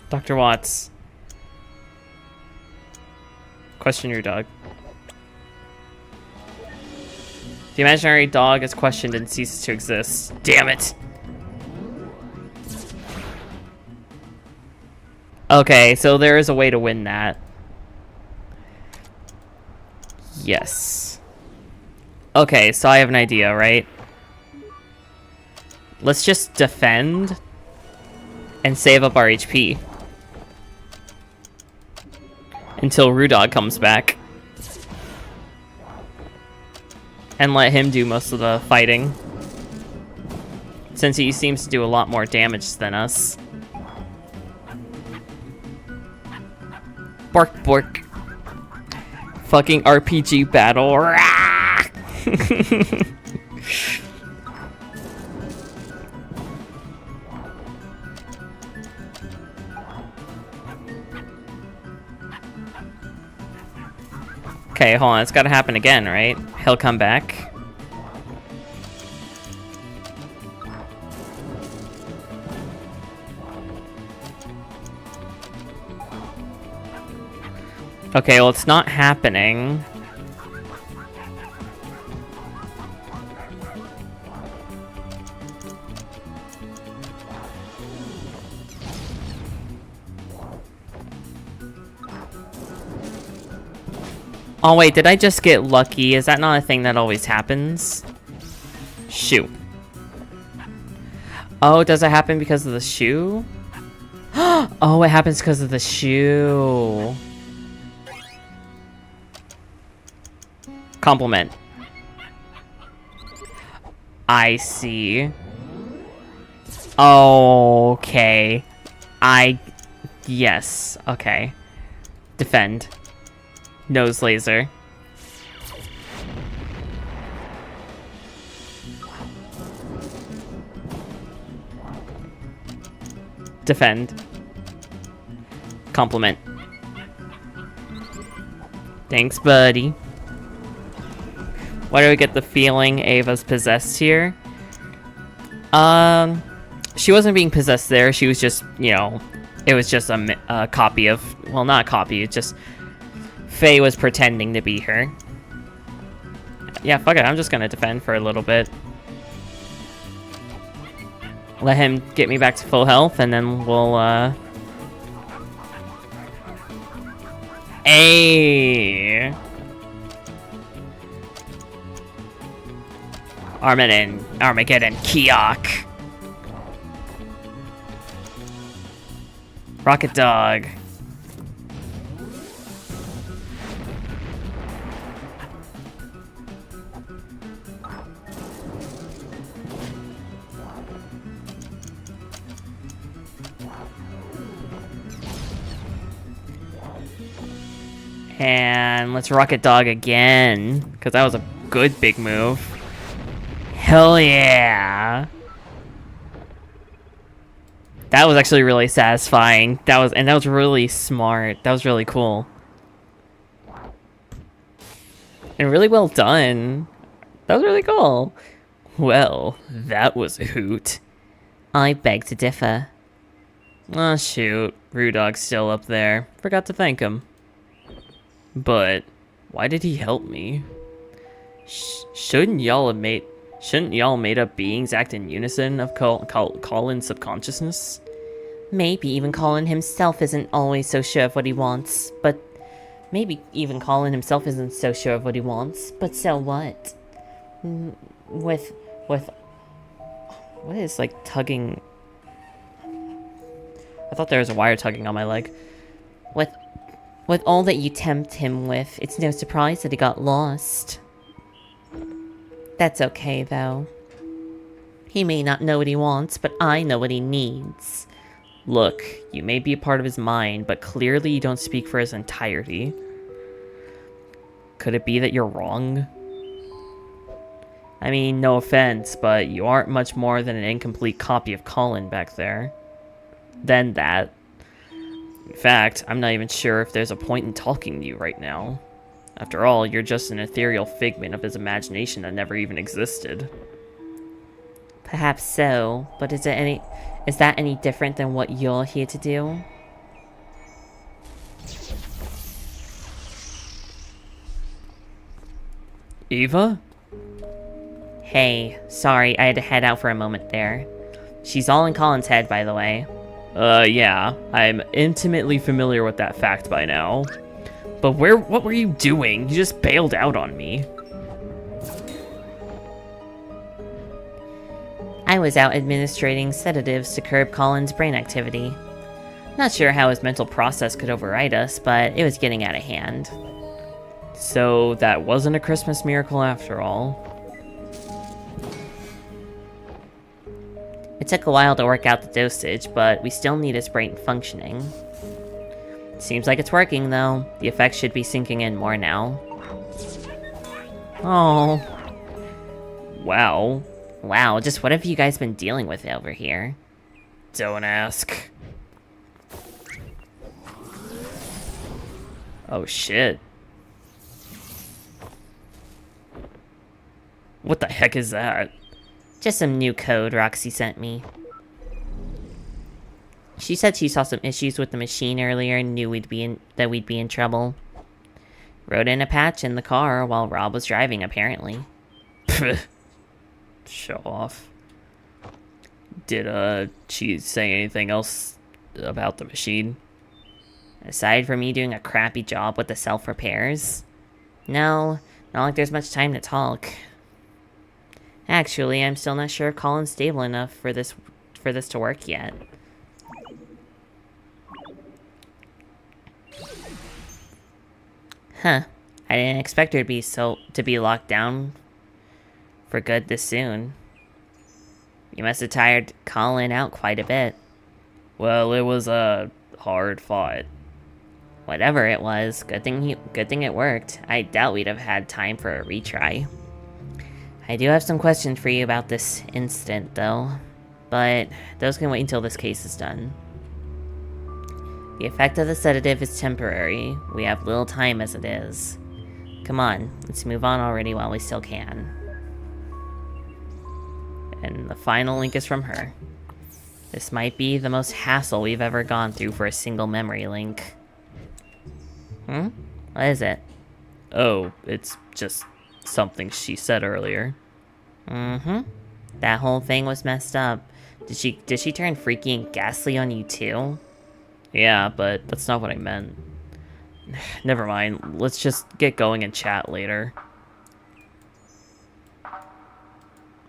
Dr. Watts. Question your dog. The imaginary dog is questioned and ceases to exist. Damn it! Okay, so there is a way to win that. Yes. Okay, so I have an idea, right? Let's just defend and save up our HP until Rudog comes back. And let him do most of the fighting, since he seems to do a lot more damage than us. Bark, bark. Fucking RPG battle. Okay, hold on. It's gotta happen again, right? He'll come back. Okay, well, it's not happening. Oh wait, did I just get lucky? Is that not a thing that always happens? Shoot. Oh, does it happen because of the shoe? Oh, it happens because of the shoe. Compliment. I see. Okay. Yes. Okay. Defend. Nose laser. Defend. Compliment. Thanks, buddy. Why do we get the feeling Ava's possessed here? She wasn't being possessed there. She was just, you know, it was just a copy of, well, not a copy, it's just Faye was pretending to be her. Yeah, fuck it, I'm just gonna defend for a little bit. Let him get me back to full health, and then we'll, Hey! Armageddon Kiok. Rocket Dog. And let's Rocket Dog again, because that was a good big move. Hell yeah! That was actually really satisfying. That was really smart. That was really cool. And really well done. That was really cool. Well, that was a hoot. I beg to differ. Oh shoot, Rudog's still up there. Forgot to thank him. But why did he help me? Shouldn't y'all made up beings act in unison of Colin's subconsciousness? Maybe even Colin himself isn't always so sure of what he wants, but so what? With What is like tugging? I thought there was a wire tugging on my leg. with all that you tempt him with, it's no surprise that he got lost. That's okay, though. He may not know what he wants, but I know what he needs. Look, you may be a part of his mind, but clearly you don't speak for his entirety. Could it be that you're wrong? I mean, no offense, but you aren't much more than an incomplete copy of Colin back there. Then that. In fact, I'm not even sure if there's a point in talking to you right now. After all, you're just an ethereal figment of his imagination that never even existed. Perhaps so, but is that any different than what you're here to do? Eva? Hey, sorry, I had to head out for a moment there. She's all in Colin's head, by the way. Yeah, I'm intimately familiar with that fact by now. But what were you doing? You just bailed out on me. I was out administrating sedatives to curb Colin's brain activity. Not sure how his mental process could override us, but it was getting out of hand. So that wasn't a Christmas miracle after all. It took a while to work out the dosage, but we still need his brain functioning. Seems like it's working, though. The effects should be sinking in more now. Oh. Wow. Wow, just what have you guys been dealing with over here? Don't ask. Oh shit. What the heck is that? Just some new code Roxy sent me. She said she saw some issues with the machine earlier and knew we'd be in trouble. Wrote in a patch in the car while Rob was driving, apparently. Show off. Did she say anything else about the machine? Aside from me doing a crappy job with the self-repairs? No, not like there's much time to talk. Actually, I'm still not sure if Colin's stable enough for this to work yet. Huh. I didn't expect her to be locked down for good this soon. You must have tired Colin out quite a bit. Well, it was a hard fight. Whatever it was, good thing it worked. I doubt we'd have had time for a retry. I do have some questions for you about this incident, though, but those can wait until this case is done. The effect of the sedative is temporary. We have little time as it is. Come on, let's move on already while we still can. And the final link is from her. This might be the most hassle we've ever gone through for a single memory link. What is it? Oh, it's just something she said earlier. That whole thing was messed up. Did she turn freaky and ghastly on you too? Yeah, but that's not what I meant. Never mind, let's just get going and chat later.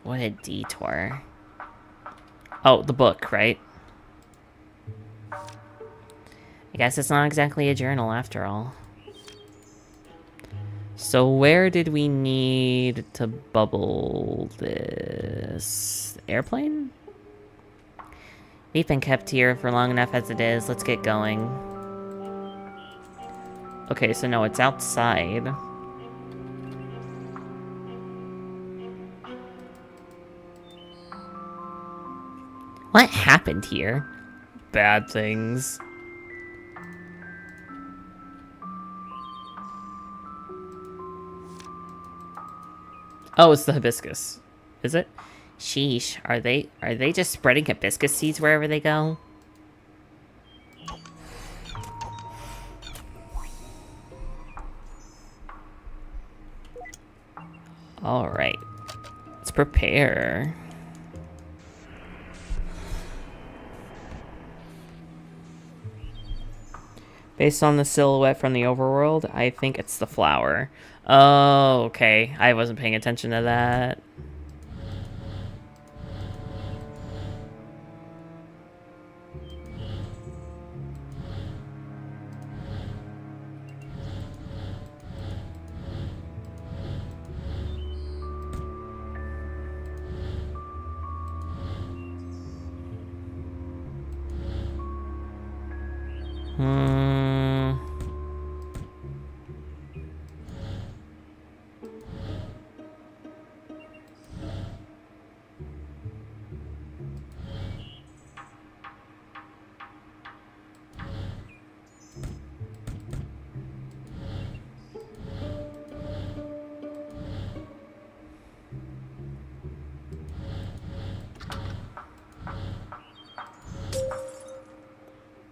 What a detour. Oh, the book, right? I guess it's not exactly a journal after all. So where did we need to bubble this? Airplane? We've been kept here for long enough as it is. Let's get going. Okay, so no, it's outside. What happened here? Bad things. Oh, it's the hibiscus. Is it? Sheesh, are they just spreading hibiscus seeds wherever they go? Alright. Let's prepare. Based on the silhouette from the overworld, I think it's the flower. Oh, okay. I wasn't paying attention to that.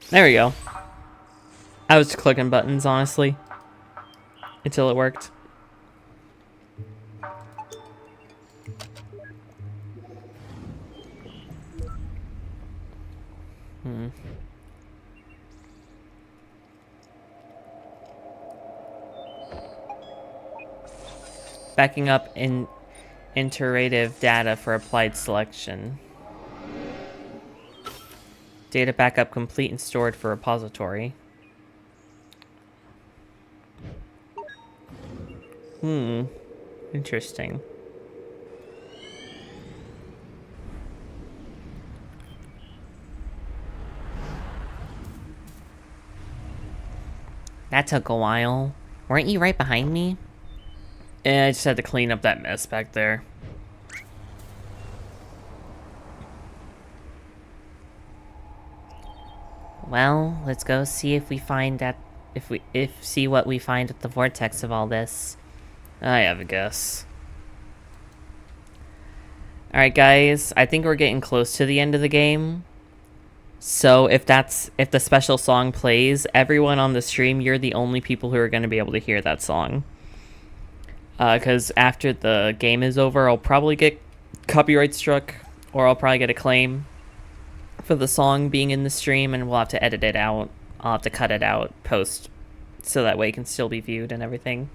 There we go. I was clicking buttons, honestly, until it worked. Backing up in iterative data for applied selection. Data backup complete and stored for repository. Interesting. That took a while. Weren't you right behind me? And I just had to clean up that mess back there. Well, let's go see if we find that see what we find at the vortex of all this. I have a guess. Alright guys, I think we're getting close to the end of the game. So if the special song plays, everyone on the stream, you're the only people who are going to be able to hear that song. Because after the game is over, I'll probably get copyright struck, or I'll probably get a claim for the song being in the stream, and we'll have to edit it out. I'll have to cut it out post, so that way it can still be viewed and everything.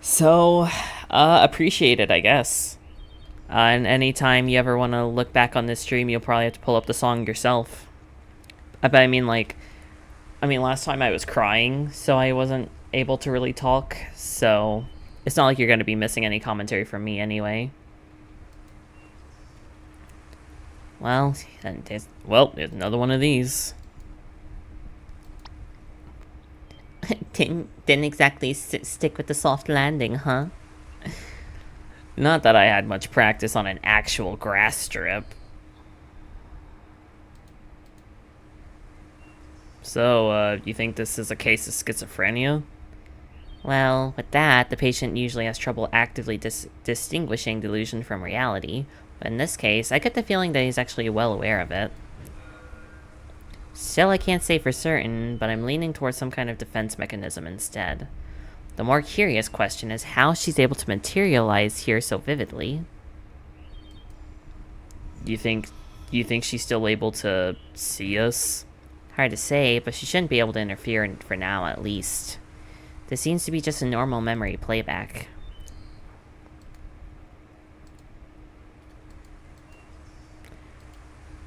So, appreciate it, I guess. And anytime you ever want to look back on this stream, you'll probably have to pull up the song yourself. But I mean, last time I was crying, so I wasn't able to really talk, so it's not like you're going to be missing any commentary from me anyway. Well, there's another one of these. Didn't exactly stick with the soft landing, huh? Not that I had much practice on an actual grass strip. So, you think this is a case of schizophrenia? Well, with that, the patient usually has trouble actively distinguishing delusion from reality. But in this case, I get the feeling that he's actually well aware of it. Still, I can't say for certain, but I'm leaning towards some kind of defense mechanism instead. The more curious question is how she's able to materialize here so vividly. You think she's still able to see us? Hard to say, but she shouldn't be able to interfere for now, at least. This seems to be just a normal memory playback.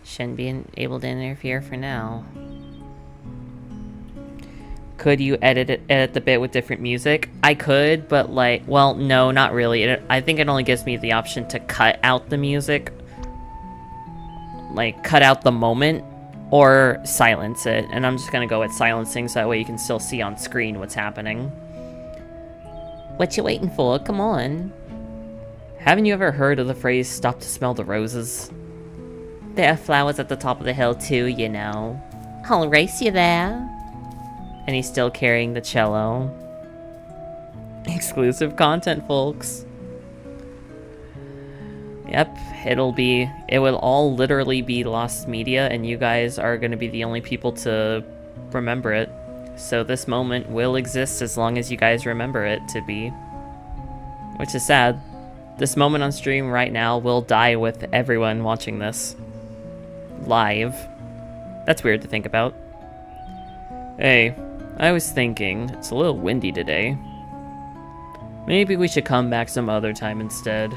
Shouldn't be able to interfere for now. Could you edit the bit with different music? I could, but well, no, not really. I think it only gives me the option to cut out the music. Cut out the moment, or silence it. And I'm just gonna go with silencing, so that way you can still see on screen what's happening. What you waiting for? Come on. Haven't you ever heard of the phrase, stop to smell the roses? There are flowers at the top of the hill too, you know. I'll race you there. And he's still carrying the cello. Exclusive content, folks. Yep, it will all literally be lost media, and you guys are going to be the only people to remember it. So this moment will exist as long as you guys remember it to be. Which is sad. This moment on stream right now will die with everyone watching this. Live. That's weird to think about. Hey, I was thinking, it's a little windy today. Maybe we should come back some other time instead.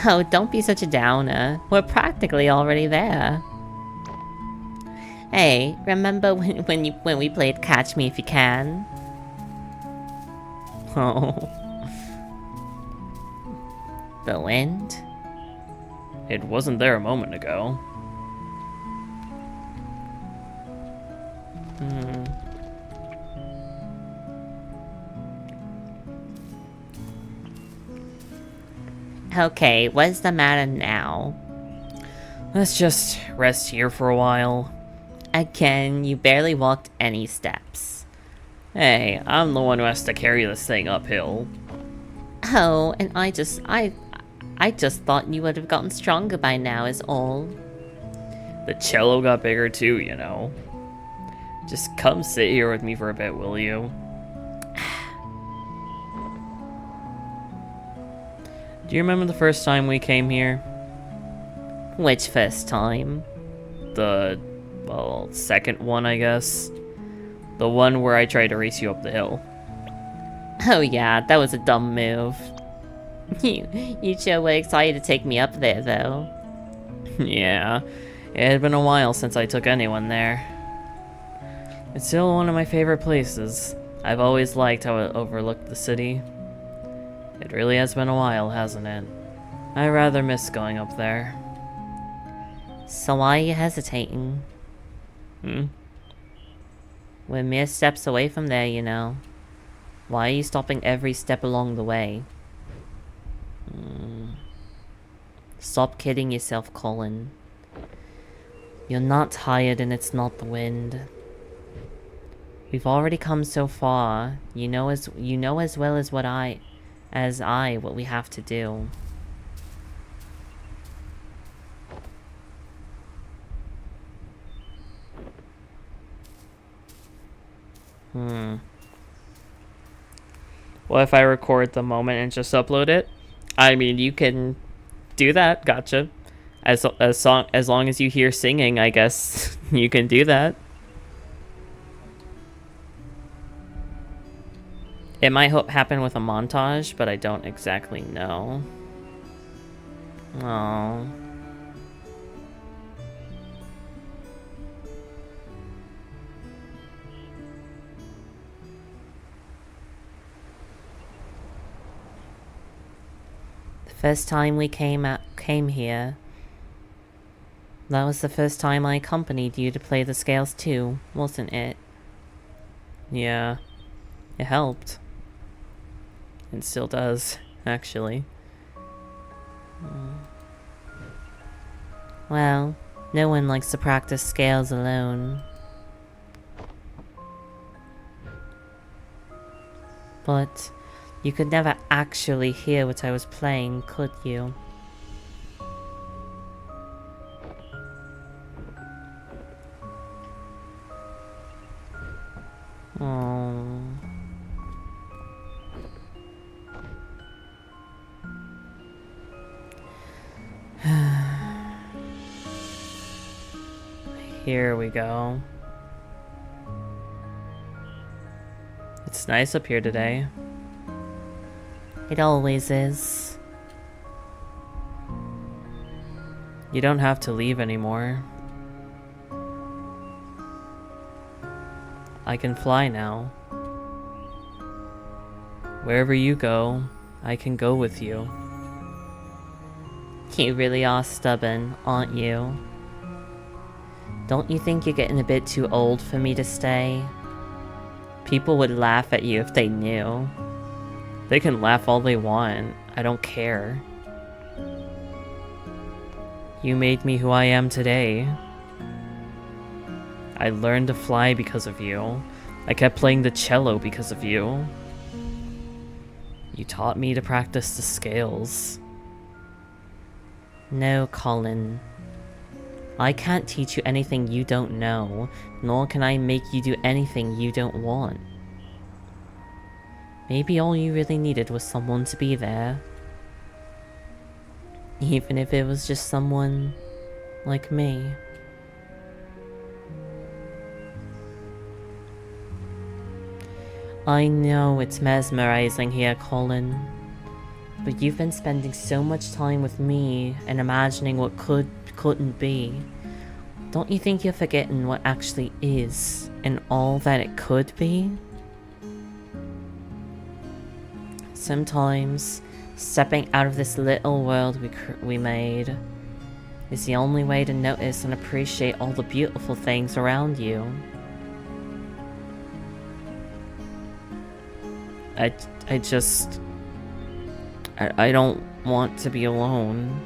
Oh, don't be such a downer. We're practically already there. Hey, remember when we played Catch Me If You Can? Oh. The wind? It wasn't there a moment ago. Okay, what's the matter now? Let's just rest here for a while. Again, you barely walked any steps. Hey, I'm the one who has to carry this thing uphill. Oh, and I just thought you would have gotten stronger by now is all. The cello got bigger too, you know. Just come sit here with me for a bit, will you? Do you remember the first time we came here? Which first time? The, well, second one, I guess. The one where I tried to race you up the hill. Oh yeah, that was a dumb move. You sure were excited to take me up there, though. Yeah, it had been a while since I took anyone there. It's still one of my favorite places. I've always liked how it overlooked the city. It really has been a while, hasn't it? I rather miss going up there. So why are you hesitating? We're mere steps away from there, you know. Why are you stopping every step along the way? Stop kidding yourself, Colin. You're not tired and it's not the wind. We've already come so far. You know as well as what we have to do. Well, if I record the moment and just upload it? I mean, you can do that, gotcha. As long as you hear singing, I guess you can do that. It might happen with a montage, but I don't exactly know. Oh. The first time we came here, that was the first time I accompanied you to play the scales too, wasn't it? Yeah, it helped. It still does, actually. Well, no one likes to practice scales alone. But you could never actually hear what I was playing, could you? Oh. Here we go. It's nice up here today. It always is. You don't have to leave anymore. I can fly now. Wherever you go, I can go with you. You really are stubborn, aren't you? Don't you think you're getting a bit too old for me to stay? People would laugh at you if they knew. They can laugh all they want. I don't care. You made me who I am today. I learned to fly because of you. I kept playing the cello because of you. You taught me to practice the scales. No, Colin. I can't teach you anything you don't know, nor can I make you do anything you don't want. Maybe all you really needed was someone to be there. Even if it was just someone like me. I know it's mesmerizing here, Colin. But you've been spending so much time with me and imagining what couldn't be. Don't you think you're forgetting what actually is and all that it could be? Sometimes, stepping out of this little world we made is the only way to notice and appreciate all the beautiful things around you. I don't want to be alone.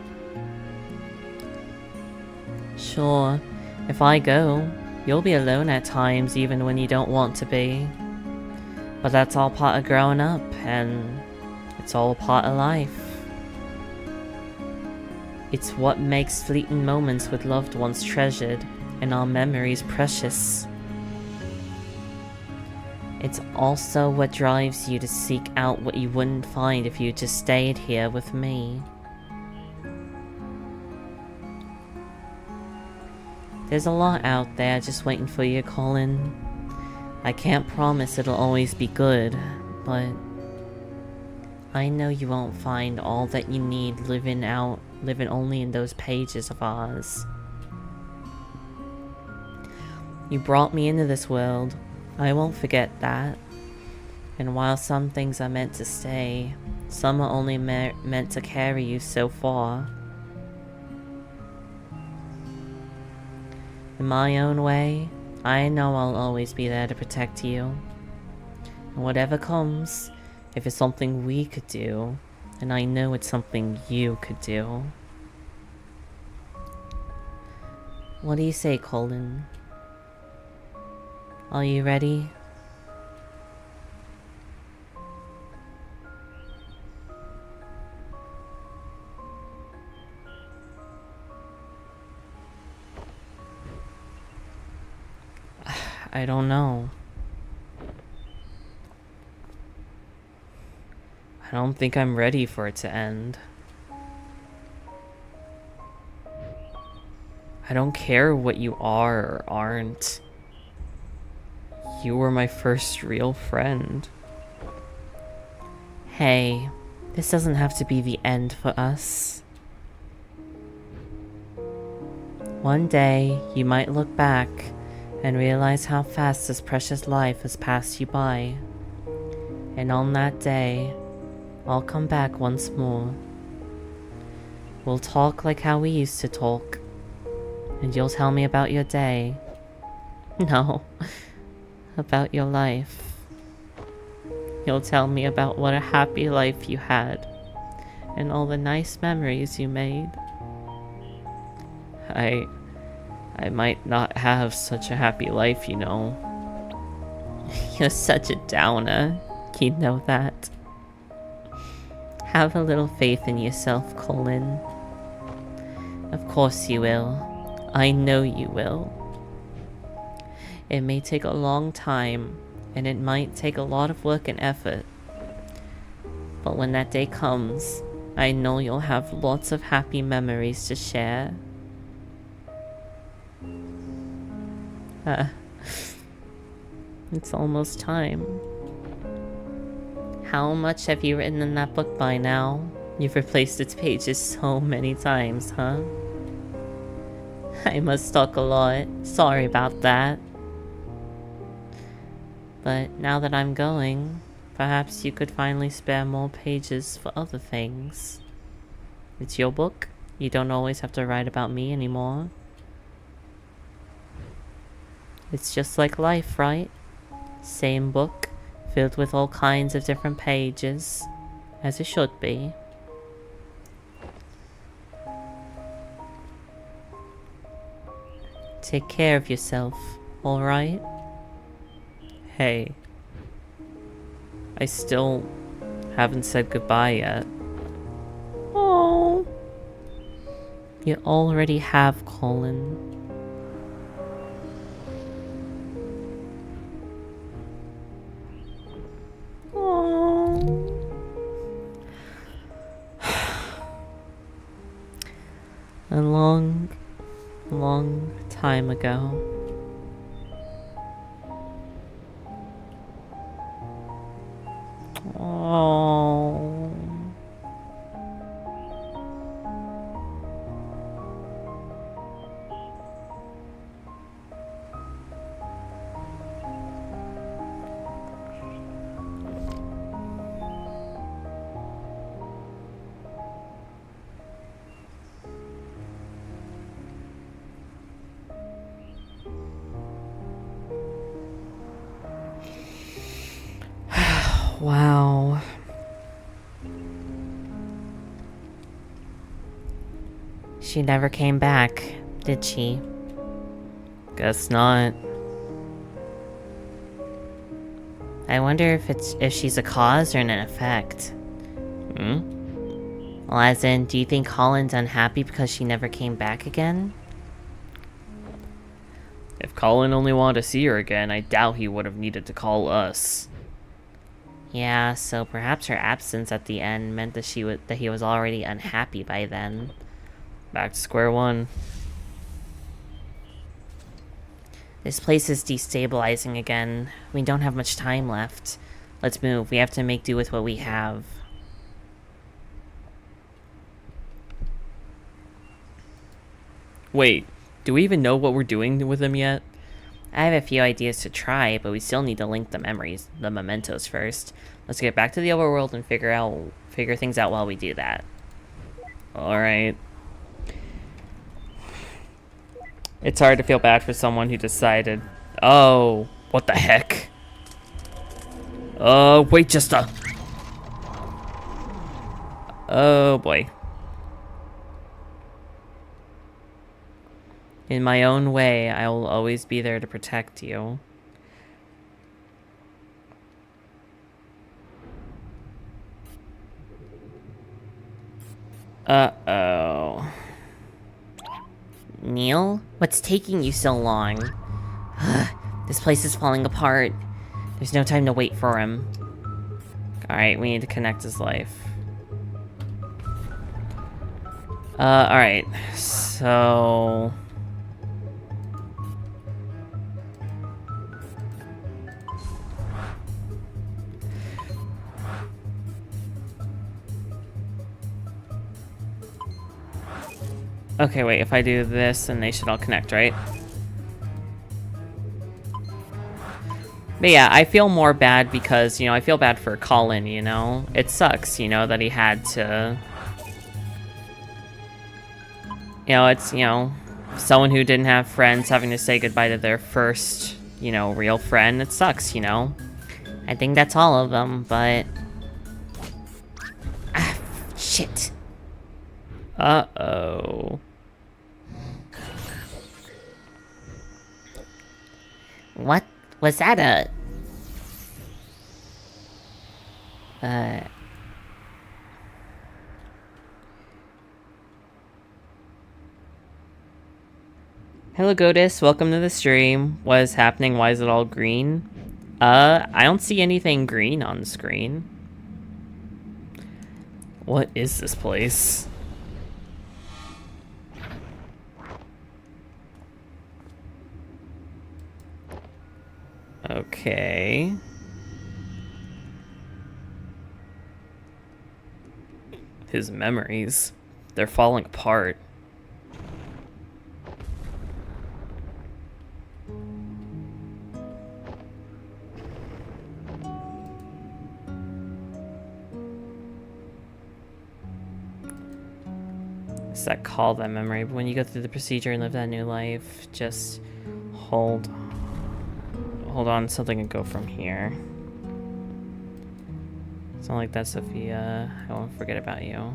Sure, if I go, you'll be alone at times even when you don't want to be. But that's all part of growing up, and it's all part of life. It's what makes fleeting moments with loved ones treasured and our memories precious. It's also what drives you to seek out what you wouldn't find if you just stayed here with me. There's a lot out there just waiting for you, Colin. I can't promise it'll always be good, but I know you won't find all that you need living only in those pages of ours. You brought me into this world. I won't forget that. And while some things are meant to stay, some are only meant to carry you so far. In my own way, I know I'll always be there to protect you. And whatever comes, if it's something we could do, and I know it's something you could do. What do you say, Colin? Are you ready? I don't know. I don't think I'm ready for it to end. I don't care what you are or aren't. You were my first real friend. Hey, this doesn't have to be the end for us. One day, you might look back and realize how fast this precious life has passed you by. And on that day, I'll come back once more. We'll talk like how we used to talk. And you'll tell me about your day. No, about your life. You'll tell me about what a happy life you had. And all the nice memories you made. I might not have such a happy life, you know. You're such a downer. You know that. Have a little faith in yourself, Colin. Of course you will. I know you will. It may take a long time, and it might take a lot of work and effort. But when that day comes, I know you'll have lots of happy memories to share. It's almost time. How much have you written in that book by now? You've replaced its pages so many times, huh? I must talk a lot. Sorry about that. But now that I'm going, perhaps you could finally spare more pages for other things. It's your book. You don't always have to write about me anymore. It's just like life, right? Same book, filled with all kinds of different pages, as it should be. Take care of yourself, alright? Hey. I still haven't said goodbye yet. Oh. You already have, Colin. Oh. A long, long time ago. Oh. Wow. She never came back, did she? Guess not. I wonder if she's a cause or an effect. Well, as in, do you think Colin's unhappy because she never came back again? If Colin only wanted to see her again, I doubt he would have needed to call us. Yeah, so perhaps her absence at the end meant that he was already unhappy by then. Back to square one. This place is destabilizing again. We don't have much time left. Let's move. We have to make do with what we have. Wait, do we even know what we're doing with them yet? I have a few ideas to try, but we still need to link the memories, the mementos first. Let's get back to the overworld and figure things out while we do that. Alright. It's hard to feel bad for someone who decided, oh, what the heck? Wait just a... Oh boy. In my own way, I will always be there to protect you. Uh-oh. Neil? What's taking you so long? This place is falling apart. There's no time to wait for him. Alright, we need to connect his life. Alright. So... Okay, wait, if I do this, then they should all connect, right? But yeah, I feel more bad because, you know, I feel bad for Colin, you know? It sucks, you know, that he had to... You know, it's, you know, someone who didn't have friends having to say goodbye to their first, you know, real friend. It sucks, you know? I think that's all of them, but... Ah, shit. Uh-oh. What? Was that a... Hello, Godis. Welcome to the stream. What is happening? Why is it all green? I don't see anything green on the screen. What is this place? Okay. His memories. They're falling apart. That call that memory, but when you go through the procedure and live that new life, just hold on to something and go from here. It's not like that, Sophia. I won't forget about you.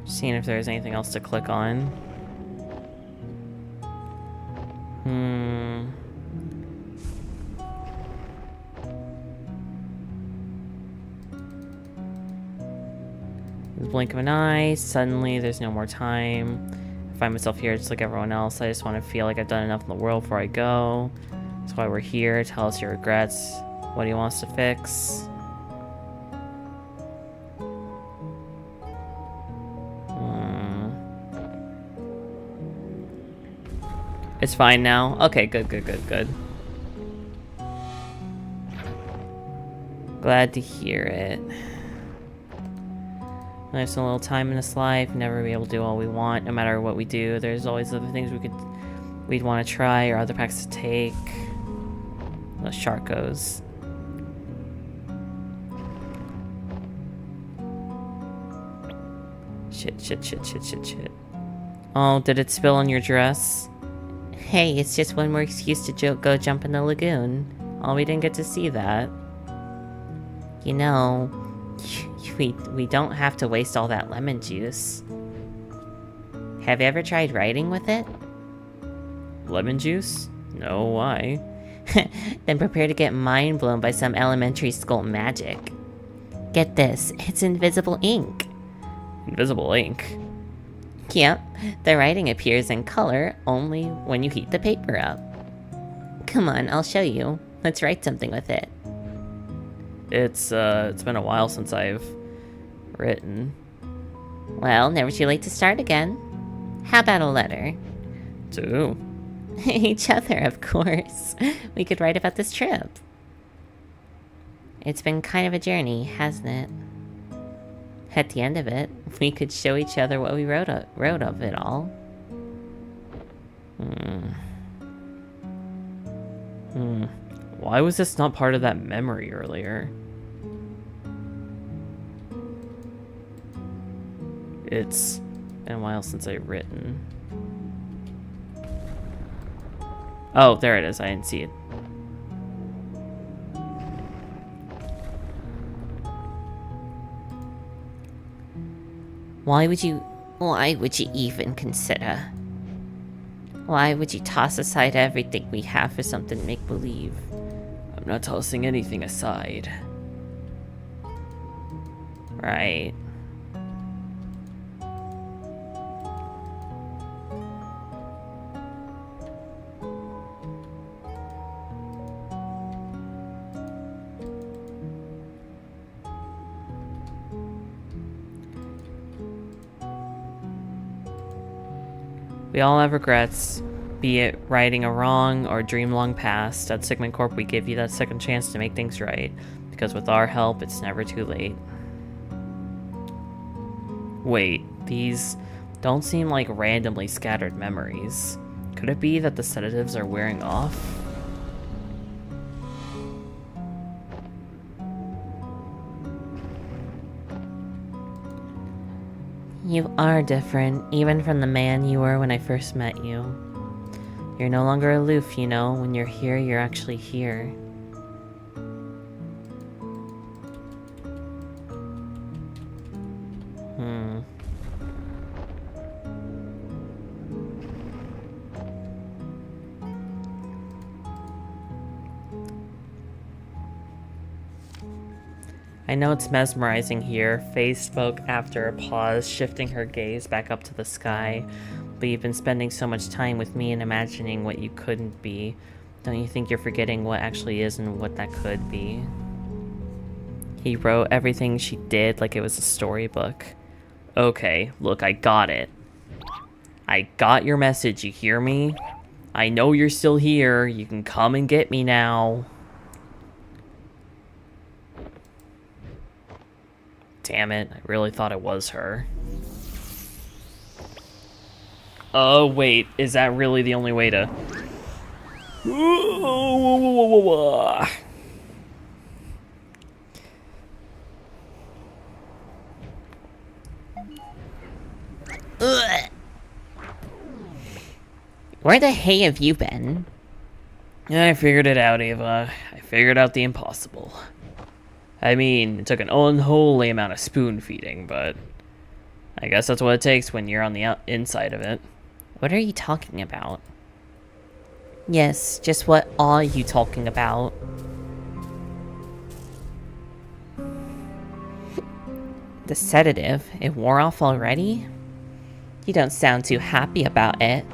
Just seeing if there's anything else to click on. In the blink of an eye, suddenly there's no more time. I find myself here just like everyone else. I just want to feel like I've done enough in the world before I go. That's why we're here. Tell us your regrets. What do you want us to fix? It's fine now. Okay, good. Glad to hear it. There's a little time in this life, never be able to do all we want, no matter what we do. There's always other things we'd want to try or other paths to take. The shark goes. Shit. Oh, did it spill on your dress? Hey, it's just one more excuse to go jump in the lagoon. Oh, we didn't get to see that. You know, we don't have to waste all that lemon juice. Have you ever tried writing with it? Lemon juice? No, why? Then prepare to get mind blown by some elementary school magic. Get this, it's invisible ink. Invisible ink? Yep, the writing appears in color only when you heat the paper up. Come on, I'll show you. Let's write something with it. It's been a while since I've written. Well, never too late to start again. How about a letter? To who? Each other, of course. We could write about this trip. It's been kind of a journey, hasn't it? At the end of it, we could show each other what we wrote of it all. Why was this not part of that memory earlier? It's been a while since I've written. Oh, there it is. I didn't see it. Why would you even consider? Why would you toss aside everything we have for something make-believe? I'm not tossing anything aside. Right. We all have regrets, be it righting a wrong or dream long past. At Sigmund Corp, we give you that second chance to make things right, because with our help, it's never too late. Wait, these don't seem like randomly scattered memories. Could it be that the sedatives are wearing off? You are different, even from the man you were when I first met you. You're no longer aloof, you know. When you're here, you're actually here. I know it's mesmerizing here, Faye spoke after a pause, shifting her gaze back up to the sky. But you've been spending so much time with me and imagining what you couldn't be. Don't you think you're forgetting what actually is and what that could be? He wrote everything she did like it was a storybook. Okay, look, I got it. I got your message, you hear me? I know you're still here. You can come and get me now. Damn it, I really thought it was her. Oh, wait, is that really the only way to... Ugh. Where the hay have you been? I figured it out, Ava. I figured out the impossible. I mean, it took an unholy amount of spoon feeding, but I guess that's what it takes when you're on the inside of it. What are you talking about? Yes, just what are you talking about? The sedative, it wore off already? You don't sound too happy about it.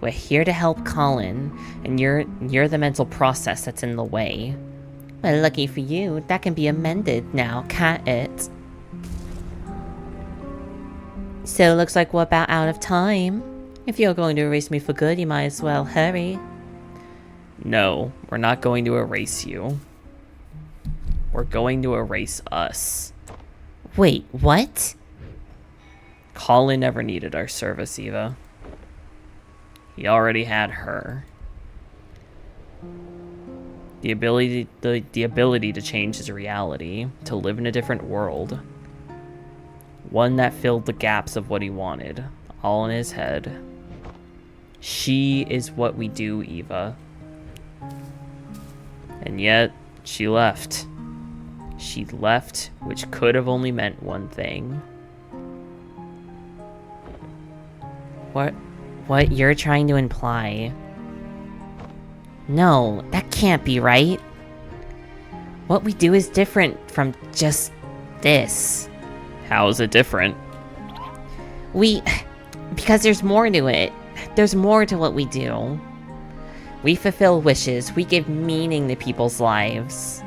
We're here to help Colin, and you're the mental process that's in the way. Well, lucky for you, that can be amended now, can't it? So looks like we're about out of time. If you're going to erase me for good, you might as well hurry. No, we're not going to erase you. We're going to erase us. Wait, what? Colin never needed our service, Eva. He already had her. The ability to change his reality, to live in a different world. One that filled the gaps of what he wanted, all in his head. She is what we do, Eva. And yet, she left. She left, which could have only meant one thing. What you're trying to imply? No, that can't be right. What we do is different from just this. How is it different? Because there's more to it. There's more to what we do. We fulfill wishes. We give meaning to people's lives.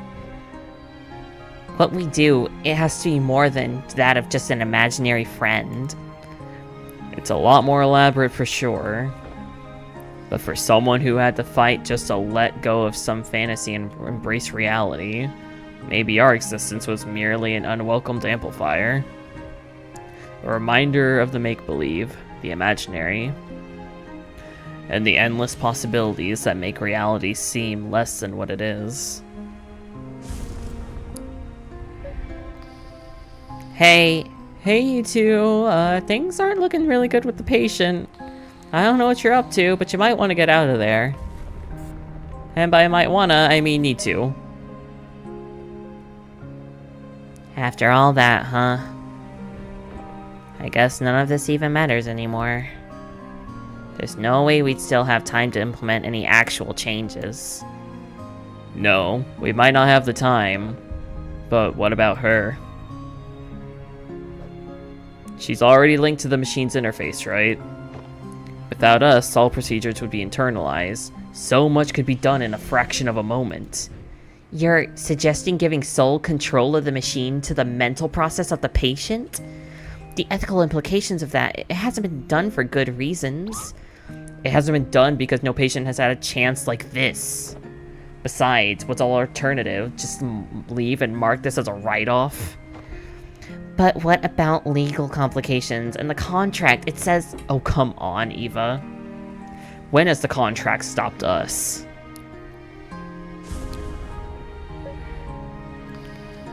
What we do, it has to be more than that of just an imaginary friend. It's a lot more elaborate for sure. But for someone who had to fight just to let go of some fantasy and embrace reality, maybe our existence was merely an unwelcomed amplifier. A reminder of the make-believe, the imaginary, and the endless possibilities that make reality seem less than what it is. Hey you two, things aren't looking really good with the patient. I don't know what you're up to, but you might want to get out of there. And by might wanna, I mean need to. After all that, huh? I guess none of this even matters anymore. There's no way we'd still have time to implement any actual changes. No, we might not have the time. But what about her? She's already linked to the machine's interface, right? Without us, all procedures would be internalized. So much could be done in a fraction of a moment. You're suggesting giving sole control of the machine to the mental process of the patient? The ethical implications of that, it hasn't been done for good reasons. It hasn't been done because no patient has had a chance like this. Besides, what's our alternative? Just leave and mark this as a write-off? But what about legal complications and the contract? It says... Oh, come on, Eva. When has the contract stopped us?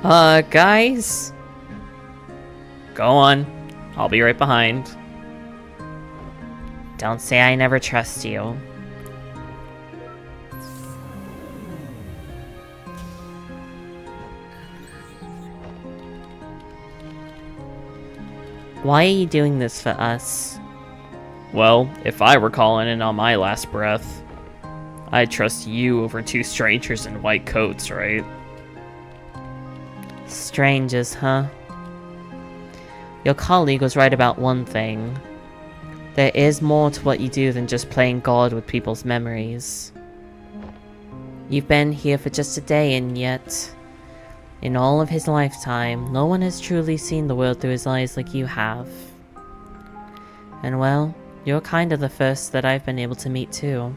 Guys? Go on. I'll be right behind. Don't say I never trust you. Why are you doing this for us? Well, if I were calling in on my last breath, I'd trust you over two strangers in white coats, right? Strangers, huh? Your colleague was right about one thing. There is more to what you do than just playing God with people's memories. You've been here for just a day, and yet, in all of his lifetime, no one has truly seen the world through his eyes like you have. And well, you're kind of the first that I've been able to meet too.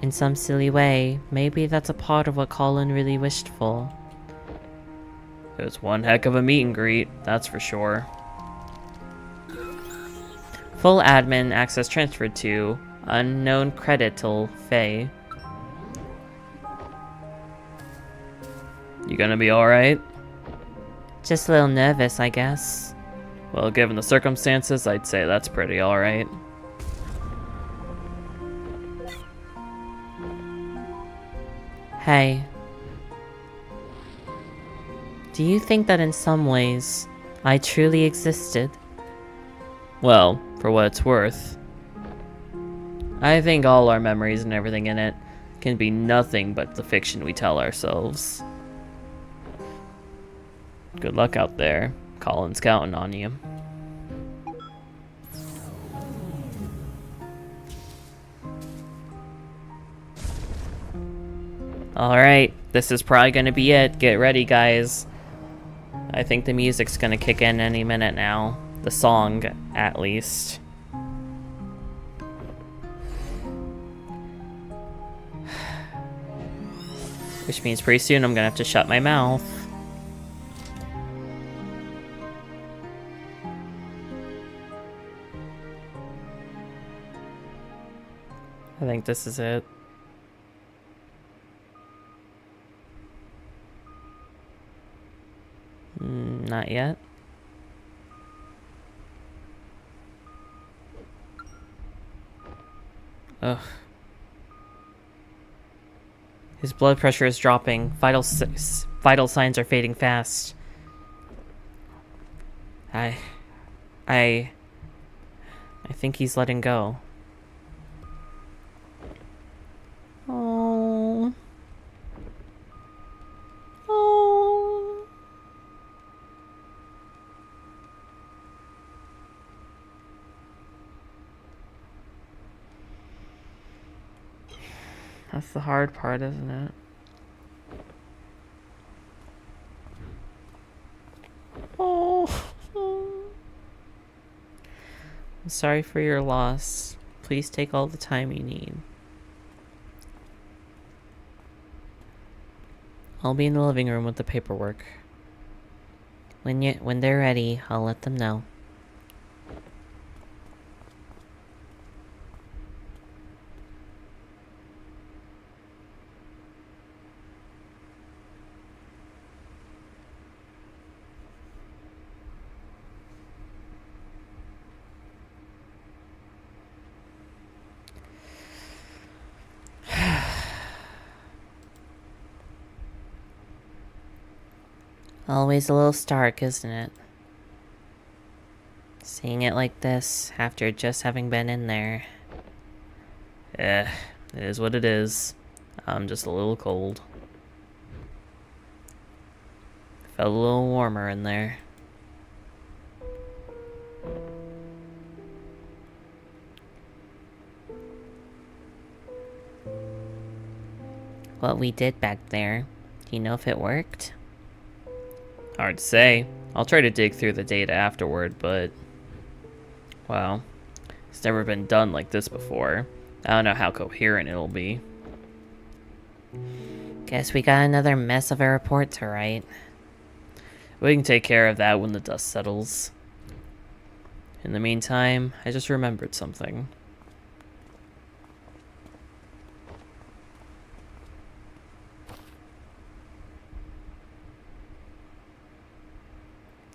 In some silly way, maybe that's a part of what Colin really wished for. It was one heck of a meet and greet, that's for sure. Full admin access transferred to unknown credital Faye. You gonna be alright? Just a little nervous, I guess. Well, given the circumstances, I'd say that's pretty alright. Hey. Do you think that in some ways, I truly existed? Well, for what it's worth, I think all our memories and everything in it can be nothing but the fiction we tell ourselves. Good luck out there. Colin's counting on you. Alright, this is probably gonna be it. Get ready, guys. I think the music's gonna kick in any minute now. The song, at least. Which means pretty soon I'm gonna have to shut my mouth. I think this is it. Not yet. Ugh. His blood pressure is dropping. Vital signs are fading fast. I think he's letting go. Oh. Oh. That's the hard part, isn't it? Oh. I'm sorry for your loss. Please take all the time you need. I'll be in the living room with the paperwork. When they're ready, I'll let them know. Always a little stark, isn't it? Seeing it like this after just having been in there. It is what it is. I'm just a little cold. Felt a little warmer in there. What we did back there, do you know if it worked? Hard to say. I'll try to dig through the data afterward, but... well, it's never been done like this before. I don't know how coherent it'll be. Guess we got another mess of a report to write. We can take care of that when the dust settles. In the meantime, I just remembered something.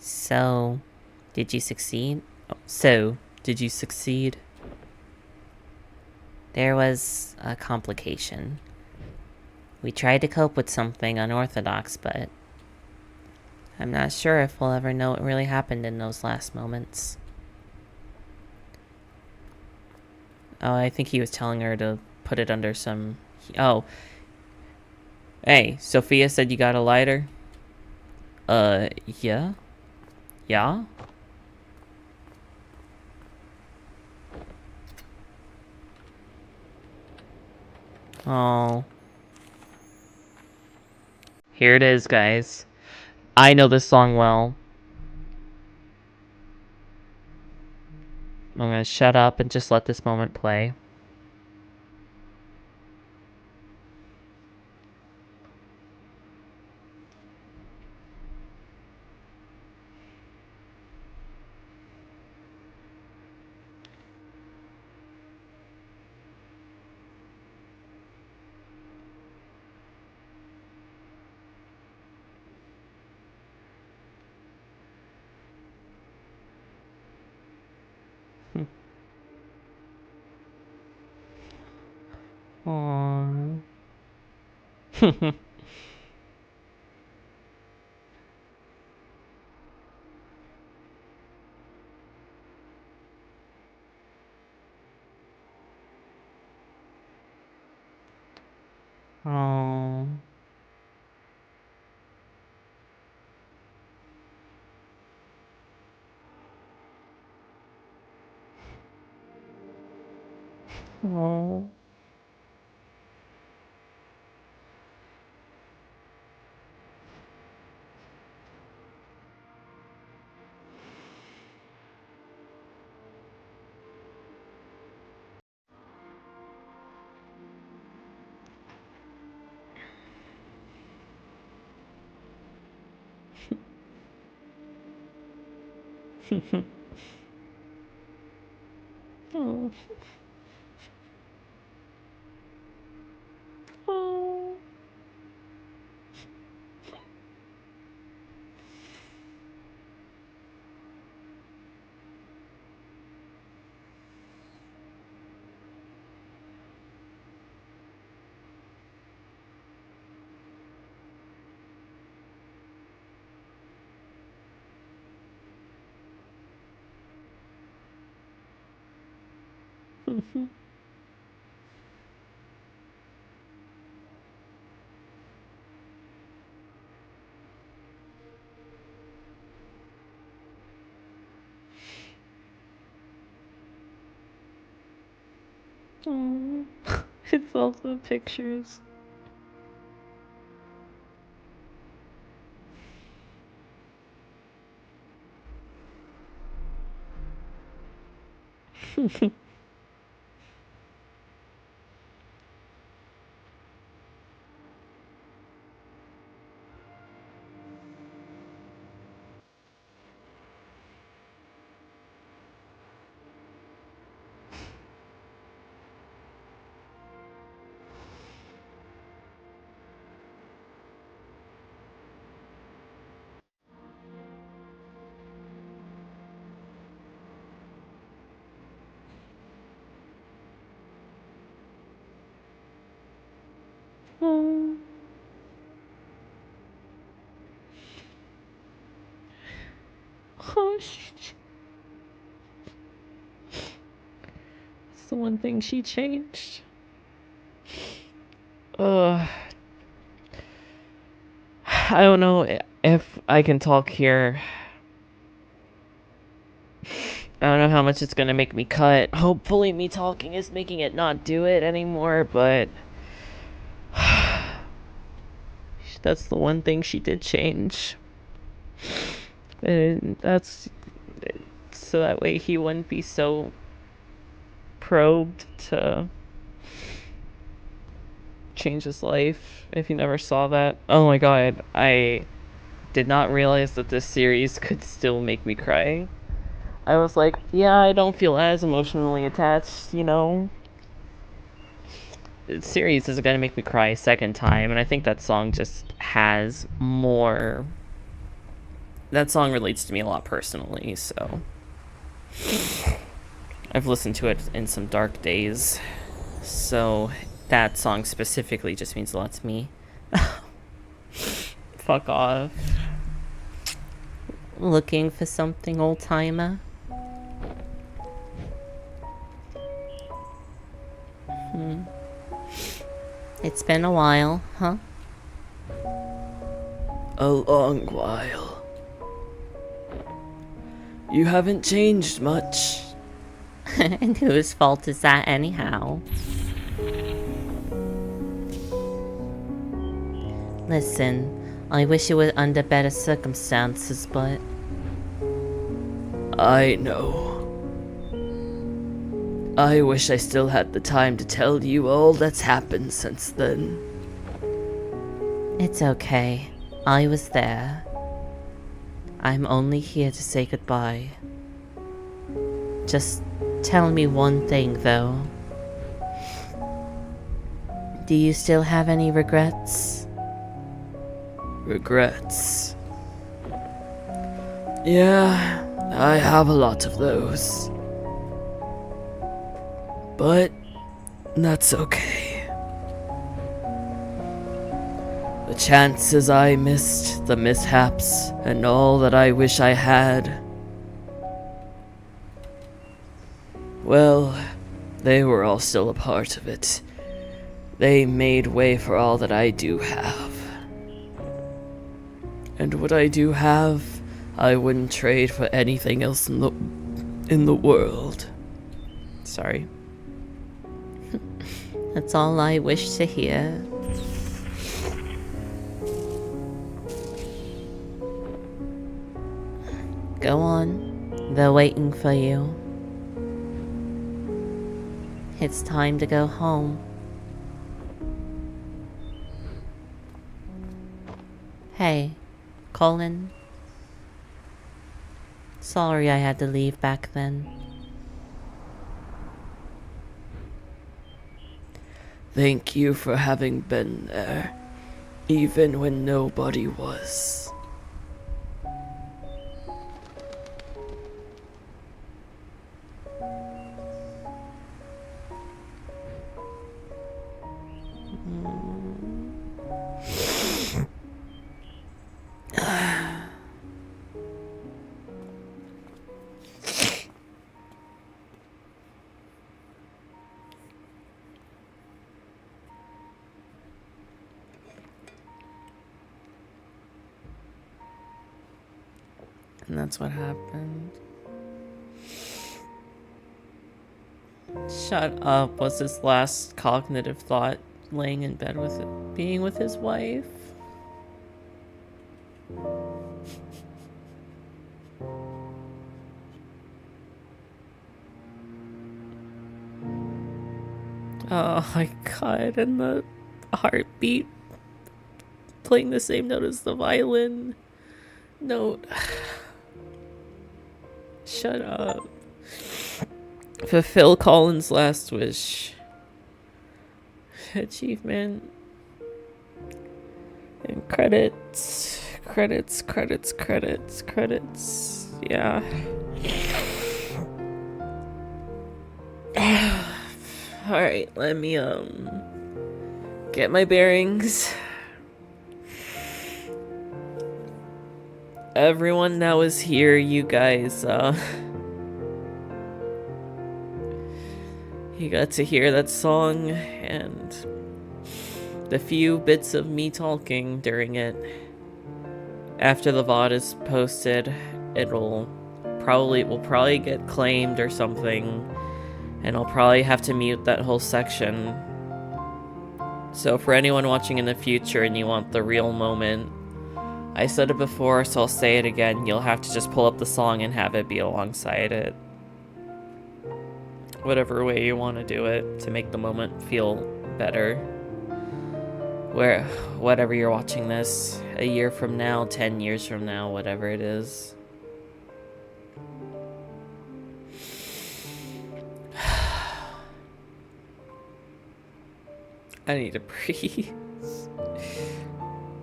So, did you succeed? Did you succeed? There was a complication. We tried to cope with something unorthodox, but I'm not sure if we'll ever know what really happened in those last moments. Oh, I think he was telling her to put it under some... oh. Hey, Sophia said you got a lighter? Yeah? Yeah? Oh. Here it is, guys. I know this song well. I'm gonna shut up and just let this moment play. Aww. Aww. Oh. Oh. Oh. Oh. It's all the pictures. Oh. Oh, it's the one thing she changed. I don't know if I can talk here. I don't know how much it's gonna make me cut. Hopefully me talking is making it not do it anymore, but that's the one thing she did change. And that's so that way he wouldn't be so probed to change his life if he never saw that. Oh my god, I did not realize that this series could still make me cry. I was like, yeah, I don't feel as emotionally attached, you know? The series is gonna make me cry a second time, and I think that song just has more. That song relates to me a lot personally, so. I've listened to it in some dark days, so that song specifically just means a lot to me. Fuck off. Looking for something, old timer? It's been a while, huh? A long while. You haven't changed much. And whose fault is that anyhow? Listen, I wish it were under better circumstances, but I know. I wish I still had the time to tell you all that's happened since then. it's okay. I was there. I'm only here to say goodbye. Just tell me one thing, though. Do you still have any regrets? Regrets. Yeah, I have a lot of those. But that's okay. The chances I missed, the mishaps, and all that I wish I had, well, they were all still a part of it. They made way for all that I do have. And what I do have, I wouldn't trade for anything else in the world. Sorry. That's all I wish to hear. Go on. They're waiting for you. It's time to go home. Hey, Colin. Sorry I had to leave back then. Thank you for having been there, even when nobody was. And that's what happened. Shut up was his last cognitive thought, laying in bed with it, being with his wife. Oh my god, and the heartbeat playing the same note as the violin note. Shut up. Fulfill Colin's last wish. Achievement. And credits. Credits. Yeah. Alright, let me get my bearings. Everyone that was here, you guys, you got to hear that song and the few bits of me talking during it. After the VOD is posted, we'll probably get claimed or something, and I'll probably have to mute that whole section. So for anyone watching in the future and you want the real moment, I said it before, so I'll say it again. You'll have to just pull up the song and have it be alongside it. Whatever way you want to do it to make the moment feel better. Whatever you're watching this, a year from now, 10 years from now, whatever it is. I need to breathe.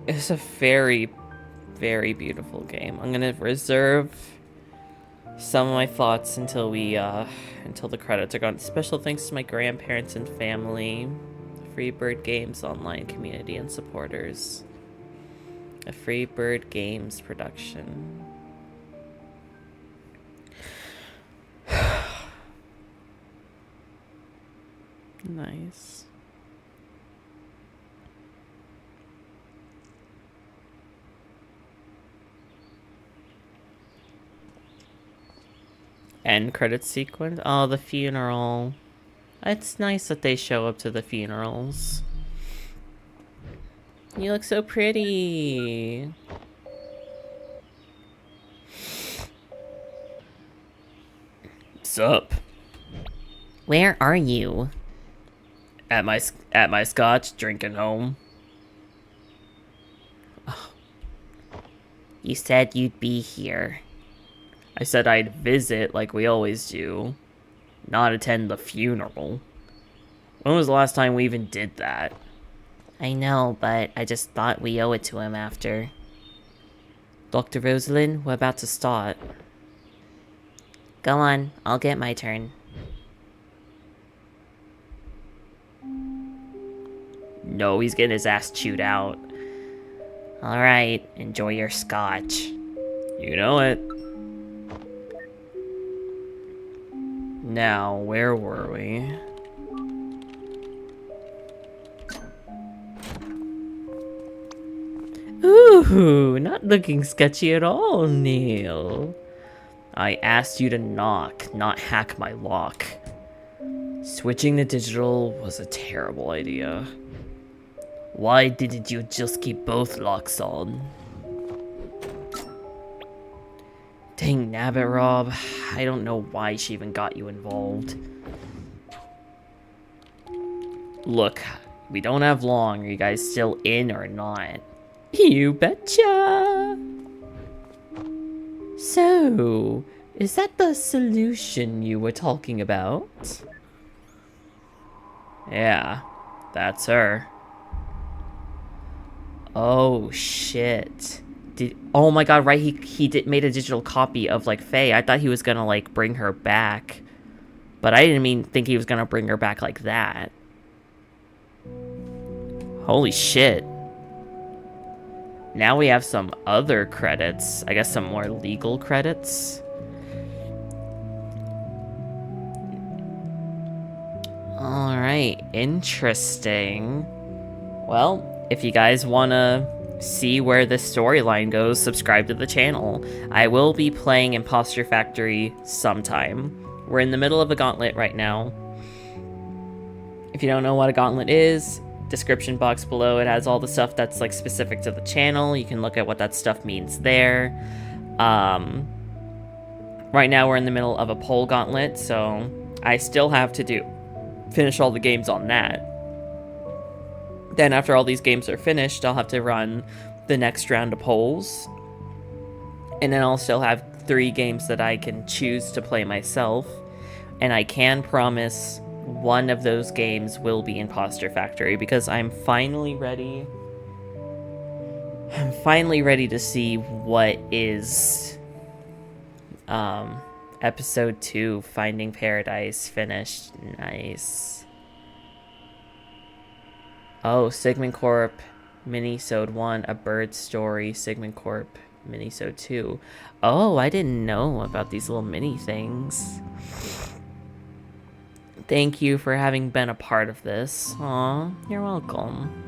It's a very, very beautiful game. I'm gonna reserve some of my thoughts until until the credits are gone. Special thanks to my grandparents and family, Freebird Games online community and supporters. A Freebird Games production. Nice. End credit sequence. Oh, the funeral. It's nice that they show up to the funerals. You look so pretty. Sup? Where are you? At my scotch, drinking home. You said you'd be here. I said I'd visit like we always do, not attend the funeral. When was the last time we even did that? I know, but I just thought we owe it to him after. Dr. Rosalind, we're about to start. Go on, I'll get my turn. No, he's getting his ass chewed out. Alright, enjoy your scotch. You know it. Now, where were we? Ooh, not looking sketchy at all, Neil. I asked you to knock, not hack my lock. Switching to digital was a terrible idea. Why didn't you just keep both locks on? Dang nabbit, Rob. I don't know why she even got you involved. Look, we don't have long. Are you guys still in or not? You betcha! So, is that the solution you were talking about? Yeah, that's her. Oh, shit. Oh my god, right, he made a digital copy of, like, Faye. I thought he was gonna, like, bring her back. But I didn't think he was gonna bring her back like that. Holy shit. Now we have some other credits. I guess some more legal credits. Alright, interesting. Well, if you guys want to see where this storyline goes, subscribe to the channel. I will be playing Imposter Factory sometime. We're in the middle of a gauntlet right now. If you don't know what a gauntlet is, description box below, it has all the stuff that's like specific to the channel. You can look at what that stuff means there. Right now we're in the middle of a pole gauntlet, so I still have to finish all the games on that. Then after all these games are finished, I'll have to run the next round of polls. And then I'll still have 3 games that I can choose to play myself. And I can promise one of those games will be Imposter Factory, because I'm finally ready. I'm finally ready to see what is episode 2, Finding Paradise, finished. Nice. Oh, Sigmund Corp, Minisode 1, A Bird Story, Sigmund Corp, Minisode 2. Oh, I didn't know about these little mini things. Thank you for having been a part of this. Aw, you're welcome.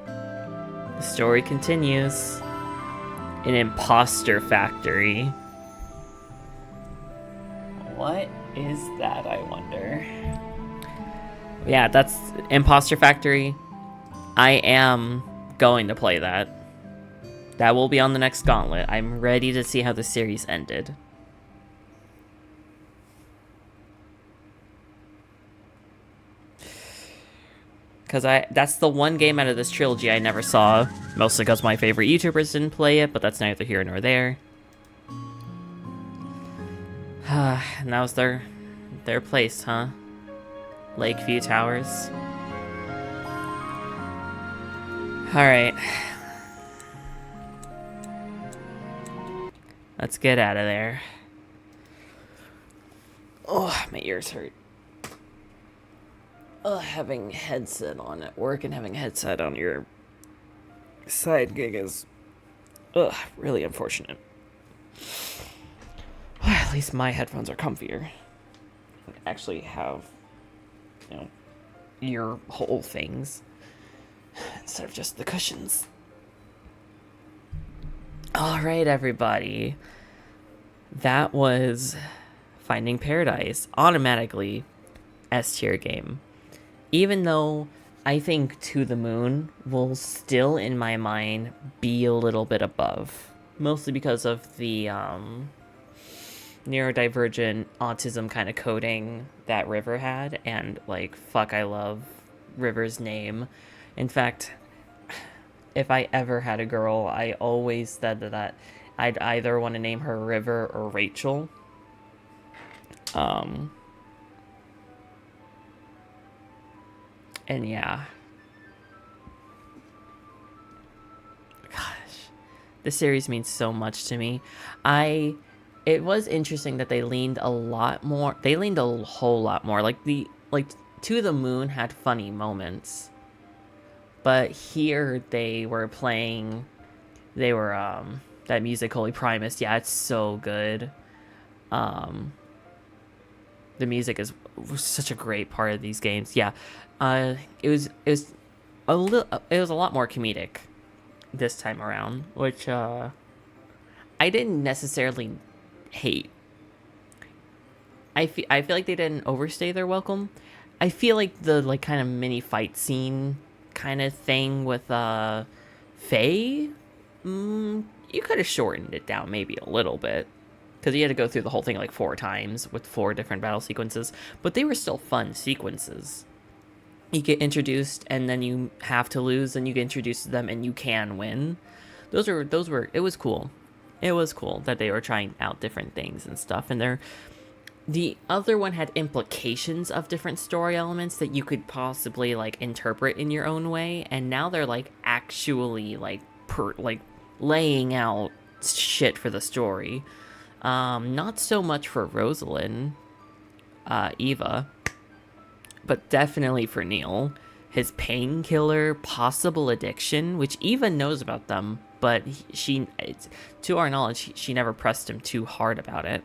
The story continues. An imposter factory. What is that, I wonder? Yeah, that's Imposter Factory. I am going to play that. That will be on the next gauntlet. I'm ready to see how the series ended. Because that's the one game out of this trilogy I never saw. Mostly because my favorite YouTubers didn't play it, but that's neither here nor there. And that was their place, huh? Lakeview Towers. Alright. Let's get out of there. Oh, my ears hurt. Having headset on at work and having headset on your side gig is really unfortunate. At least my headphones are comfier. I actually have, ear hole things instead of just the cushions. Alright, everybody. That was Finding Paradise. Automatically S tier game. Even though I think To the Moon will still, in my mind, be a little bit above. Mostly because of the neurodivergent autism kind of coding that River had. And, like, fuck, I love River's name. In fact, if I ever had a girl, I always said that I'd either want to name her River or Rachel. And yeah. Gosh. This series means so much to me. It was interesting that they leaned a lot more. They leaned a whole lot more. Like To the Moon had funny moments. But here they were playing, that music, Holy Primus. Yeah, it's so good. The music is such a great part of these games. Yeah. It was a lot more comedic this time around, which I didn't necessarily hate. I feel like they didn't overstay their welcome. I feel like the like kind of mini fight scene kind of thing with Faye, you could have shortened it down maybe a little bit, because you had to go through the whole thing like 4 times with 4 different battle sequences, but they were still fun sequences. You get introduced and then you have to lose, and you get introduced to them and you can win. Those were it was cool. It was cool that they were trying out different things and stuff, and the other one had implications of different story elements that you could possibly like interpret in your own way, and now they're like actually like laying out shit for the story. Not so much for Rosalind, Eva, but definitely for Neil. His painkiller, possible addiction, which Eva knows about them, but to our knowledge, she never pressed him too hard about it.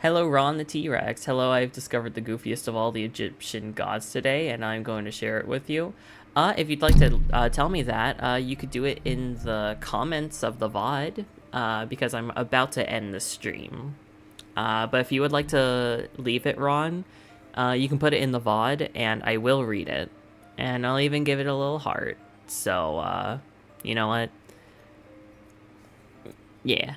Hello, Ron the T-Rex. Hello, I've discovered the goofiest of all the Egyptian gods today, and I'm going to share it with you. If you'd like to tell me that, you could do it in the comments of the VOD, because I'm about to end the stream. But if you would like to leave it, Ron, you can put it in the VOD, and I will read it. And I'll even give it a little heart. So, you know what? Yeah.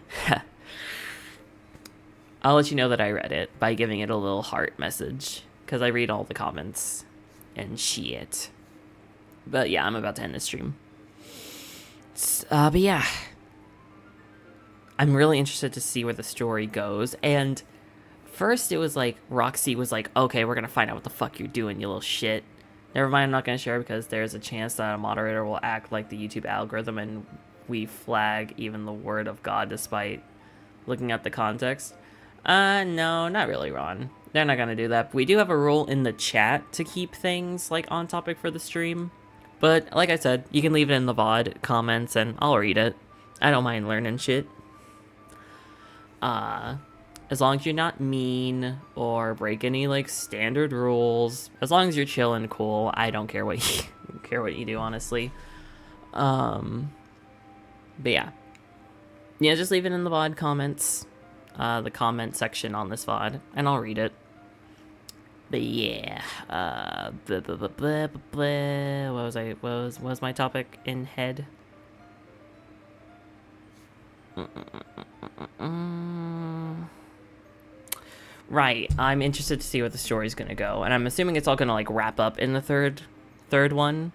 I'll let you know that I read it by giving it a little heart message, because I read all the comments and shit. But yeah, I'm about to end the stream. But yeah, I'm really interested to see where the story goes. And first it was like, Roxy was like, okay, we're gonna find out what the fuck you're doing, you little shit. Never mind, I'm not gonna share, because there's a chance that a moderator will act like the YouTube algorithm and we flag even the word of God despite looking at the context. No, not really, Ron. They're not gonna do that. We do have a rule in the chat to keep things like on topic for the stream. But like I said, you can leave it in the VOD comments and I'll read it. I don't mind learning shit. As long as you're not mean or break any like standard rules, as long as you're chill and cool, I don't care what you do, honestly. But yeah, just leave it in the VOD comments, the comment section on this VOD, and I'll read it. But yeah, what was my topic in head? Right, I'm interested to see where the story's gonna go, and I'm assuming it's all gonna like wrap up in the third one.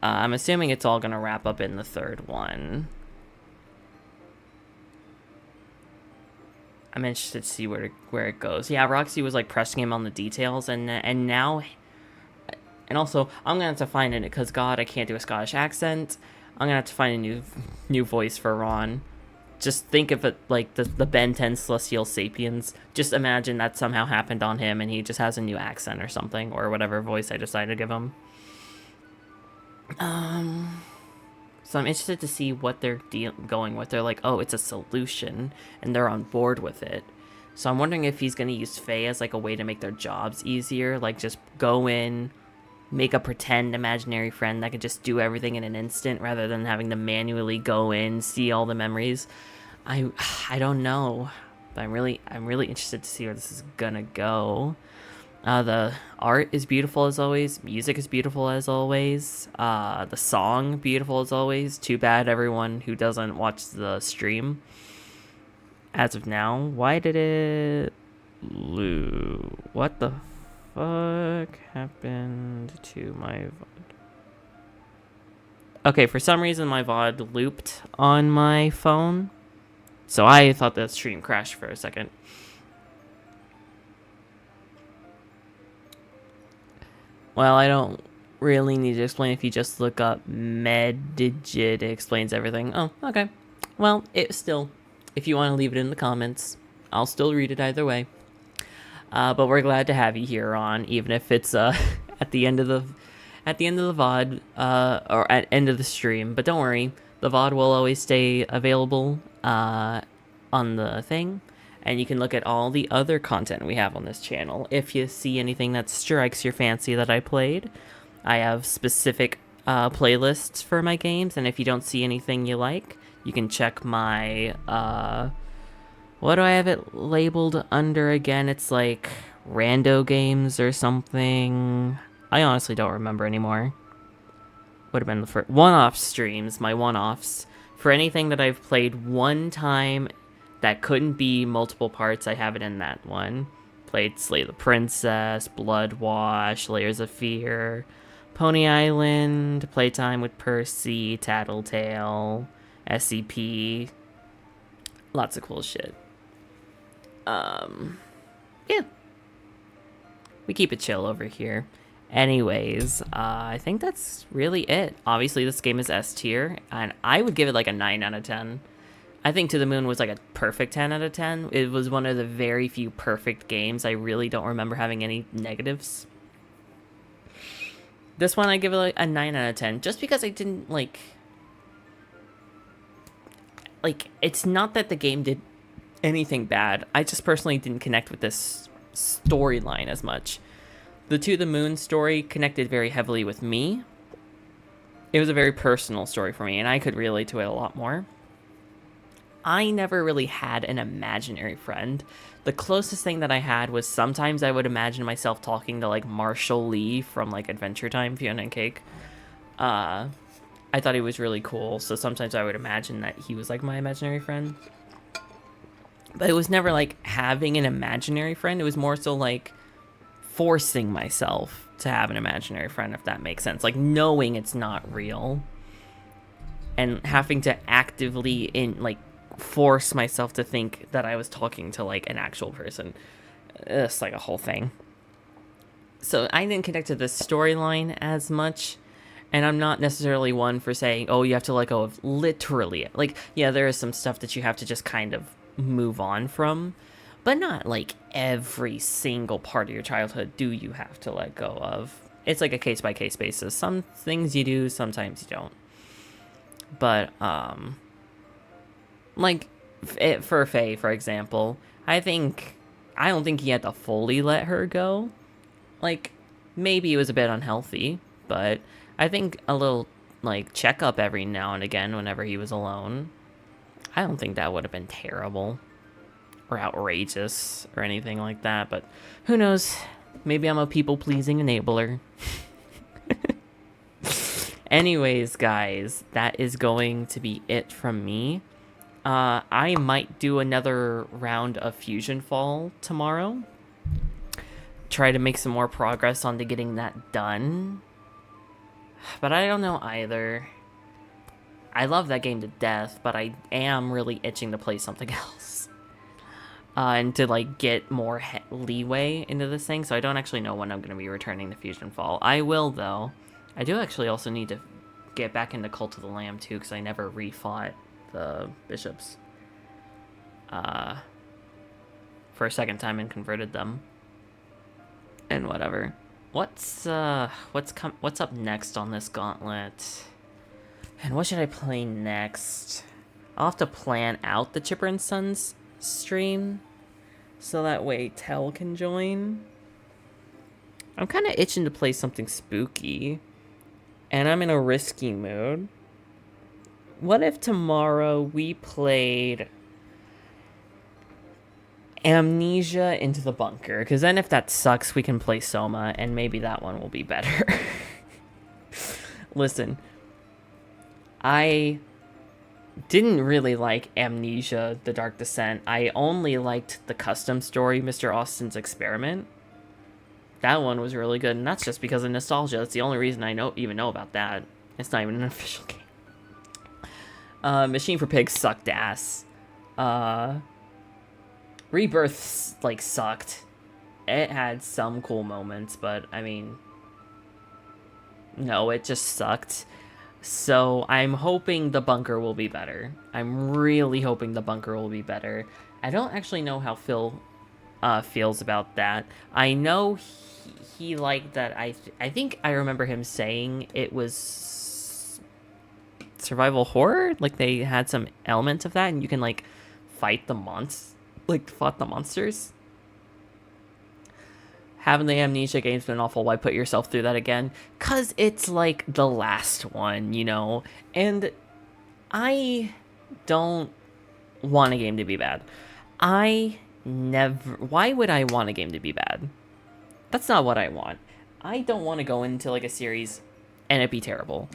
I'm assuming it's all gonna wrap up in the third one. I'm interested to see where it goes. Yeah, Roxy was like pressing him on the details, and now, and also I'm gonna have to find it, because God, I can't do a Scottish accent. I'm gonna have to find a new voice for Ron. Just think of it like the Ben 10 Celestial Sapiens. Just imagine that somehow happened on him, and he just has a new accent or something, or whatever voice I decided to give him. So I'm interested to see what they're going with. They're like, oh, it's a solution, and they're on board with it. So I'm wondering if he's going to use Faye as like a way to make their jobs easier. Like just go in, make a pretend imaginary friend that could just do everything in an instant, rather than having to manually go in, see all the memories. I don't know, but I'm really interested to see where this is gonna go. The art is beautiful as always. Music is beautiful as always. The song, beautiful as always. Too bad everyone who doesn't watch the stream as of now. Why did it lose? What the fuck happened to my VOD? Okay, for some reason my VOD looped on my phone, so I thought the stream crashed for a second. Well, I don't really need to explain. If you just look up Meddigit, it explains everything. Oh, okay. Well, if you want to leave it in the comments, I'll still read it either way. But we're glad to have you here, Ron, even if it's at the end of the VOD, or at end of the stream. But don't worry, the VOD will always stay available on the thing. And you can look at all the other content we have on this channel. If you see anything that strikes your fancy that I played, I have specific playlists for my games. And if you don't see anything you like, You can check my, what do I have it labeled under again? It's like rando games or something. I honestly don't remember anymore. Would have been the first one-off streams, my one-offs. For anything that I've played one time that couldn't be multiple parts, I have it in that one. Played Slay the Princess, Blood Wash, Layers of Fear, Pony Island, Playtime with Percy, Tattletale, SCP. Lots of cool shit. Yeah. We keep it chill over here. Anyways, I think that's really it. Obviously, this game is S tier, and I would give it like a 9 out of 10. I think To the Moon was like a perfect 10 out of 10. It was one of the very few perfect games. I really don't remember having any negatives. This one, I give it like a 9 out of 10, just because I didn't like, it's not that the game did anything bad. I just personally didn't connect with this storyline as much. The To the Moon story connected very heavily with me. It was a very personal story for me, and I could relate to it a lot more. I never really had an imaginary friend. The closest thing that I had was sometimes I would imagine myself talking to, like, Marshall Lee from, like, Adventure Time, Fiona and Cake. I thought he was really cool, so sometimes I would imagine that he was, like, my imaginary friend. But it was never, like, having an imaginary friend. It was more so, like, forcing myself to have an imaginary friend, if that makes sense. Like, knowing it's not real. And having to actively, force myself to think that I was talking to, like, an actual person. It's, like, a whole thing. So, I didn't connect to this storyline as much. And I'm not necessarily one for saying, oh, you have to let go of literally. Like, yeah, there is some stuff that you have to just kind of move on from. But not, like, every single part of your childhood do you have to let go of. It's like a case-by-case basis. Some things you do, sometimes you don't. But, for Faye, for example, I don't think he had to fully let her go. Like, maybe it was a bit unhealthy, but I think a little, like, checkup every now and again whenever he was alone, I don't think that would have been terrible. Or outrageous or anything like that, but who knows? Maybe I'm a people-pleasing enabler. Anyways, guys, that is going to be it from me. I might do another round of Fusion Fall tomorrow. Try to make some more progress on to getting that done. But I don't know either. I love that game to death, but I am really itching to play something else. And to, like, get more leeway into this thing, so I don't actually know when I'm going to be returning to Fusion Fall. I will, though. I do actually also need to get back into Cult of the Lamb, too, because I never refought the bishops. For a second time and converted them. And whatever. What's up next on this gauntlet? And what should I play next? I'll have to plan out the Chipper and Sons stream so that way Tell can join. I'm kind of itching to play something spooky, and I'm in a risky mood. What if tomorrow we played Amnesia Into the Bunker? Because then if that sucks, we can play Soma, and maybe that one will be better. Listen, I didn't really like Amnesia, The Dark Descent. I only liked the custom story, Mr. Austin's Experiment. That one was really good, and that's just because of nostalgia. That's the only reason I even know about that. It's not even an official game. Machine for Pigs sucked ass. Rebirth, like, sucked. It had some cool moments, but, I mean, no, it just sucked. So I'm hoping the bunker will be better. I'm really hoping the bunker will be better. I don't actually know how Phil feels about that. I know he liked that. I think I remember him saying it was survival horror. Like, they had some elements of that, and you can, like, fight the monsters. Having the Amnesia game's been awful. Why put yourself through that again? 'Cause it's, like, the last one, you know? And I don't want a game to be bad. Why would I want a game to be bad? That's not what I want. I don't want to go into like a series and it be terrible.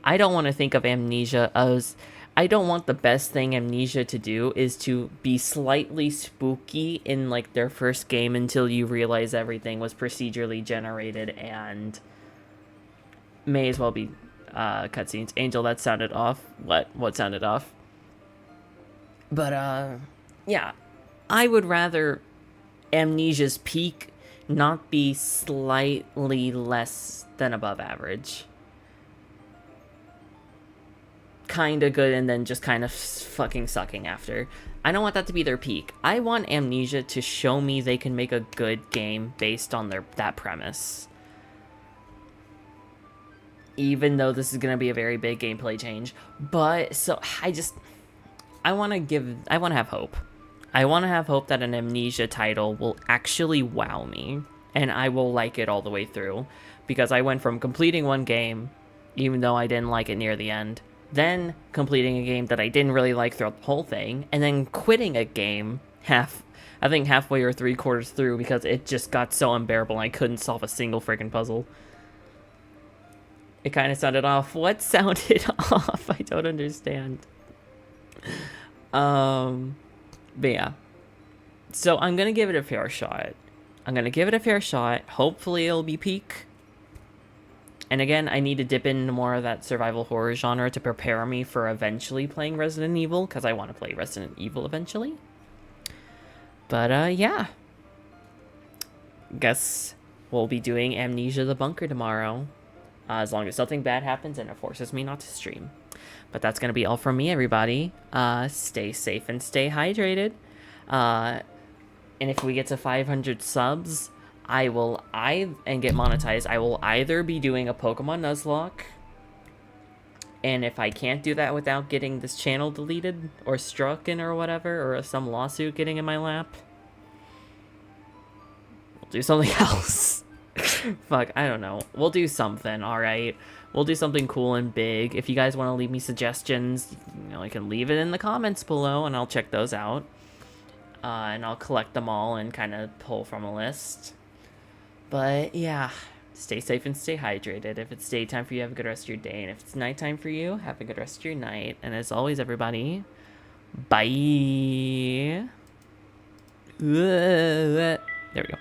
I don't want to think of Amnesia as... I don't want the best thing Amnesia to do is to be slightly spooky in like their first game until you realize everything was procedurally generated and may as well be cutscenes. Angel, that sounded off. What sounded off? But yeah, I would rather Amnesia's peak not be slightly less than above average. Kinda good and then just kind of fucking sucking after. I don't want that to be their peak. I want Amnesia to show me they can make a good game based on that premise. Even though this is going to be a very big gameplay change. But, so, I want to have hope. I want to have hope that an Amnesia title will actually wow me. And I will like it all the way through. Because I went from completing one game, even though I didn't like it near the end, then completing a game that I didn't really like throughout the whole thing, and then quitting a game halfway or 3/4 through because it just got so unbearable and I couldn't solve a single freaking puzzle. It kind of sounded off. What sounded off? I don't understand. But yeah. So I'm going to give it a fair shot. Hopefully it'll be peak. And again, I need to dip into more of that survival horror genre to prepare me for eventually playing Resident Evil, because I want to play Resident Evil eventually. But, yeah. Guess we'll be doing Amnesia the Bunker tomorrow. As long as nothing bad happens and it forces me not to stream. But that's going to be all from me, everybody. Stay safe and stay hydrated. And if we get to 500 subs... and get monetized, I will either be doing a Pokemon Nuzlocke, and if I can't do that without getting this channel deleted, or stricken or whatever, or some lawsuit getting in my lap, we'll do something else. Fuck, I don't know. We'll do something, alright? We'll do something cool and big. If you guys want to leave me suggestions, you can leave it in the comments below, and I'll check those out. And I'll collect them all and kind of pull from a list. But, yeah, stay safe and stay hydrated. If it's daytime for you, have a good rest of your day. And if it's nighttime for you, have a good rest of your night. And as always, everybody, bye. There we go.